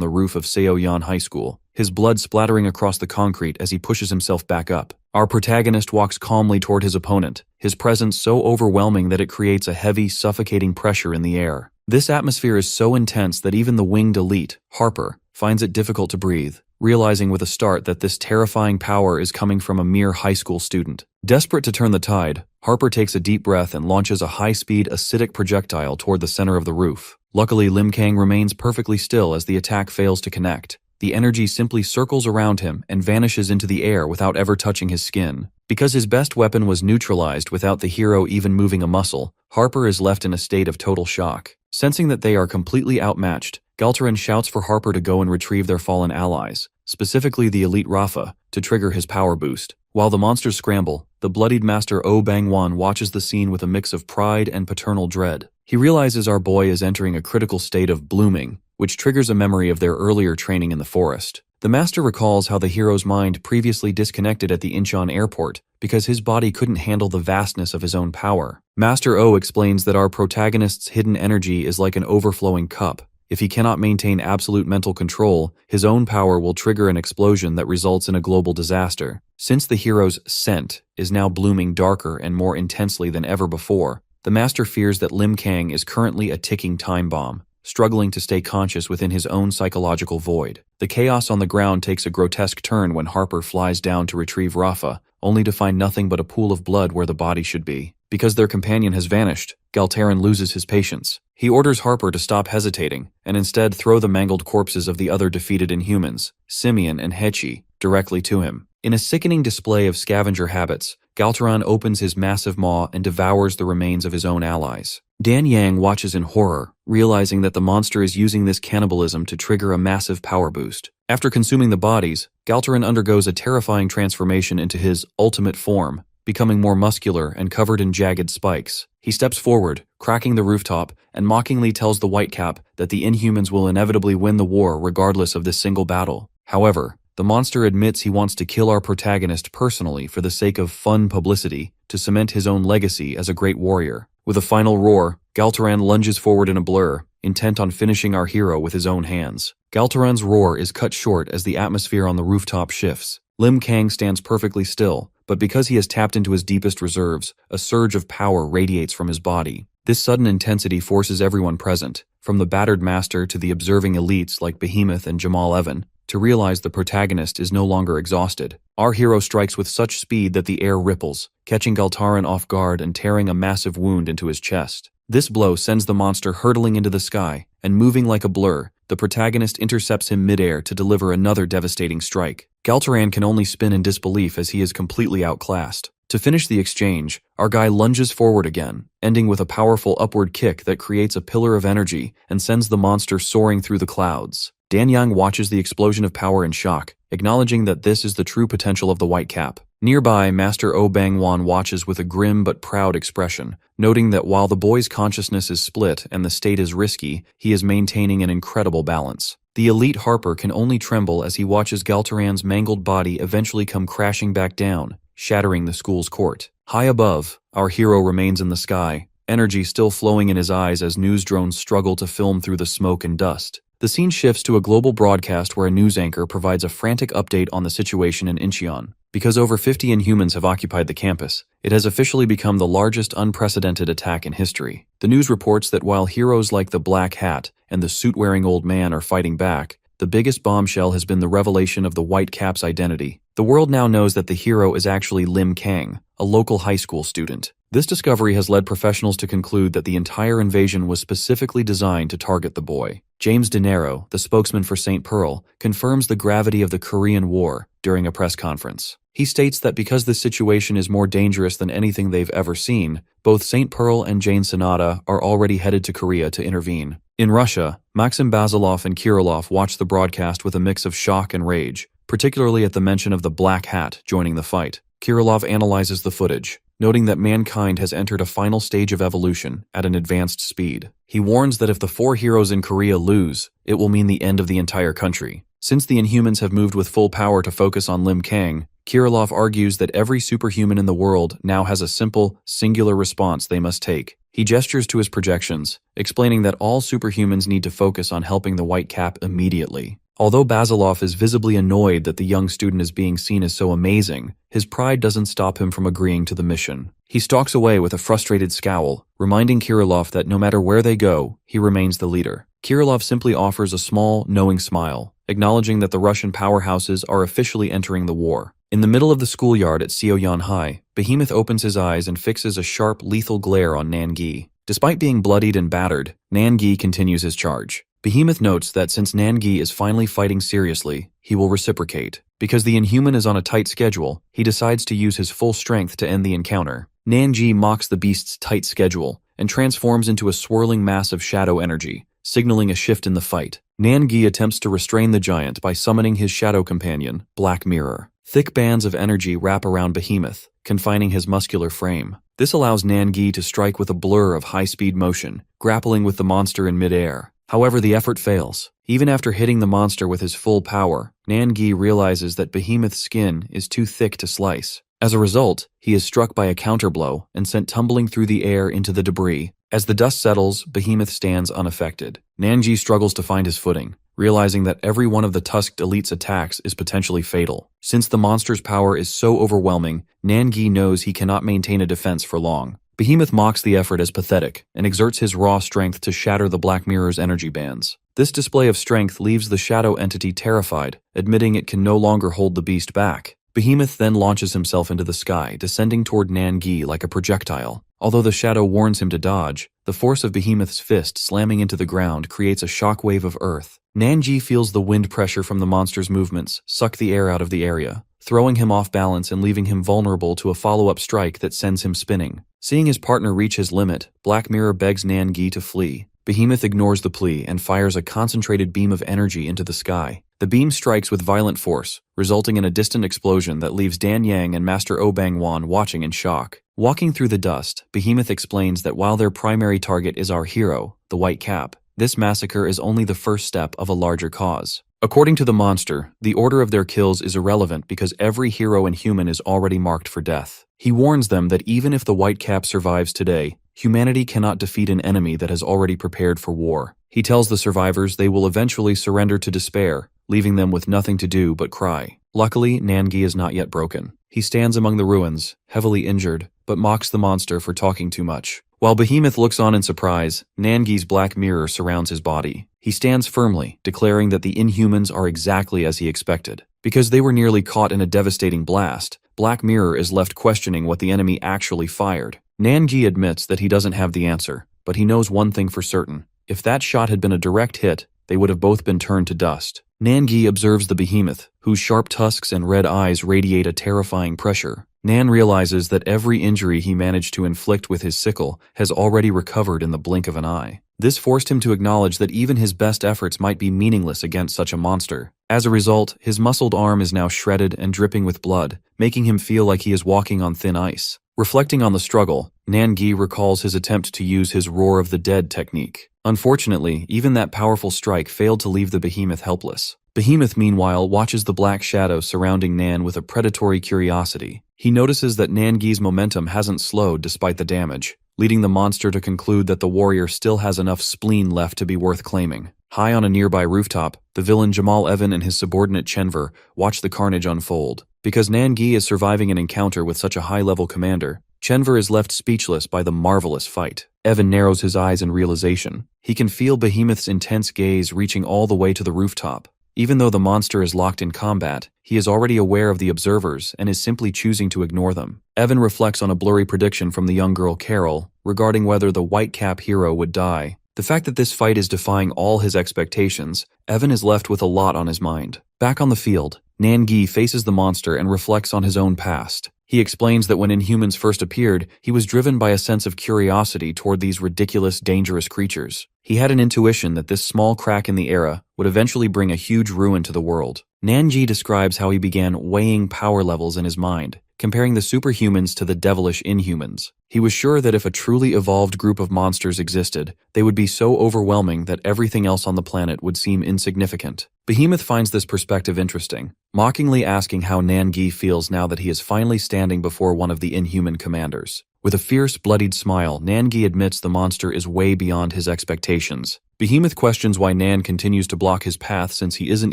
the roof of Seoyan High School, his blood splattering across the concrete as he pushes himself back up. Our protagonist walks calmly toward his opponent, his presence so overwhelming that it creates a heavy, suffocating pressure in the air. This atmosphere is so intense that even the winged elite, Harper, finds it difficult to breathe, realizing with a start that this terrifying power is coming from a mere high school student. Desperate to turn the tide, Harper takes a deep breath and launches a high-speed acidic projectile toward the center of the roof. Luckily, Lim Kang remains perfectly still as the attack fails to connect. The energy simply circles around him and vanishes into the air without ever touching his skin. Because his best weapon was neutralized without the hero even moving a muscle, Harper is left in a state of total shock. Sensing that they are completely outmatched, Galtaran shouts for Harper to go and retrieve their fallen allies, specifically the elite Rafa, to trigger his power boost. While the monsters scramble, the bloodied Master Oh Bang-wan watches the scene with a mix of pride and paternal dread. He realizes our boy is entering a critical state of blooming, which triggers a memory of their earlier training in the forest. The master recalls how the hero's mind previously disconnected at the Incheon airport because his body couldn't handle the vastness of his own power. Master O explains that our protagonist's hidden energy is like an overflowing cup. If he cannot maintain absolute mental control, his own power will trigger an explosion that results in a global disaster. Since the hero's scent is now blooming darker and more intensely than ever before, the master fears that Lim Kang is currently a ticking time bomb, struggling to stay conscious within his own psychological void. The chaos on the ground takes a grotesque turn when Harper flies down to retrieve Rafa, only to find nothing but a pool of blood where the body should be. Because their companion has vanished, Galtaran loses his patience. He orders Harper to stop hesitating, and instead throw the mangled corpses of the other defeated Inhumans, Simeon and Hechi, directly to him. In a sickening display of scavenger habits, Galtaran opens his massive maw and devours the remains of his own allies. Dan Yang watches in horror, realizing that the monster is using this cannibalism to trigger a massive power boost. After consuming the bodies, Galtaran undergoes a terrifying transformation into his ultimate form, becoming more muscular and covered in jagged spikes. He steps forward, cracking the rooftop, and mockingly tells the Whitecap that the Inhumans will inevitably win the war regardless of this single battle. However, the monster admits he wants to kill our protagonist personally for the sake of fun publicity to cement his own legacy as a great warrior. With a final roar, Galtaran lunges forward in a blur, intent on finishing our hero with his own hands. Galtaran's roar is cut short as the atmosphere on the rooftop shifts. Lim Kang stands perfectly still, but because he has tapped into his deepest reserves, a surge of power radiates from his body. This sudden intensity forces everyone present, from the battered master to the observing elites like Behemoth and Jamal Evan, to realize the protagonist is no longer exhausted. Our hero strikes with such speed that the air ripples, catching Galtaran off guard and tearing a massive wound into his chest. This blow sends the monster hurtling into the sky, and moving like a blur, the protagonist intercepts him midair to deliver another devastating strike. Galtaran can only spin in disbelief as he is completely outclassed. To finish the exchange, our guy lunges forward again, ending with a powerful upward kick that creates a pillar of energy and sends the monster soaring through the clouds. Dan Yang watches the explosion of power in shock, acknowledging that this is the true potential of the Whitecap. Nearby, Master Oh Bang-wan watches with a grim but proud expression, noting that while the boy's consciousness is split and the state is risky, he is maintaining an incredible balance. The elite Harper can only tremble as he watches Galtaran's mangled body eventually come crashing back down, shattering the school's court. High above, our hero remains in the sky, energy still flowing in his eyes as news drones struggle to film through the smoke and dust. The scene shifts to a global broadcast where a news anchor provides a frantic update on the situation in Incheon. Because over 50 Inhumans have occupied the campus, it has officially become the largest unprecedented attack in history. The news reports that while heroes like the Black Hat and the suit-wearing old man are fighting back, the biggest bombshell has been the revelation of the Whitecap's identity. The world now knows that the hero is actually Lim Kang, a local high school student. This discovery has led professionals to conclude that the entire invasion was specifically designed to target the boy. James De Niro, the spokesman for St. Pearl, confirms the gravity of the Korean War during a press conference. He states that because this situation is more dangerous than anything they've ever seen, both St. Pearl and Jane Sonata are already headed to Korea to intervene. In Russia, Maxim Basilov and Kirillov watch the broadcast with a mix of shock and rage, particularly at the mention of the Black Hat joining the fight. Kirillov analyzes the footage, noting that mankind has entered a final stage of evolution at an advanced speed. He warns that if the 4 heroes in Korea lose, it will mean the end of the entire country. Since the Inhumans have moved with full power to focus on Lim Kang, Kirillov argues that every superhuman in the world now has a simple, singular response they must take. He gestures to his projections, explaining that all superhumans need to focus on helping the White Cap immediately. Although Basilov is visibly annoyed that the young student is being seen as so amazing, his pride doesn't stop him from agreeing to the mission. He stalks away with a frustrated scowl, reminding Kirillov that no matter where they go, he remains the leader. Kirillov simply offers a small, knowing smile, acknowledging that the Russian powerhouses are officially entering the war. In the middle of the schoolyard at Seoyeon High, Behemoth opens his eyes and fixes a sharp, lethal glare on Nangi. Despite being bloodied and battered, Nangi continues his charge. Behemoth notes that since Nangi is finally fighting seriously, he will reciprocate. Because the Inhuman is on a tight schedule, he decides to use his full strength to end the encounter. Nangi mocks the beast's tight schedule and transforms into a swirling mass of shadow energy, signaling a shift in the fight. Nangi attempts to restrain the giant by summoning his shadow companion, Black Mirror. Thick bands of energy wrap around Behemoth, confining his muscular frame. This allows Nangi to strike with a blur of high-speed motion, grappling with the monster in midair. However, the effort fails. Even after hitting the monster with his full power, Nangi realizes that Behemoth's skin is too thick to slice. As a result, he is struck by a counterblow and sent tumbling through the air into the debris. As the dust settles, Behemoth stands unaffected. Nangi struggles to find his footing, realizing that every one of the Tusked Elite's attacks is potentially fatal. Since the monster's power is so overwhelming, Nangi knows he cannot maintain a defense for long. Behemoth mocks the effort as pathetic and exerts his raw strength to shatter the Black Mirror's energy bands. This display of strength leaves the shadow entity terrified, admitting it can no longer hold the beast back. Behemoth then launches himself into the sky, descending toward Nangi like a projectile. Although the shadow warns him to dodge, the force of Behemoth's fist slamming into the ground creates a shockwave of earth. Nangi feels the wind pressure from the monster's movements suck the air out of the area, throwing him off balance and leaving him vulnerable to a follow-up strike that sends him spinning. Seeing his partner reach his limit, Black Mirror begs Nangi to flee. Behemoth ignores the plea and fires a concentrated beam of energy into the sky. The beam strikes with violent force, resulting in a distant explosion that leaves Dan Yang and Master Oh Bang-won watching in shock. Walking through the dust, Behemoth explains that while their primary target is our hero, the White Cap, this massacre is only the first step of a larger cause. According to the monster, the order of their kills is irrelevant because every hero and human is already marked for death. He warns them that even if the White Cap survives today, humanity cannot defeat an enemy that has already prepared for war. He tells the survivors they will eventually surrender to despair, leaving them with nothing to do but cry. Luckily, Nangi is not yet broken. He stands among the ruins, heavily injured, but mocks the monster for talking too much. While Behemoth looks on in surprise, Nangi's Black Mirror surrounds his body. He stands firmly, declaring that the Inhumans are exactly as he expected. Because they were nearly caught in a devastating blast, Black Mirror is left questioning what the enemy actually fired. Nangi admits that he doesn't have the answer, but he knows one thing for certain. If that shot had been a direct hit, they would have both been turned to dust. Nangi observes the Behemoth, whose sharp tusks and red eyes radiate a terrifying pressure. Nan realizes that every injury he managed to inflict with his sickle has already recovered in the blink of an eye. This forced him to acknowledge that even his best efforts might be meaningless against such a monster. As a result, his muscled arm is now shredded and dripping with blood, making him feel like he is walking on thin ice. Reflecting on the struggle, Nangi recalls his attempt to use his Roar of the Dead technique. Unfortunately, even that powerful strike failed to leave the Behemoth helpless. Behemoth, meanwhile, watches the black shadow surrounding Nan with a predatory curiosity. He notices that Nangi's momentum hasn't slowed despite the damage, leading the monster to conclude that the warrior still has enough spleen left to be worth claiming. High on a nearby rooftop, the villain Jamal Evan and his subordinate Chenver watch the carnage unfold. Because Nangi is surviving an encounter with such a high-level commander, Chenver is left speechless by the marvelous fight. Evan narrows his eyes in realization. He can feel Behemoth's intense gaze reaching all the way to the rooftop. Even though the monster is locked in combat, he is already aware of the observers and is simply choosing to ignore them. Evan reflects on a blurry prediction from the young girl Carol regarding whether the White Cap hero would die. The fact that this fight is defying all his expectations, Evan is left with a lot on his mind. Back on the field, Nangi faces the monster and reflects on his own past. He explains that when Inhumans first appeared, he was driven by a sense of curiosity toward these ridiculous, dangerous creatures. He had an intuition that this small crack in the era would eventually bring a huge ruin to the world. Nangi describes how he began weighing power levels in his mind, comparing the superhumans to the devilish inhumans. He was sure that if a truly evolved group of monsters existed, they would be so overwhelming that everything else on the planet would seem insignificant. Behemoth finds this perspective interesting, mockingly asking how Nangi feels now that he is finally standing before one of the inhuman commanders. With a fierce, bloodied smile, Nangi admits the monster is way beyond his expectations. Behemoth questions why Nan continues to block his path since he isn't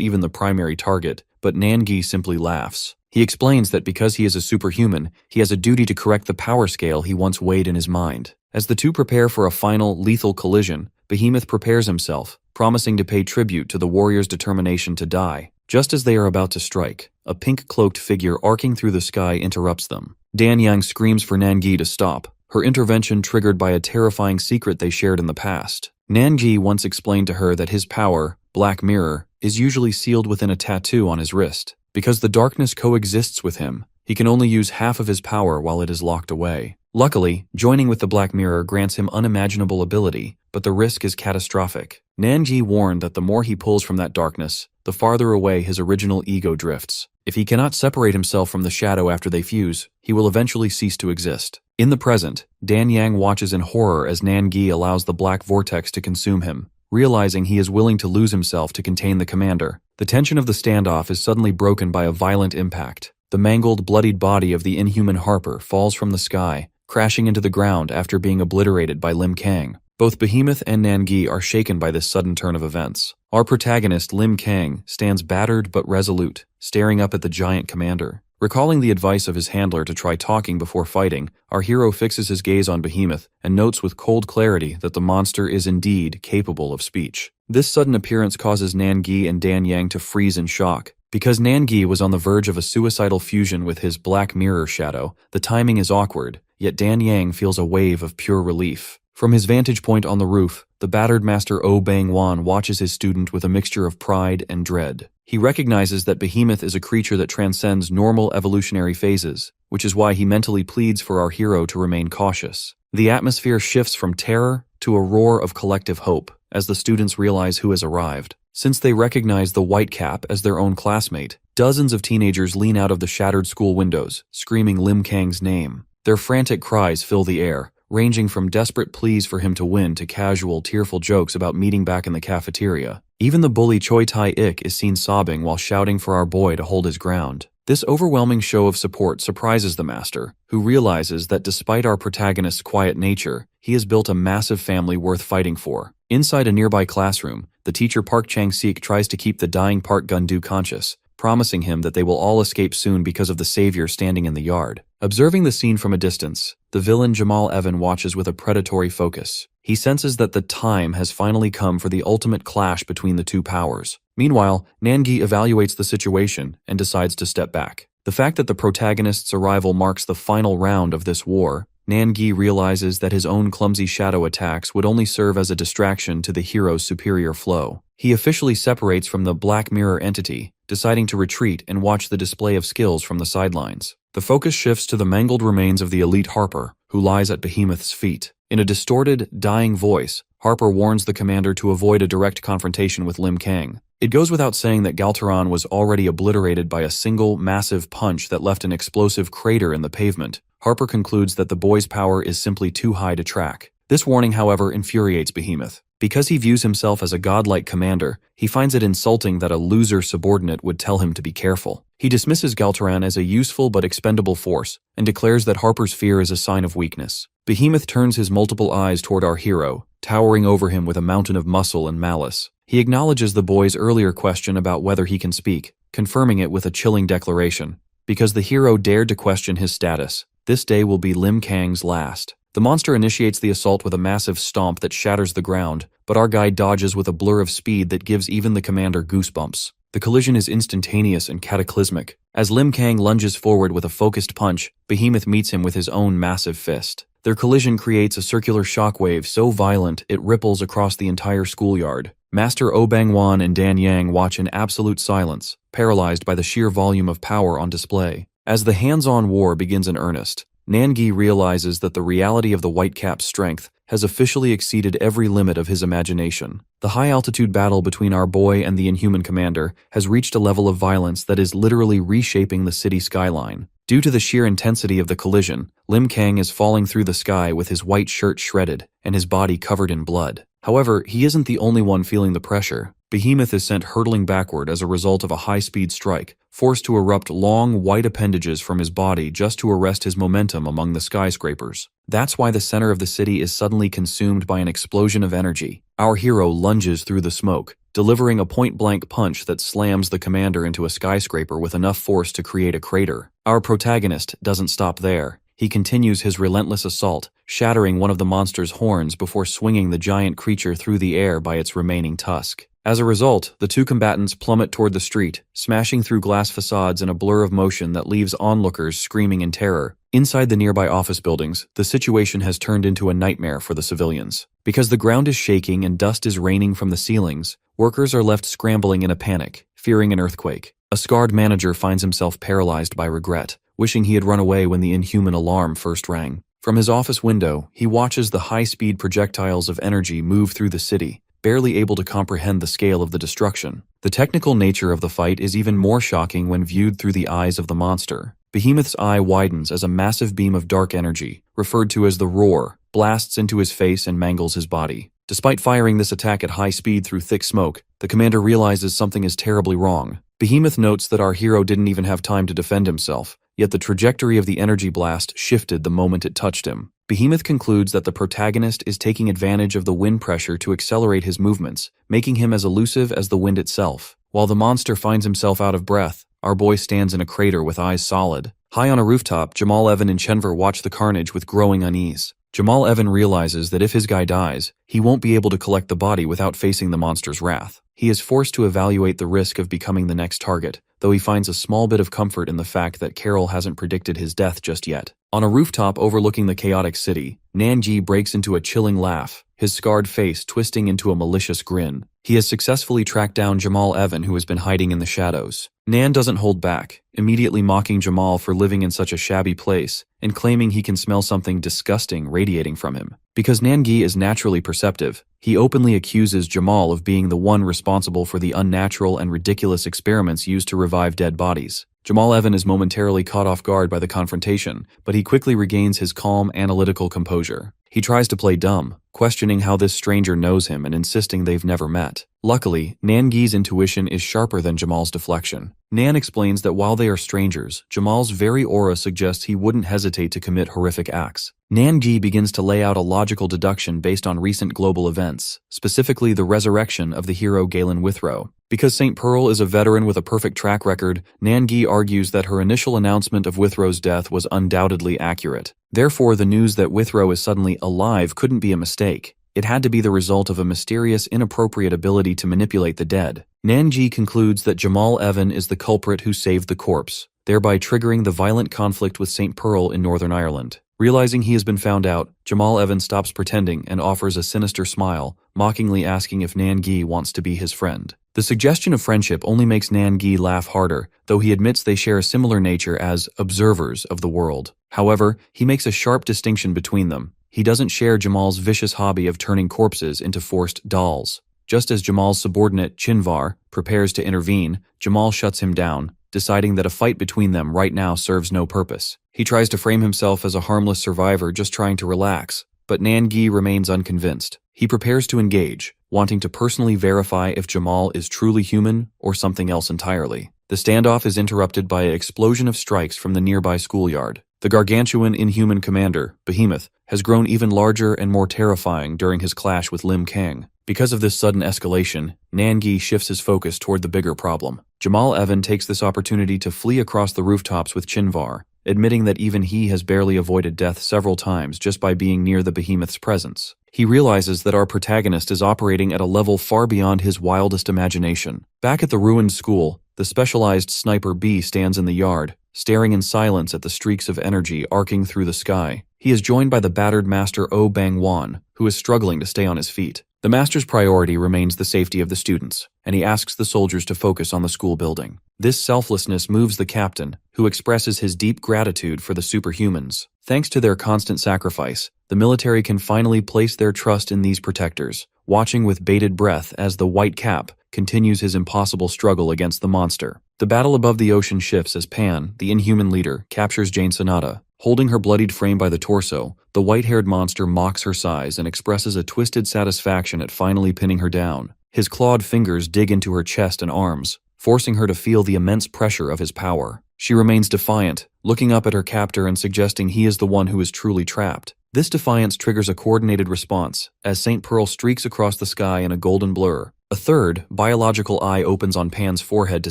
even the primary target, but Nangi simply laughs. He explains that because he is a superhuman, he has a duty to correct the power scale he once weighed in his mind. As the two prepare for a final, lethal collision, Behemoth prepares himself, promising to pay tribute to the warrior's determination to die. Just as they are about to strike, a pink-cloaked figure arcing through the sky interrupts them. Dan Yang screams for Nangi to stop, her intervention triggered by a terrifying secret they shared in the past. Nangi once explained to her that his power, Black Mirror, is usually sealed within a tattoo on his wrist. Because the darkness coexists with him, he can only use half of his power while it is locked away. Luckily, joining with the Black Mirror grants him unimaginable ability, but the risk is catastrophic. Nangi warned that the more he pulls from that darkness, the farther away his original ego drifts. If he cannot separate himself from the shadow after they fuse, he will eventually cease to exist. In the present, Dan Yang watches in horror as Nangi allows the black vortex to consume him, realizing he is willing to lose himself to contain the commander. The tension of the standoff is suddenly broken by a violent impact. The mangled, bloodied body of the inhuman Harper falls from the sky, crashing into the ground after being obliterated by Lim Kang. Both Behemoth and Nangi are shaken by this sudden turn of events. Our protagonist, Lim Kang, stands battered but resolute, staring up at the giant commander. Recalling the advice of his handler to try talking before fighting, our hero fixes his gaze on Behemoth and notes with cold clarity that the monster is indeed capable of speech. This sudden appearance causes Nangi and Dan Yang to freeze in shock. Because Nangi was on the verge of a suicidal fusion with his Black Mirror shadow, the timing is awkward, yet Dan Yang feels a wave of pure relief. From his vantage point on the roof, the battered Master Oh Bang-wan watches his student with a mixture of pride and dread. He recognizes that Behemoth is a creature that transcends normal evolutionary phases, which is why he mentally pleads for our hero to remain cautious. The atmosphere shifts from terror to a roar of collective hope as the students realize who has arrived. Since they recognize the Whitecap as their own classmate, dozens of teenagers lean out of the shattered school windows, screaming Lim Kang's name. Their frantic cries fill the air, ranging from desperate pleas for him to win to casual, tearful jokes about meeting back in the cafeteria. Even the bully Choi Tai-ik is seen sobbing while shouting for our boy to hold his ground. This overwhelming show of support surprises the master, who realizes that despite our protagonist's quiet nature, he has built a massive family worth fighting for. Inside a nearby classroom, the teacher Park Chang-sik tries to keep the dying Park Gun-do conscious, promising him that they will all escape soon because of the savior standing in the yard. Observing the scene from a distance, the villain Jamal Evan watches with a predatory focus. He senses that the time has finally come for the ultimate clash between the two powers. Meanwhile, Nangi evaluates the situation and decides to step back. The fact that the protagonist's arrival marks the final round of this war, Nangi realizes that his own clumsy shadow attacks would only serve as a distraction to the hero's superior flow. He officially separates from the Black Mirror entity, deciding to retreat and watch the display of skills from the sidelines. The focus shifts to the mangled remains of the elite Harper, who lies at Behemoth's feet. In a distorted, dying voice, Harper warns the commander to avoid a direct confrontation with Lim Kang. It goes without saying that Galteron was already obliterated by a single, massive punch that left an explosive crater in the pavement. Harper concludes that the boy's power is simply too high to track. This warning, however, infuriates Behemoth. Because he views himself as a godlike commander, he finds it insulting that a loser subordinate would tell him to be careful. He dismisses Galteron as a useful but expendable force, and declares that Harper's fear is a sign of weakness. Behemoth turns his multiple eyes toward our hero, towering over him with a mountain of muscle and malice. He acknowledges the boy's earlier question about whether he can speak, confirming it with a chilling declaration. Because the hero dared to question his status, this day will be Lim Kang's last. The monster initiates the assault with a massive stomp that shatters the ground, but our guy dodges with a blur of speed that gives even the commander goosebumps. The collision is instantaneous and cataclysmic. As Lim Kang lunges forward with a focused punch, Behemoth meets him with his own massive fist. Their collision creates a circular shockwave so violent it ripples across the entire schoolyard. Master Oh Bang-wan and Dan Yang watch in absolute silence, paralyzed by the sheer volume of power on display. As the hands-on war begins in earnest, Nangi realizes that the reality of the Whitecap's strength has officially exceeded every limit of his imagination. The high-altitude battle between our boy and the Inhuman commander has reached a level of violence that is literally reshaping the city skyline. Due to the sheer intensity of the collision, Lim Kang is falling through the sky with his white shirt shredded and his body covered in blood. However, he isn't the only one feeling the pressure. Behemoth is sent hurtling backward as a result of a high-speed strike, forced to erupt long, white appendages from his body just to arrest his momentum among the skyscrapers. That's why the center of the city is suddenly consumed by an explosion of energy. Our hero lunges through the smoke, delivering a point-blank punch that slams the commander into a skyscraper with enough force to create a crater. Our protagonist doesn't stop there. He continues his relentless assault, shattering one of the monster's horns before swinging the giant creature through the air by its remaining tusk. As a result, the two combatants plummet toward the street, smashing through glass facades in a blur of motion that leaves onlookers screaming in terror. Inside the nearby office buildings, the situation has turned into a nightmare for the civilians. Because the ground is shaking and dust is raining from the ceilings, workers are left scrambling in a panic, fearing an earthquake. A scarred manager finds himself paralyzed by regret, wishing he had run away when the Inhuman alarm first rang. From his office window, he watches the high-speed projectiles of energy move through the city, barely able to comprehend the scale of the destruction. The technical nature of the fight is even more shocking when viewed through the eyes of the monster. Behemoth's eye widens as a massive beam of dark energy, referred to as the Roar, blasts into his face and mangles his body. Despite firing this attack at high speed through thick smoke, the commander realizes something is terribly wrong. Behemoth notes that our hero didn't even have time to defend himself, yet the trajectory of the energy blast shifted the moment it touched him. Behemoth concludes that the protagonist is taking advantage of the wind pressure to accelerate his movements, making him as elusive as the wind itself. While the monster finds himself out of breath, our boy stands in a crater with eyes solid. High on a rooftop, Jamal, Evan, and Chenver watch the carnage with growing unease. Jamal Evan realizes that if his guy dies, he won't be able to collect the body without facing the monster's wrath. He is forced to evaluate the risk of becoming the next target, though he finds a small bit of comfort in the fact that Carol hasn't predicted his death just yet. On a rooftop overlooking the chaotic city, Nanji breaks into a chilling laugh, his scarred face twisting into a malicious grin. He has successfully tracked down Jamal Evan, who has been hiding in the shadows. Nan doesn't hold back, immediately mocking Jamal for living in such a shabby place and claiming he can smell something disgusting radiating from him. Because Nangi is naturally perceptive, he openly accuses Jamal of being the one responsible for the unnatural and ridiculous experiments used to revive dead bodies. Jamal Evan is momentarily caught off guard by the confrontation, but he quickly regains his calm, analytical composure. He tries to play dumb, questioning how this stranger knows him and insisting they've never met. Luckily, Nangi's intuition is sharper than Jamal's deflection. Nan explains that while they are strangers, Jamal's very aura suggests he wouldn't hesitate to commit horrific acts. Nangi begins to lay out a logical deduction based on recent global events, specifically the resurrection of the hero Galen Withrow. Because St. Pearl is a veteran with a perfect track record, Nangi argues that her initial announcement of Withrow's death was undoubtedly accurate. Therefore, the news that Withrow is suddenly alive couldn't be a mistake. It had to be the result of a mysterious, inappropriate ability to manipulate the dead. Nangi concludes that Jamal Evan is the culprit who saved the corpse, thereby triggering the violent conflict with St. Pearl in Northern Ireland. Realizing he has been found out, Jamal Evan stops pretending and offers a sinister smile, mockingly asking if Nangi wants to be his friend. The suggestion of friendship only makes Nangi laugh harder, though he admits they share a similar nature as observers of the world. However, he makes a sharp distinction between them. He doesn't share Jamal's vicious hobby of turning corpses into forced dolls. Just as Jamal's subordinate, Chinvar, prepares to intervene, Jamal shuts him down, deciding that a fight between them right now serves no purpose. He tries to frame himself as a harmless survivor just trying to relax, but Nangi remains unconvinced. He prepares to engage, wanting to personally verify if Jamal is truly human or something else entirely. The standoff is interrupted by an explosion of strikes from the nearby schoolyard. The gargantuan Inhuman commander, Behemoth, has grown even larger and more terrifying during his clash with Lim Kang. Because of this sudden escalation, Nangi shifts his focus toward the bigger problem. Jamal Evan takes this opportunity to flee across the rooftops with Chinvar, admitting that even he has barely avoided death several times just by being near the Behemoth's presence. He realizes that our protagonist is operating at a level far beyond his wildest imagination. Back at the ruined school, the specialized sniper B stands in the yard, staring in silence at the streaks of energy arcing through the sky. He is joined by the battered master Oh Bang-wan, who is struggling to stay on his feet. The master's priority remains the safety of the students, and he asks the soldiers to focus on the school building. This selflessness moves the captain, who expresses his deep gratitude for the superhumans. Thanks to their constant sacrifice, the military can finally place their trust in these protectors, watching with bated breath as the White Cap continues his impossible struggle against the monster. The battle above the ocean shifts as Pan, the inhuman leader, captures Jane Sonata. Holding her bloodied frame by the torso, the white-haired monster mocks her size and expresses a twisted satisfaction at finally pinning her down. His clawed fingers dig into her chest and arms, forcing her to feel the immense pressure of his power. She remains defiant, looking up at her captor and suggesting he is the one who is truly trapped. This defiance triggers a coordinated response, as St. Pearl streaks across the sky in a golden blur. A third, biological eye opens on Pan's forehead to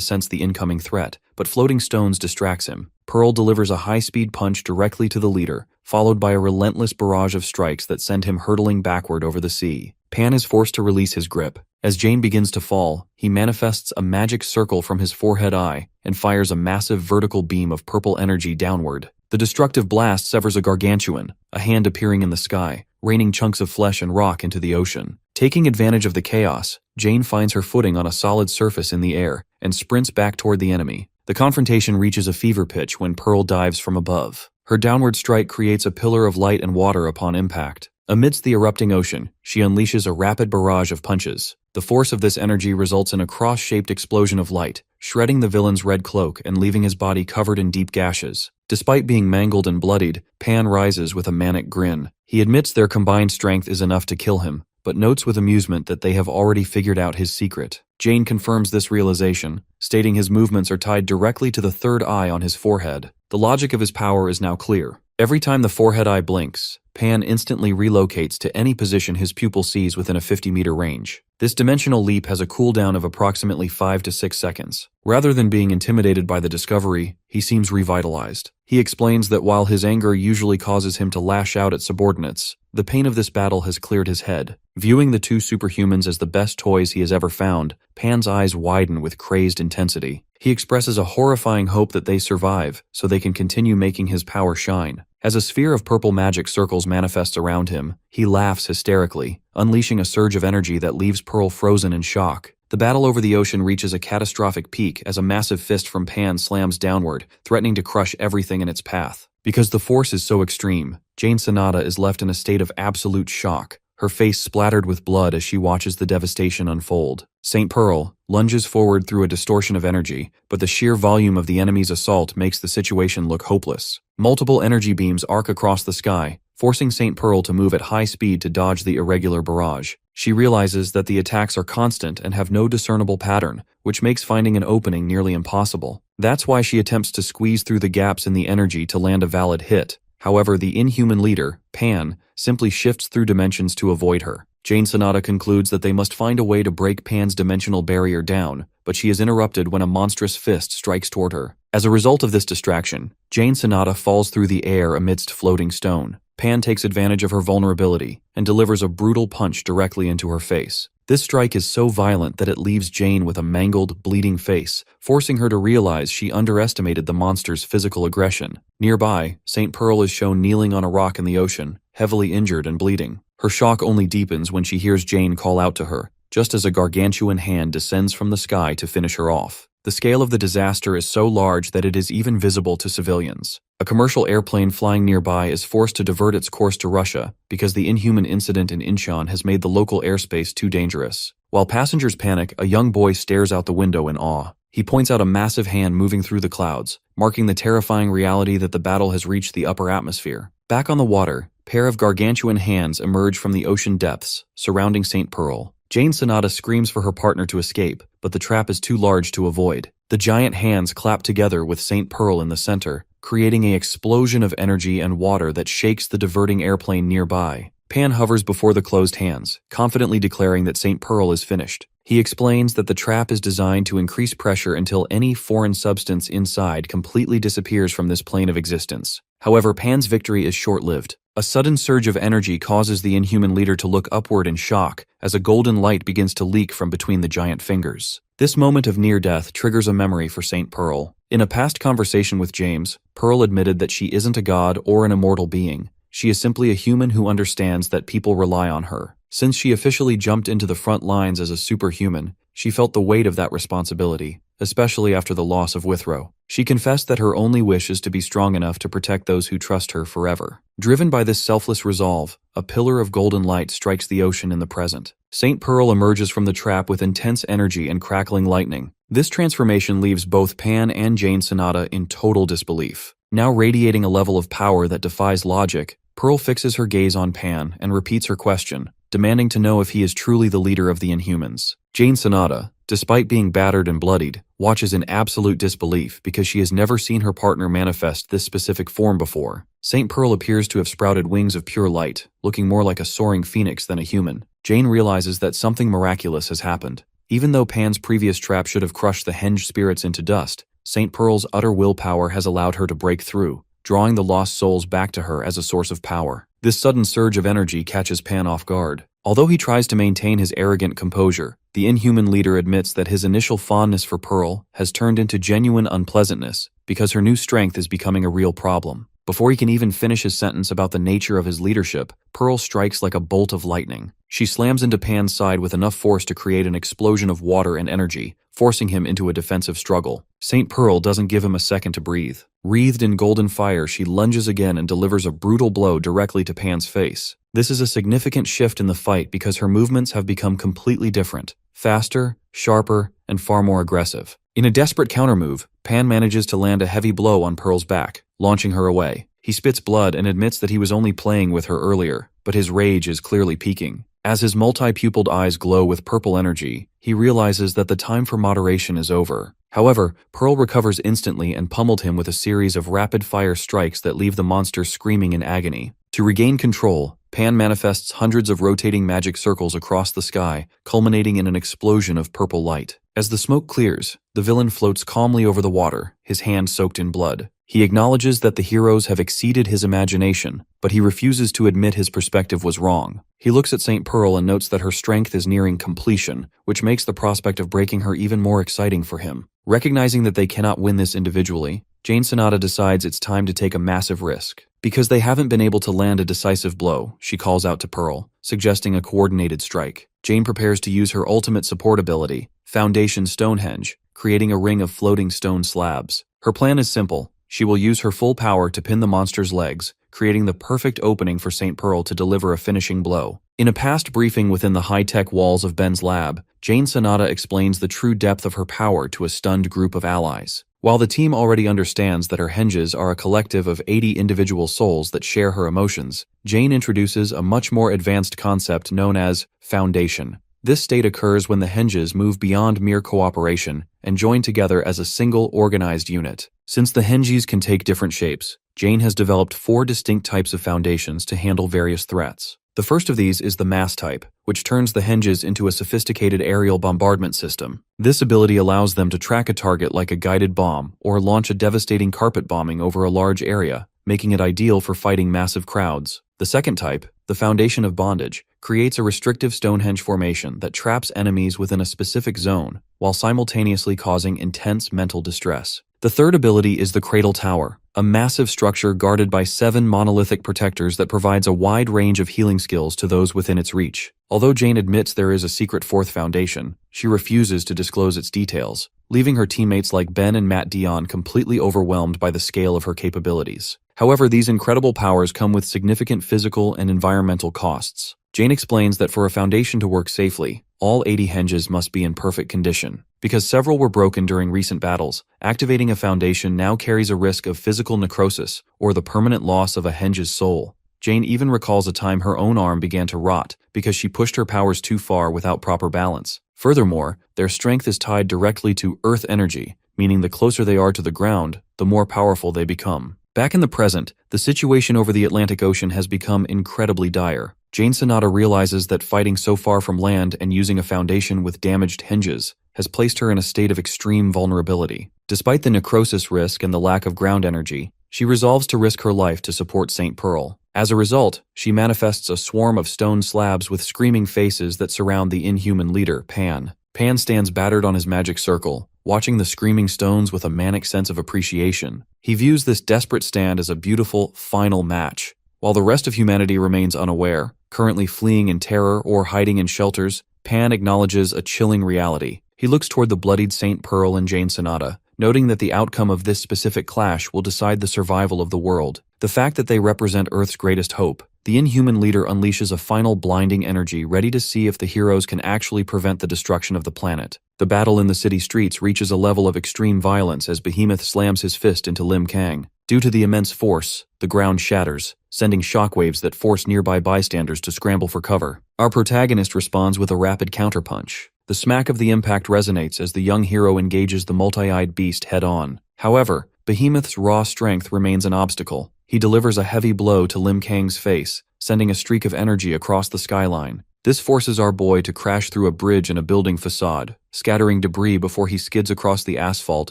sense the incoming threat, but floating stones distracts him. Pearl delivers a high-speed punch directly to the leader, followed by a relentless barrage of strikes that send him hurtling backward over the sea. Pan is forced to release his grip. As Jane begins to fall, he manifests a magic circle from his forehead eye and fires a massive vertical beam of purple energy downward. The destructive blast severs a gargantuan, a hand appearing in the sky, raining chunks of flesh and rock into the ocean. Taking advantage of the chaos, Jane finds her footing on a solid surface in the air and sprints back toward the enemy. The confrontation reaches a fever pitch when Pearl dives from above. Her downward strike creates a pillar of light and water upon impact. Amidst the erupting ocean, she unleashes a rapid barrage of punches. The force of this energy results in a cross-shaped explosion of light, shredding the villain's red cloak and leaving his body covered in deep gashes. Despite being mangled and bloodied, Pan rises with a manic grin. He admits their combined strength is enough to kill him, but notes with amusement that they have already figured out his secret. Jane confirms this realization, stating his movements are tied directly to the third eye on his forehead. The logic of his power is now clear. Every time the forehead eye blinks, Pan instantly relocates to any position his pupil sees within a 50-meter range. This dimensional leap has a cooldown of approximately 5 to 6 seconds. Rather than being intimidated by the discovery, he seems revitalized. He explains that while his anger usually causes him to lash out at subordinates, the pain of this battle has cleared his head. Viewing the two superhumans as the best toys he has ever found, Pan's eyes widen with crazed intensity. He expresses a horrifying hope that they survive, so they can continue making his power shine. As a sphere of purple magic circles manifests around him, he laughs hysterically, unleashing a surge of energy that leaves Pearl frozen in shock. The battle over the ocean reaches a catastrophic peak as a massive fist from Pan slams downward, threatening to crush everything in its path. Because the force is so extreme, Jane Sonata is left in a state of absolute shock, her face splattered with blood as she watches the devastation unfold. St. Pearl lunges forward through a distortion of energy, but the sheer volume of the enemy's assault makes the situation look hopeless. Multiple energy beams arc across the sky, forcing St. Pearl to move at high speed to dodge the irregular barrage. She realizes that the attacks are constant and have no discernible pattern, which makes finding an opening nearly impossible. That's why she attempts to squeeze through the gaps in the energy to land a valid hit. However, the inhuman leader, Pan, simply shifts through dimensions to avoid her. Jane Sonata concludes that they must find a way to break Pan's dimensional barrier down, but she is interrupted when a monstrous fist strikes toward her. As a result of this distraction, Jane Sonata falls through the air amidst floating stone. Pan takes advantage of her vulnerability and delivers a brutal punch directly into her face. This strike is so violent that it leaves Jane with a mangled, bleeding face, forcing her to realize she underestimated the monster's physical aggression. Nearby, St. Pearl is shown kneeling on a rock in the ocean, heavily injured and bleeding. Her shock only deepens when she hears Jane call out to her, just as a gargantuan hand descends from the sky to finish her off. The scale of the disaster is so large that it is even visible to civilians. A commercial airplane flying nearby is forced to divert its course to Russia because the inhuman incident in Incheon has made the local airspace too dangerous. While passengers panic, a young boy stares out the window in awe. He points out a massive hand moving through the clouds, marking the terrifying reality that the battle has reached the upper atmosphere. Back on the water, a pair of gargantuan hands emerge from the ocean depths, surrounding St. Pearl. Jane Sonata screams for her partner to escape, but the trap is too large to avoid. The giant hands clap together with St. Pearl in the center, creating an explosion of energy and water that shakes the diverting airplane nearby. Pan hovers before the closed hands, confidently declaring that St. Pearl is finished. He explains that the trap is designed to increase pressure until any foreign substance inside completely disappears from this plane of existence. However, Pan's victory is short-lived. A sudden surge of energy causes the inhuman leader to look upward in shock as a golden light begins to leak from between the giant fingers. This moment of near-death triggers a memory for St. Pearl. In a past conversation with James, Pearl admitted that she isn't a god or an immortal being. She is simply a human who understands that people rely on her. Since she officially jumped into the front lines as a superhuman, she felt the weight of that responsibility, especially after the loss of Withrow. She confessed that her only wish is to be strong enough to protect those who trust her forever. Driven by this selfless resolve, a pillar of golden light strikes the ocean in the present. St. Pearl emerges from the trap with intense energy and crackling lightning. This transformation leaves both Pan and Jane Sonata in total disbelief. Now radiating a level of power that defies logic, Pearl fixes her gaze on Pan and repeats her question, demanding to know if he is truly the leader of the Inhumans. Jane Sonata, despite being battered and bloodied, watches in absolute disbelief because she has never seen her partner manifest this specific form before. St. Pearl appears to have sprouted wings of pure light, looking more like a soaring phoenix than a human. Jane realizes that something miraculous has happened. Even though Pan's previous trap should have crushed the henge spirits into dust, St. Pearl's utter willpower has allowed her to break through, drawing the lost souls back to her as a source of power. This sudden surge of energy catches Pan off guard. Although he tries to maintain his arrogant composure, the Inhuman leader admits that his initial fondness for Pearl has turned into genuine unpleasantness because her new strength is becoming a real problem. Before he can even finish his sentence about the nature of his leadership, Pearl strikes like a bolt of lightning. She slams into Pan's side with enough force to create an explosion of water and energy, forcing him into a defensive struggle. St. Pearl doesn't give him a second to breathe. Wreathed in golden fire, she lunges again and delivers a brutal blow directly to Pan's face. This is a significant shift in the fight because her movements have become completely different, faster, sharper, and far more aggressive. In a desperate countermove, Pan manages to land a heavy blow on Pearl's back, launching her away. He spits blood and admits that he was only playing with her earlier, but his rage is clearly peaking. As his multi-pupiled eyes glow with purple energy, he realizes that the time for moderation is over. However, Pearl recovers instantly and pummeled him with a series of rapid-fire strikes that leave the monster screaming in agony. To regain control, Pan manifests hundreds of rotating magic circles across the sky, culminating in an explosion of purple light. As the smoke clears, the villain floats calmly over the water, his hand soaked in blood. He acknowledges that the heroes have exceeded his imagination, but he refuses to admit his perspective was wrong. He looks at St. Pearl and notes that her strength is nearing completion, which makes the prospect of breaking her even more exciting for him. Recognizing that they cannot win this individually, Jane Sonata decides it's time to take a massive risk. Because they haven't been able to land a decisive blow, she calls out to Pearl, suggesting a coordinated strike. Jane prepares to use her ultimate support ability, Foundation Stonehenge, creating a ring of floating stone slabs. Her plan is simple. She will use her full power to pin the monster's legs, creating the perfect opening for St. Pearl to deliver a finishing blow. In a past briefing within the high-tech walls of Ben's lab, Jane Sonata explains the true depth of her power to a stunned group of allies. While the team already understands that her henges are a collective of 80 individual souls that share her emotions, Jane introduces a much more advanced concept known as Foundation. This state occurs when the henges move beyond mere cooperation and join together as a single organized unit. Since the henges can take different shapes, Jane has developed 4 distinct types of foundations to handle various threats. The first of these is the mass type, which turns the henges into a sophisticated aerial bombardment system. This ability allows them to track a target like a guided bomb or launch a devastating carpet bombing over a large area, making it ideal for fighting massive crowds. The second type, the Foundation of Bondage, creates a restrictive Stonehenge formation that traps enemies within a specific zone while simultaneously causing intense mental distress. The third ability is the Cradle Tower, a massive structure guarded by 7 monolithic protectors that provides a wide range of healing skills to those within its reach. Although Jane admits there is a secret 4th foundation, she refuses to disclose its details, leaving her teammates like Ben and Matt Dion completely overwhelmed by the scale of her capabilities. However, these incredible powers come with significant physical and environmental costs. Jane explains that for a foundation to work safely, all 80 henges must be in perfect condition. Because several were broken during recent battles, activating a foundation now carries a risk of physical necrosis or the permanent loss of a henge's soul. Jane even recalls a time her own arm began to rot because she pushed her powers too far without proper balance. Furthermore, their strength is tied directly to earth energy, meaning the closer they are to the ground, the more powerful they become. Back in the present, the situation over the Atlantic Ocean has become incredibly dire. Jane Sonata realizes that fighting so far from land and using a foundation with damaged hinges has placed her in a state of extreme vulnerability. Despite the necrosis risk and the lack of ground energy, she resolves to risk her life to support St. Pearl. As a result, she manifests a swarm of stone slabs with screaming faces that surround the inhuman leader, Pan. Pan stands battered on his magic circle, watching the screaming stones with a manic sense of appreciation. He views this desperate stand as a beautiful, final match. While the rest of humanity remains unaware, currently fleeing in terror or hiding in shelters, Pan acknowledges a chilling reality. He looks toward the bloodied Saint Pearl and Jane Sonata, noting that the outcome of this specific clash will decide the survival of the world. The fact that they represent Earth's greatest hope, the inhuman leader unleashes a final blinding energy ready to see if the heroes can actually prevent the destruction of the planet. The battle in the city streets reaches a level of extreme violence as Behemoth slams his fist into Lim Kang. Due to the immense force, the ground shatters, sending shockwaves that force nearby bystanders to scramble for cover. Our protagonist responds with a rapid counterpunch. The smack of the impact resonates as the young hero engages the multi-eyed beast head-on. However, Behemoth's raw strength remains an obstacle. He delivers a heavy blow to Lim Kang's face, sending a streak of energy across the skyline. This forces our boy to crash through a bridge and a building facade, scattering debris before he skids across the asphalt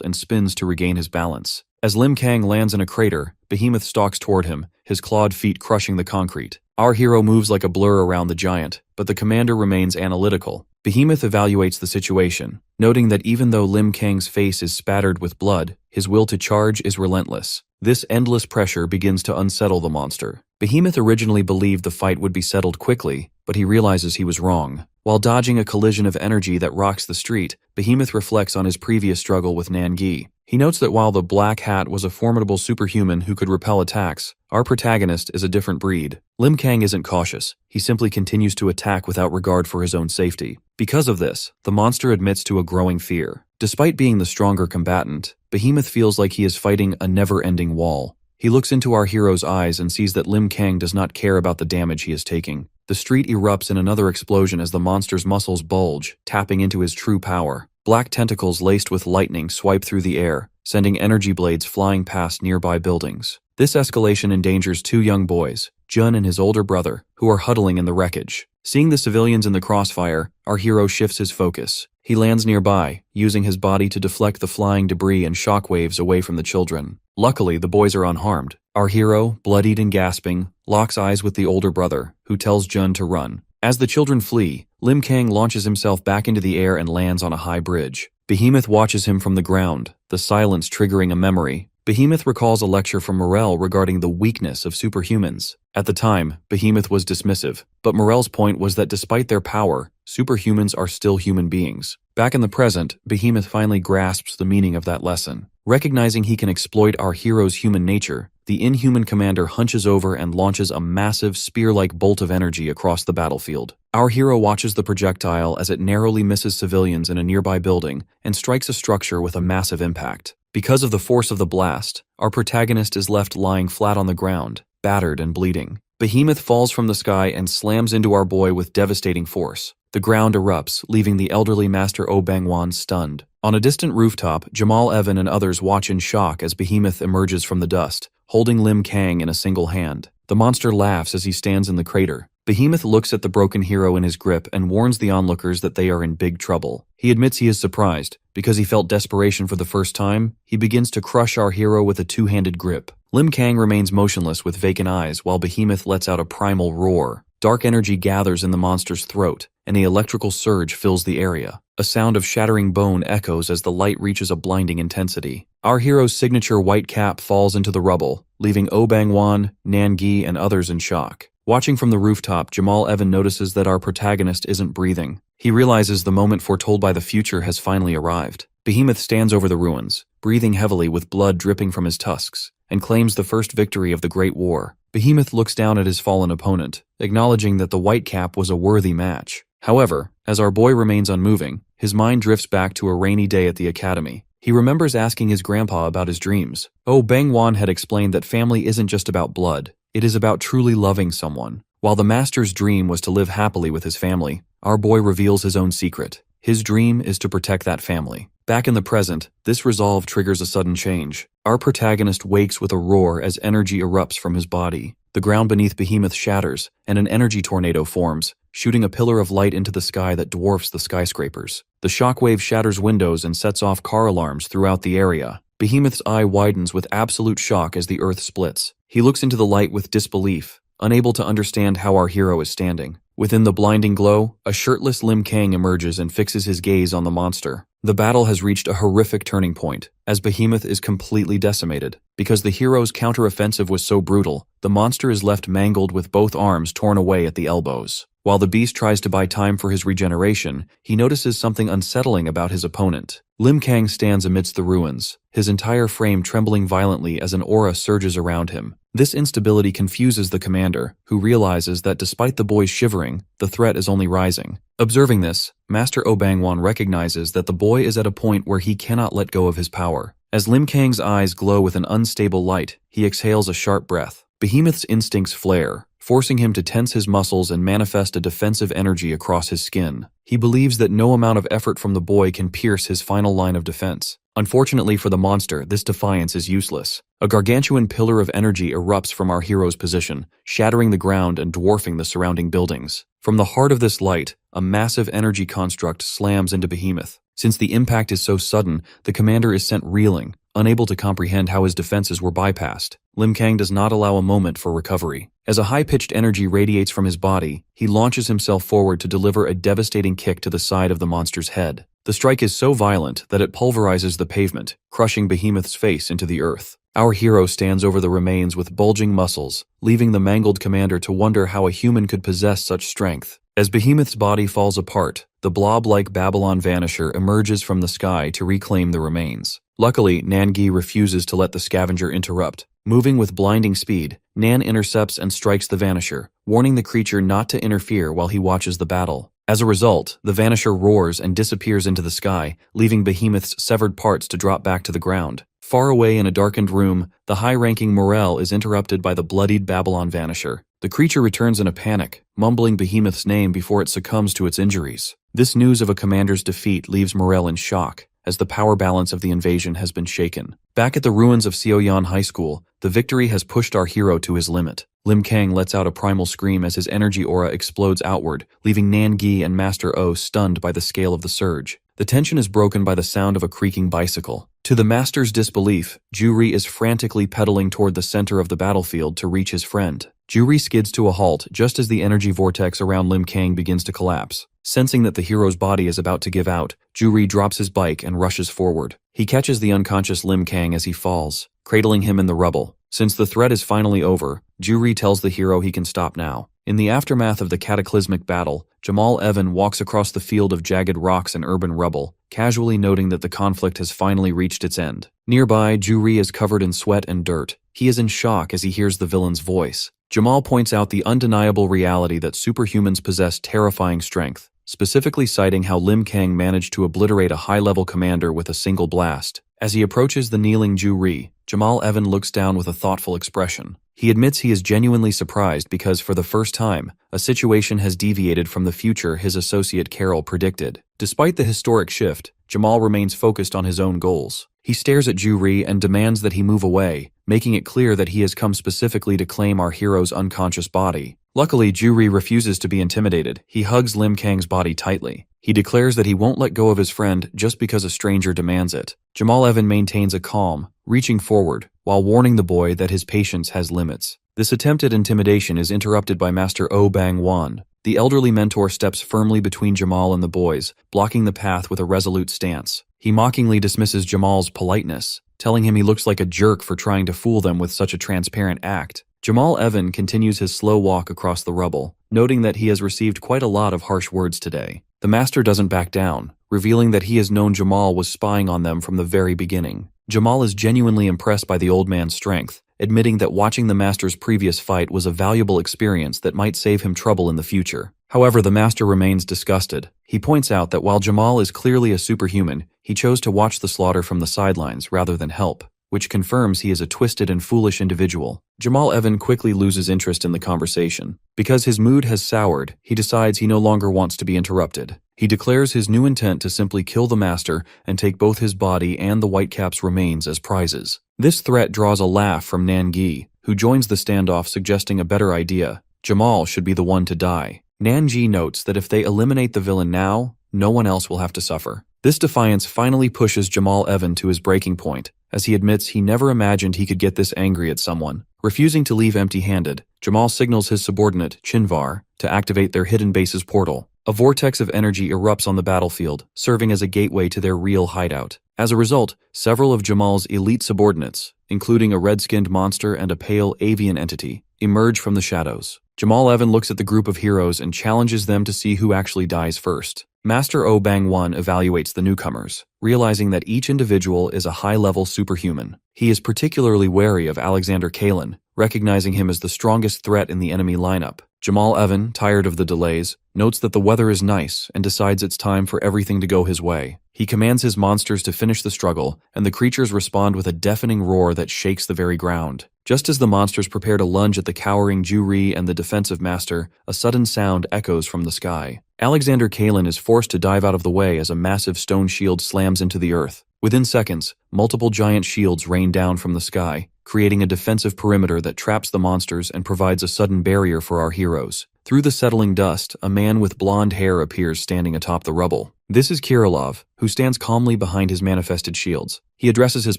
and spins to regain his balance. As Lim Kang lands in a crater, Behemoth stalks toward him, his clawed feet crushing the concrete. Our hero moves like a blur around the giant, but the commander remains analytical. Behemoth evaluates the situation, noting that even though Lim Kang's face is spattered with blood, his will to charge is relentless. This endless pressure begins to unsettle the monster. Behemoth originally believed the fight would be settled quickly, but he realizes he was wrong. While dodging a collision of energy that rocks the street, Behemoth reflects on his previous struggle with Nangi. He notes that while the Black Hat was a formidable superhuman who could repel attacks, our protagonist is a different breed. Lim Kang isn't cautious, he simply continues to attack without regard for his own safety. Because of this, the monster admits to a growing fear. Despite being the stronger combatant, Behemoth feels like he is fighting a never-ending wall. He looks into our hero's eyes and sees that Lim Kang does not care about the damage he is taking. The street erupts in another explosion as the monster's muscles bulge, tapping into his true power. Black tentacles laced with lightning swipe through the air, sending energy blades flying past nearby buildings. This escalation endangers two young boys, Jun and his older brother, who are huddling in the wreckage. Seeing the civilians in the crossfire, our hero shifts his focus. He lands nearby, using his body to deflect the flying debris and shockwaves away from the children. Luckily, the boys are unharmed. Our hero, bloodied and gasping, locks eyes with the older brother, who tells Jun to run. As the children flee, Lim Kang launches himself back into the air and lands on a high bridge. Behemoth watches him from the ground, the silence triggering a memory. Behemoth recalls a lecture from Morel regarding the weakness of superhumans. At the time, Behemoth was dismissive, but Morel's point was that despite their power, superhumans are still human beings. Back in the present, Behemoth finally grasps the meaning of that lesson. Recognizing he can exploit our hero's human nature, the inhuman commander hunches over and launches a massive spear-like bolt of energy across the battlefield. Our hero watches the projectile as it narrowly misses civilians in a nearby building and strikes a structure with a massive impact. Because of the force of the blast, our protagonist is left lying flat on the ground, battered and bleeding. Behemoth falls from the sky and slams into our boy with devastating force. The ground erupts, leaving the elderly Master Oh Bangwan stunned. On a distant rooftop, Jamal Evan and others watch in shock as Behemoth emerges from the dust, holding Lim Kang in a single hand. The monster laughs as he stands in the crater. Behemoth looks at the broken hero in his grip and warns the onlookers that they are in big trouble. He admits he is surprised. Because he felt desperation for the first time, he begins to crush our hero with a two-handed grip. Lim Kang remains motionless with vacant eyes while Behemoth lets out a primal roar. Dark energy gathers in the monster's throat, and the electrical surge fills the area. A sound of shattering bone echoes as the light reaches a blinding intensity. Our hero's signature white cap falls into the rubble, leaving Oh Bangwan, Nangi, and others in shock. Watching from the rooftop, Jamal Evan notices that our protagonist isn't breathing. He realizes the moment foretold by the future has finally arrived. Behemoth stands over the ruins, breathing heavily with blood dripping from his tusks, and claims the first victory of the Great War. Behemoth looks down at his fallen opponent, acknowledging that the white cap was a worthy match. However, as our boy remains unmoving, his mind drifts back to a rainy day at the academy. He remembers asking his grandpa about his dreams. Oh Bangwan had explained that family isn't just about blood. It is about truly loving someone. While the master's dream was to live happily with his family, our boy reveals his own secret. His dream is to protect that family. Back in the present, this resolve triggers a sudden change. Our protagonist wakes with a roar as energy erupts from his body. The ground beneath Behemoth shatters, and an energy tornado forms, shooting a pillar of light into the sky that dwarfs the skyscrapers. The shockwave shatters windows and sets off car alarms throughout the area. Behemoth's eye widens with absolute shock as the earth splits. He looks into the light with disbelief, unable to understand how our hero is standing. Within the blinding glow, a shirtless Lim Kang emerges and fixes his gaze on the monster. The battle has reached a horrific turning point, as Behemoth is completely decimated. Because the hero's counteroffensive was so brutal, the monster is left mangled with both arms torn away at the elbows. While the beast tries to buy time for his regeneration, he notices something unsettling about his opponent. Lim Kang stands amidst the ruins, his entire frame trembling violently as an aura surges around him. This instability confuses the commander, who realizes that despite the boy's shivering, the threat is only rising. Observing this, Master Oh Bangwan recognizes that the boy is at a point where he cannot let go of his power. As Lim Kang's eyes glow with an unstable light, he exhales a sharp breath. Behemoth's instincts flare, forcing him to tense his muscles and manifest a defensive energy across his skin. He believes that no amount of effort from the boy can pierce his final line of defense. Unfortunately for the monster, this defiance is useless. A gargantuan pillar of energy erupts from our hero's position, shattering the ground and dwarfing the surrounding buildings. From the heart of this light, a massive energy construct slams into Behemoth. Since the impact is so sudden, the commander is sent reeling, unable to comprehend how his defenses were bypassed. Lim Kang does not allow a moment for recovery. As a high-pitched energy radiates from his body, he launches himself forward to deliver a devastating kick to the side of the monster's head. The strike is so violent that it pulverizes the pavement, crushing Behemoth's face into the earth. Our hero stands over the remains with bulging muscles, leaving the mangled commander to wonder how a human could possess such strength. As Behemoth's body falls apart, the blob-like Babylon Vanisher emerges from the sky to reclaim the remains. Luckily, Nangi refuses to let the scavenger interrupt. Moving with blinding speed, Nan intercepts and strikes the Vanisher, warning the creature not to interfere while he watches the battle. As a result, the Vanisher roars and disappears into the sky, leaving Behemoth's severed parts to drop back to the ground. Far away in a darkened room, the high-ranking Morel is interrupted by the bloodied Babylon Vanisher. The creature returns in a panic, mumbling Behemoth's name before it succumbs to its injuries. This news of a commander's defeat leaves Morel in shock, as the power balance of the invasion has been shaken. Back at the ruins of Seoyan High School, the victory has pushed our hero to his limit. Lim Kang lets out a primal scream as his energy aura explodes outward, leaving Nangi and Master O stunned by the scale of the surge. The tension is broken by the sound of a creaking bicycle. To the master's disbelief, Juri is frantically pedaling toward the center of the battlefield to reach his friend. Juri skids to a halt just as the energy vortex around Lim Kang begins to collapse. Sensing that the hero's body is about to give out, Juri drops his bike and rushes forward. He catches the unconscious Lim Kang as he falls, cradling him in the rubble. Since the threat is finally over, Juri tells the hero he can stop now. In the aftermath of the cataclysmic battle, Jamal Evan walks across the field of jagged rocks and urban rubble, casually noting that the conflict has finally reached its end. Nearby, Juri is covered in sweat and dirt. He is in shock as he hears the villain's voice. Jamal points out the undeniable reality that superhumans possess terrifying strength, specifically citing how Lim Kang managed to obliterate a high-level commander with a single blast. As he approaches the kneeling Juri, Jamal Evan looks down with a thoughtful expression. He admits he is genuinely surprised because, for the first time, a situation has deviated from the future his associate Carol predicted. Despite the historic shift, Jamal remains focused on his own goals. He stares at Juri and demands that he move away, making it clear that he has come specifically to claim our hero's unconscious body. Luckily, Juri refuses to be intimidated. He hugs Lim Kang's body tightly. He declares that he won't let go of his friend just because a stranger demands it. Jamal Evan maintains a calm, reaching forward, while warning the boy that his patience has limits. This attempt at intimidation is interrupted by Master Oh Bangwan. The elderly mentor steps firmly between Jamal and the boys, blocking the path with a resolute stance. He mockingly dismisses Jamal's politeness, telling him he looks like a jerk for trying to fool them with such a transparent act. Jamal Evan continues his slow walk across the rubble, noting that he has received quite a lot of harsh words today. The master doesn't back down, revealing that he has known Jamal was spying on them from the very beginning. Jamal is genuinely impressed by the old man's strength, admitting that watching the master's previous fight was a valuable experience that might save him trouble in the future. However, the master remains disgusted. He points out that while Jamal is clearly a superhuman, he chose to watch the slaughter from the sidelines rather than help, which confirms he is a twisted and foolish individual. Jamal Evan quickly loses interest in the conversation. Because his mood has soured, he decides he no longer wants to be interrupted. He declares his new intent to simply kill the master and take both his body and the Whitecap's remains as prizes. This threat draws a laugh from Nangi, who joins the standoff, suggesting a better idea. Jamal should be the one to die. Nangi notes that if they eliminate the villain now, no one else will have to suffer. This defiance finally pushes Jamal Evan to his breaking point, as he admits he never imagined he could get this angry at someone. Refusing to leave empty-handed, Jamal signals his subordinate, Chinvar, to activate their hidden base's portal. A vortex of energy erupts on the battlefield, serving as a gateway to their real hideout. As a result, several of Jamal's elite subordinates, including a red-skinned monster and a pale avian entity, emerge from the shadows. Jamal Evan looks at the group of heroes and challenges them to see who actually dies first. Master Oh Bang-won evaluates the newcomers, realizing that each individual is a high-level superhuman. He is particularly wary of Alexander Kalin, recognizing him as the strongest threat in the enemy lineup. Jamal Evan, tired of the delays, notes that the weather is nice and decides it's time for everything to go his way. He commands his monsters to finish the struggle, and the creatures respond with a deafening roar that shakes the very ground. Just as the monsters prepare to lunge at the cowering Ju-ri and the defensive master, a sudden sound echoes from the sky. Alexander Kalin is forced to dive out of the way as a massive stone shield slams into the earth. Within seconds, multiple giant shields rain down from the sky, creating a defensive perimeter that traps the monsters and provides a sudden barrier for our heroes. Through the settling dust, a man with blonde hair appears standing atop the rubble. This is Kirilov, who stands calmly behind his manifested shields. He addresses his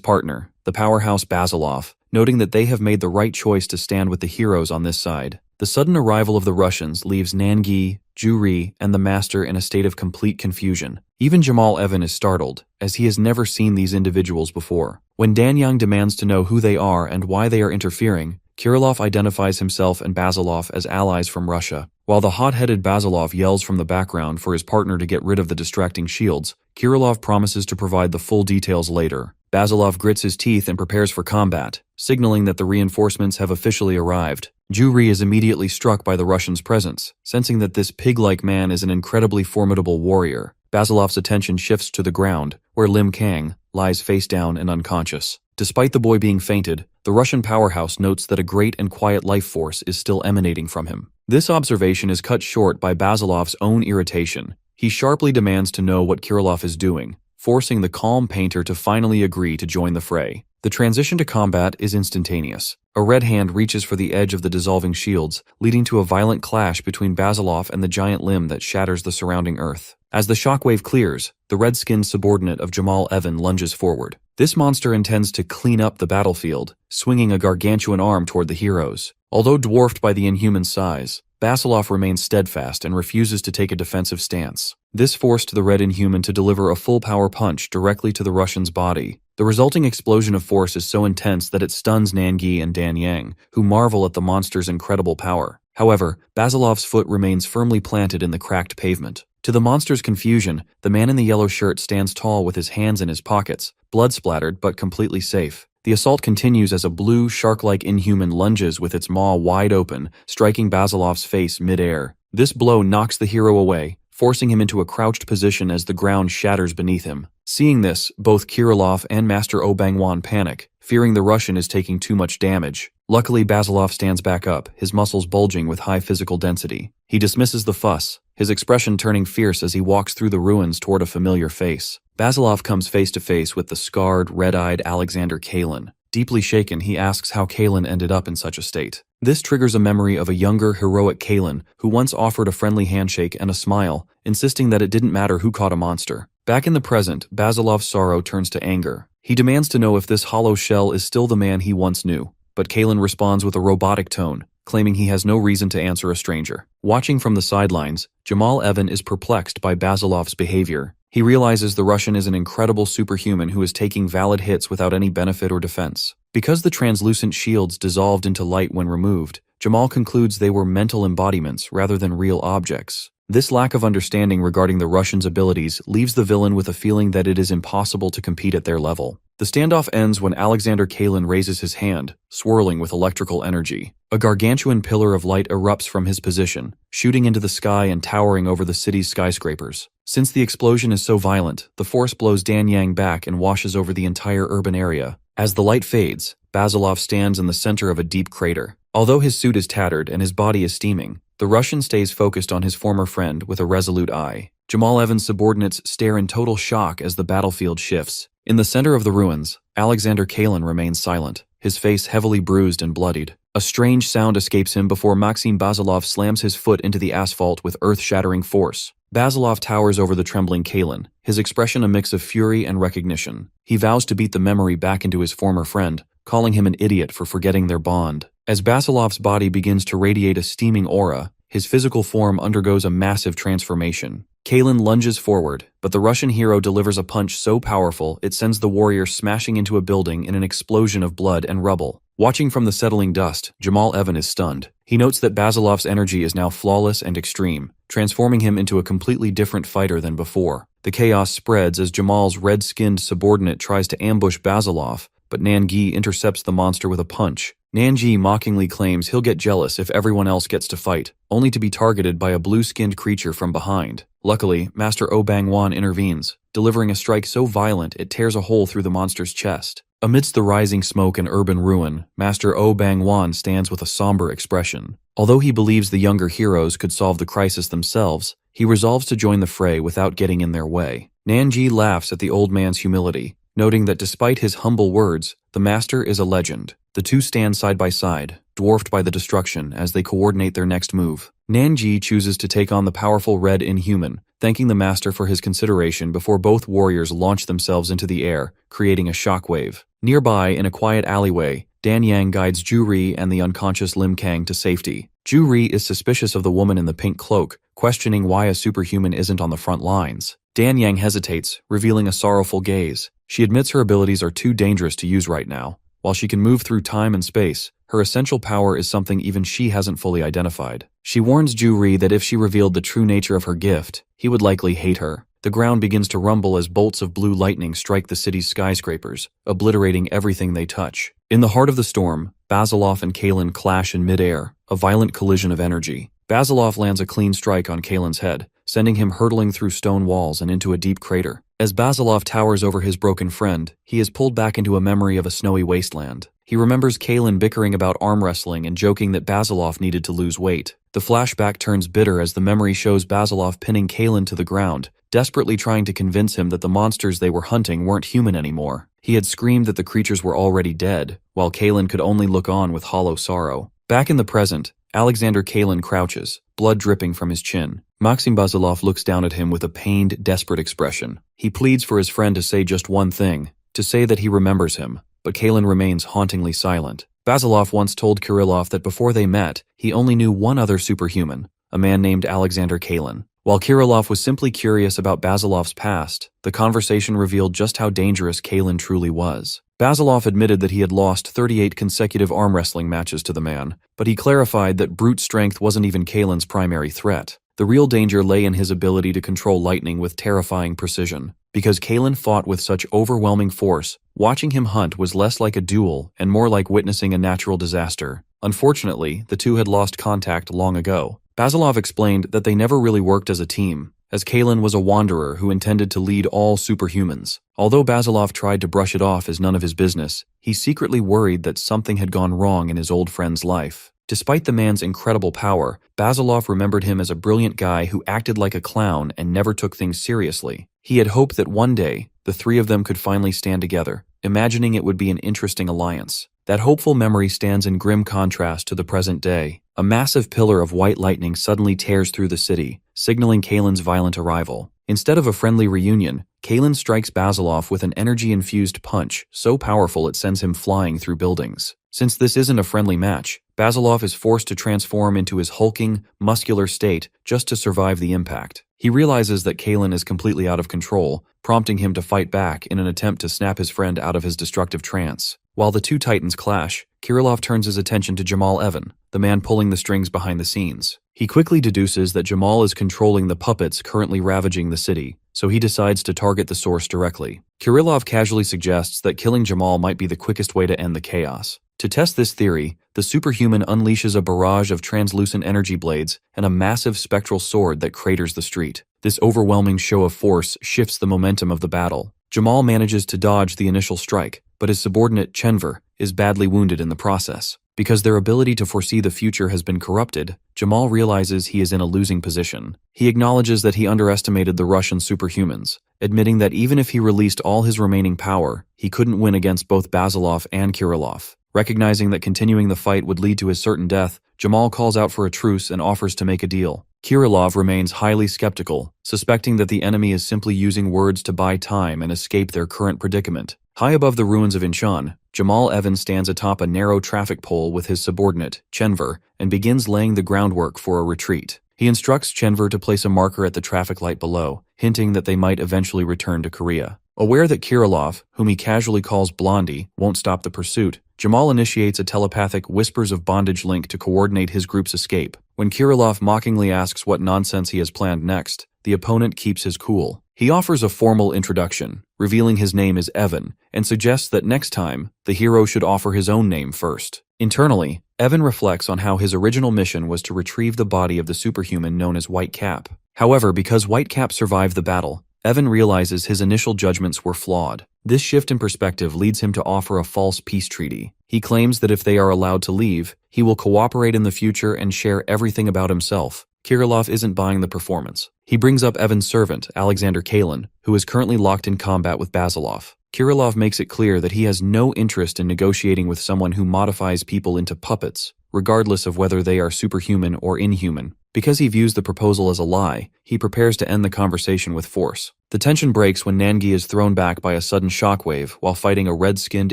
partner, the powerhouse Basilov, noting that they have made the right choice to stand with the heroes on this side. The sudden arrival of the Russians leaves Nangi, Ju-ri, and the Master in a state of complete confusion. Even Jamal Evan is startled, as he has never seen these individuals before. When Danyang demands to know who they are and why they are interfering, Kirilov identifies himself and Basilov as allies from Russia. While the hot-headed Basilov yells from the background for his partner to get rid of the distracting shields, Kirilov promises to provide the full details later. Basilov grits his teeth and prepares for combat, signaling that the reinforcements have officially arrived. Ju-ri is immediately struck by the Russians' presence, sensing that this pig-like man is an incredibly formidable warrior. Basilov's attention shifts to the ground, where Lim Kang lies face down and unconscious. Despite the boy being fainted, the Russian powerhouse notes that a great and quiet life force is still emanating from him. This observation is cut short by Basilov's own irritation. He sharply demands to know what Kirilov is doing, forcing the calm painter to finally agree to join the fray. The transition to combat is instantaneous. A red hand reaches for the edge of the dissolving shields, leading to a violent clash between Basilov and the giant limb that shatters the surrounding earth. As the shockwave clears, the red-skinned subordinate of Jamal Evan lunges forward. This monster intends to clean up the battlefield, swinging a gargantuan arm toward the heroes. Although dwarfed by the inhuman size, Basilov remains steadfast and refuses to take a defensive stance. This forced the red inhuman to deliver a full-power punch directly to the Russian's body. The resulting explosion of force is so intense that it stuns Nangi and Danyang, who marvel at the monster's incredible power. However, Basilov's foot remains firmly planted in the cracked pavement. To the monster's confusion, the man in the yellow shirt stands tall with his hands in his pockets, blood-splattered but completely safe. The assault continues as a blue, shark-like inhuman lunges with its maw wide open, striking Basilov's face mid-air. This blow knocks the hero away, forcing him into a crouched position as the ground shatters beneath him. Seeing this, both Kirilov and Master Oh Bang-won panic, fearing the Russian is taking too much damage. Luckily, Basilov stands back up, his muscles bulging with high physical density. He dismisses the fuss, his expression turning fierce as he walks through the ruins toward a familiar face. Basilov comes face to face with the scarred, red-eyed Alexander Kalin. Deeply shaken, he asks how Kalin ended up in such a state. This triggers a memory of a younger, heroic Kalin who once offered a friendly handshake and a smile, insisting that it didn't matter who caught a monster. Back in the present, Basilov's sorrow turns to anger. He demands to know if this hollow shell is still the man he once knew. But Kalin responds with a robotic tone, claiming he has no reason to answer a stranger. Watching from the sidelines, Jamal Evan is perplexed by Basilov's behavior. He realizes the Russian is an incredible superhuman who is taking valid hits without any benefit or defense. Because the translucent shields dissolved into light when removed, Jamal concludes they were mental embodiments rather than real objects. This lack of understanding regarding the Russians' abilities leaves the villain with a feeling that it is impossible to compete at their level. The standoff ends when Alexander Kalin raises his hand, swirling with electrical energy. A gargantuan pillar of light erupts from his position, shooting into the sky and towering over the city's skyscrapers. Since the explosion is so violent, the force blows Danyang back and washes over the entire urban area. As the light fades, Basilov stands in the center of a deep crater. Although his suit is tattered and his body is steaming, the Russian stays focused on his former friend with a resolute eye. Jamal Evan's subordinates stare in total shock as the battlefield shifts. In the center of the ruins, Alexander Kalin remains silent, his face heavily bruised and bloodied. A strange sound escapes him before Maxim Basilov slams his foot into the asphalt with earth-shattering force. Basilov towers over the trembling Kalin, his expression a mix of fury and recognition. He vows to beat the memory back into his former friend, calling him an idiot for forgetting their bond. As Basilov's body begins to radiate a steaming aura, his physical form undergoes a massive transformation. Kalin lunges forward, but the Russian hero delivers a punch so powerful it sends the warrior smashing into a building in an explosion of blood and rubble. Watching from the settling dust, Jamal Evan is stunned. He notes that Basilov's energy is now flawless and extreme, transforming him into a completely different fighter than before. The chaos spreads as Jamal's red-skinned subordinate tries to ambush Basilov, but Nangi intercepts the monster with a punch. Nangi mockingly claims he'll get jealous if everyone else gets to fight, only to be targeted by a blue-skinned creature from behind. Luckily, Master Oh Bang-wan intervenes, delivering a strike so violent it tears a hole through the monster's chest. Amidst the rising smoke and urban ruin, Master Oh Bang-wan stands with a somber expression. Although he believes the younger heroes could solve the crisis themselves, he resolves to join the fray without getting in their way. Nangi laughs at the old man's humility, noting that despite his humble words, the master is a legend. The two stand side by side, dwarfed by the destruction as they coordinate their next move. Nangi chooses to take on the powerful red inhuman, thanking the master for his consideration before both warriors launch themselves into the air, creating a shockwave. Nearby, in a quiet alleyway, Dan Yang guides Ju Ri and the unconscious Lim Kang to safety. Ju Ri is suspicious of the woman in the pink cloak, questioning why a superhuman isn't on the front lines. Dan Yang hesitates, revealing a sorrowful gaze. She admits her abilities are too dangerous to use right now. While she can move through time and space, her essential power is something even she hasn't fully identified. She warns Ju Ri that if she revealed the true nature of her gift, he would likely hate her. The ground begins to rumble as bolts of blue lightning strike the city's skyscrapers, obliterating everything they touch. In the heart of the storm, Basilov and Kalen clash in midair, a violent collision of energy. Basilov lands a clean strike on Kalen's head, sending him hurtling through stone walls and into a deep crater. As Basilov towers over his broken friend, he is pulled back into a memory of a snowy wasteland. He remembers Kalen bickering about arm wrestling and joking that Basilov needed to lose weight. The flashback turns bitter as the memory shows Basilov pinning Kalen to the ground, desperately trying to convince him that the monsters they were hunting weren't human anymore. He had screamed that the creatures were already dead, while Kalen could only look on with hollow sorrow. Back in the present, Alexander Kalen crouches, blood dripping from his chin. Maxim Basilov looks down at him with a pained, desperate expression. He pleads for his friend to say just one thing, to say that he remembers him, but Kalen remains hauntingly silent. Basilov once told Kirillov that before they met, he only knew one other superhuman, a man named Alexander Kalen. While Kirillov was simply curious about Basilov's past, the conversation revealed just how dangerous Kalen truly was. Basilov admitted that he had lost 38 consecutive arm wrestling matches to the man, but he clarified that brute strength wasn't even Kalen's primary threat. The real danger lay in his ability to control lightning with terrifying precision. Because Kalen fought with such overwhelming force, watching him hunt was less like a duel and more like witnessing a natural disaster. Unfortunately, the two had lost contact long ago. Basilov explained that they never really worked as a team, as Kalen was a wanderer who intended to lead all superhumans. Although Basilov tried to brush it off as none of his business, he secretly worried that something had gone wrong in his old friend's life. Despite the man's incredible power, Basilov remembered him as a brilliant guy who acted like a clown and never took things seriously. He had hoped that one day, the three of them could finally stand together, imagining it would be an interesting alliance. That hopeful memory stands in grim contrast to the present day. A massive pillar of white lightning suddenly tears through the city, signaling Kalen's violent arrival. Instead of a friendly reunion, Kalen strikes Basilov with an energy-infused punch so powerful it sends him flying through buildings. Since this isn't a friendly match, Basilov is forced to transform into his hulking, muscular state just to survive the impact. He realizes that Kalen is completely out of control, prompting him to fight back in an attempt to snap his friend out of his destructive trance. While the two titans clash, Kirillov turns his attention to Jamal Evan, the man pulling the strings behind the scenes. He quickly deduces that Jamal is controlling the puppets currently ravaging the city, so he decides to target the source directly. Kirillov casually suggests that killing Jamal might be the quickest way to end the chaos. To test this theory, the superhuman unleashes a barrage of translucent energy blades and a massive spectral sword that craters the street. This overwhelming show of force shifts the momentum of the battle. Jamal manages to dodge the initial strike, but his subordinate Chenver is badly wounded in the process. Because their ability to foresee the future has been corrupted, Jamal realizes he is in a losing position. He acknowledges that he underestimated the Russian superhumans, admitting that even if he released all his remaining power, he couldn't win against both Basilov and Kirillov. Recognizing that continuing the fight would lead to his certain death, Jamal calls out for a truce and offers to make a deal. Kirillov remains highly skeptical, suspecting that the enemy is simply using words to buy time and escape their current predicament. High above the ruins of Incheon, Jamal Evan stands atop a narrow traffic pole with his subordinate, Chenver, and begins laying the groundwork for a retreat. He instructs Chenver to place a marker at the traffic light below, hinting that they might eventually return to Korea. Aware that Kirillov, whom he casually calls Blondie, won't stop the pursuit, Jamal initiates a telepathic whispers of bondage link to coordinate his group's escape. When Kirilov mockingly asks what nonsense he has planned next, the opponent keeps his cool. He offers a formal introduction, revealing his name is Evan, and suggests that next time, the hero should offer his own name first. Internally, Evan reflects on how his original mission was to retrieve the body of the superhuman known as Whitecap. However, because Whitecap survived the battle, Evan realizes his initial judgments were flawed. This shift in perspective leads him to offer a false peace treaty. He claims that if they are allowed to leave, he will cooperate in the future and share everything about himself. Kirilov isn't buying the performance. He brings up Evan's servant, Alexander Kalin, who is currently locked in combat with Basilov. Kirilov makes it clear that he has no interest in negotiating with someone who modifies people into puppets, regardless of whether they are superhuman or inhuman. Because he views the proposal as a lie, he prepares to end the conversation with force. The tension breaks when Nangi is thrown back by a sudden shockwave while fighting a red-skinned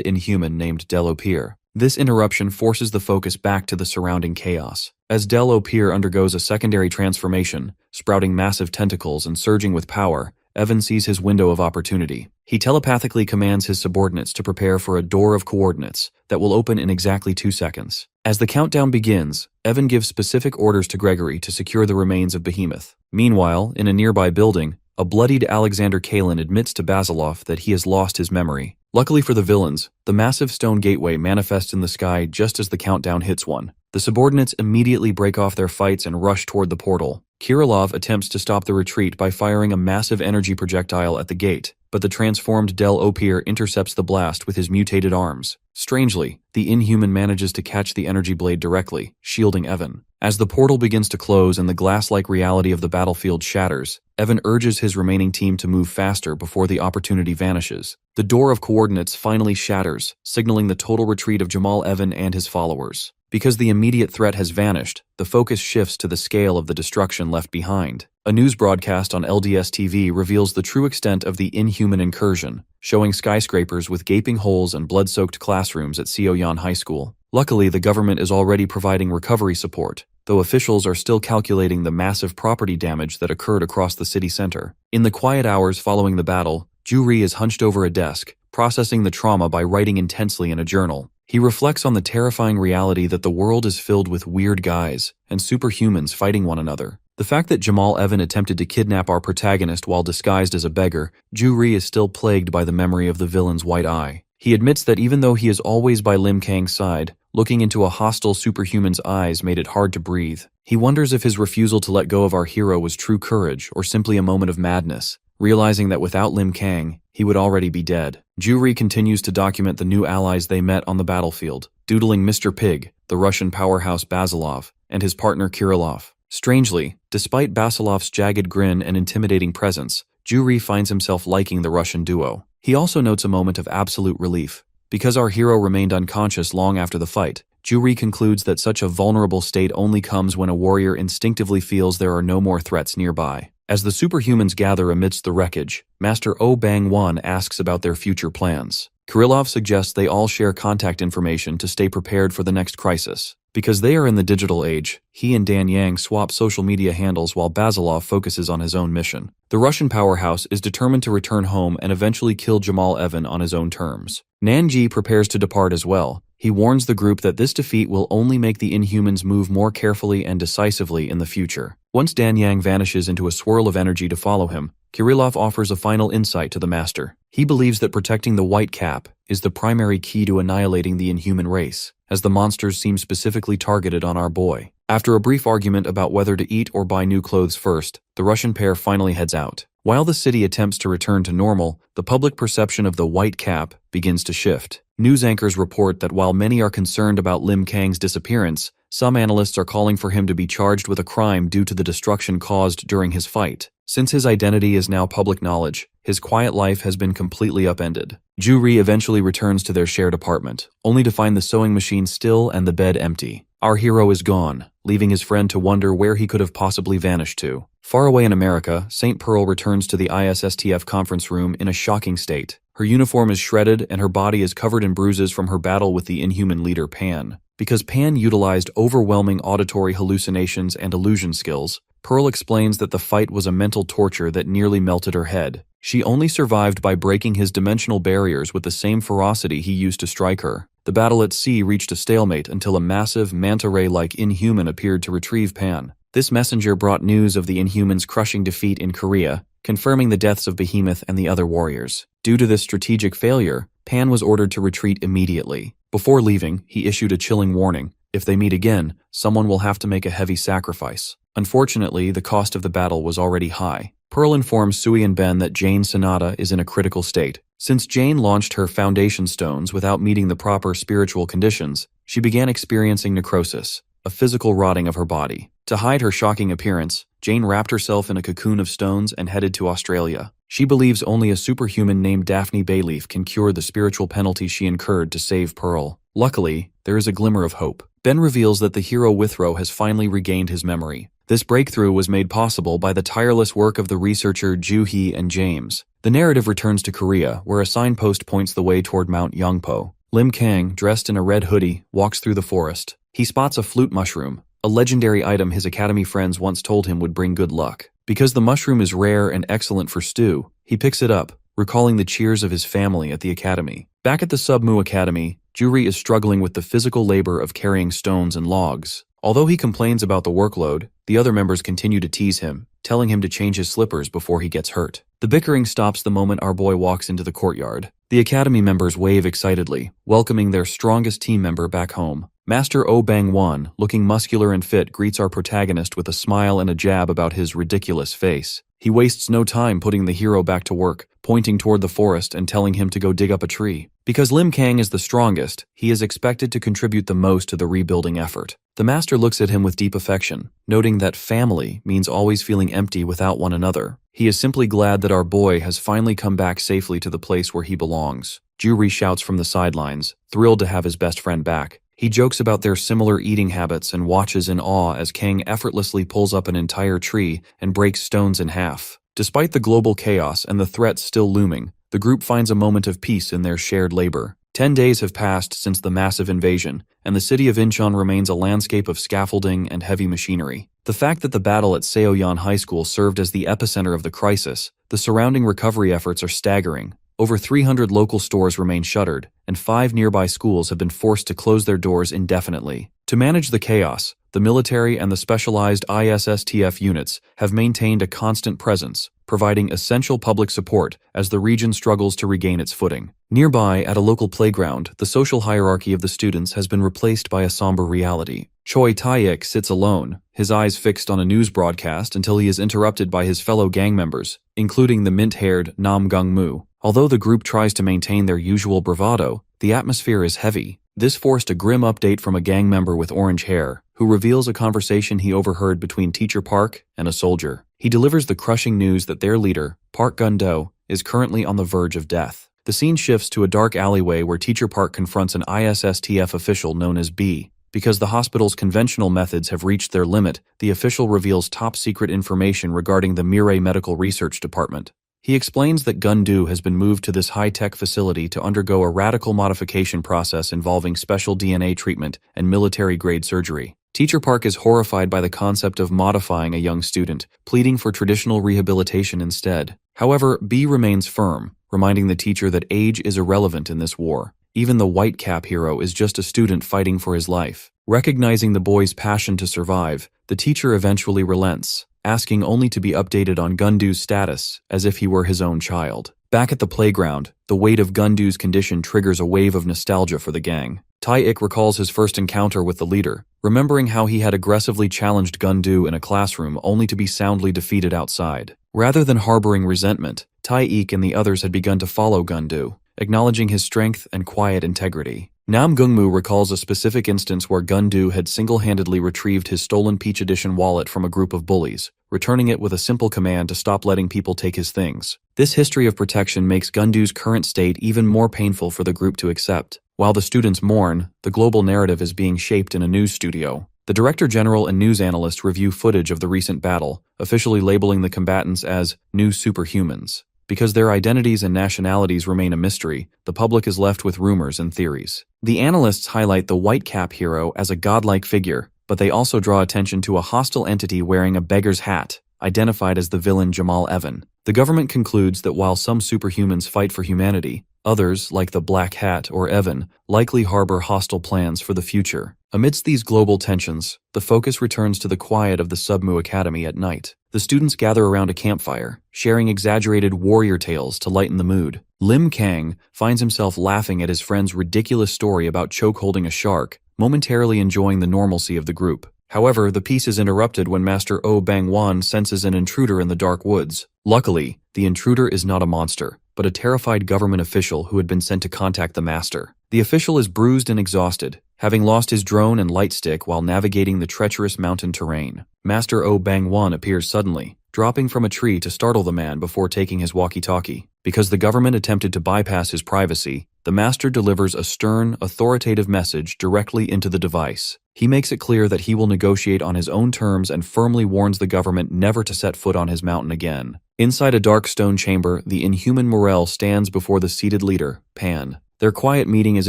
inhuman named Delopir. This interruption forces the focus back to the surrounding chaos. As Delopir undergoes a secondary transformation, sprouting massive tentacles and surging with power, Evan sees his window of opportunity. He telepathically commands his subordinates to prepare for a door of coordinates that will open in exactly 2 seconds. As the countdown begins, Evan gives specific orders to Gregory to secure the remains of Behemoth. Meanwhile, in a nearby building, a bloodied Alexander Kalin admits to Basilov that he has lost his memory. Luckily for the villains, the massive stone gateway manifests in the sky just as the countdown hits 1. The subordinates immediately break off their fights and rush toward the portal. Kirilov attempts to stop the retreat by firing a massive energy projectile at the gate, but the transformed Delopir intercepts the blast with his mutated arms. Strangely, the inhuman manages to catch the energy blade directly, shielding Evan. As the portal begins to close and the glass-like reality of the battlefield shatters, Evan urges his remaining team to move faster before the opportunity vanishes. The door of coordinates finally shatters, signaling the total retreat of Jamal Evan and his followers. Because the immediate threat has vanished, the focus shifts to the scale of the destruction left behind. A news broadcast on LDS TV reveals the true extent of the inhuman incursion, showing skyscrapers with gaping holes and blood-soaked classrooms at Seoyan High School. Luckily, the government is already providing recovery support, though officials are still calculating the massive property damage that occurred across the city center. In the quiet hours following the battle, Ju-ri is hunched over a desk, processing the trauma by writing intensely in a journal. He reflects on the terrifying reality that the world is filled with weird guys and superhumans fighting one another. The fact that Jamal Evan attempted to kidnap our protagonist while disguised as a beggar, Ju-ri is still plagued by the memory of the villain's white eye. He admits that even though he is always by Lim Kang's side, looking into a hostile superhuman's eyes made it hard to breathe. He wonders if his refusal to let go of our hero was true courage or simply a moment of madness, realizing that without Lim Kang, he would already be dead. Ju-ri continues to document the new allies they met on the battlefield, doodling Mr. Pig, the Russian powerhouse Basilov, and his partner Kirilov. Strangely, despite Basilov's jagged grin and intimidating presence, Ju-ri finds himself liking the Russian duo. He also notes a moment of absolute relief. Because our hero remained unconscious long after the fight, Ju-ri concludes that such a vulnerable state only comes when a warrior instinctively feels there are no more threats nearby. As the superhumans gather amidst the wreckage, Master Oh Bang-won asks about their future plans. Kirilov suggests they all share contact information to stay prepared for the next crisis. Because they are in the digital age, he and Dan Yang swap social media handles while Basilov focuses on his own mission. The Russian powerhouse is determined to return home and eventually kill Jamal Evan on his own terms. Nanji prepares to depart as well. He warns the group that this defeat will only make the Inhumans move more carefully and decisively in the future. Once Dan Yang vanishes into a swirl of energy to follow him, Kirilov offers a final insight to the Master. He believes that protecting the Whitecap is the primary key to annihilating the Inhuman race, as the monsters seem specifically targeted on our boy. After a brief argument about whether to eat or buy new clothes first, the Russian pair finally heads out. While the city attempts to return to normal, the public perception of the Whitecap begins to shift. News anchors report that while many are concerned about Lim Kang's disappearance, some analysts are calling for him to be charged with a crime due to the destruction caused during his fight. Since his identity is now public knowledge, his quiet life has been completely upended. Ju-ri eventually returns to their shared apartment, only to find the sewing machine still and the bed empty. Our hero is gone, leaving his friend to wonder where he could have possibly vanished to. Far away in America, St. Pearl returns to the ISSTF conference room in a shocking state. Her uniform is shredded and her body is covered in bruises from her battle with the Inhuman leader Pan. Because Pan utilized overwhelming auditory hallucinations and illusion skills, Pearl explains that the fight was a mental torture that nearly melted her head. She only survived by breaking his dimensional barriers with the same ferocity he used to strike her. The battle at sea reached a stalemate until a massive, manta ray-like inhuman appeared to retrieve Pan. This messenger brought news of the Inhumans' crushing defeat in Korea, confirming the deaths of Behemoth and the other warriors. Due to this strategic failure, Pan was ordered to retreat immediately. Before leaving, he issued a chilling warning. If they meet again, someone will have to make a heavy sacrifice. Unfortunately, the cost of the battle was already high. Pearl informs Sui and Ben that Jane Sonata is in a critical state. Since Jane launched her foundation stones without meeting the proper spiritual conditions, she began experiencing necrosis, a physical rotting of her body. To hide her shocking appearance, Jane wrapped herself in a cocoon of stones and headed to Australia. She believes only a superhuman named Daphne Bayleaf can cure the spiritual penalty she incurred to save Pearl. Luckily, there is a glimmer of hope. Ben reveals that the hero Withrow has finally regained his memory. This breakthrough was made possible by the tireless work of the researcher Joo-hee and James. The narrative returns to Korea, where a signpost points the way toward Mount Yongpo. Lim Kang, dressed in a red hoodie, walks through the forest. He spots a flute mushroom, a legendary item his academy friends once told him would bring good luck. Because the mushroom is rare and excellent for stew, he picks it up, recalling the cheers of his family at the academy. Back at the Submu Academy, Juri is struggling with the physical labor of carrying stones and logs. Although he complains about the workload, the other members continue to tease him, telling him to change his slippers before he gets hurt. The bickering stops the moment our boy walks into the courtyard. The academy members wave excitedly, welcoming their strongest team member back home. Master Oh Bang-won, looking muscular and fit, greets our protagonist with a smile and a jab about his ridiculous face. He wastes no time putting the hero back to work, pointing toward the forest and telling him to go dig up a tree. Because Lim Kang is the strongest, he is expected to contribute the most to the rebuilding effort. The master looks at him with deep affection, noting that family means always feeling empty without one another. He is simply glad that our boy has finally come back safely to the place where he belongs. Juri shouts from the sidelines, thrilled to have his best friend back. He jokes about their similar eating habits and watches in awe as Kang effortlessly pulls up an entire tree and breaks stones in half. Despite the global chaos and the threats still looming, the group finds a moment of peace in their shared labor. 10 days have passed since the massive invasion, and the city of Incheon remains a landscape of scaffolding and heavy machinery. The fact that the battle at Seoyeon High School served as the epicenter of the crisis, the surrounding recovery efforts are staggering. Over 300 local stores remain shuttered, and 5 nearby schools have been forced to close their doors indefinitely. To manage the chaos, the military and the specialized ISSTF units have maintained a constant presence, providing essential public support as the region struggles to regain its footing. Nearby, at a local playground, the social hierarchy of the students has been replaced by a somber reality. Choi Tae-ik sits alone, his eyes fixed on a news broadcast until he is interrupted by his fellow gang members, including the mint-haired Nam Gung-moo. Although the group tries to maintain their usual bravado, the atmosphere is heavy. This forced a grim update from a gang member with orange hair, who reveals a conversation he overheard between Teacher Park and a soldier. He delivers the crushing news that their leader, Park Gun-do, is currently on the verge of death. The scene shifts to a dark alleyway where Teacher Park confronts an ISSTF official known as B. Because the hospital's conventional methods have reached their limit, the official reveals top-secret information regarding the Mire Medical Research Department. He explains that Gun-do has been moved to this high-tech facility to undergo a radical modification process involving special DNA treatment and military-grade surgery. Teacher Park is horrified by the concept of modifying a young student, pleading for traditional rehabilitation instead. However, B remains firm, reminding the teacher that age is irrelevant in this war. Even the white cap hero is just a student fighting for his life. Recognizing the boy's passion to survive, the teacher eventually relents, asking only to be updated on Gun-do's status, as if he were his own child. Back at the playground, the weight of Gun-do's condition triggers a wave of nostalgia for the gang. Tae-ik recalls his first encounter with the leader, remembering how he had aggressively challenged Gun-do in a classroom only to be soundly defeated outside. Rather than harboring resentment, Tae-ik and the others had begun to follow Gun-do, acknowledging his strength and quiet integrity. Nam Gung-moo recalls a specific instance where Gun-do had single-handedly retrieved his stolen Peach Edition wallet from a group of bullies, returning it with a simple command to stop letting people take his things. This history of protection makes Gun-do's current state even more painful for the group to accept. While the students mourn, the global narrative is being shaped in a news studio. The Director General and news analysts review footage of the recent battle, officially labeling the combatants as new superhumans. Because their identities and nationalities remain a mystery, the public is left with rumors and theories. The analysts highlight the white cap hero as a godlike figure, but they also draw attention to a hostile entity wearing a beggar's hat, identified as the villain Jamal Evan. The government concludes that while some superhumans fight for humanity, others, like the Black Hat or Evan, likely harbor hostile plans for the future. Amidst these global tensions, the focus returns to the quiet of the Submu Academy at night. The students gather around a campfire, sharing exaggerated warrior tales to lighten the mood. Lim Kang finds himself laughing at his friend's ridiculous story about chokeholding a shark, momentarily enjoying the normalcy of the group. However, the peace is interrupted when Master Oh Bang-wan senses an intruder in the dark woods. Luckily, the intruder is not a monster, but a terrified government official who had been sent to contact the master. The official is bruised and exhausted, having lost his drone and light stick while navigating the treacherous mountain terrain. Master Oh Bang-wan appears suddenly, dropping from a tree to startle the man before taking his walkie-talkie. Because the government attempted to bypass his privacy, the master delivers a stern, authoritative message directly into the device. He makes it clear that he will negotiate on his own terms and firmly warns the government never to set foot on his mountain again. Inside a dark stone chamber, the inhuman Morel stands before the seated leader, Pan. Their quiet meeting is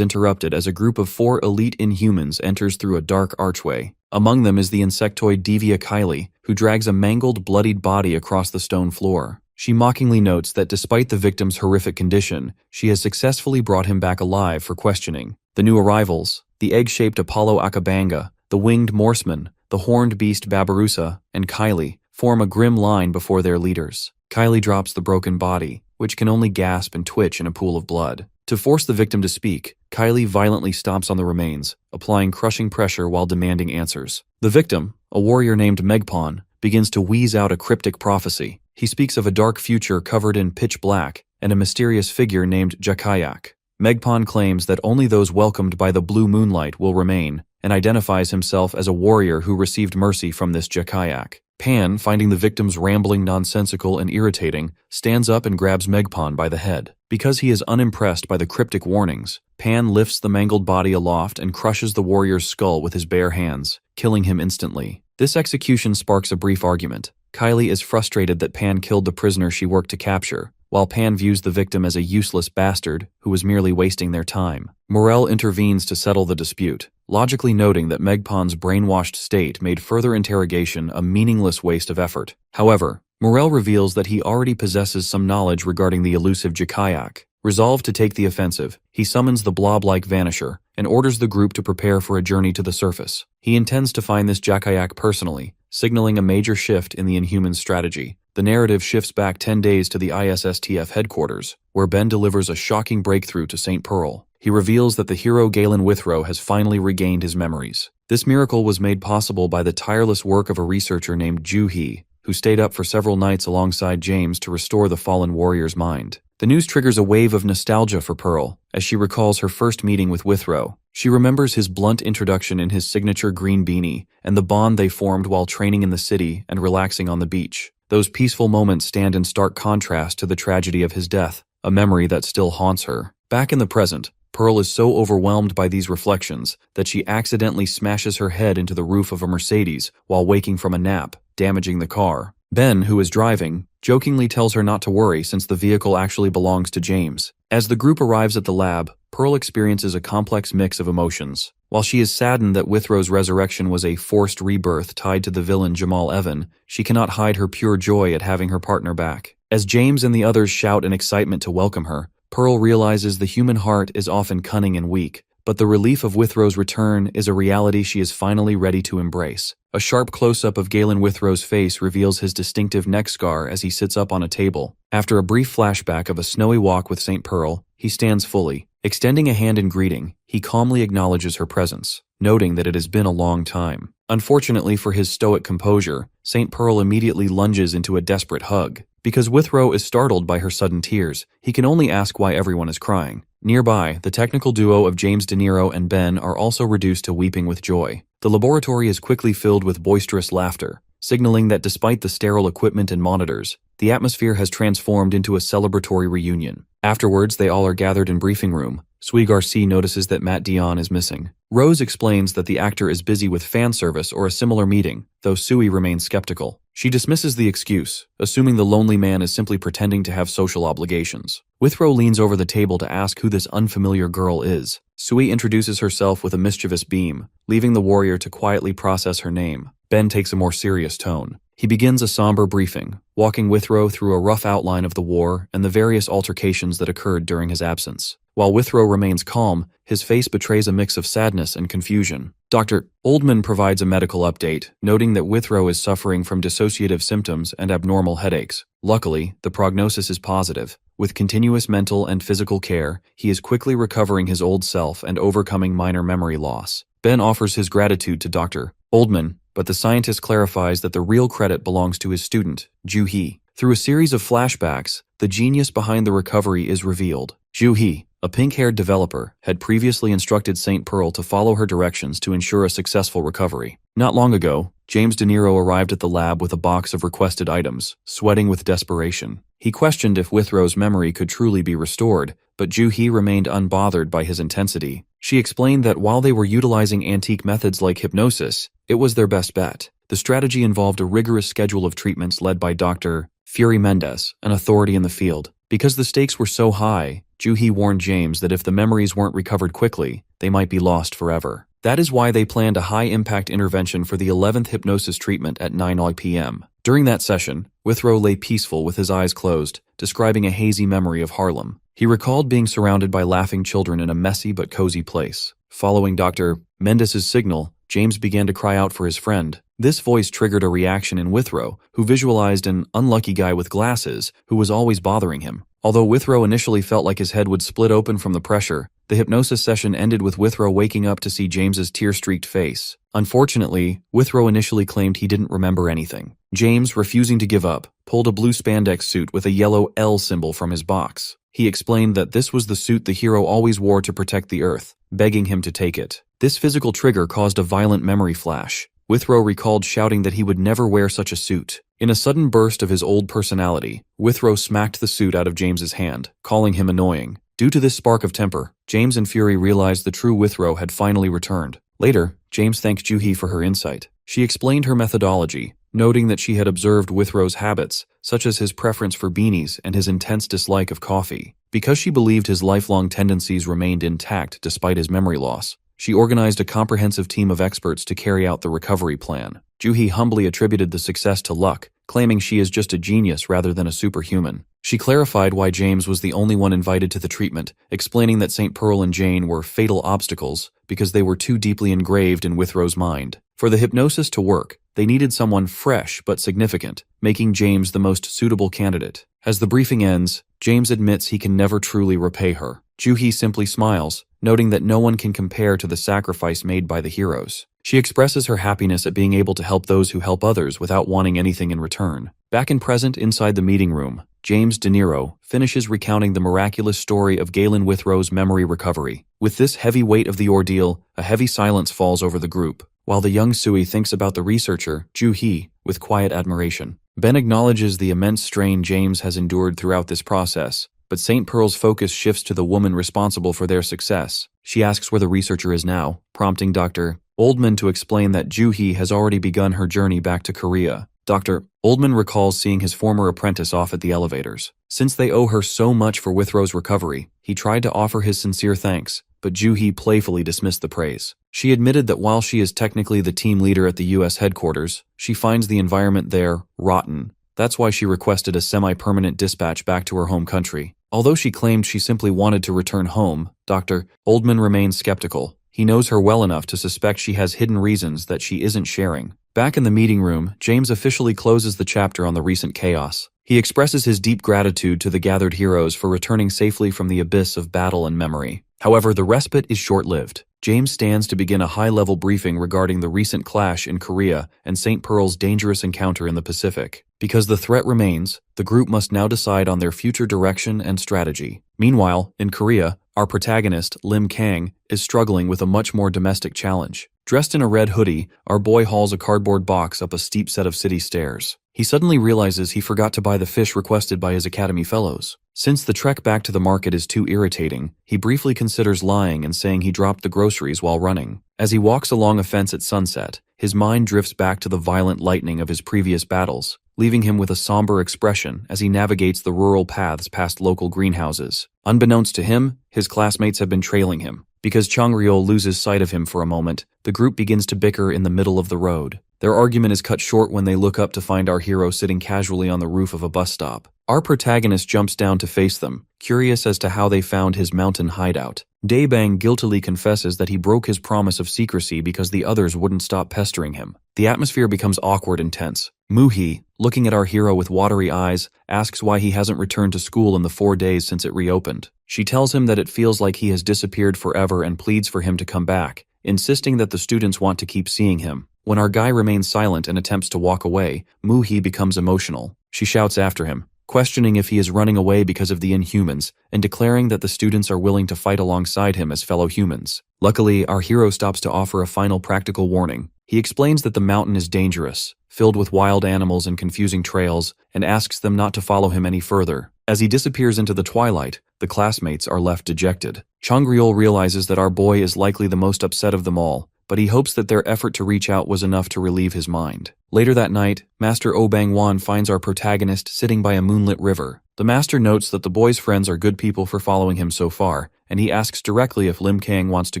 interrupted as a group of 4 elite Inhumans enters through a dark archway. Among them is the insectoid Devia Kylie, who drags a mangled, bloodied body across the stone floor. She mockingly notes that despite the victim's horrific condition, she has successfully brought him back alive for questioning. The new arrivals, the egg-shaped Apollo Akabanga, the winged Morseman, the horned beast Babarusa, and Kylie, form a grim line before their leaders. Kylie drops the broken body, which can only gasp and twitch in a pool of blood. To force the victim to speak, Kylie violently stomps on the remains, applying crushing pressure while demanding answers. The victim, a warrior named Megpon, begins to wheeze out a cryptic prophecy. He speaks of a dark future covered in pitch black and a mysterious figure named Jakayak. Megpon claims that only those welcomed by the blue moonlight will remain, and identifies himself as a warrior who received mercy from this Jakayak. Pan, finding the victim's rambling nonsensical and irritating, stands up and grabs Megpon by the head. Because he is unimpressed by the cryptic warnings, Pan lifts the mangled body aloft and crushes the warrior's skull with his bare hands, killing him instantly. This execution sparks a brief argument. Kylie is frustrated that Pan killed the prisoner she worked to capture, while Pan views the victim as a useless bastard who was merely wasting their time. Morel intervenes to settle the dispute, logically noting that Megpon's brainwashed state made further interrogation a meaningless waste of effort. However, Morel reveals that he already possesses some knowledge regarding the elusive Jakayak. Resolved to take the offensive, he summons the blob-like Vanisher and orders the group to prepare for a journey to the surface. He intends to find this Jakayak personally, signaling a major shift in the Inhuman strategy. The narrative shifts back 10 days to the ISSTF headquarters, where Ben delivers a shocking breakthrough to St. Pearl. He reveals that the hero Galen Withrow has finally regained his memories. This miracle was made possible by the tireless work of a researcher named Ju Hee, who stayed up for several nights alongside James to restore the fallen warrior's mind. The news triggers a wave of nostalgia for Pearl, as she recalls her first meeting with Withrow. She remembers his blunt introduction in his signature green beanie, and the bond they formed while training in the city and relaxing on the beach. Those peaceful moments stand in stark contrast to the tragedy of his death, a memory that still haunts her. Back in the present, Pearl is so overwhelmed by these reflections that she accidentally smashes her head into the roof of a Mercedes while waking from a nap, damaging the car. Ben, who is driving, jokingly tells her not to worry since the vehicle actually belongs to James. As the group arrives at the lab, Pearl experiences a complex mix of emotions. While she is saddened that Withrow's resurrection was a forced rebirth tied to the villain Jamal Evan, she cannot hide her pure joy at having her partner back. As James and the others shout in excitement to welcome her, Pearl realizes the human heart is often cunning and weak, but the relief of Withrow's return is a reality she is finally ready to embrace. A sharp close-up of Galen Withrow's face reveals his distinctive neck scar as he sits up on a table. After a brief flashback of a snowy walk with St. Pearl, he stands fully. Extending a hand in greeting, he calmly acknowledges her presence, noting that it has been a long time. Unfortunately for his stoic composure, St. Pearl immediately lunges into a desperate hug. Because Withrow is startled by her sudden tears, he can only ask why everyone is crying. Nearby, the technical duo of James De Niro and Ben are also reduced to weeping with joy. The laboratory is quickly filled with boisterous laughter, signaling that despite the sterile equipment and monitors, the atmosphere has transformed into a celebratory reunion. Afterwards, they all are gathered in briefing room. Sui Garcia notices that Matt Dion is missing. Rose explains that the actor is busy with fan service or a similar meeting, though Sui remains skeptical. She dismisses the excuse, assuming the lonely man is simply pretending to have social obligations. Withrow leans over the table to ask who this unfamiliar girl is. Sui introduces herself with a mischievous beam, leaving the warrior to quietly process her name. Ben takes a more serious tone. He begins a somber briefing, walking Withrow through a rough outline of the war and the various altercations that occurred during his absence. While Withrow remains calm, his face betrays a mix of sadness and confusion. Dr. Oldman provides a medical update, noting that Withrow is suffering from dissociative symptoms and abnormal headaches. Luckily, the prognosis is positive. With continuous mental and physical care, he is quickly recovering his old self and overcoming minor memory loss. Ben offers his gratitude to Dr. Oldman, but the scientist clarifies that the real credit belongs to his student, Ju-hee. Through a series of flashbacks, the genius behind the recovery is revealed. Ju-hee, a pink-haired developer, had previously instructed St. Pearl to follow her directions to ensure a successful recovery. Not long ago, James De Niro arrived at the lab with a box of requested items, sweating with desperation. He questioned if Withrow's memory could truly be restored, but Ju-hee remained unbothered by his intensity. She explained that while they were utilizing antique methods like hypnosis, it was their best bet. The strategy involved a rigorous schedule of treatments led by Dr. Fury Mendez, an authority in the field. Because the stakes were so high, Ju-hee warned James that if the memories weren't recovered quickly, they might be lost forever. That is why they planned a high-impact intervention for the 11th hypnosis treatment at 9 p.m. During that session, Withrow lay peaceful with his eyes closed, describing a hazy memory of Harlem. He recalled being surrounded by laughing children in a messy but cozy place. Following Dr. Mendez's signal, James began to cry out for his friend. This voice triggered a reaction in Withrow, who visualized an unlucky guy with glasses who was always bothering him. Although Withrow initially felt like his head would split open from the pressure, the hypnosis session ended with Withrow waking up to see James's tear-streaked face. Unfortunately, Withrow initially claimed he didn't remember anything. James, refusing to give up, pulled a blue spandex suit with a yellow L symbol from his box. He explained that this was the suit the hero always wore to protect the Earth, begging him to take it. This physical trigger caused a violent memory flash. Withrow recalled shouting that he would never wear such a suit. In a sudden burst of his old personality, Withrow smacked the suit out of James's hand, calling him annoying. Due to this spark of temper, James and Fury realized the true Withrow had finally returned. Later, James thanked Ju-hee for her insight. She explained her methodology, noting that she had observed Withrow's habits, such as his preference for beanies and his intense dislike of coffee. Because she believed his lifelong tendencies remained intact despite his memory loss, she organized a comprehensive team of experts to carry out the recovery plan. Ju-hee humbly attributed the success to luck, claiming she is just a genius rather than a superhuman. She clarified why James was the only one invited to the treatment, explaining that St. Pearl and Jane were fatal obstacles because they were too deeply engraved in Withrow's mind. For the hypnosis to work, they needed someone fresh but significant, making James the most suitable candidate. As the briefing ends, James admits he can never truly repay her. Ju-hee simply smiles, noting that no one can compare to the sacrifice made by the heroes. She expresses her happiness at being able to help those who help others without wanting anything in return. Back and present inside the meeting room, James De Niro finishes recounting the miraculous story of Galen Withrow's memory recovery. With this heavy weight of the ordeal, a heavy silence falls over the group, while the young Sui thinks about the researcher, Ju-hee, with quiet admiration. Ben acknowledges the immense strain James has endured throughout this process, but St. Pearl's focus shifts to the woman responsible for their success. She asks where the researcher is now, prompting Dr. Oldman to explain that Ju-hee has already begun her journey back to Korea. Dr. Oldman recalls seeing his former apprentice off at the elevators. Since they owe her so much for Withrow's recovery, he tried to offer his sincere thanks, but Ju-hee playfully dismissed the praise. She admitted that while she is technically the team leader at the U.S. headquarters, she finds the environment there rotten. That's why she requested a semi-permanent dispatch back to her home country. Although she claimed she simply wanted to return home, Dr. Oldman remains skeptical. He knows her well enough to suspect she has hidden reasons that she isn't sharing. Back in the meeting room, James officially closes the chapter on the recent chaos. He expresses his deep gratitude to the gathered heroes for returning safely from the abyss of battle and memory. However, the respite is short-lived. James stands to begin a high-level briefing regarding the recent clash in Korea and St. Pearl's dangerous encounter in the Pacific. Because the threat remains, the group must now decide on their future direction and strategy. Meanwhile, in Korea, our protagonist, Lim Kang, is struggling with a much more domestic challenge. Dressed in a red hoodie, our boy hauls a cardboard box up a steep set of city stairs. He suddenly realizes he forgot to buy the fish requested by his academy fellows. Since the trek back to the market is too irritating, he briefly considers lying and saying he dropped the groceries while running. As he walks along a fence at sunset, his mind drifts back to the violent lightning of his previous battles, leaving him with a somber expression as he navigates the rural paths past local greenhouses. Unbeknownst to him, his classmates have been trailing him. Because Changryeol loses sight of him for a moment, the group begins to bicker in the middle of the road. Their argument is cut short when they look up to find our hero sitting casually on the roof of a bus stop. Our protagonist jumps down to face them, curious as to how they found his mountain hideout. Daebang guiltily confesses that he broke his promise of secrecy because the others wouldn't stop pestering him. The atmosphere becomes awkward and tense. Muhee, looking at our hero with watery eyes, asks why he hasn't returned to school in the 4 days since it reopened. She tells him that it feels like he has disappeared forever and pleads for him to come back, insisting that the students want to keep seeing him. When our guy remains silent and attempts to walk away, Muhee becomes emotional. She shouts after him, questioning if he is running away because of the Inhumans, and declaring that the students are willing to fight alongside him as fellow humans. Luckily, our hero stops to offer a final practical warning. He explains that the mountain is dangerous, filled with wild animals and confusing trails, and asks them not to follow him any further. As he disappears into the twilight, the classmates are left dejected. Changryeol realizes that our boy is likely the most upset of them all, but he hopes that their effort to reach out was enough to relieve his mind. Later that night, Master Oh Bang-won finds our protagonist sitting by a moonlit river. The master notes that the boy's friends are good people for following him so far, and he asks directly if Lim Kang wants to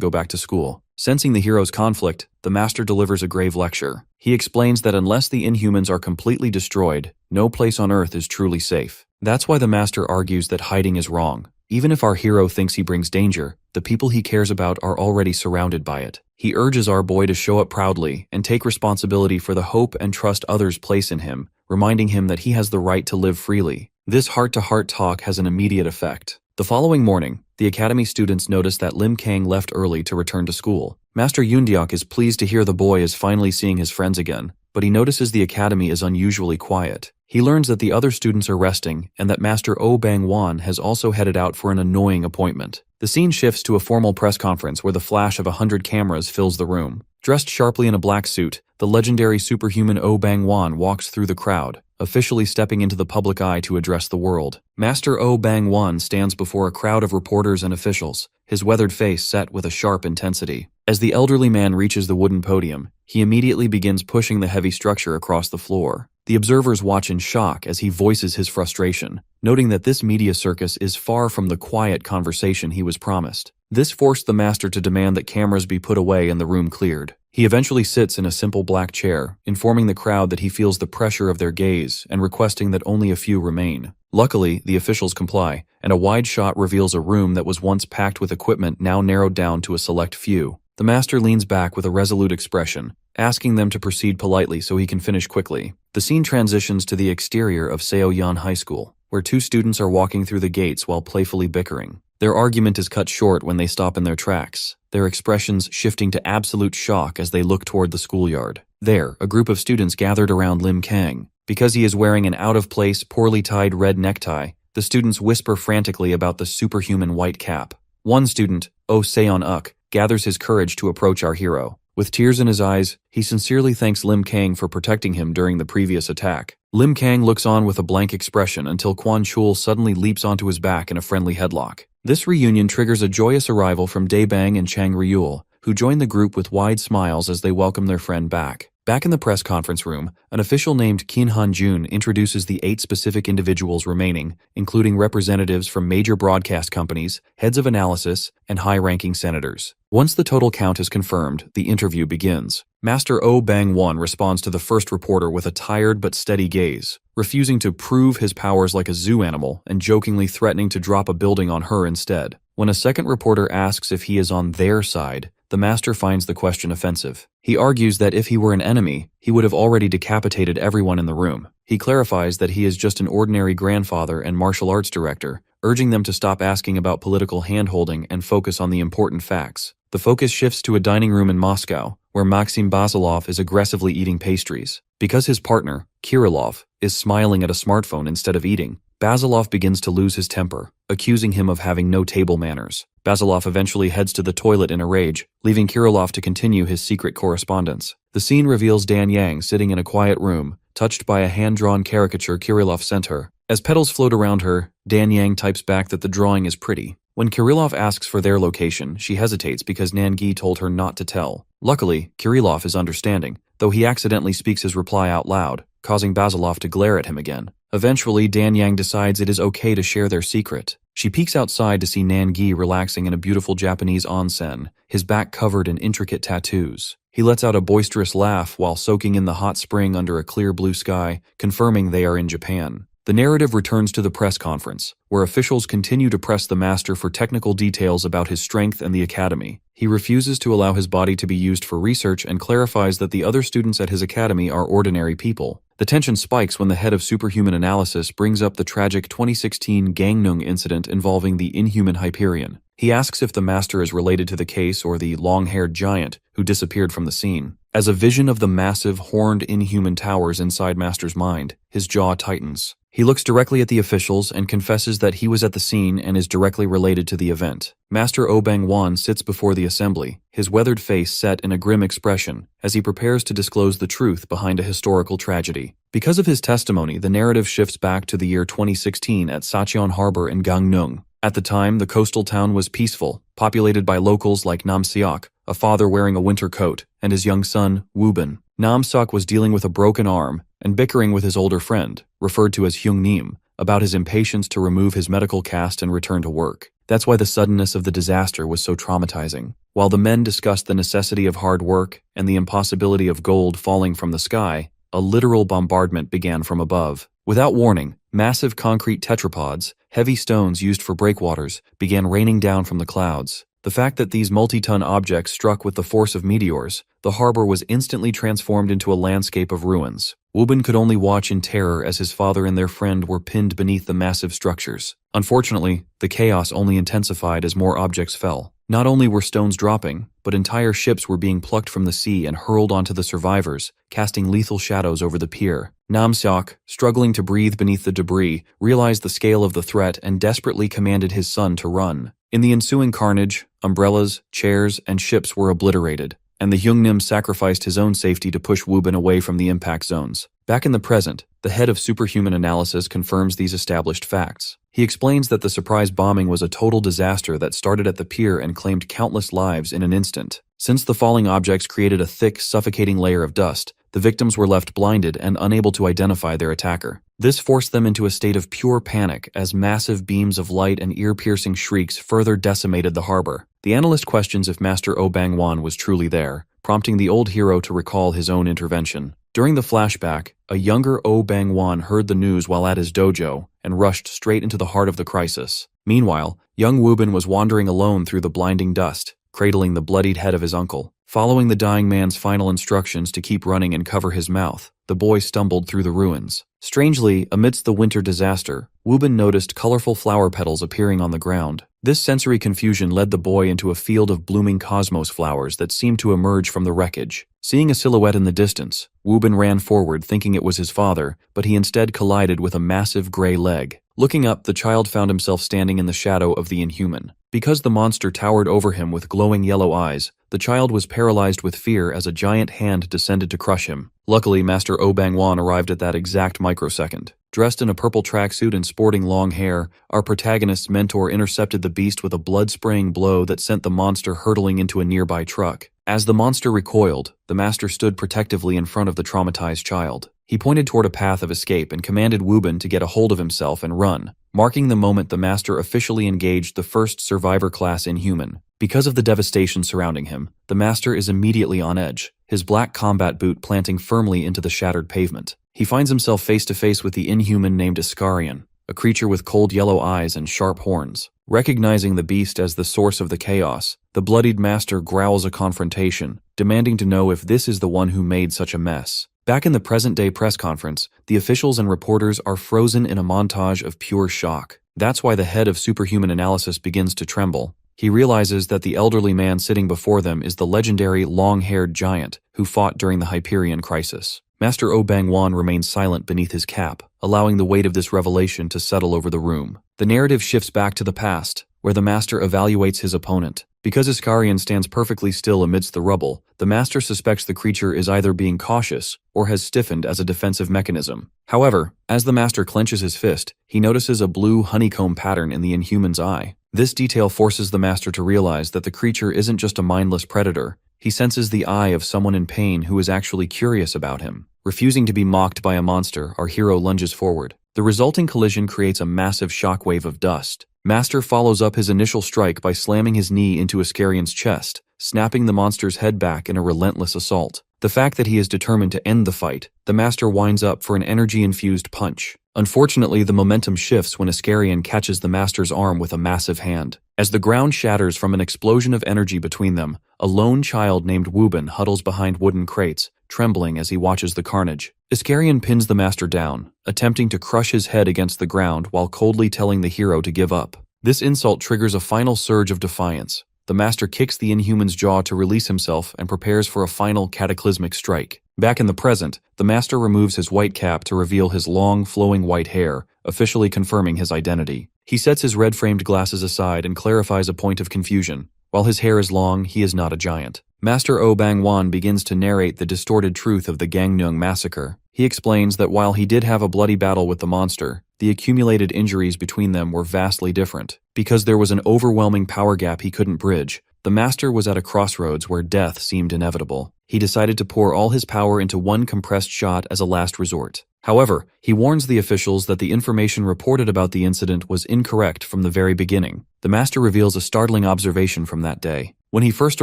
go back to school. Sensing the hero's conflict, the master delivers a grave lecture. He explains that unless the Inhumans are completely destroyed, no place on Earth is truly safe. That's why the master argues that hiding is wrong. Even if our hero thinks he brings danger, the people he cares about are already surrounded by it. He urges our boy to show up proudly and take responsibility for the hope and trust others place in him, reminding him that he has the right to live freely. This heart-to-heart talk has an immediate effect. The following morning, the academy students notice that Lim Kang left early to return to school. Master Yoondeok is pleased to hear the boy is finally seeing his friends again, but he notices the academy is unusually quiet. He learns that the other students are resting and that Master Oh Bang-won has also headed out for an annoying appointment. The scene shifts to a formal press conference where the flash of 100 cameras fills the room. Dressed sharply in a black suit, the legendary superhuman Oh Bang-won walks through the crowd, officially stepping into the public eye to address the world. Master Oh Bang-won stands before a crowd of reporters and officials, his weathered face set with a sharp intensity. As the elderly man reaches the wooden podium, he immediately begins pushing the heavy structure across the floor. The observers watch in shock as he voices his frustration, noting that this media circus is far from the quiet conversation he was promised. This forced the master to demand that cameras be put away and the room cleared. He eventually sits in a simple black chair, informing the crowd that he feels the pressure of their gaze and requesting that only a few remain. Luckily, the officials comply, and a wide shot reveals a room that was once packed with equipment now narrowed down to a select few. The master leans back with a resolute expression, asking them to proceed politely so he can finish quickly. The scene transitions to the exterior of Seoyeon High School, where two students are walking through the gates while playfully bickering. Their argument is cut short when they stop in their tracks, their expressions shifting to absolute shock as they look toward the schoolyard. There, a group of students gathered around Lim Kang. Because he is wearing an out-of-place, poorly tied red necktie, the students whisper frantically about the superhuman white cap. One student, Oh Seon-uk, gathers his courage to approach our hero. With tears in his eyes, he sincerely thanks Lim Kang for protecting him during the previous attack. Lim Kang looks on with a blank expression until Kwon Chul suddenly leaps onto his back in a friendly headlock. This reunion triggers a joyous arrival from Daebang and Changryeol, who join the group with wide smiles as they welcome their friend back. Back in the press conference room, an official named Kim Han-jun introduces the 8 specific individuals remaining, including representatives from major broadcast companies, heads of analysis, and high-ranking senators. Once the total count is confirmed, the interview begins. Master Oh Bang-won responds to the first reporter with a tired but steady gaze, refusing to prove his powers like a zoo animal and jokingly threatening to drop a building on her instead. When a second reporter asks if he is on their side, the master finds the question offensive. He argues that if he were an enemy, he would have already decapitated everyone in the room. He clarifies that he is just an ordinary grandfather and martial arts director, urging them to stop asking about political hand-holding and focus on the important facts. The focus shifts to a dining room in Moscow, where Maxim Basilov is aggressively eating pastries. Because his partner, Kirillov, is smiling at a smartphone instead of eating, Basilov begins to lose his temper, accusing him of having no table manners. Basilov eventually heads to the toilet in a rage, leaving Kirillov to continue his secret correspondence. The scene reveals Dan Yang sitting in a quiet room, touched by a hand-drawn caricature Kirillov sent her. As petals float around her, Dan Yang types back that the drawing is pretty. When Kirillov asks for their location, she hesitates because Nangi told her not to tell. Luckily, Kirillov is understanding, though he accidentally speaks his reply out loud, causing Basilov to glare at him again. Eventually, Dan Yang decides it is okay to share their secret. She peeks outside to see Nangi relaxing in a beautiful Japanese onsen, his back covered in intricate tattoos. He lets out a boisterous laugh while soaking in the hot spring under a clear blue sky, confirming they are in Japan. The narrative returns to the press conference, where officials continue to press the master for technical details about his strength and the academy. He refuses to allow his body to be used for research and clarifies that the other students at his academy are ordinary people. The tension spikes when the head of superhuman analysis brings up the tragic 2016 Gangnung incident involving the inhuman Hyperion. He asks if the master is related to the case or the long-haired giant who disappeared from the scene. As a vision of the massive, horned inhuman towers inside Master's mind, his jaw tightens. He looks directly at the officials and confesses that he was at the scene and is directly related to the event. Master Oh Bang-won sits before the assembly, his weathered face set in a grim expression, as he prepares to disclose the truth behind a historical tragedy. Because of his testimony, the narrative shifts back to the year 2016 at Sacheon Harbor in Gangnung. At the time, the coastal town was peaceful, populated by locals like Nam Seok, a father wearing a winter coat, and his young son, Woobin. Nam Seok was dealing with a broken arm and bickering with his older friend, referred to as Hyung Nim, about his impatience to remove his medical cast and return to work. That's why the suddenness of the disaster was so traumatizing. While the men discussed the necessity of hard work and the impossibility of gold falling from the sky, a literal bombardment began from above. Without warning, massive concrete tetrapods, heavy stones used for breakwaters, began raining down from the clouds. The fact that these multi-ton objects struck with the force of meteors, the harbor was instantly transformed into a landscape of ruins. Woobin could only watch in terror as his father and their friend were pinned beneath the massive structures. Unfortunately, the chaos only intensified as more objects fell. Not only were stones dropping, but entire ships were being plucked from the sea and hurled onto the survivors, casting lethal shadows over the pier. Nam Seok, struggling to breathe beneath the debris, realized the scale of the threat and desperately commanded his son to run. In the ensuing carnage, umbrellas, chairs, and ships were obliterated, and the Hyungnim sacrificed his own safety to push Woobin away from the impact zones. Back in the present, the head of superhuman analysis confirms these established facts. He explains that the surprise bombing was a total disaster that started at the pier and claimed countless lives in an instant. Since the falling objects created a thick, suffocating layer of dust, the victims were left blinded and unable to identify their attacker. This forced them into a state of pure panic as massive beams of light and ear-piercing shrieks further decimated the harbor. The analyst questions if Master Oh Bang-won was truly there, prompting the old hero to recall his own intervention. During the flashback, a younger Oh Bang-won heard the news while at his dojo and rushed straight into the heart of the crisis. Meanwhile, young Woobin was wandering alone through the blinding dust, cradling the bloodied head of his uncle. Following the dying man's final instructions to keep running and cover his mouth, the boy stumbled through the ruins. Strangely, amidst the winter disaster, Woobin noticed colorful flower petals appearing on the ground. This sensory confusion led the boy into a field of blooming cosmos flowers that seemed to emerge from the wreckage. Seeing a silhouette in the distance, Woobin ran forward thinking it was his father, but he instead collided with a massive gray leg. Looking up, the child found himself standing in the shadow of the inhuman. Because the monster towered over him with glowing yellow eyes, the child was paralyzed with fear as a giant hand descended to crush him. Luckily, Master Oh Bang-won arrived at that exact microsecond. Dressed in a purple tracksuit and sporting long hair, our protagonist's mentor intercepted the beast with a blood-spraying blow that sent the monster hurtling into a nearby truck. As the monster recoiled, the master stood protectively in front of the traumatized child. He pointed toward a path of escape and commanded Woobin to get a hold of himself and run, marking the moment the master officially engaged the first survivor class inhuman. Because of the devastation surrounding him, the master is immediately on edge, his black combat boot planting firmly into the shattered pavement. He finds himself face to face with the inhuman named Iskarion, a creature with cold yellow eyes and sharp horns. Recognizing the beast as the source of the chaos, the bloodied master growls a confrontation, demanding to know if this is the one who made such a mess. Back in the present-day press conference, the officials and reporters are frozen in a montage of pure shock. That's why the head of superhuman analysis begins to tremble. He realizes that the elderly man sitting before them is the legendary long-haired giant who fought during the Hyperion crisis. Master Oh Bang-won remains silent beneath his cap, allowing the weight of this revelation to settle over the room. The narrative shifts back to the past, where the master evaluates his opponent. Because Iskarion stands perfectly still amidst the rubble, the master suspects the creature is either being cautious or has stiffened as a defensive mechanism. However, as the master clenches his fist, he notices a blue honeycomb pattern in the inhuman's eye. This detail forces the master to realize that the creature isn't just a mindless predator. He senses the eye of someone in pain who is actually curious about him. Refusing to be mocked by a monster, our hero lunges forward. The resulting collision creates a massive shockwave of dust. Master follows up his initial strike by slamming his knee into Iscarion's chest, snapping the monster's head back in a relentless assault. The fact that he is determined to end the fight, the Master winds up for an energy-infused punch. Unfortunately, the momentum shifts when Iscarion catches the Master's arm with a massive hand. As the ground shatters from an explosion of energy between them, a lone child named Wubin huddles behind wooden crates, trembling as he watches the carnage. Iscarion pins the Master down, attempting to crush his head against the ground while coldly telling the hero to give up. This insult triggers a final surge of defiance. The Master kicks the Inhuman's jaw to release himself and prepares for a final cataclysmic strike. Back in the present, the Master removes his white cap to reveal his long, flowing white hair, officially confirming his identity. He sets his red-framed glasses aside and clarifies a point of confusion. While his hair is long, he is not a giant. Master O Bangwan begins to narrate the distorted truth of the Gangneung massacre. He explains that while he did have a bloody battle with the monster, the accumulated injuries between them were vastly different. Because there was an overwhelming power gap he couldn't bridge, the Master was at a crossroads where death seemed inevitable. He decided to pour all his power into one compressed shot as a last resort. However, he warns the officials that the information reported about the incident was incorrect from the very beginning. The Master reveals a startling observation from that day. When he first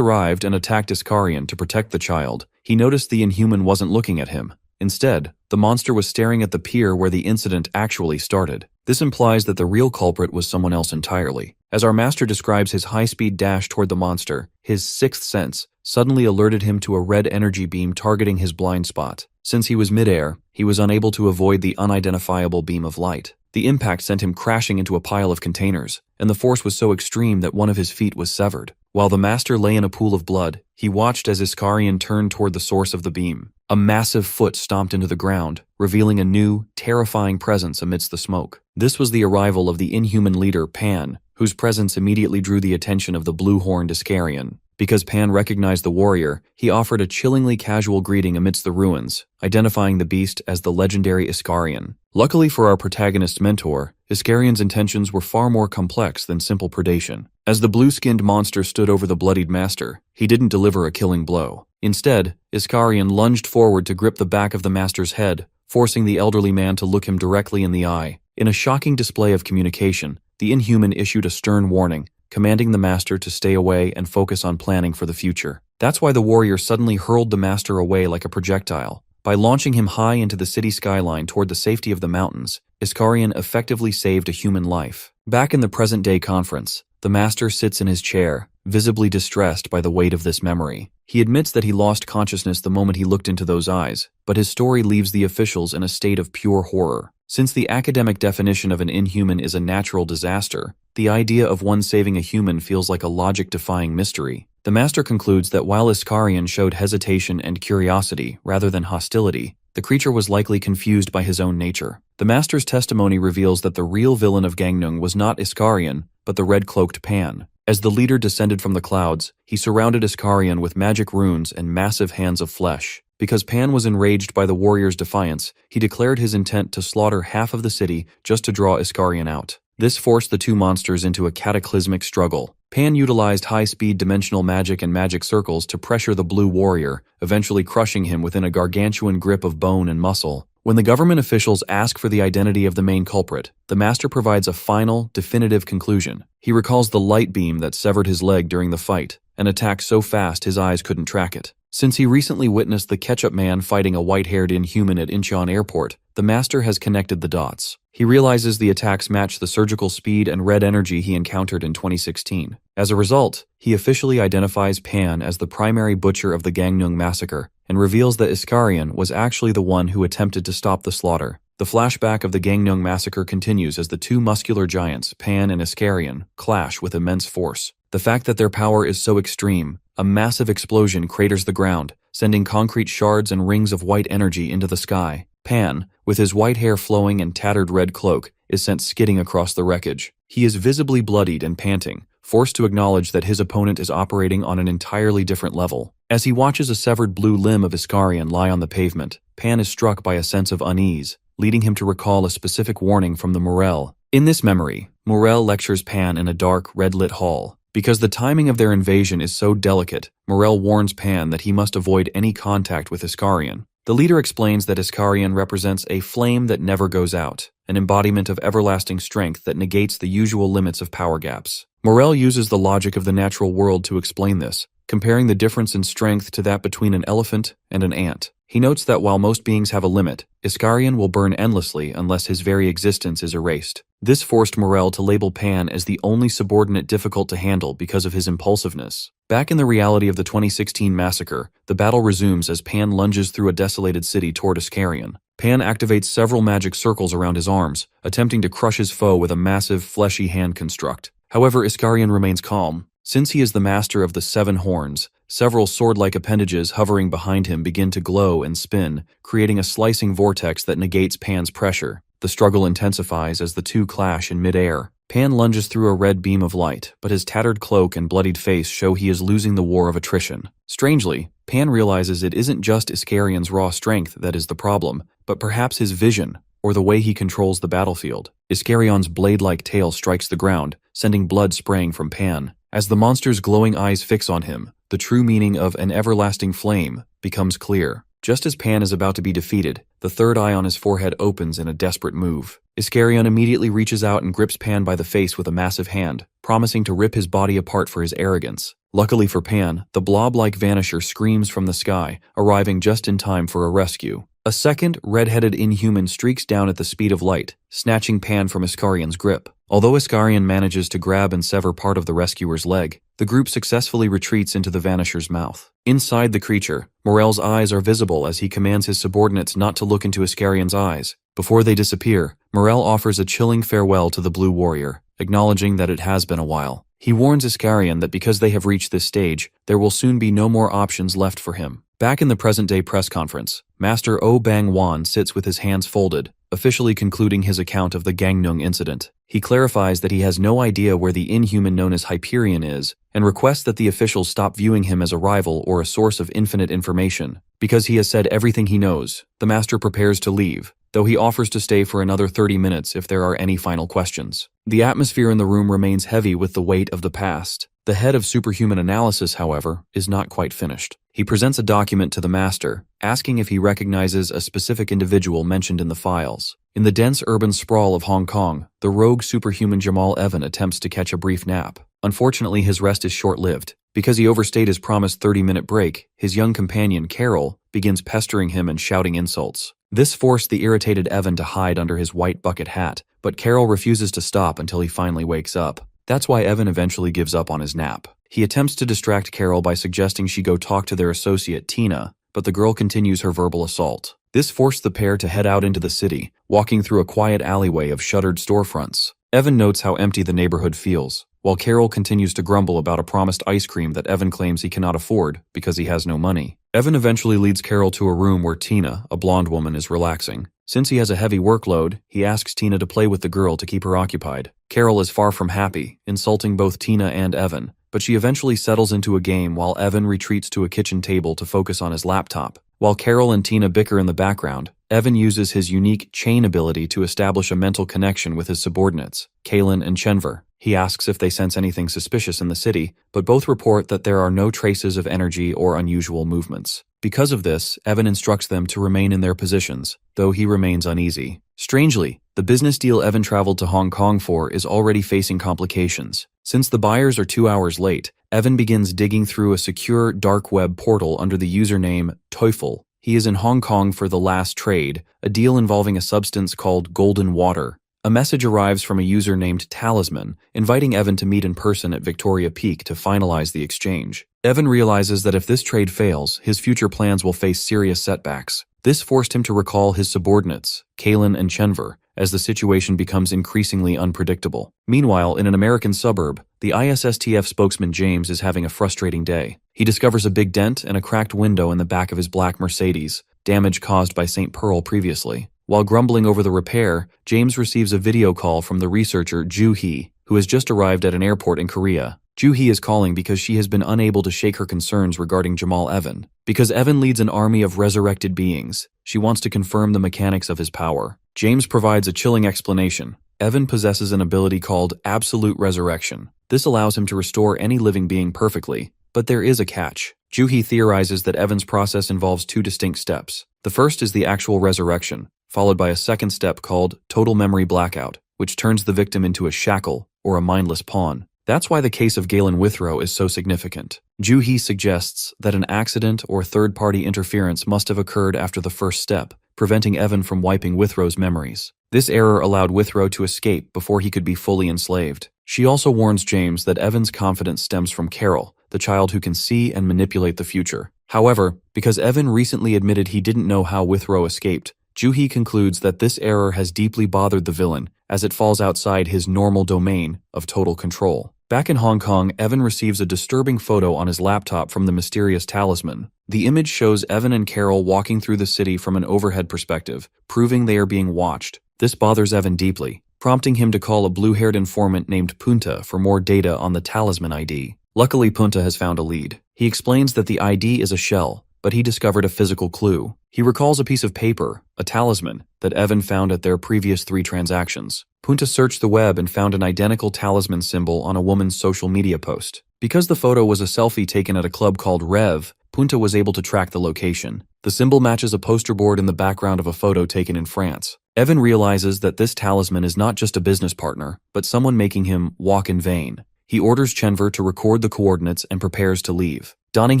arrived and attacked Iscarion to protect the child, he noticed the Inhuman wasn't looking at him. Instead, the monster was staring at the pier where the incident actually started. This implies that the real culprit was someone else entirely. As our Master describes his high-speed dash toward the monster, his sixth sense suddenly alerted him to a red energy beam targeting his blind spot. Since he was midair, he was unable to avoid the unidentifiable beam of light. The impact sent him crashing into a pile of containers, and the force was so extreme that one of his feet was severed. While the Master lay in a pool of blood, he watched as Iscarion turned toward the source of the beam. A massive foot stomped into the ground, revealing a new, terrifying presence amidst the smoke. This was the arrival of the Inhuman leader, Pan, whose presence immediately drew the attention of the blue-horned Iscarion. Because Pan recognized the warrior, he offered a chillingly casual greeting amidst the ruins, identifying the beast as the legendary Iscarion. Luckily for our protagonist's mentor, Iscarion's intentions were far more complex than simple predation. As the blue-skinned monster stood over the bloodied Master, he didn't deliver a killing blow. Instead, Iscarion lunged forward to grip the back of the Master's head, forcing the elderly man to look him directly in the eye. In a shocking display of communication, the Inhuman issued a stern warning, commanding the Master to stay away and focus on planning for the future. That's why the warrior suddenly hurled the Master away like a projectile. By launching him high into the city skyline toward the safety of the mountains, Iscarion effectively saved a human life. Back in the present-day conference, the Master sits in his chair, visibly distressed by the weight of this memory. He admits that he lost consciousness the moment he looked into those eyes, but his story leaves the officials in a state of pure horror. Since the academic definition of an Inhuman is a natural disaster, the idea of one saving a human feels like a logic-defying mystery. The Master concludes that while Iscarion showed hesitation and curiosity rather than hostility, the creature was likely confused by his own nature. The Master's testimony reveals that the real villain of Gangneung was not Iscarion, but the red-cloaked Pan. As the leader descended from the clouds, he surrounded Iscarion with magic runes and massive hands of flesh. Because Pan was enraged by the warrior's defiance, he declared his intent to slaughter half of the city just to draw Iscarion out. This forced the two monsters into a cataclysmic struggle. Pan utilized high-speed dimensional magic and magic circles to pressure the blue warrior, eventually crushing him within a gargantuan grip of bone and muscle. When the government officials ask for the identity of the main culprit, the Master provides a final, definitive conclusion. He recalls the light beam that severed his leg during the fight, an attack so fast his eyes couldn't track it. Since he recently witnessed the Ketchup Man fighting a white-haired Inhuman at Incheon Airport, the Master has connected the dots. He realizes the attacks match the surgical speed and red energy he encountered in 2016. As a result, he officially identifies Pan as the primary butcher of the Gangneung massacre and reveals that Iscarion was actually the one who attempted to stop the slaughter. The flashback of the Gangneung massacre continues as the two muscular giants, Pan and Iscarion, clash with immense force. The fact that their power is so extreme, a massive explosion craters the ground, sending concrete shards and rings of white energy into the sky. Pan, with his white hair flowing and tattered red cloak, is sent skidding across the wreckage. He is visibly bloodied and panting, forced to acknowledge that his opponent is operating on an entirely different level. As he watches a severed blue limb of Iscarion lie on the pavement, Pan is struck by a sense of unease, leading him to recall a specific warning from the Morel. In this memory, Morel lectures Pan in a dark, red-lit hall. Because the timing of their invasion is so delicate, Morel warns Pan that he must avoid any contact with Iscarion. The leader explains that Iskarion represents a flame that never goes out, an embodiment of everlasting strength that negates the usual limits of power gaps. Morel uses the logic of the natural world to explain this, comparing the difference in strength to that between an elephant and an ant. He notes that while most beings have a limit, Iskarion will burn endlessly unless his very existence is erased. This forced Morel to label Pan as the only subordinate difficult to handle because of his impulsiveness. Back in the reality of the 2016 massacre, the battle resumes as Pan lunges through a desolated city toward Iskarion. Pan activates several magic circles around his arms, attempting to crush his foe with a massive, fleshy hand construct. However, Iskarion remains calm. Since he is the master of the 7 horns, several sword-like appendages hovering behind him begin to glow and spin, creating a slicing vortex that negates Pan's pressure. The struggle intensifies as the two clash in mid-air. Pan lunges through a red beam of light, but his tattered cloak and bloodied face show he is losing the war of attrition. Strangely, Pan realizes it isn't just Iskarion's raw strength that is the problem, but perhaps his vision, or the way he controls the battlefield. Iskarion's blade-like tail strikes the ground, sending blood spraying from Pan. As the monster's glowing eyes fix on him, the true meaning of an everlasting flame becomes clear. Just as Pan is about to be defeated, the third eye on his forehead opens in a desperate move. Iskarion immediately reaches out and grips Pan by the face with a massive hand, promising to rip his body apart for his arrogance. Luckily for Pan, the blob-like vanisher screams from the sky, arriving just in time for a rescue. A second, red-headed inhuman streaks down at the speed of light, snatching Pan from Iskarion's grip. Although Iskarion manages to grab and sever part of the rescuer's leg, the group successfully retreats into the vanisher's mouth. Inside the creature, Morel's eyes are visible as he commands his subordinates not to look into Iskarion's eyes. Before they disappear, Morel offers a chilling farewell to the Blue Warrior, acknowledging that it has been a while. He warns Iskarion that because they have reached this stage, there will soon be no more options left for him. Back in the present-day press conference, Master O Bang Wan sits with his hands folded, officially concluding his account of the Gangnung incident. He clarifies that he has no idea where the inhuman known as Hyperion is, and requests that the officials stop viewing him as a rival or a source of infinite information. Because he has said everything he knows, the Master prepares to leave, though he offers to stay for another 30 minutes if there are any final questions. The atmosphere in the room remains heavy with the weight of the past. The head of superhuman analysis, however, is not quite finished. He presents a document to the Master, asking if he recognizes a specific individual mentioned in the files. In the dense urban sprawl of Hong Kong, the rogue superhuman Jamal Evan attempts to catch a brief nap. Unfortunately, his rest is short-lived. Because he overstayed his promised 30-minute break, his young companion, Carol, begins pestering him and shouting insults. This forced the irritated Evan to hide under his white bucket hat, but Carol refuses to stop until he finally wakes up. That's why Evan eventually gives up on his nap. He attempts to distract Carol by suggesting she go talk to their associate Tina, but the girl continues her verbal assault. This forced the pair to head out into the city, walking through a quiet alleyway of shuttered storefronts. Evan notes how empty the neighborhood feels, while Carol continues to grumble about a promised ice cream that Evan claims he cannot afford because he has no money. Evan eventually leads Carol to a room where Tina, a blonde woman, is relaxing. Since he has a heavy workload, he asks Tina to play with the girl to keep her occupied. Carol is far from happy, insulting both Tina and Evan, but she eventually settles into a game while Evan retreats to a kitchen table to focus on his laptop. While Carol and Tina bicker in the background, Evan uses his unique chain ability to establish a mental connection with his subordinates, Kalen and Chenver. He asks if they sense anything suspicious in the city, but both report that there are no traces of energy or unusual movements. Because of this, Evan instructs them to remain in their positions, though he remains uneasy. Strangely, the business deal Evan traveled to Hong Kong for is already facing complications. Since the buyers are 2 hours late, Evan begins digging through a secure dark web portal under the username Teufel. He is in Hong Kong for the last trade, a deal involving a substance called golden water. A message arrives from a user named Talisman, inviting Evan to meet in person at Victoria Peak to finalize the exchange. Evan realizes that if this trade fails, his future plans will face serious setbacks. This forced him to recall his subordinates, Kalen and Chenver, as the situation becomes increasingly unpredictable. Meanwhile, in an American suburb, the ISSTF spokesman James is having a frustrating day. He discovers a big dent and a cracked window in the back of his black Mercedes, damage caused by St. Pearl previously. While grumbling over the repair, James receives a video call from the researcher Joo-hee, who has just arrived at an airport in Korea. Joo-hee is calling because she has been unable to shake her concerns regarding Jamal Evan. Because Evan leads an army of resurrected beings, she wants to confirm the mechanics of his power. James provides a chilling explanation. Evan possesses an ability called absolute resurrection. This allows him to restore any living being perfectly, but there is a catch. Joo-hee theorizes that Evan's process involves 2 distinct steps. The first is the actual resurrection, followed by a second step called total memory blackout, which turns the victim into a shackle or a mindless pawn. That's why the case of Galen Withrow is so significant. Joo-hee suggests that an accident or third-party interference must have occurred after the first step, preventing Evan from wiping Withrow's memories. This error allowed Withrow to escape before he could be fully enslaved. She also warns James that Evan's confidence stems from Carol, the child who can see and manipulate the future. However, because Evan recently admitted he didn't know how Withrow escaped, Joo-hee concludes that this error has deeply bothered the villain, as it falls outside his normal domain of total control. Back in Hong Kong, Evan receives a disturbing photo on his laptop from the mysterious talisman. The image shows Evan and Carol walking through the city from an overhead perspective, proving they are being watched. This bothers Evan deeply, prompting him to call a blue-haired informant named Punta for more data on the talisman ID. Luckily, Punta has found a lead. He explains that the ID is a shell, but he discovered a physical clue. He recalls a piece of paper, a talisman, that Evan found at their previous 3 transactions. Punta searched the web and found an identical talisman symbol on a woman's social media post. Because the photo was a selfie taken at a club called Rev, Punta was able to track the location. The symbol matches a poster board in the background of a photo taken in France. Evan realizes that this talisman is not just a business partner, but someone making him walk in vain. He orders Chenver to record the coordinates and prepares to leave. Donning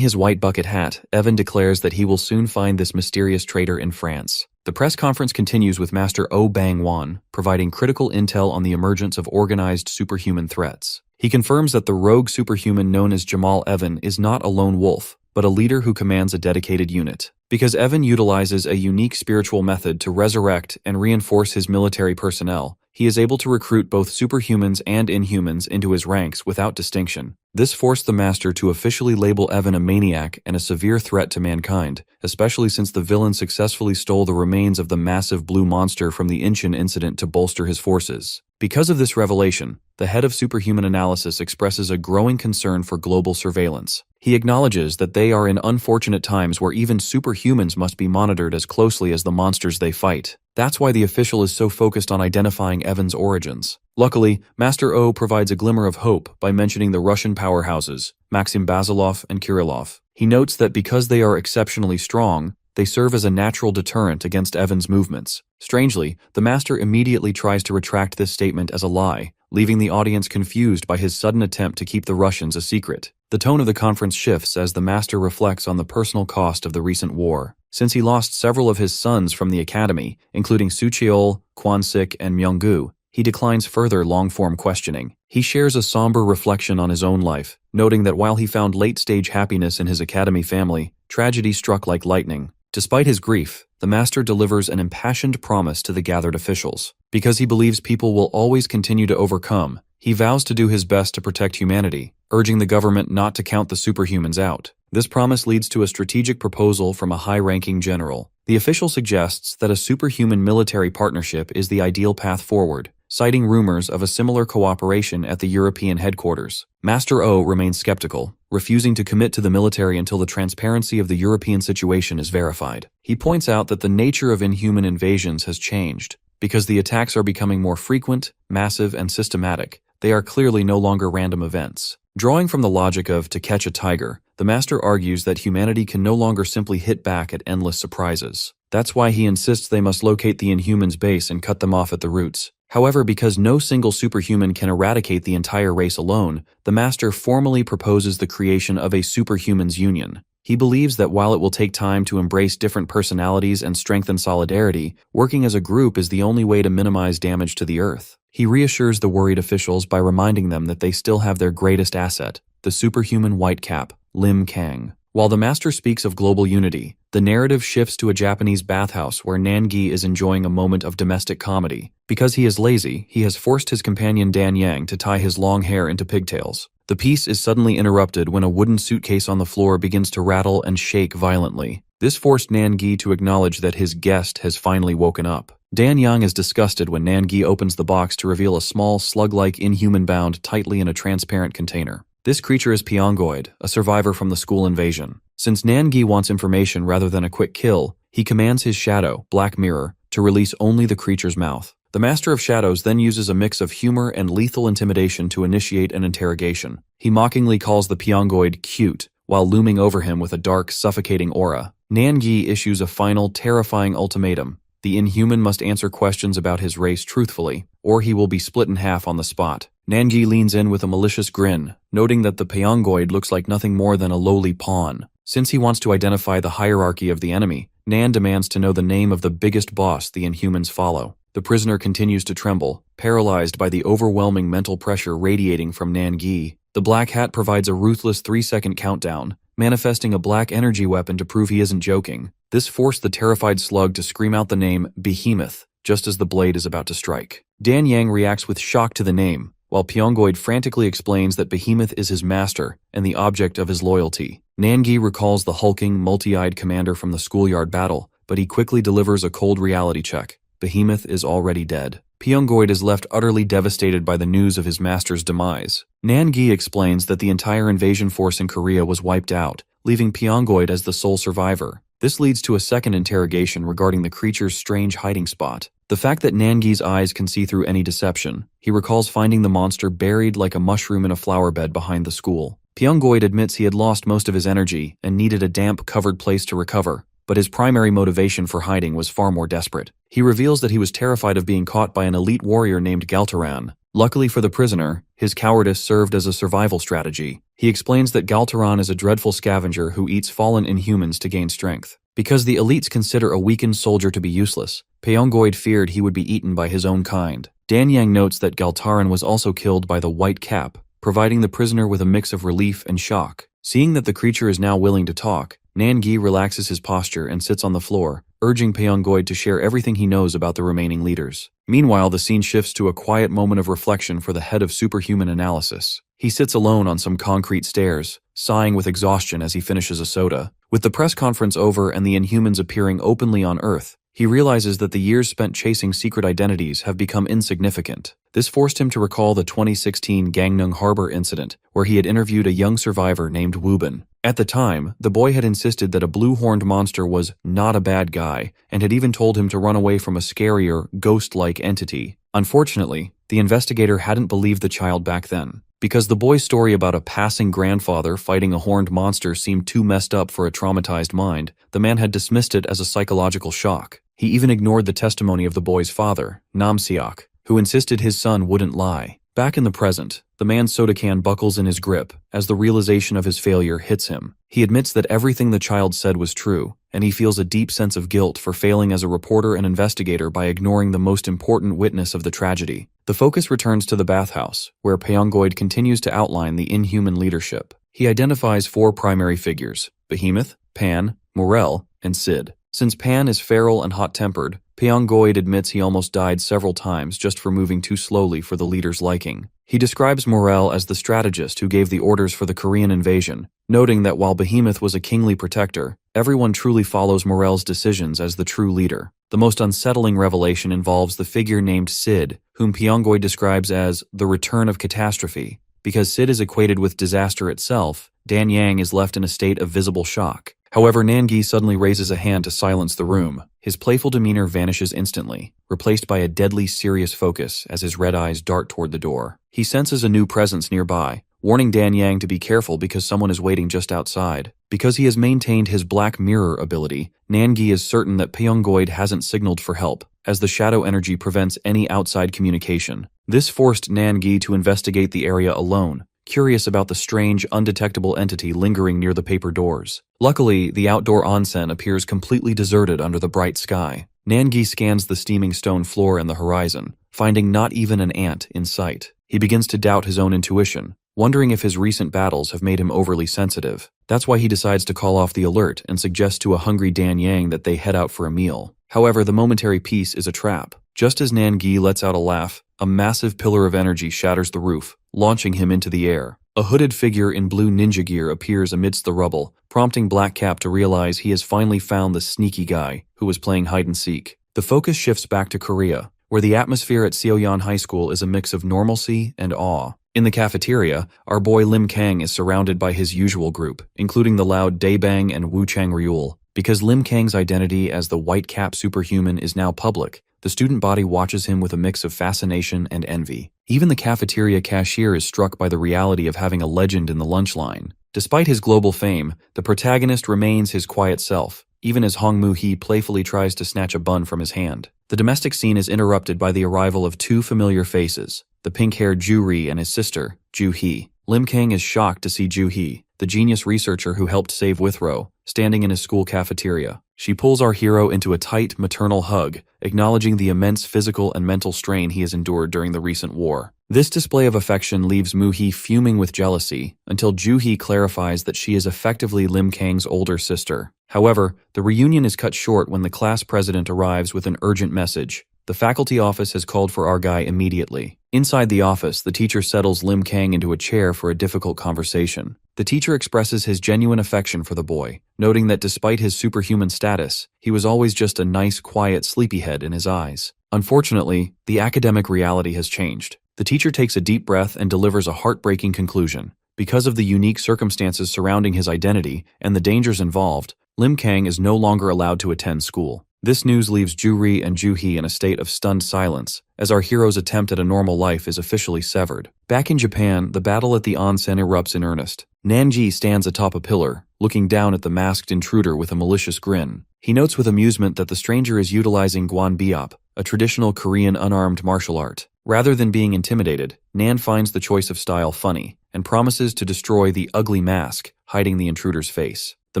his white bucket hat, Evan declares that he will soon find this mysterious traitor in France. The press conference continues with Master Oh Bang-wan providing critical intel on the emergence of organized superhuman threats. He confirms that the rogue superhuman known as Jamal Evan is not a lone wolf, but a leader who commands a dedicated unit. Because Evan utilizes a unique spiritual method to resurrect and reinforce his military personnel, he is able to recruit both superhumans and inhumans into his ranks without distinction. This forced the Master to officially label Evan a maniac and a severe threat to mankind, especially since the villain successfully stole the remains of the massive blue monster from the Incheon incident to bolster his forces. Because of this revelation, the head of Superhuman Analysis expresses a growing concern for global surveillance. He acknowledges that they are in unfortunate times where even superhumans must be monitored as closely as the monsters they fight. That's why the official is so focused on identifying Evan's origins. Luckily, Master O provides a glimmer of hope by mentioning the Russian powerhouses, Maxim Basilov and Kirillov. He notes that because they are exceptionally strong, they serve as a natural deterrent against Evan's movements. Strangely, the Master immediately tries to retract this statement as a lie, leaving the audience confused by his sudden attempt to keep the Russians a secret. The tone of the conference shifts as the Master reflects on the personal cost of the recent war. Since he lost several of his sons from the academy, including Sucheol, Kwansik, and Myunggu, he declines further long-form questioning. He shares a somber reflection on his own life, noting that while he found late-stage happiness in his academy family, tragedy struck like lightning. Despite his grief, the Master delivers an impassioned promise to the gathered officials. Because he believes people will always continue to overcome, he vows to do his best to protect humanity, urging the government not to count the superhumans out. This promise leads to a strategic proposal from a high-ranking general. The official suggests that a superhuman military partnership is the ideal path forward, citing rumors of a similar cooperation at the European headquarters. Master O remains skeptical, refusing to commit to the military until the transparency of the European situation is verified. He points out that the nature of inhuman invasions has changed. Because the attacks are becoming more frequent, massive, and systematic, they are clearly no longer random events. Drawing from the logic of to catch a tiger, the Master argues that humanity can no longer simply hit back at endless surprises. That's why he insists they must locate the Inhumans' base and cut them off at the roots. However, because no single superhuman can eradicate the entire race alone, the Master formally proposes the creation of a superhumans union. He believes that while it will take time to embrace different personalities and strengthen solidarity, working as a group is the only way to minimize damage to the Earth. He reassures the worried officials by reminding them that they still have their greatest asset, the superhuman white cap, Lim Kang. While the Master speaks of global unity, the narrative shifts to a Japanese bathhouse where Nangi is enjoying a moment of domestic comedy. Because he is lazy, he has forced his companion Dan Yang to tie his long hair into pigtails. The piece is suddenly interrupted when a wooden suitcase on the floor begins to rattle and shake violently. This forced Nangi to acknowledge that his guest has finally woken up. Dan Yang is disgusted when Nangi opens the box to reveal a small, slug-like inhuman bound tightly in a transparent container. This creature is Pyongoid, a survivor from the school invasion. Since Nangi wants information rather than a quick kill, he commands his shadow, Black Mirror, to release only the creature's mouth. The Master of Shadows then uses a mix of humor and lethal intimidation to initiate an interrogation. He mockingly calls the Pyongoid cute, while looming over him with a dark, suffocating aura. Nangi issues a final, terrifying ultimatum. The Inhuman must answer questions about his race truthfully, or he will be split in half on the spot. Nangi leans in with a malicious grin, noting that the Pyongoid looks like nothing more than a lowly pawn. Since he wants to identify the hierarchy of the enemy, Nan demands to know the name of the biggest boss the Inhumans follow. The prisoner continues to tremble, paralyzed by the overwhelming mental pressure radiating from Nangi. The Black Hat provides a ruthless 3-second countdown, manifesting a black energy weapon to prove he isn't joking. This forced the terrified slug to scream out the name Behemoth, just as the blade is about to strike. Dan Yang reacts with shock to the name, while Pyongoid frantically explains that Behemoth is his master and the object of his loyalty. Nangi recalls the hulking, multi-eyed commander from the schoolyard battle, but he quickly delivers a cold reality check. Behemoth is already dead. Pyongoid is left utterly devastated by the news of his master's demise. Nangi explains that the entire invasion force in Korea was wiped out, leaving Pyongoid as the sole survivor. This leads to a second interrogation regarding the creature's strange hiding spot. The fact that Nangi's eyes can see through any deception. He recalls finding the monster buried like a mushroom in a flower bed behind the school. Pyongoid admits he had lost most of his energy and needed a damp, covered place to recover, but his primary motivation for hiding was far more desperate. He reveals that he was terrified of being caught by an elite warrior named Galtaran. Luckily for the prisoner, his cowardice served as a survival strategy. He explains that Galtaran is a dreadful scavenger who eats fallen Inhumans to gain strength. Because the elites consider a weakened soldier to be useless, Pyongoid feared he would be eaten by his own kind. Dan Yang notes that Galtaran was also killed by the White Cap, providing the prisoner with a mix of relief and shock. Seeing that the creature is now willing to talk, Nangi relaxes his posture and sits on the floor, urging Pyongoid to share everything he knows about the remaining leaders. Meanwhile, the scene shifts to a quiet moment of reflection for the head of superhuman analysis. He sits alone on some concrete stairs, sighing with exhaustion as he finishes a soda. With the press conference over and the Inhumans appearing openly on Earth, he realizes that the years spent chasing secret identities have become insignificant. This forced him to recall the 2016 Gangneung Harbor incident, where he had interviewed a young survivor named Wooben. At the time, the boy had insisted that a blue-horned monster was not a bad guy, and had even told him to run away from a scarier, ghost-like entity. Unfortunately, the investigator hadn't believed the child back then. Because the boy's story about a passing grandfather fighting a horned monster seemed too messed up for a traumatized mind, the man had dismissed it as a psychological shock. He even ignored the testimony of the boy's father, Namseok, who insisted his son wouldn't lie. Back in the present, the man's soda can buckles in his grip as the realization of his failure hits him. He admits that everything the child said was true, and he feels a deep sense of guilt for failing as a reporter and investigator by ignoring the most important witness of the tragedy. The focus returns to the bathhouse, where Pyongoid continues to outline the Inhuman leadership. He identifies 4 primary figures: Behemoth, Pan, Morel, and Sid. Since Pan is feral and hot-tempered, Pyongoid admits he almost died several times just for moving too slowly for the leader's liking. He describes Morel as the strategist who gave the orders for the Korean invasion, noting that while Behemoth was a kingly protector, everyone truly follows Morel's decisions as the true leader. The most unsettling revelation involves the figure named Sid, whom Pyongoid describes as the return of catastrophe. Because Sid is equated with disaster itself, Dan Yang is left in a state of visible shock. However, Nangi suddenly raises a hand to silence the room. His playful demeanor vanishes instantly, replaced by a deadly serious focus as his red eyes dart toward the door. He senses a new presence nearby, warning Dan Yang to be careful because someone is waiting just outside. Because he has maintained his black mirror ability, Nangi is certain that Pyongoid hasn't signaled for help, as the shadow energy prevents any outside communication. This forced Nangi to investigate the area alone, curious about the strange, undetectable entity lingering near the paper doors. Luckily, the outdoor onsen appears completely deserted under the bright sky. Nangi scans the steaming stone floor and the horizon, finding not even an ant in sight. He begins to doubt his own intuition, wondering if his recent battles have made him overly sensitive. That's why he decides to call off the alert and suggests to a hungry Dan Yang that they head out for a meal. However, the momentary peace is a trap. Just as Nangi lets out a laugh, a massive pillar of energy shatters the roof, launching him into the air. A hooded figure in blue ninja gear appears amidst the rubble, prompting Black Cap to realize he has finally found the sneaky guy who was playing hide-and-seek. The focus shifts back to Korea, where the atmosphere at Seoyeon High School is a mix of normalcy and awe. In the cafeteria, our boy Lim Kang is surrounded by his usual group, including the loud Daebang and Wu Chang Ryul. Because Lim Kang's identity as the White Cap superhuman is now public, the student body watches him with a mix of fascination and envy. Even the cafeteria cashier is struck by the reality of having a legend in the lunch line. Despite his global fame, the protagonist remains his quiet self, even as Hong Moo-hee playfully tries to snatch a bun from his hand. The domestic scene is interrupted by the arrival of two familiar faces, the pink-haired Ju-ri and his sister, Ju-hee. Lim Kang is shocked to see Ju-hee, the genius researcher who helped save Withrow, standing in his school cafeteria. She pulls our hero into a tight, maternal hug, acknowledging the immense physical and mental strain he has endured during the recent war. This display of affection leaves Moo-hee fuming with jealousy, until Ju-hee clarifies that she is effectively Lim Kang's older sister. However, the reunion is cut short when the class president arrives with an urgent message. The faculty office has called for our guy immediately. Inside the office, the teacher settles Lim Kang into a chair for a difficult conversation. The teacher expresses his genuine affection for the boy, noting that despite his superhuman status, he was always just a nice, quiet sleepyhead in his eyes. Unfortunately, the academic reality has changed. The teacher takes a deep breath and delivers a heartbreaking conclusion. Because of the unique circumstances surrounding his identity and the dangers involved, Lim Kang is no longer allowed to attend school. This news leaves Ju-ri and Ju-hee in a state of stunned silence, as our hero's attempt at a normal life is officially severed. Back in Japan, the battle at the onsen erupts in earnest. Nanji stands atop a pillar, looking down at the masked intruder with a malicious grin. He notes with amusement that the stranger is utilizing Gwanbiop, a traditional Korean unarmed martial art. Rather than being intimidated, Nan finds the choice of style funny, and promises to destroy the ugly mask hiding the intruder's face. The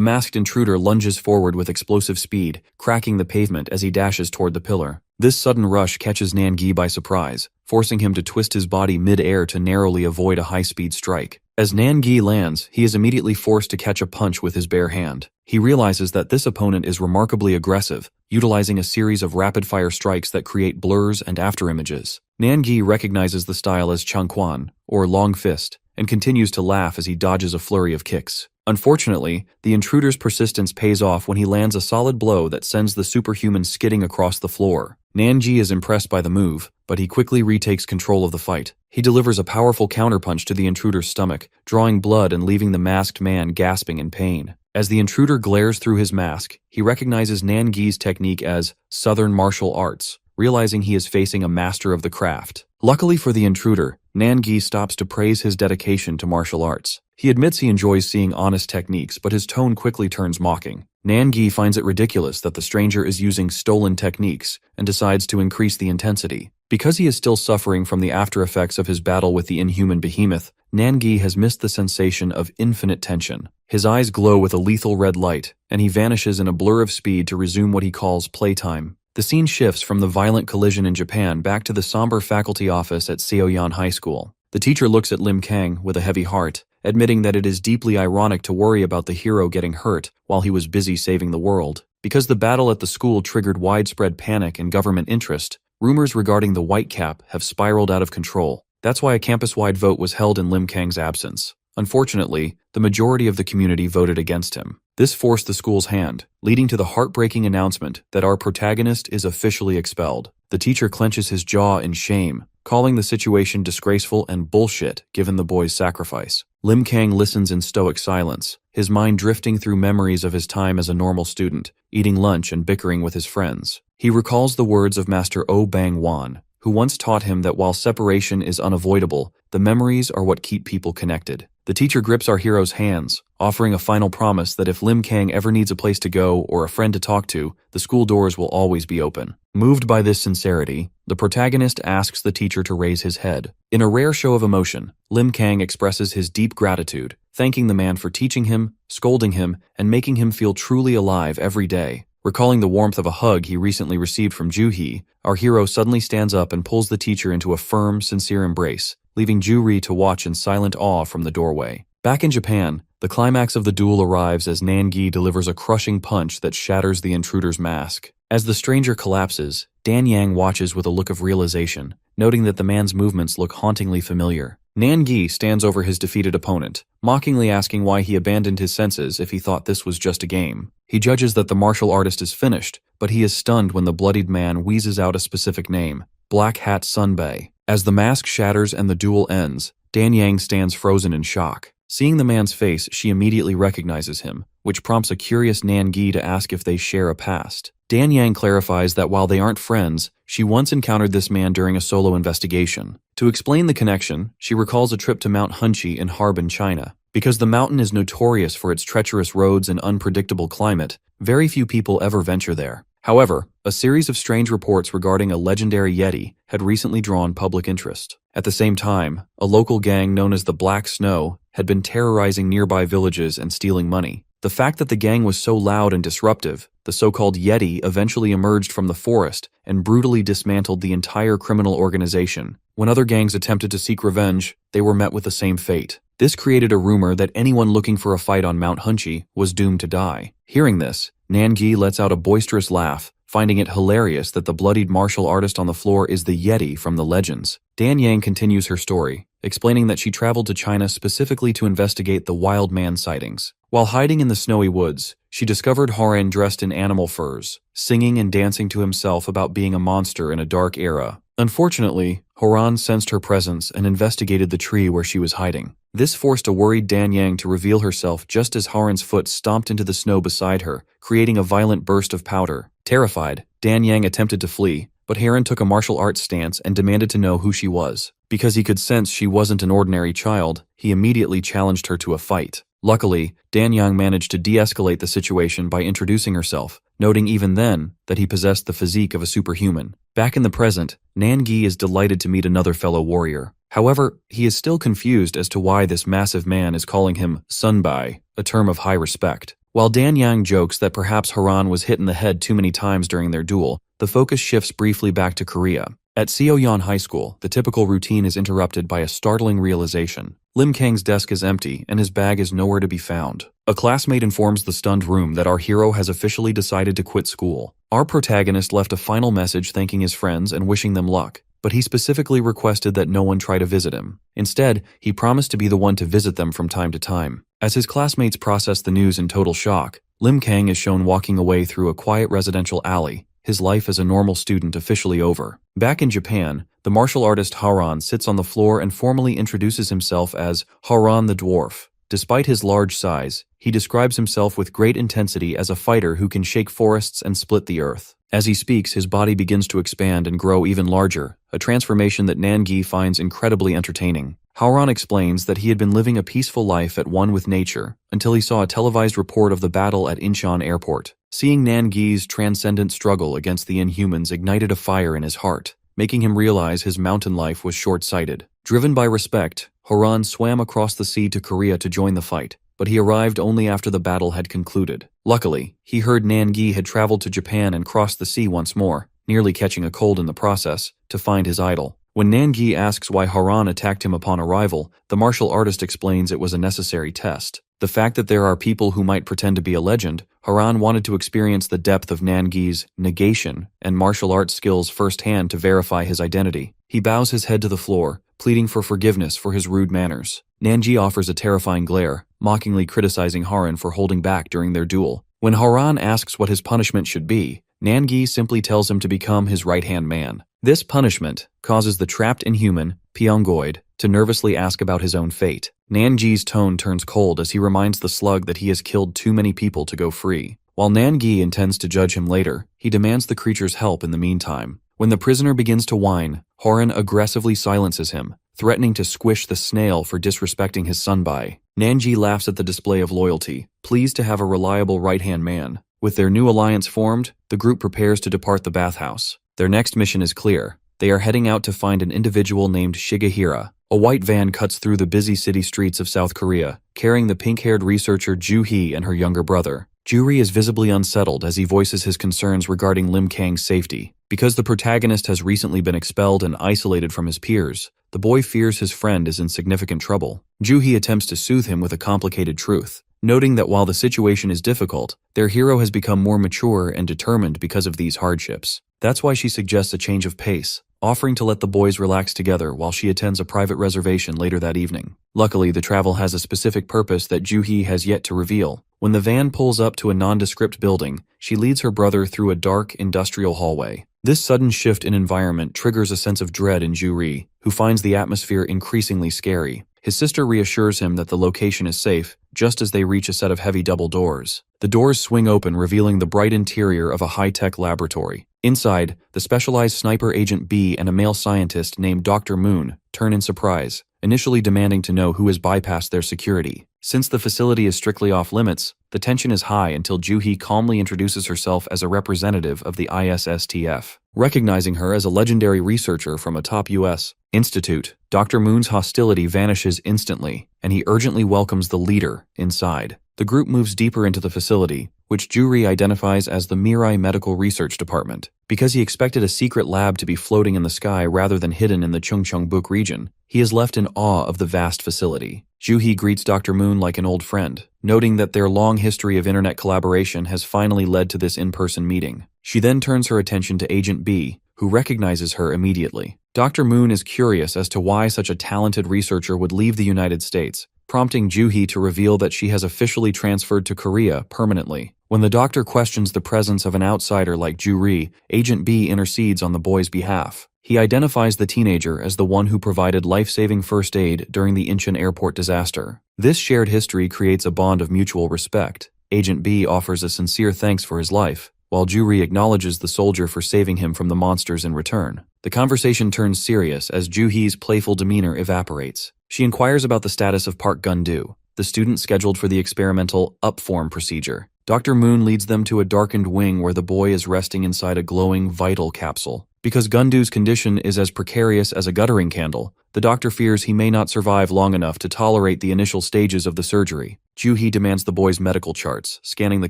masked intruder lunges forward with explosive speed, cracking the pavement as he dashes toward the pillar. This sudden rush catches Nan-gi by surprise, forcing him to twist his body mid-air to narrowly avoid a high-speed strike. As Nan-gi lands, he is immediately forced to catch a punch with his bare hand. He realizes that this opponent is remarkably aggressive, utilizing a series of rapid-fire strikes that create blurs and afterimages. Nan-gi recognizes the style as Changquan, or long fist, and continues to laugh as he dodges a flurry of kicks. Unfortunately, the intruder's persistence pays off when he lands a solid blow that sends the superhuman skidding across the floor. Nanji is impressed by the move, but he quickly retakes control of the fight. He delivers a powerful counterpunch to the intruder's stomach, drawing blood and leaving the masked man gasping in pain. As the intruder glares through his mask, he recognizes Nangi's technique as Southern martial arts, realizing he is facing a master of the craft. Luckily for the intruder, Nangi stops to praise his dedication to martial arts. He admits he enjoys seeing honest techniques, but his tone quickly turns mocking. Nangi finds it ridiculous that the stranger is using stolen techniques and decides to increase the intensity. Because he is still suffering from the after effects of his battle with the inhuman behemoth, Nangi has missed the sensation of infinite tension. His eyes glow with a lethal red light, and he vanishes in a blur of speed to resume what he calls playtime. The scene shifts from the violent collision in Japan back to the somber faculty office at Seoyan High School. The teacher looks at Lim Kang with a heavy heart, admitting that it is deeply ironic to worry about the hero getting hurt while he was busy saving the world. Because the battle at the school triggered widespread panic and government interest, rumors regarding the White Cap have spiraled out of control. That's why a campus-wide vote was held in Lim Kang's absence. Unfortunately, the majority of the community voted against him. This forced the school's hand, leading to the heartbreaking announcement that our protagonist is officially expelled. The teacher clenches his jaw in shame, calling the situation disgraceful and bullshit given the boy's sacrifice. Lim Kang listens in stoic silence, his mind drifting through memories of his time as a normal student, eating lunch and bickering with his friends. He recalls the words of Master Oh Bang-wan, who once taught him that while separation is unavoidable, the memories are what keep people connected. The teacher grips our hero's hands, offering a final promise that if Lim Kang ever needs a place to go or a friend to talk to, the school doors will always be open. Moved by this sincerity, the protagonist asks the teacher to raise his head. In a rare show of emotion, Lim Kang expresses his deep gratitude, thanking the man for teaching him, scolding him, and making him feel truly alive every day. Recalling the warmth of a hug he recently received from Ju-hee, our hero suddenly stands up and pulls the teacher into a firm, sincere embrace, leaving Ju-ri to watch in silent awe from the doorway. Back in Japan, the climax of the duel arrives as Nangi delivers a crushing punch that shatters the intruder's mask. As the stranger collapses, Dan Yang watches with a look of realization, noting that the man's movements look hauntingly familiar. Nangi stands over his defeated opponent, mockingly asking why he abandoned his senses if he thought this was just a game. He judges that the martial artist is finished, but he is stunned when the bloodied man wheezes out a specific name, Black Hat Sunbae. As the mask shatters and the duel ends, Dan Yang stands frozen in shock. Seeing the man's face, she immediately recognizes him, which prompts a curious Nangi to ask if they share a past. Dan Yang clarifies that while they aren't friends, she once encountered this man during a solo investigation. To explain the connection, she recalls a trip to Mount Hunchi in Harbin, China. Because the mountain is notorious for its treacherous roads and unpredictable climate, very few people ever venture there. However, a series of strange reports regarding a legendary Yeti had recently drawn public interest. At the same time, a local gang known as the Black Snow had been terrorizing nearby villages and stealing money. The fact that the gang was so loud and disruptive, the so-called Yeti eventually emerged from the forest and brutally dismantled the entire criminal organization. When other gangs attempted to seek revenge, they were met with the same fate. This created a rumor that anyone looking for a fight on Mount Hunchi was doomed to die. Hearing this, Nangi lets out a boisterous laugh, finding it hilarious that the bloodied martial artist on the floor is the Yeti from the legends. Dan Yang continues her story, explaining that she traveled to China specifically to investigate the wild man sightings. While hiding in the snowy woods, she discovered Horan dressed in animal furs, singing and dancing to himself about being a monster in a dark era. Unfortunately, Horan sensed her presence and investigated the tree where she was hiding. This forced a worried Dan Yang to reveal herself just as Horan's foot stomped into the snow beside her, creating a violent burst of powder. Terrified, Dan Yang attempted to flee, but Horan took a martial arts stance and demanded to know who she was. Because he could sense she wasn't an ordinary child, he immediately challenged her to a fight. Luckily, Dan Yang managed to de-escalate the situation by introducing herself, noting even then that he possessed the physique of a superhuman. Back in the present, Nangi is delighted to meet another fellow warrior. However, he is still confused as to why this massive man is calling him Sunbai, a term of high respect. While Dan Yang jokes that perhaps Horan was hit in the head too many times during their duel, the focus shifts briefly back to Korea. At Seoyeon High School, the typical routine is interrupted by a startling realization. Lim Kang's desk is empty and his bag is nowhere to be found. A classmate informs the stunned room that our hero has officially decided to quit school. Our protagonist left a final message thanking his friends and wishing them luck, but he specifically requested that no one try to visit him. Instead, he promised to be the one to visit them from time to time. As his classmates process the news in total shock, Lim Kang is shown walking away through a quiet residential alley, his life as a normal student officially over. Back in Japan, the martial artist Haran sits on the floor and formally introduces himself as Haran the Dwarf. Despite his large size, he describes himself with great intensity as a fighter who can shake forests and split the earth. As he speaks, his body begins to expand and grow even larger, a transformation that Nangi finds incredibly entertaining. Haran explains that he had been living a peaceful life at one with nature until he saw a televised report of the battle at Incheon Airport. Seeing Nangi's transcendent struggle against the Inhumans ignited a fire in his heart, making him realize his mountain life was short-sighted. Driven by respect, Haran swam across the sea to Korea to join the fight, but he arrived only after the battle had concluded. Luckily, he heard Nangi had traveled to Japan and crossed the sea once more, nearly catching a cold in the process, to find his idol. When Nangi asks why Haran attacked him upon arrival, the martial artist explains it was a necessary test. The fact that there are people who might pretend to be a legend, Haran wanted to experience the depth of Nangi's negation and martial arts skills firsthand to verify his identity. He bows his head to the floor, pleading for forgiveness for his rude manners. Nangi offers a terrifying glare, mockingly criticizing Haran for holding back during their duel. When Haran asks what his punishment should be, Nangi simply tells him to become his right-hand man. This punishment causes the trapped inhuman, Pyongoid, to nervously ask about his own fate. Nangi's tone turns cold as he reminds the slug that he has killed too many people to go free. While Nangi intends to judge him later, he demands the creature's help in the meantime. When the prisoner begins to whine, Horan aggressively silences him, threatening to squish the snail for disrespecting his Sunbai. Nangi laughs at the display of loyalty, pleased to have a reliable right-hand man. With their new alliance formed, the group prepares to depart the bathhouse. Their next mission is clear. They are heading out to find an individual named Shigehira. A white van cuts through the busy city streets of South Korea, carrying the pink-haired researcher Ju-hee and her younger brother. Juri is visibly unsettled as he voices his concerns regarding Lim Kang's safety. Because the protagonist has recently been expelled and isolated from his peers, the boy fears his friend is in significant trouble. Ju-hee attempts to soothe him with a complicated truth, noting that while the situation is difficult, their hero has become more mature and determined because of these hardships. That's why she suggests a change of pace, offering to let the boys relax together while she attends a private reservation later that evening. Luckily, the travel has a specific purpose that Ju-hee has yet to reveal. When the van pulls up to a nondescript building, she leads her brother through a dark, industrial hallway. This sudden shift in environment triggers a sense of dread in Ju-ri, who finds the atmosphere increasingly scary. His sister reassures him that the location is safe, just as they reach a set of heavy double doors. The doors swing open, revealing the bright interior of a high-tech laboratory. Inside, the specialized sniper agent B and a male scientist named Dr. Moon turn in surprise, initially demanding to know who has bypassed their security. Since the facility is strictly off-limits, the tension is high until Joo-hee calmly introduces herself as a representative of the ISSTF. Recognizing her as a legendary researcher from a top U.S. institute, Dr. Moon's hostility vanishes instantly, and he urgently welcomes the leader inside. The group moves deeper into the facility, which Joo-hee identifies as the Mirai Medical Research Department. Because he expected a secret lab to be floating in the sky rather than hidden in the Chungcheongbuk region, he is left in awe of the vast facility. Joo-hee greets Dr. Moon like an old friend, noting that their long history of internet collaboration has finally led to this in-person meeting. She then turns her attention to Agent B, who recognizes her immediately. Dr. Moon is curious as to why such a talented researcher would leave the United States, prompting Joo-hee to reveal that she has officially transferred to Korea permanently. When the doctor questions the presence of an outsider like Joo-hee, Agent B intercedes on the boy's behalf. He identifies the teenager as the one who provided life-saving first aid during the Incheon airport disaster. This shared history creates a bond of mutual respect. Agent B offers a sincere thanks for his life, while Joo-hee acknowledges the soldier for saving him from the monsters in return. The conversation turns serious as Joo-hee's playful demeanor evaporates. She inquires about the status of Park Gun-do, the student scheduled for the experimental up-form procedure. Dr. Moon leads them to a darkened wing where the boy is resting inside a glowing vital capsule. Because Gun-do's condition is as precarious as a guttering candle, the doctor fears he may not survive long enough to tolerate the initial stages of the surgery. Joo-hee demands the boy's medical charts, scanning the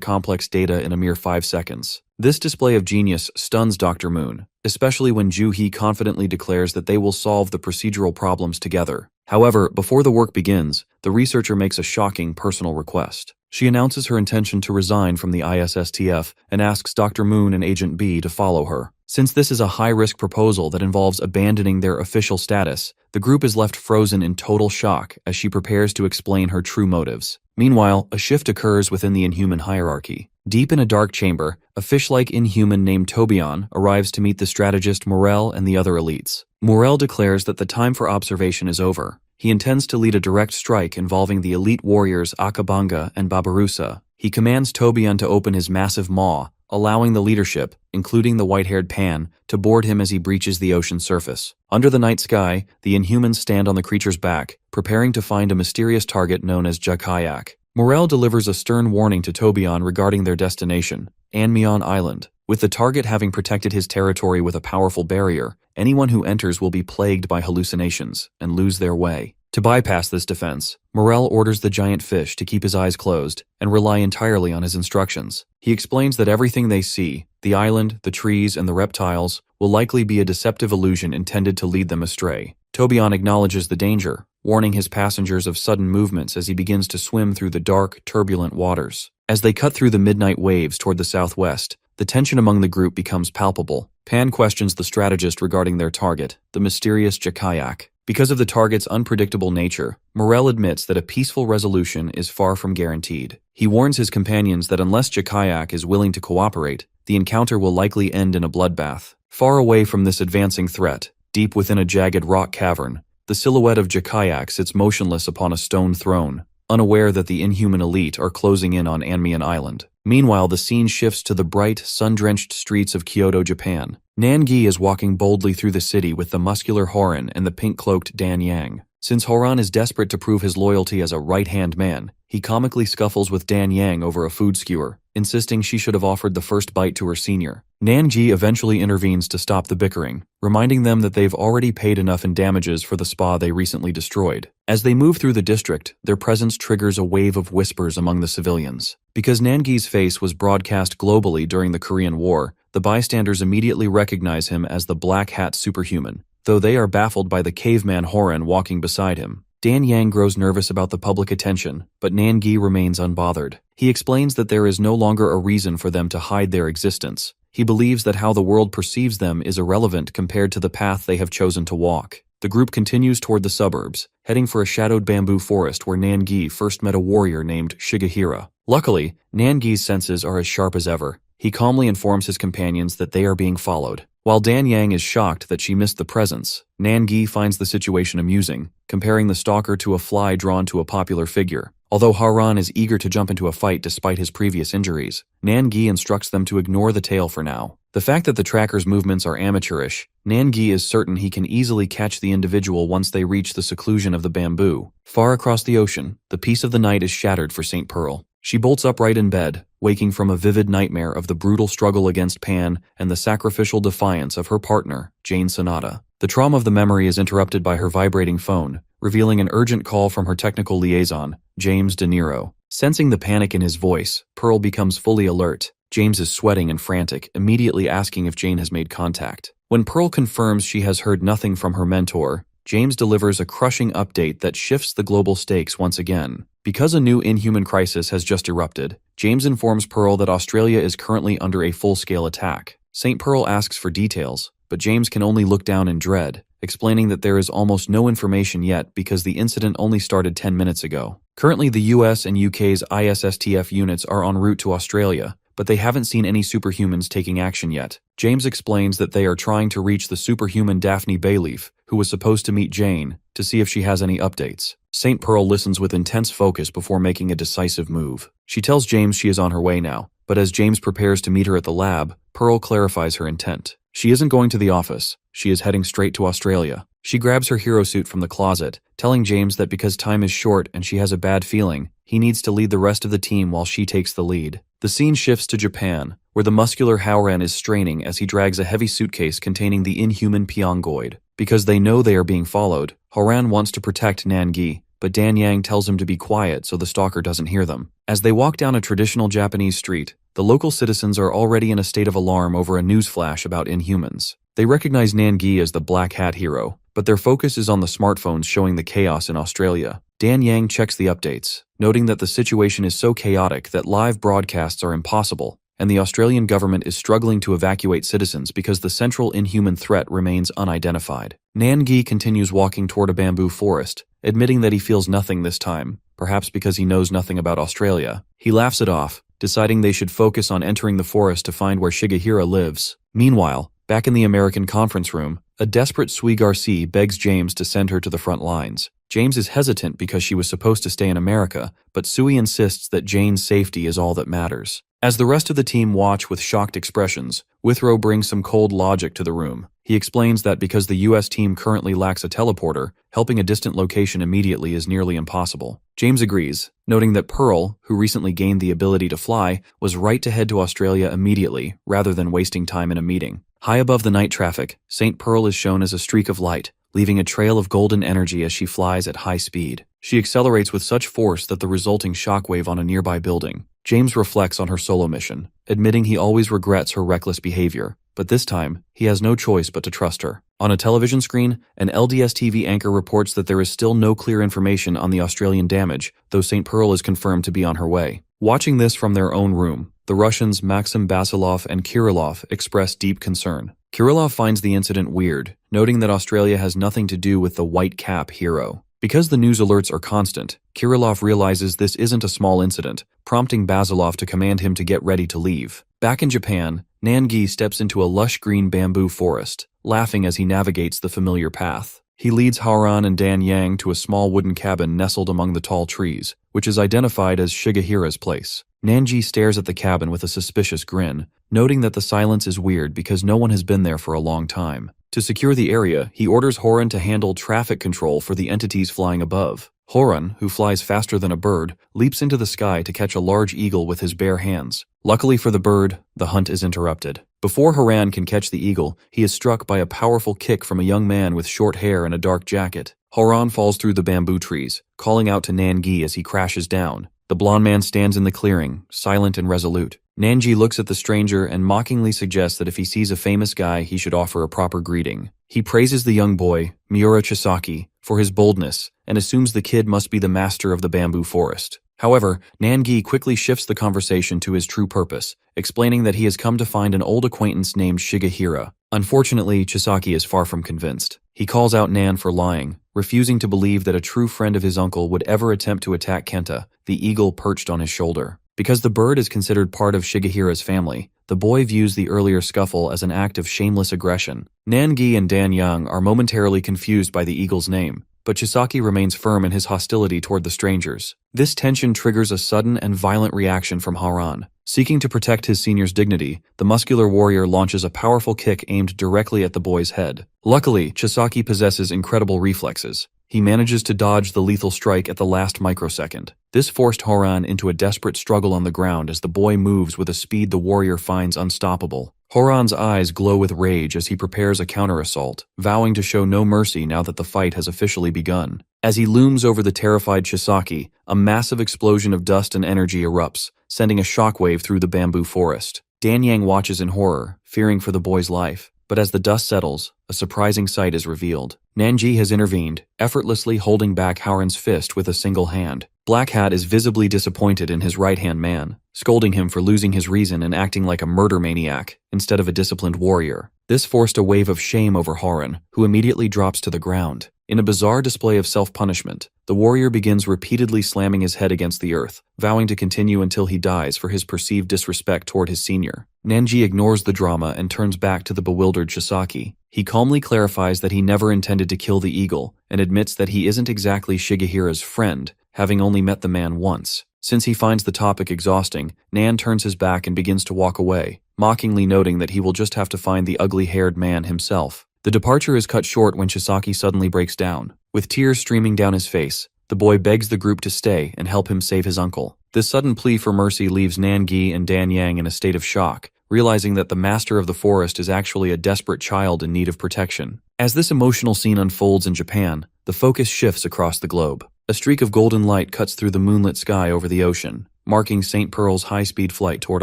complex data in a mere 5 seconds. This display of genius stuns Dr. Moon, especially when Joo-hee confidently declares that they will solve the procedural problems together. However, before the work begins, the researcher makes a shocking personal request. She announces her intention to resign from the ISSTF and asks Dr. Moon and Agent B to follow her. Since this is a high-risk proposal that involves abandoning their official status, the group is left frozen in total shock as she prepares to explain her true motives. Meanwhile, a shift occurs within the Inhuman hierarchy. Deep in a dark chamber, a fish-like Inhuman named Tobion arrives to meet the strategist Morel and the other elites. Morel declares that the time for observation is over. He intends to lead a direct strike involving the elite warriors Akabanga and Babarusa. He commands Tobion to open his massive maw, allowing the leadership, including the white-haired Pan, to board him as he breaches the ocean surface. Under the night sky, the Inhumans stand on the creature's back, preparing to find a mysterious target known as Jakayak. Morel delivers a stern warning to Tobion regarding their destination, Anmeon Island. With the target having protected his territory with a powerful barrier, anyone who enters will be plagued by hallucinations and lose their way. To bypass this defense, Morel orders the giant fish to keep his eyes closed and rely entirely on his instructions. He explains that everything they see, the island, the trees, and the reptiles, will likely be a deceptive illusion intended to lead them astray. Tobion acknowledges the danger, warning his passengers of sudden movements as he begins to swim through the dark, turbulent waters. As they cut through the midnight waves toward the southwest, the tension among the group becomes palpable. Pan questions the strategist regarding their target, the mysterious Jakayak. Because of the target's unpredictable nature, Morel admits that a peaceful resolution is far from guaranteed. He warns his companions that unless Jakayak is willing to cooperate, the encounter will likely end in a bloodbath. Far away from this advancing threat, deep within a jagged rock cavern, the silhouette of Jakayak sits motionless upon a stone throne, unaware that the Inhuman elite are closing in on Anmeon Island. Meanwhile, the scene shifts to the bright, sun-drenched streets of Kyoto, Japan. Nan-gi is walking boldly through the city with the muscular Horan and the pink-cloaked Dan Yang. Since Horan is desperate to prove his loyalty as a right-hand man, he comically scuffles with Dan Yang over a food skewer, insisting she should have offered the first bite to her senior. Nan-gi eventually intervenes to stop the bickering, reminding them that they've already paid enough in damages for the spa they recently destroyed. As they move through the district, their presence triggers a wave of whispers among the civilians. Because Nan-gi's face was broadcast globally during the Korean War, the bystanders immediately recognize him as the Black Hat superhuman, though they are baffled by the caveman Horan walking beside him. Dan Yang grows nervous about the public attention, but Nan-gi remains unbothered. He explains that there is no longer a reason for them to hide their existence. He believes that how the world perceives them is irrelevant compared to the path they have chosen to walk. The group continues toward the suburbs, heading for a shadowed bamboo forest where Nan-gi first met a warrior named Shigehira. Luckily, Nan-gi's senses are as sharp as ever. He calmly informs his companions that they are being followed. While Dan Yang is shocked that she missed the presents, Nan-gi finds the situation amusing, comparing the stalker to a fly drawn to a popular figure. Although Haran is eager to jump into a fight despite his previous injuries, Nan-gi instructs them to ignore the tail for now. The fact that the tracker's movements are amateurish, Nan-gi is certain he can easily catch the individual once they reach the seclusion of the bamboo. Far across the ocean, the peace of the night is shattered for St. Pearl. She bolts upright in bed, waking from a vivid nightmare of the brutal struggle against Pan and the sacrificial defiance of her partner, Jane Sonata. The trauma of the memory is interrupted by her vibrating phone, revealing an urgent call from her technical liaison, James De Niro. Sensing the panic in his voice, Pearl becomes fully alert. James is sweating and frantic, immediately asking if Jane has made contact. When Pearl confirms she has heard nothing from her mentor, James delivers a crushing update that shifts the global stakes once again. Because a new inhuman crisis has just erupted, James informs Pearl that Australia is currently under a full-scale attack. St. Pearl asks for details, but James can only look down in dread, explaining that there is almost no information yet because the incident only started 10 minutes ago. Currently, the US and UK's ISSTF units are en route to Australia, but they haven't seen any superhumans taking action yet. James explains that they are trying to reach the superhuman Daphne Bayleaf, who was supposed to meet Jane, to see if she has any updates. St. Pearl listens with intense focus before making a decisive move. She tells James she is on her way now, but as James prepares to meet her at the lab, Pearl clarifies her intent. She isn't going to the office, she is heading straight to Australia. She grabs her hero suit from the closet, telling James that because time is short and she has a bad feeling, he needs to lead the rest of the team while she takes the lead. The scene shifts to Japan, where the muscular Haoran is straining as he drags a heavy suitcase containing the inhuman Pyongoid. Because they know they are being followed, Haoran wants to protect Nan-gi, but Dan Yang tells him to be quiet so the stalker doesn't hear them. As they walk down a traditional Japanese street, the local citizens are already in a state of alarm over a newsflash about inhumans. They recognize Nan-gi as the Black Hat hero, but their focus is on the smartphones showing the chaos in Australia. Dan Yang checks the updates, noting that the situation is so chaotic that live broadcasts are impossible, and the Australian government is struggling to evacuate citizens because the central inhuman threat remains unidentified. Nan-gi continues walking toward a bamboo forest, admitting that he feels nothing this time, perhaps because he knows nothing about Australia. He laughs it off, deciding they should focus on entering the forest to find where Shigehira lives. Meanwhile, back in the American conference room, a desperate Sui Garcia begs James to send her to the front lines. James is hesitant because she was supposed to stay in America, but Sui insists that Jane's safety is all that matters. As the rest of the team watch with shocked expressions, Withrow brings some cold logic to the room. He explains that because the US team currently lacks a teleporter, helping a distant location immediately is nearly impossible. James agrees, noting that Pearl, who recently gained the ability to fly, was right to head to Australia immediately, rather than wasting time in a meeting. High above the night traffic, St. Pearl is shown as a streak of light, leaving a trail of golden energy as she flies at high speed. She accelerates with such force that the resulting shockwave on a nearby building. James reflects on her solo mission, admitting he always regrets her reckless behavior, but this time, he has no choice but to trust her. On a television screen, an LDS TV anchor reports that there is still no clear information on the Australian damage, though St. Pearl is confirmed to be on her way. Watching this from their own room, the Russians Maxim Basilov and Kirillov express deep concern. Kirillov finds the incident weird, noting that Australia has nothing to do with the White Cap hero. Because the news alerts are constant, Kirillov realizes this isn't a small incident, prompting Basilov to command him to get ready to leave. Back in Japan, Nan-gi steps into a lush green bamboo forest, laughing as he navigates the familiar path. He leads Haoran and Dan Yang to a small wooden cabin nestled among the tall trees, which is identified as Shigehira's place. Nan-gi stares at the cabin with a suspicious grin, noting that the silence is weird because no one has been there for a long time. To secure the area, he orders Horan to handle traffic control for the entities flying above. Horan, who flies faster than a bird, leaps into the sky to catch a large eagle with his bare hands. Luckily for the bird, the hunt is interrupted. Before Horan can catch the eagle, he is struck by a powerful kick from a young man with short hair and a dark jacket. Horan falls through the bamboo trees, calling out to Nan-gi as he crashes down. The blond man stands in the clearing, silent and resolute. Nan-gi looks at the stranger and mockingly suggests that if he sees a famous guy, he should offer a proper greeting. He praises the young boy, Miura Chisaki, for his boldness, and assumes the kid must be the master of the bamboo forest. However, Nan-gi quickly shifts the conversation to his true purpose, explaining that he has come to find an old acquaintance named Shigehira. Unfortunately, Chisaki is far from convinced. He calls out Nan for lying, refusing to believe that a true friend of his uncle would ever attempt to attack Kenta, the eagle perched on his shoulder. Because the bird is considered part of Shigehira's family, the boy views the earlier scuffle as an act of shameless aggression. Nan-gi and Dan Yang are momentarily confused by the eagle's name, but Chisaki remains firm in his hostility toward the strangers. This tension triggers a sudden and violent reaction from Haran. Seeking to protect his senior's dignity, the muscular warrior launches a powerful kick aimed directly at the boy's head. Luckily, Chisaki possesses incredible reflexes. He manages to dodge the lethal strike at the last microsecond. This forced Haran into a desperate struggle on the ground as the boy moves with a speed the warrior finds unstoppable. Haran's eyes glow with rage as he prepares a counter-assault, vowing to show no mercy now that the fight has officially begun. As he looms over the terrified Chisaki, a massive explosion of dust and energy erupts, sending a shockwave through the bamboo forest. Dan Yang watches in horror, fearing for the boy's life. But as the dust settles, a surprising sight is revealed. Nanji has intervened, effortlessly holding back Haran's fist with a single hand. Black Hat is visibly disappointed in his right-hand man, scolding him for losing his reason and acting like a murder maniac instead of a disciplined warrior. This forced a wave of shame over Haran, who immediately drops to the ground. In a bizarre display of self-punishment, the warrior begins repeatedly slamming his head against the earth, vowing to continue until he dies for his perceived disrespect toward his senior. Nanji ignores the drama and turns back to the bewildered Chisaki. He calmly clarifies that he never intended to kill the eagle and admits that he isn't exactly Shigehira's friend, having only met the man once. Since he finds the topic exhausting, Nan turns his back and begins to walk away, mockingly noting that he will just have to find the ugly-haired man himself. The departure is cut short when Chisaki suddenly breaks down. With tears streaming down his face, the boy begs the group to stay and help him save his uncle. This sudden plea for mercy leaves Nangi and Dan Yang in a state of shock, realizing that the master of the forest is actually a desperate child in need of protection. As this emotional scene unfolds in Japan, the focus shifts across the globe. A streak of golden light cuts through the moonlit sky over the ocean, marking St. Pearl's high-speed flight toward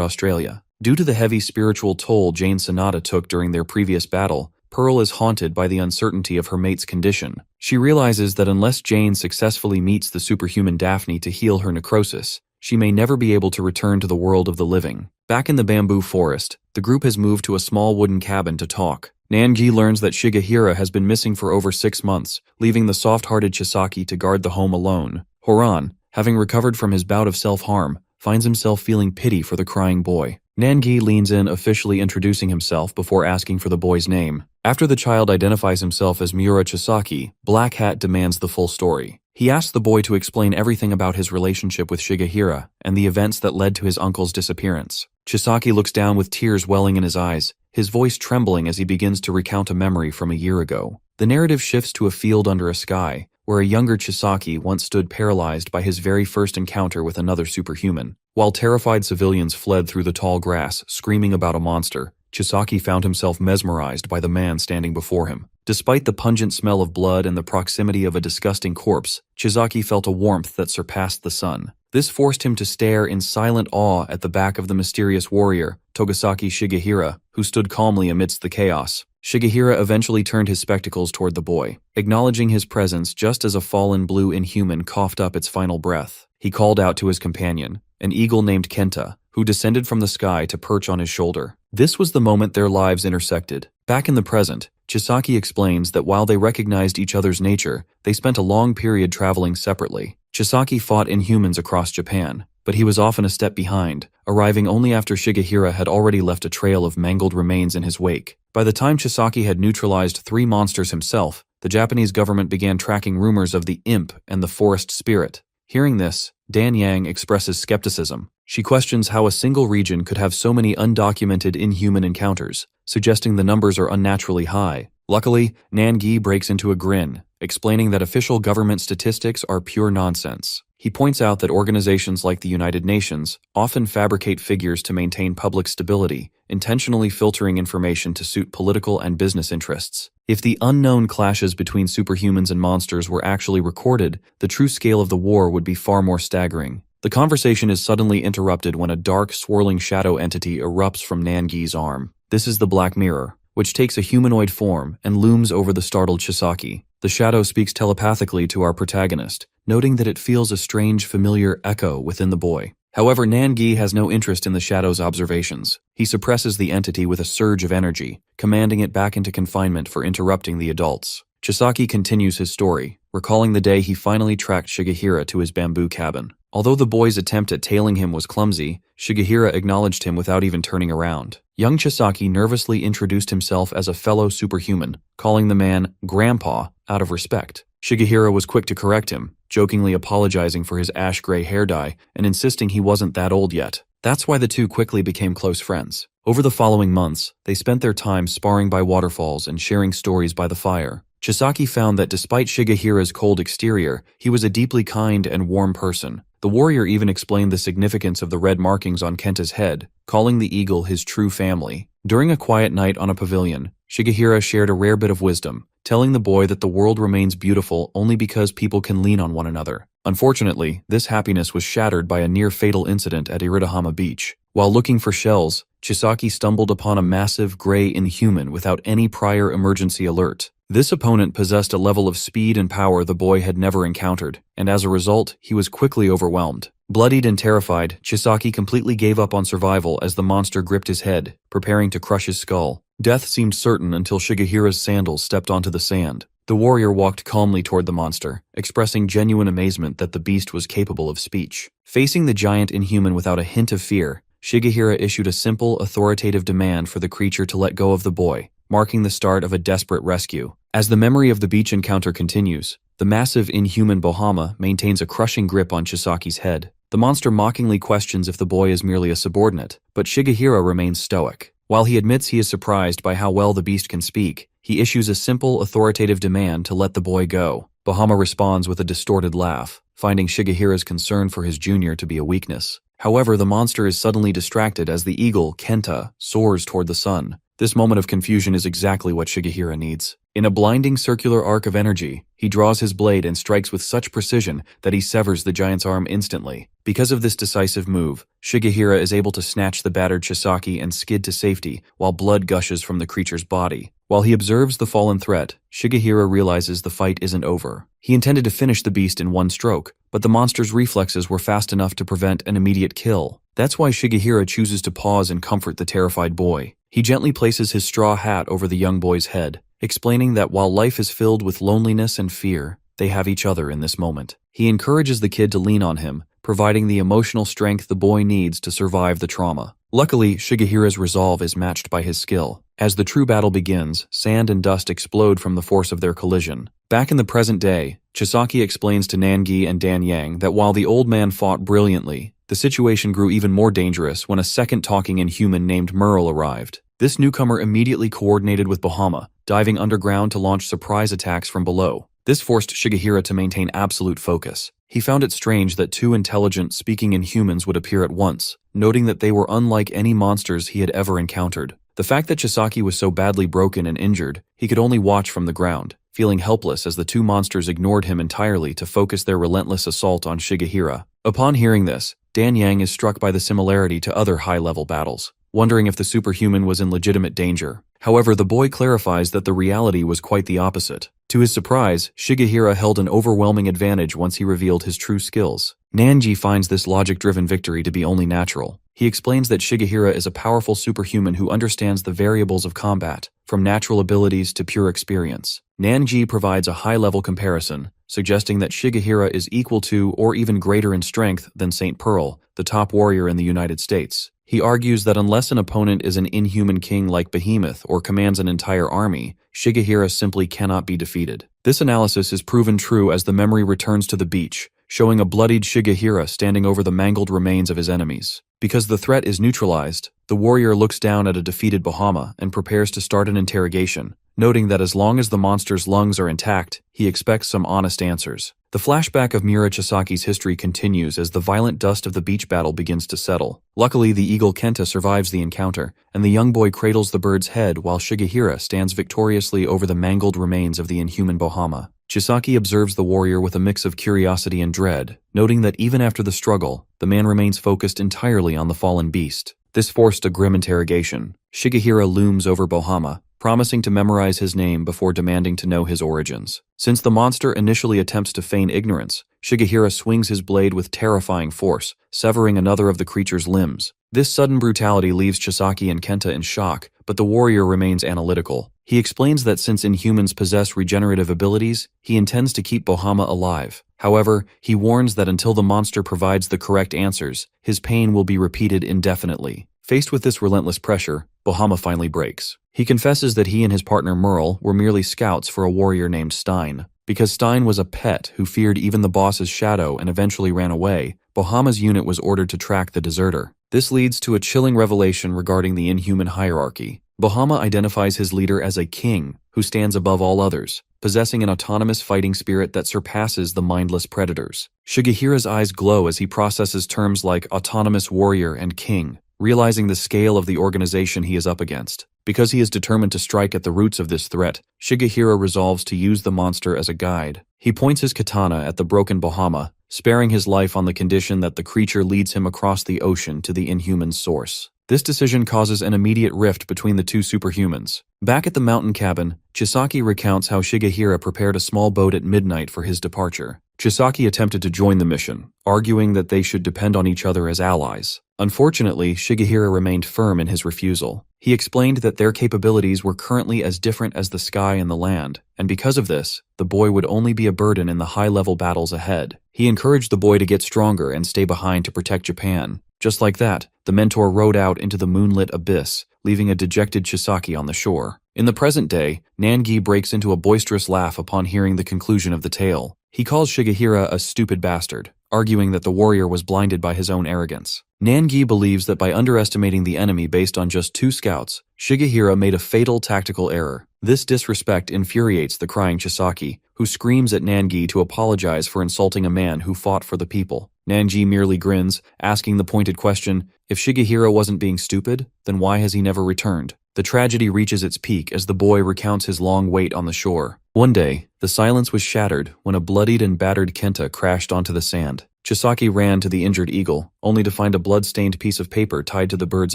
Australia. Due to the heavy spiritual toll Jane Sonata took during their previous battle, Pearl is haunted by the uncertainty of her mate's condition. She realizes that unless Jane successfully meets the superhuman Daphne to heal her necrosis, she may never be able to return to the world of the living. Back in the bamboo forest, the group has moved to a small wooden cabin to talk. Nangi learns that Shigehira has been missing for over 6 months, leaving the soft-hearted Chisaki to guard the home alone. Haran, having recovered from his bout of self-harm, finds himself feeling pity for the crying boy. Nangi leans in, officially introducing himself before asking for the boy's name. After the child identifies himself as Miura Chisaki, Black Hat demands the full story. He asks the boy to explain everything about his relationship with Shigehira and the events that led to his uncle's disappearance. Chisaki looks down with tears welling in his eyes, his voice trembling as he begins to recount a memory from a year ago. The narrative shifts to a field under a sky, where a younger Chisaki once stood paralyzed by his very first encounter with another superhuman. While terrified civilians fled through the tall grass, screaming about a monster, Chisaki found himself mesmerized by the man standing before him. Despite the pungent smell of blood and the proximity of a disgusting corpse, Chisaki felt a warmth that surpassed the sun. This forced him to stare in silent awe at the back of the mysterious warrior, Togasaki Shigehira, who stood calmly amidst the chaos. Shigehira eventually turned his spectacles toward the boy, acknowledging his presence just as a fallen blue inhuman coughed up its final breath. He called out to his companion, an eagle named Kenta, who descended from the sky to perch on his shoulder. This was the moment their lives intersected. Back in the present, Chisaki explains that while they recognized each other's nature, they spent a long period traveling separately. Chisaki fought Inhumans across Japan, but he was often a step behind, arriving only after Shigehira had already left a trail of mangled remains in his wake. By the time Chisaki had neutralized 3 monsters himself, the Japanese government began tracking rumors of the imp and the forest spirit. Hearing this, Dan Yang expresses skepticism. She questions how a single region could have so many undocumented inhuman encounters, suggesting the numbers are unnaturally high. Luckily, Nangi breaks into a grin, explaining that official government statistics are pure nonsense. He points out that organizations like the United Nations often fabricate figures to maintain public stability, intentionally filtering information to suit political and business interests. If the unknown clashes between superhumans and monsters were actually recorded, the true scale of the war would be far more staggering. The conversation is suddenly interrupted when a dark, swirling shadow entity erupts from Nangi's arm. This is the Black Mirror, which takes a humanoid form and looms over the startled Chisaki. The shadow speaks telepathically to our protagonist, noting that it feels a strange, familiar echo within the boy. However, Nangi has no interest in the shadow's observations. He suppresses the entity with a surge of energy, commanding it back into confinement for interrupting the adults. Chisaki continues his story, recalling the day he finally tracked Shigehira to his bamboo cabin. Although the boy's attempt at tailing him was clumsy, Shigehira acknowledged him without even turning around. Young Chisaki nervously introduced himself as a fellow superhuman, calling the man Grandpa out of respect. Shigehira was quick to correct him, jokingly apologizing for his ash-gray hair dye and insisting he wasn't that old yet. That's why the two quickly became close friends. Over the following months, they spent their time sparring by waterfalls and sharing stories by the fire. Chisaki found that despite Shigehira's cold exterior, he was a deeply kind and warm person. The warrior even explained the significance of the red markings on Kenta's head, calling the eagle his true family. During a quiet night on a pavilion, Shigehira shared a rare bit of wisdom, telling the boy that the world remains beautiful only because people can lean on one another. Unfortunately, this happiness was shattered by a near-fatal incident at Iridahama Beach. While looking for shells, Chisaki stumbled upon a massive gray inhuman without any prior emergency alert. This opponent possessed a level of speed and power the boy had never encountered, and as a result, he was quickly overwhelmed. Bloodied and terrified, Chisaki completely gave up on survival as the monster gripped his head, preparing to crush his skull. Death seemed certain until Shigehira's sandals stepped onto the sand. The warrior walked calmly toward the monster, expressing genuine amazement that the beast was capable of speech. Facing the giant inhuman without a hint of fear, Shigehira issued a simple, authoritative demand for the creature to let go of the boy, marking the start of a desperate rescue. As the memory of the beach encounter continues, the massive inhuman Bohama maintains a crushing grip on Chisaki's head. The monster mockingly questions if the boy is merely a subordinate, but Shigehira remains stoic. While he admits he is surprised by how well the beast can speak, he issues a simple, authoritative demand to let the boy go. Bohama responds with a distorted laugh, finding Shigehira's concern for his junior to be a weakness. However, the monster is suddenly distracted as the eagle, Kenta, soars toward the sun. This moment of confusion is exactly what Shigehira needs. In a blinding circular arc of energy, he draws his blade and strikes with such precision that he severs the giant's arm instantly. Because of this decisive move, Shigehira is able to snatch the battered Chisaki and skid to safety while blood gushes from the creature's body. While he observes the fallen threat, Shigehira realizes the fight isn't over. He intended to finish the beast in one stroke, but the monster's reflexes were fast enough to prevent an immediate kill. That's why Shigehira chooses to pause and comfort the terrified boy. He gently places his straw hat over the young boy's head, explaining that while life is filled with loneliness and fear, they have each other in this moment. He encourages the kid to lean on him, providing the emotional strength the boy needs to survive the trauma. Luckily, Shigehira's resolve is matched by his skill. As the true battle begins, sand and dust explode from the force of their collision. Back in the present day, Chisaki explains to Nangi and Dan Yang that while the old man fought brilliantly, the situation grew even more dangerous when a second talking inhuman named Merle arrived. This newcomer immediately coordinated with Bohama, diving underground to launch surprise attacks from below. This forced Shigehira to maintain absolute focus. He found it strange that two intelligent, speaking inhumans would appear at once, noting that they were unlike any monsters he had ever encountered. The fact that Chisaki was so badly broken and injured, he could only watch from the ground, feeling helpless as the two monsters ignored him entirely to focus their relentless assault on Shigehira. Upon hearing this, Dan Yang is struck by the similarity to other high-level battles, wondering if the superhuman was in legitimate danger. However, the boy clarifies that the reality was quite the opposite. To his surprise, Shigehira held an overwhelming advantage once he revealed his true skills. Nanji finds this logic-driven victory to be only natural. He explains that Shigehira is a powerful superhuman who understands the variables of combat, from natural abilities to pure experience. Nanji provides a high-level comparison, suggesting that Shigehira is equal to or even greater in strength than Saint Pearl, the top warrior in the United States. He argues that unless an opponent is an inhuman king like Behemoth or commands an entire army, Shigehira simply cannot be defeated. This analysis is proven true as the memory returns to the beach, showing a bloodied Shigehira standing over the mangled remains of his enemies. Because the threat is neutralized, the warrior looks down at a defeated Bohama and prepares to start an interrogation, noting that as long as the monster's lungs are intact, he expects some honest answers. The flashback of Mura Chisaki's history continues as the violent dust of the beach battle begins to settle. Luckily, the eagle Kenta survives the encounter, and the young boy cradles the bird's head while Shigehira stands victoriously over the mangled remains of the inhuman Bohama. Chisaki observes the warrior with a mix of curiosity and dread, noting that even after the struggle, the man remains focused entirely on the fallen beast. This forced a grim interrogation. Shigehira looms over Bohama, promising to memorize his name before demanding to know his origins. Since the monster initially attempts to feign ignorance, Shigehira swings his blade with terrifying force, severing another of the creature's limbs. This sudden brutality leaves Chisaki and Kenta in shock, but the warrior remains analytical. He explains that since inhumans possess regenerative abilities, he intends to keep Bohama alive. However, he warns that until the monster provides the correct answers, his pain will be repeated indefinitely. Faced with this relentless pressure, Bohama finally breaks. He confesses that he and his partner Merle were merely scouts for a warrior named Stein. Because Stein was a pet who feared even the boss's shadow and eventually ran away, Bahama's unit was ordered to track the deserter. This leads to a chilling revelation regarding the inhuman hierarchy. Bahama identifies his leader as a king who stands above all others, possessing an autonomous fighting spirit that surpasses the mindless predators. Shigehira's eyes glow as he processes terms like autonomous warrior and king, realizing the scale of the organization he is up against. Because he is determined to strike at the roots of this threat, Shigehira resolves to use the monster as a guide. He points his katana at the broken Bahama, sparing his life on the condition that the creature leads him across the ocean to the inhuman source. This decision causes an immediate rift between the two superhumans. Back at the mountain cabin, Chisaki recounts how Shigehira prepared a small boat at midnight for his departure. Chisaki attempted to join the mission, arguing that they should depend on each other as allies. Unfortunately, Shigehira remained firm in his refusal. He explained that their capabilities were currently as different as the sky and the land, and because of this, the boy would only be a burden in the high-level battles ahead. He encouraged the boy to get stronger and stay behind to protect Japan. Just like that, the mentor rowed out into the moonlit abyss, leaving a dejected Chisaki on the shore. In the present day, Nangi breaks into a boisterous laugh upon hearing the conclusion of the tale. He calls Shigehira a stupid bastard, arguing that the warrior was blinded by his own arrogance. Nangi believes that by underestimating the enemy based on just 2 scouts, Shigehira made a fatal tactical error. This disrespect infuriates the crying Chisaki, who screams at Nangi to apologize for insulting a man who fought for the people. Nangi merely grins, asking the pointed question, if Shigehira wasn't being stupid, then why has he never returned? The tragedy reaches its peak as the boy recounts his long wait on the shore. One day, the silence was shattered when a bloodied and battered Kenta crashed onto the sand. Chisaki ran to the injured eagle, only to find a blood-stained piece of paper tied to the bird's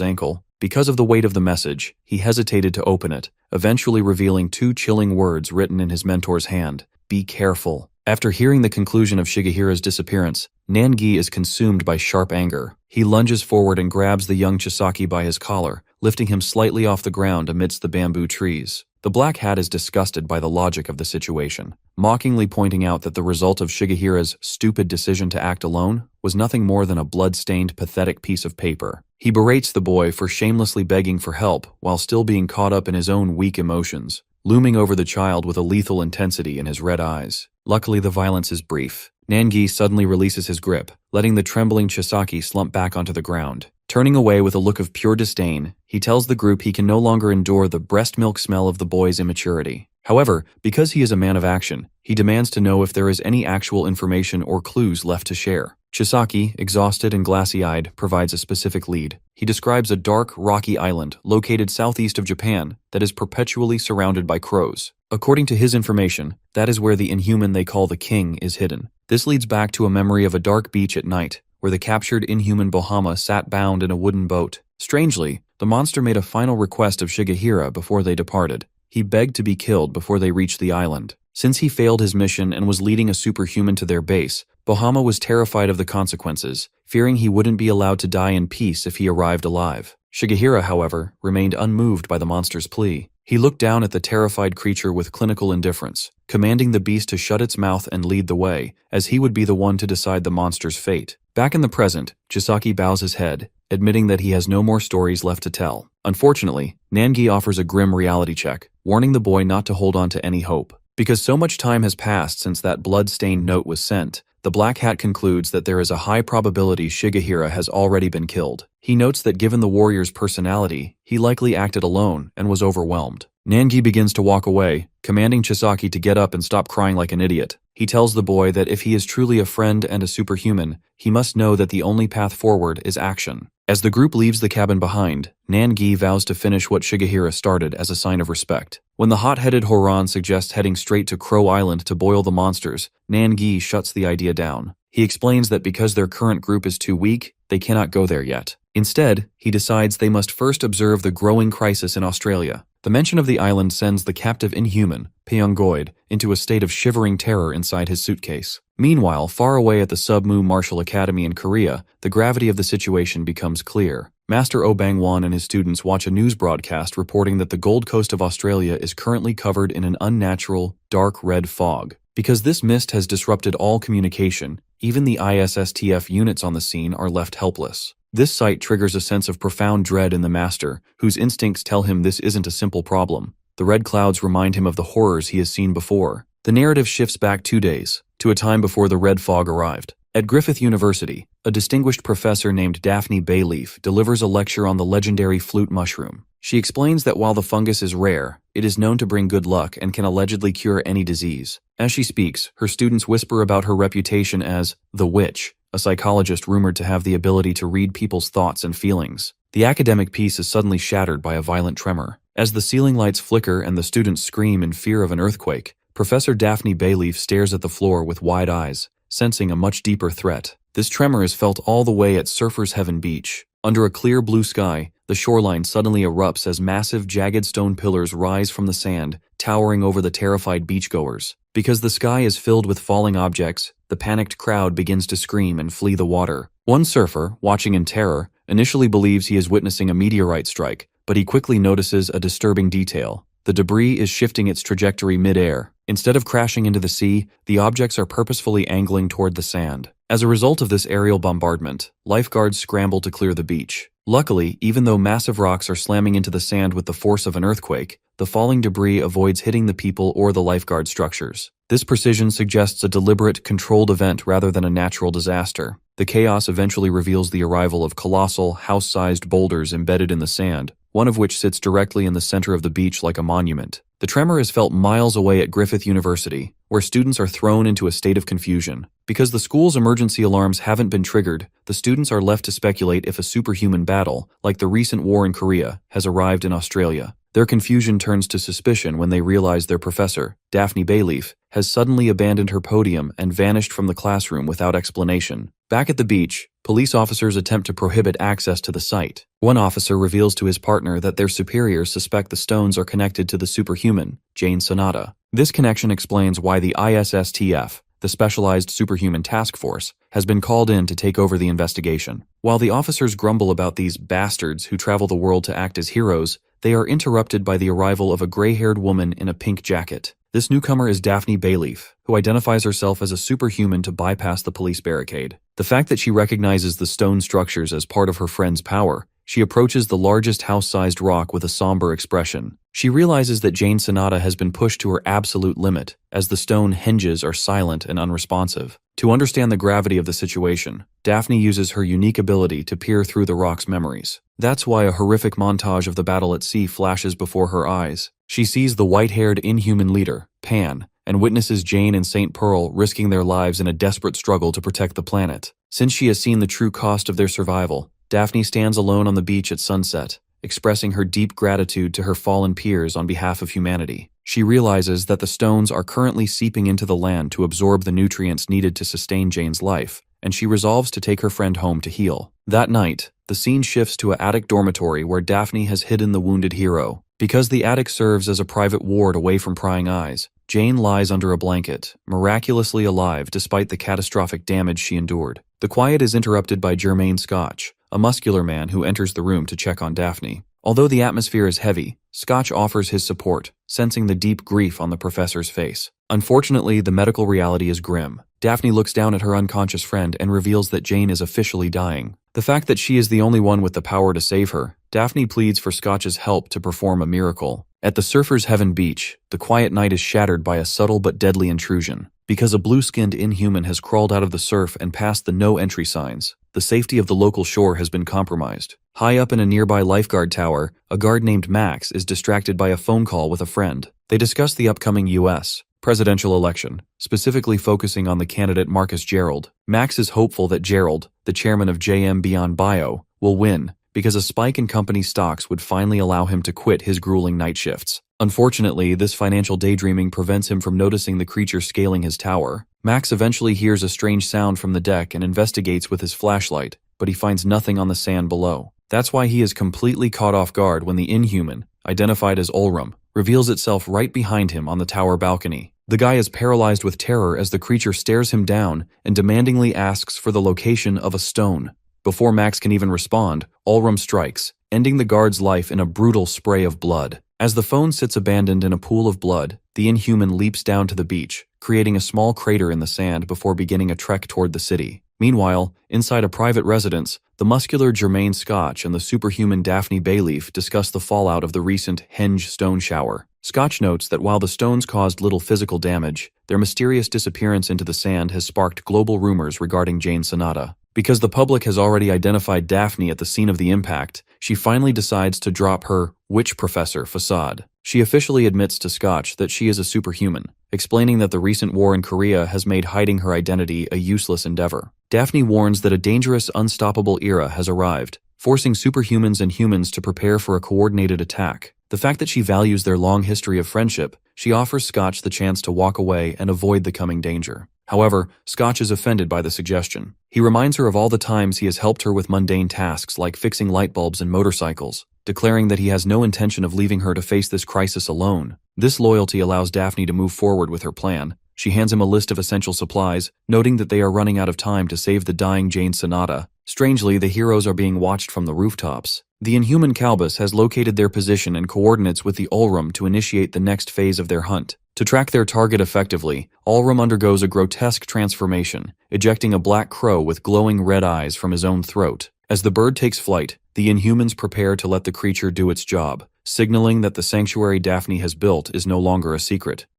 ankle. Because of the weight of the message, he hesitated to open it, eventually revealing 2 chilling words written in his mentor's hand: "Be careful." After hearing the conclusion of Shigehira's disappearance, Nangi is consumed by sharp anger. He lunges forward and grabs the young Chisaki by his collar, lifting him slightly off the ground amidst the bamboo trees. The Black Hat is disgusted by the logic of the situation, mockingly pointing out that the result of Shigehira's stupid decision to act alone was nothing more than a blood-stained, pathetic piece of paper. He berates the boy for shamelessly begging for help while still being caught up in his own weak emotions, looming over the child with a lethal intensity in his red eyes. Luckily, the violence is brief. Nangi suddenly releases his grip, letting the trembling Chisaki slump back onto the ground. Turning away with a look of pure disdain, he tells the group he can no longer endure the breast milk smell of the boy's immaturity. However, because he is a man of action, he demands to know if there is any actual information or clues left to share. Chisaki, exhausted and glassy-eyed, provides a specific lead. He describes a dark, rocky island located southeast of Japan that is perpetually surrounded by crows. According to his information, that is where the inhuman they call the king is hidden. This leads back to a memory of a dark beach at night, where the captured inhuman Bahama sat bound in a wooden boat. Strangely, the monster made a final request of Shigehira before they departed. He begged to be killed before they reached the island. Since he failed his mission and was leading a superhuman to their base, Bahama was terrified of the consequences, fearing he wouldn't be allowed to die in peace if he arrived alive. Shigehira, however, remained unmoved by the monster's plea. He looked down at the terrified creature with clinical indifference, commanding the beast to shut its mouth and lead the way, as he would be the one to decide the monster's fate. Back in the present, Chisaki bows his head, admitting that he has no more stories left to tell. Unfortunately, Nangi offers a grim reality check, warning the boy not to hold on to any hope. Because so much time has passed since that blood-stained note was sent, the Black Hat concludes that there is a high probability Shigehira has already been killed. He notes that given the warrior's personality, he likely acted alone and was overwhelmed. Nangi begins to walk away, commanding Chisaki to get up and stop crying like an idiot. He tells the boy that if he is truly a friend and a superhuman, he must know that the only path forward is action. As the group leaves the cabin behind, Nangi vows to finish what Shigehira started as a sign of respect. When the hot-headed Horan suggests heading straight to Crow Island to boil the monsters, Nangi shuts the idea down. He explains that because their current group is too weak, they cannot go there yet. Instead, he decides they must first observe the growing crisis in Australia. The mention of the island sends the captive inhuman, Pyongoid, into a state of shivering terror inside his suitcase. Meanwhile, far away at the Submu Martial Academy in Korea, the gravity of the situation becomes clear. Master Oh Bang-won and his students watch a news broadcast reporting that the Gold Coast of Australia is currently covered in an unnatural, dark red fog. Because this mist has disrupted all communication, even the ISSTF units on the scene are left helpless. This sight triggers a sense of profound dread in the master, whose instincts tell him this isn't a simple problem. The red clouds remind him of the horrors he has seen before. The narrative shifts back 2 days, to a time before the red fog arrived. At Griffith University, a distinguished professor named Daphne Bayleaf delivers a lecture on the legendary flute mushroom. She explains that while the fungus is rare, it is known to bring good luck and can allegedly cure any disease. As she speaks, her students whisper about her reputation as the witch, a psychologist rumored to have the ability to read people's thoughts and feelings. The academic peace is suddenly shattered by a violent tremor. As the ceiling lights flicker and the students scream in fear of an earthquake, Professor Daphne Bayleaf stares at the floor with wide eyes, sensing a much deeper threat. This tremor is felt all the way at Surfer's Heaven Beach. Under a clear blue sky, the shoreline suddenly erupts as massive jagged stone pillars rise from the sand, towering over the terrified beachgoers. Because the sky is filled with falling objects, the panicked crowd begins to scream and flee the water. One surfer, watching in terror, initially believes he is witnessing a meteorite strike, but he quickly notices a disturbing detail. The debris is shifting its trajectory mid-air. Instead of crashing into the sea, the objects are purposefully angling toward the sand. As a result of this aerial bombardment, lifeguards scramble to clear the beach. Luckily, even though massive rocks are slamming into the sand with the force of an earthquake, the falling debris avoids hitting the people or the lifeguard structures. This precision suggests a deliberate, controlled event rather than a natural disaster. The chaos eventually reveals the arrival of colossal, house-sized boulders embedded in the sand, one of which sits directly in the center of the beach like a monument. The tremor is felt miles away at Griffith University, where students are thrown into a state of confusion. Because the school's emergency alarms haven't been triggered, the students are left to speculate if a superhuman battle, like the recent war in Korea, has arrived in Australia. Their confusion turns to suspicion when they realize their professor, Daphne Bayleaf, has suddenly abandoned her podium and vanished from the classroom without explanation. Back at the beach, police officers attempt to prohibit access to the site. One officer reveals to his partner that their superiors suspect the stones are connected to the superhuman, Jane Sonata. This connection explains why the ISSTF, the Specialized Superhuman Task Force, has been called in to take over the investigation. While the officers grumble about these bastards who travel the world to act as heroes, they are interrupted by the arrival of a gray-haired woman in a pink jacket. This newcomer is Daphne Bayleaf, who identifies herself as a superhuman to bypass the police barricade. The fact that she recognizes the stone structures as part of her friend's power, she approaches the largest house-sized rock with a somber expression. She realizes that Jane Sonata has been pushed to her absolute limit, as the stone hinges are silent and unresponsive. To understand the gravity of the situation, Daphne uses her unique ability to peer through the rock's memories. That's why a horrific montage of the battle at sea flashes before her eyes. She sees the white-haired inhuman leader, Pan, and witnesses Jane and St. Pearl risking their lives in a desperate struggle to protect the planet. Since she has seen the true cost of their survival, Daphne stands alone on the beach at sunset, expressing her deep gratitude to her fallen peers on behalf of humanity. She realizes that the stones are currently seeping into the land to absorb the nutrients needed to sustain Jane's life, and she resolves to take her friend home to heal. That night, the scene shifts to an attic dormitory where Daphne has hidden the wounded hero. Because the attic serves as a private ward away from prying eyes, Jane lies under a blanket, miraculously alive despite the catastrophic damage she endured. The quiet is interrupted by Jermaine Scotch, a muscular man who enters the room to check on Daphne. Although the atmosphere is heavy, Scotch offers his support, sensing the deep grief on the professor's face. Unfortunately, the medical reality is grim. Daphne looks down at her unconscious friend and reveals that Jane is officially dying. The fact that she is the only one with the power to save her, Daphne pleads for Scotch's help to perform a miracle. At the Surfer's Heaven Beach, the quiet night is shattered by a subtle but deadly intrusion. Because a blue-skinned inhuman has crawled out of the surf and passed the no-entry signs, the safety of the local shore has been compromised. High up in a nearby lifeguard tower, a guard named Max is distracted by a phone call with a friend. They discuss the upcoming U.S. presidential election, specifically focusing on the candidate Marcus Gerald. Max is hopeful that Gerald, the chairman of JM Beyond Bio, will win, because a spike in company stocks would finally allow him to quit his grueling night shifts. Unfortunately, this financial daydreaming prevents him from noticing the creature scaling his tower. Max eventually hears a strange sound from the deck and investigates with his flashlight, but he finds nothing on the sand below. That's why he is completely caught off guard when the inhuman, identified as Ulrum, reveals itself right behind him on the tower balcony. The guy is paralyzed with terror as the creature stares him down and demandingly asks for the location of a stone. Before Max can even respond, Ulrum strikes, ending the guard's life in a brutal spray of blood. As the phone sits abandoned in a pool of blood, the inhuman leaps down to the beach, creating a small crater in the sand before beginning a trek toward the city. Meanwhile, inside a private residence, the muscular Jermaine Scotch and the superhuman Daphne Bayleaf discuss the fallout of the recent Henge stone shower. Scotch notes that while the stones caused little physical damage, their mysterious disappearance into the sand has sparked global rumors regarding Jane Sonata. Because the public has already identified Daphne at the scene of the impact, she finally decides to drop her witch professor facade. She officially admits to Scotch that she is a superhuman, explaining that the recent war in Korea has made hiding her identity a useless endeavor. Daphne warns that a dangerous, unstoppable era has arrived, forcing superhumans and humans to prepare for a coordinated attack. The fact that she values their long history of friendship, she offers Scotch the chance to walk away and avoid the coming danger. However, Scotch is offended by the suggestion. He reminds her of all the times he has helped her with mundane tasks like fixing light bulbs and motorcycles, declaring that he has no intention of leaving her to face this crisis alone. This loyalty allows Daphne to move forward with her plan. She hands him a list of essential supplies, noting that they are running out of time to save the dying Jane Sonata. Strangely, the heroes are being watched from the rooftops. The inhuman Calbus has located their position and coordinates with the Ulrum to initiate the next phase of their hunt. To track their target effectively, Ulrum undergoes a grotesque transformation, ejecting a black crow with glowing red eyes from his own throat. As the bird takes flight, the Inhumans prepare to let the creature do its job, signaling that the sanctuary Daphne has built is no longer a secret.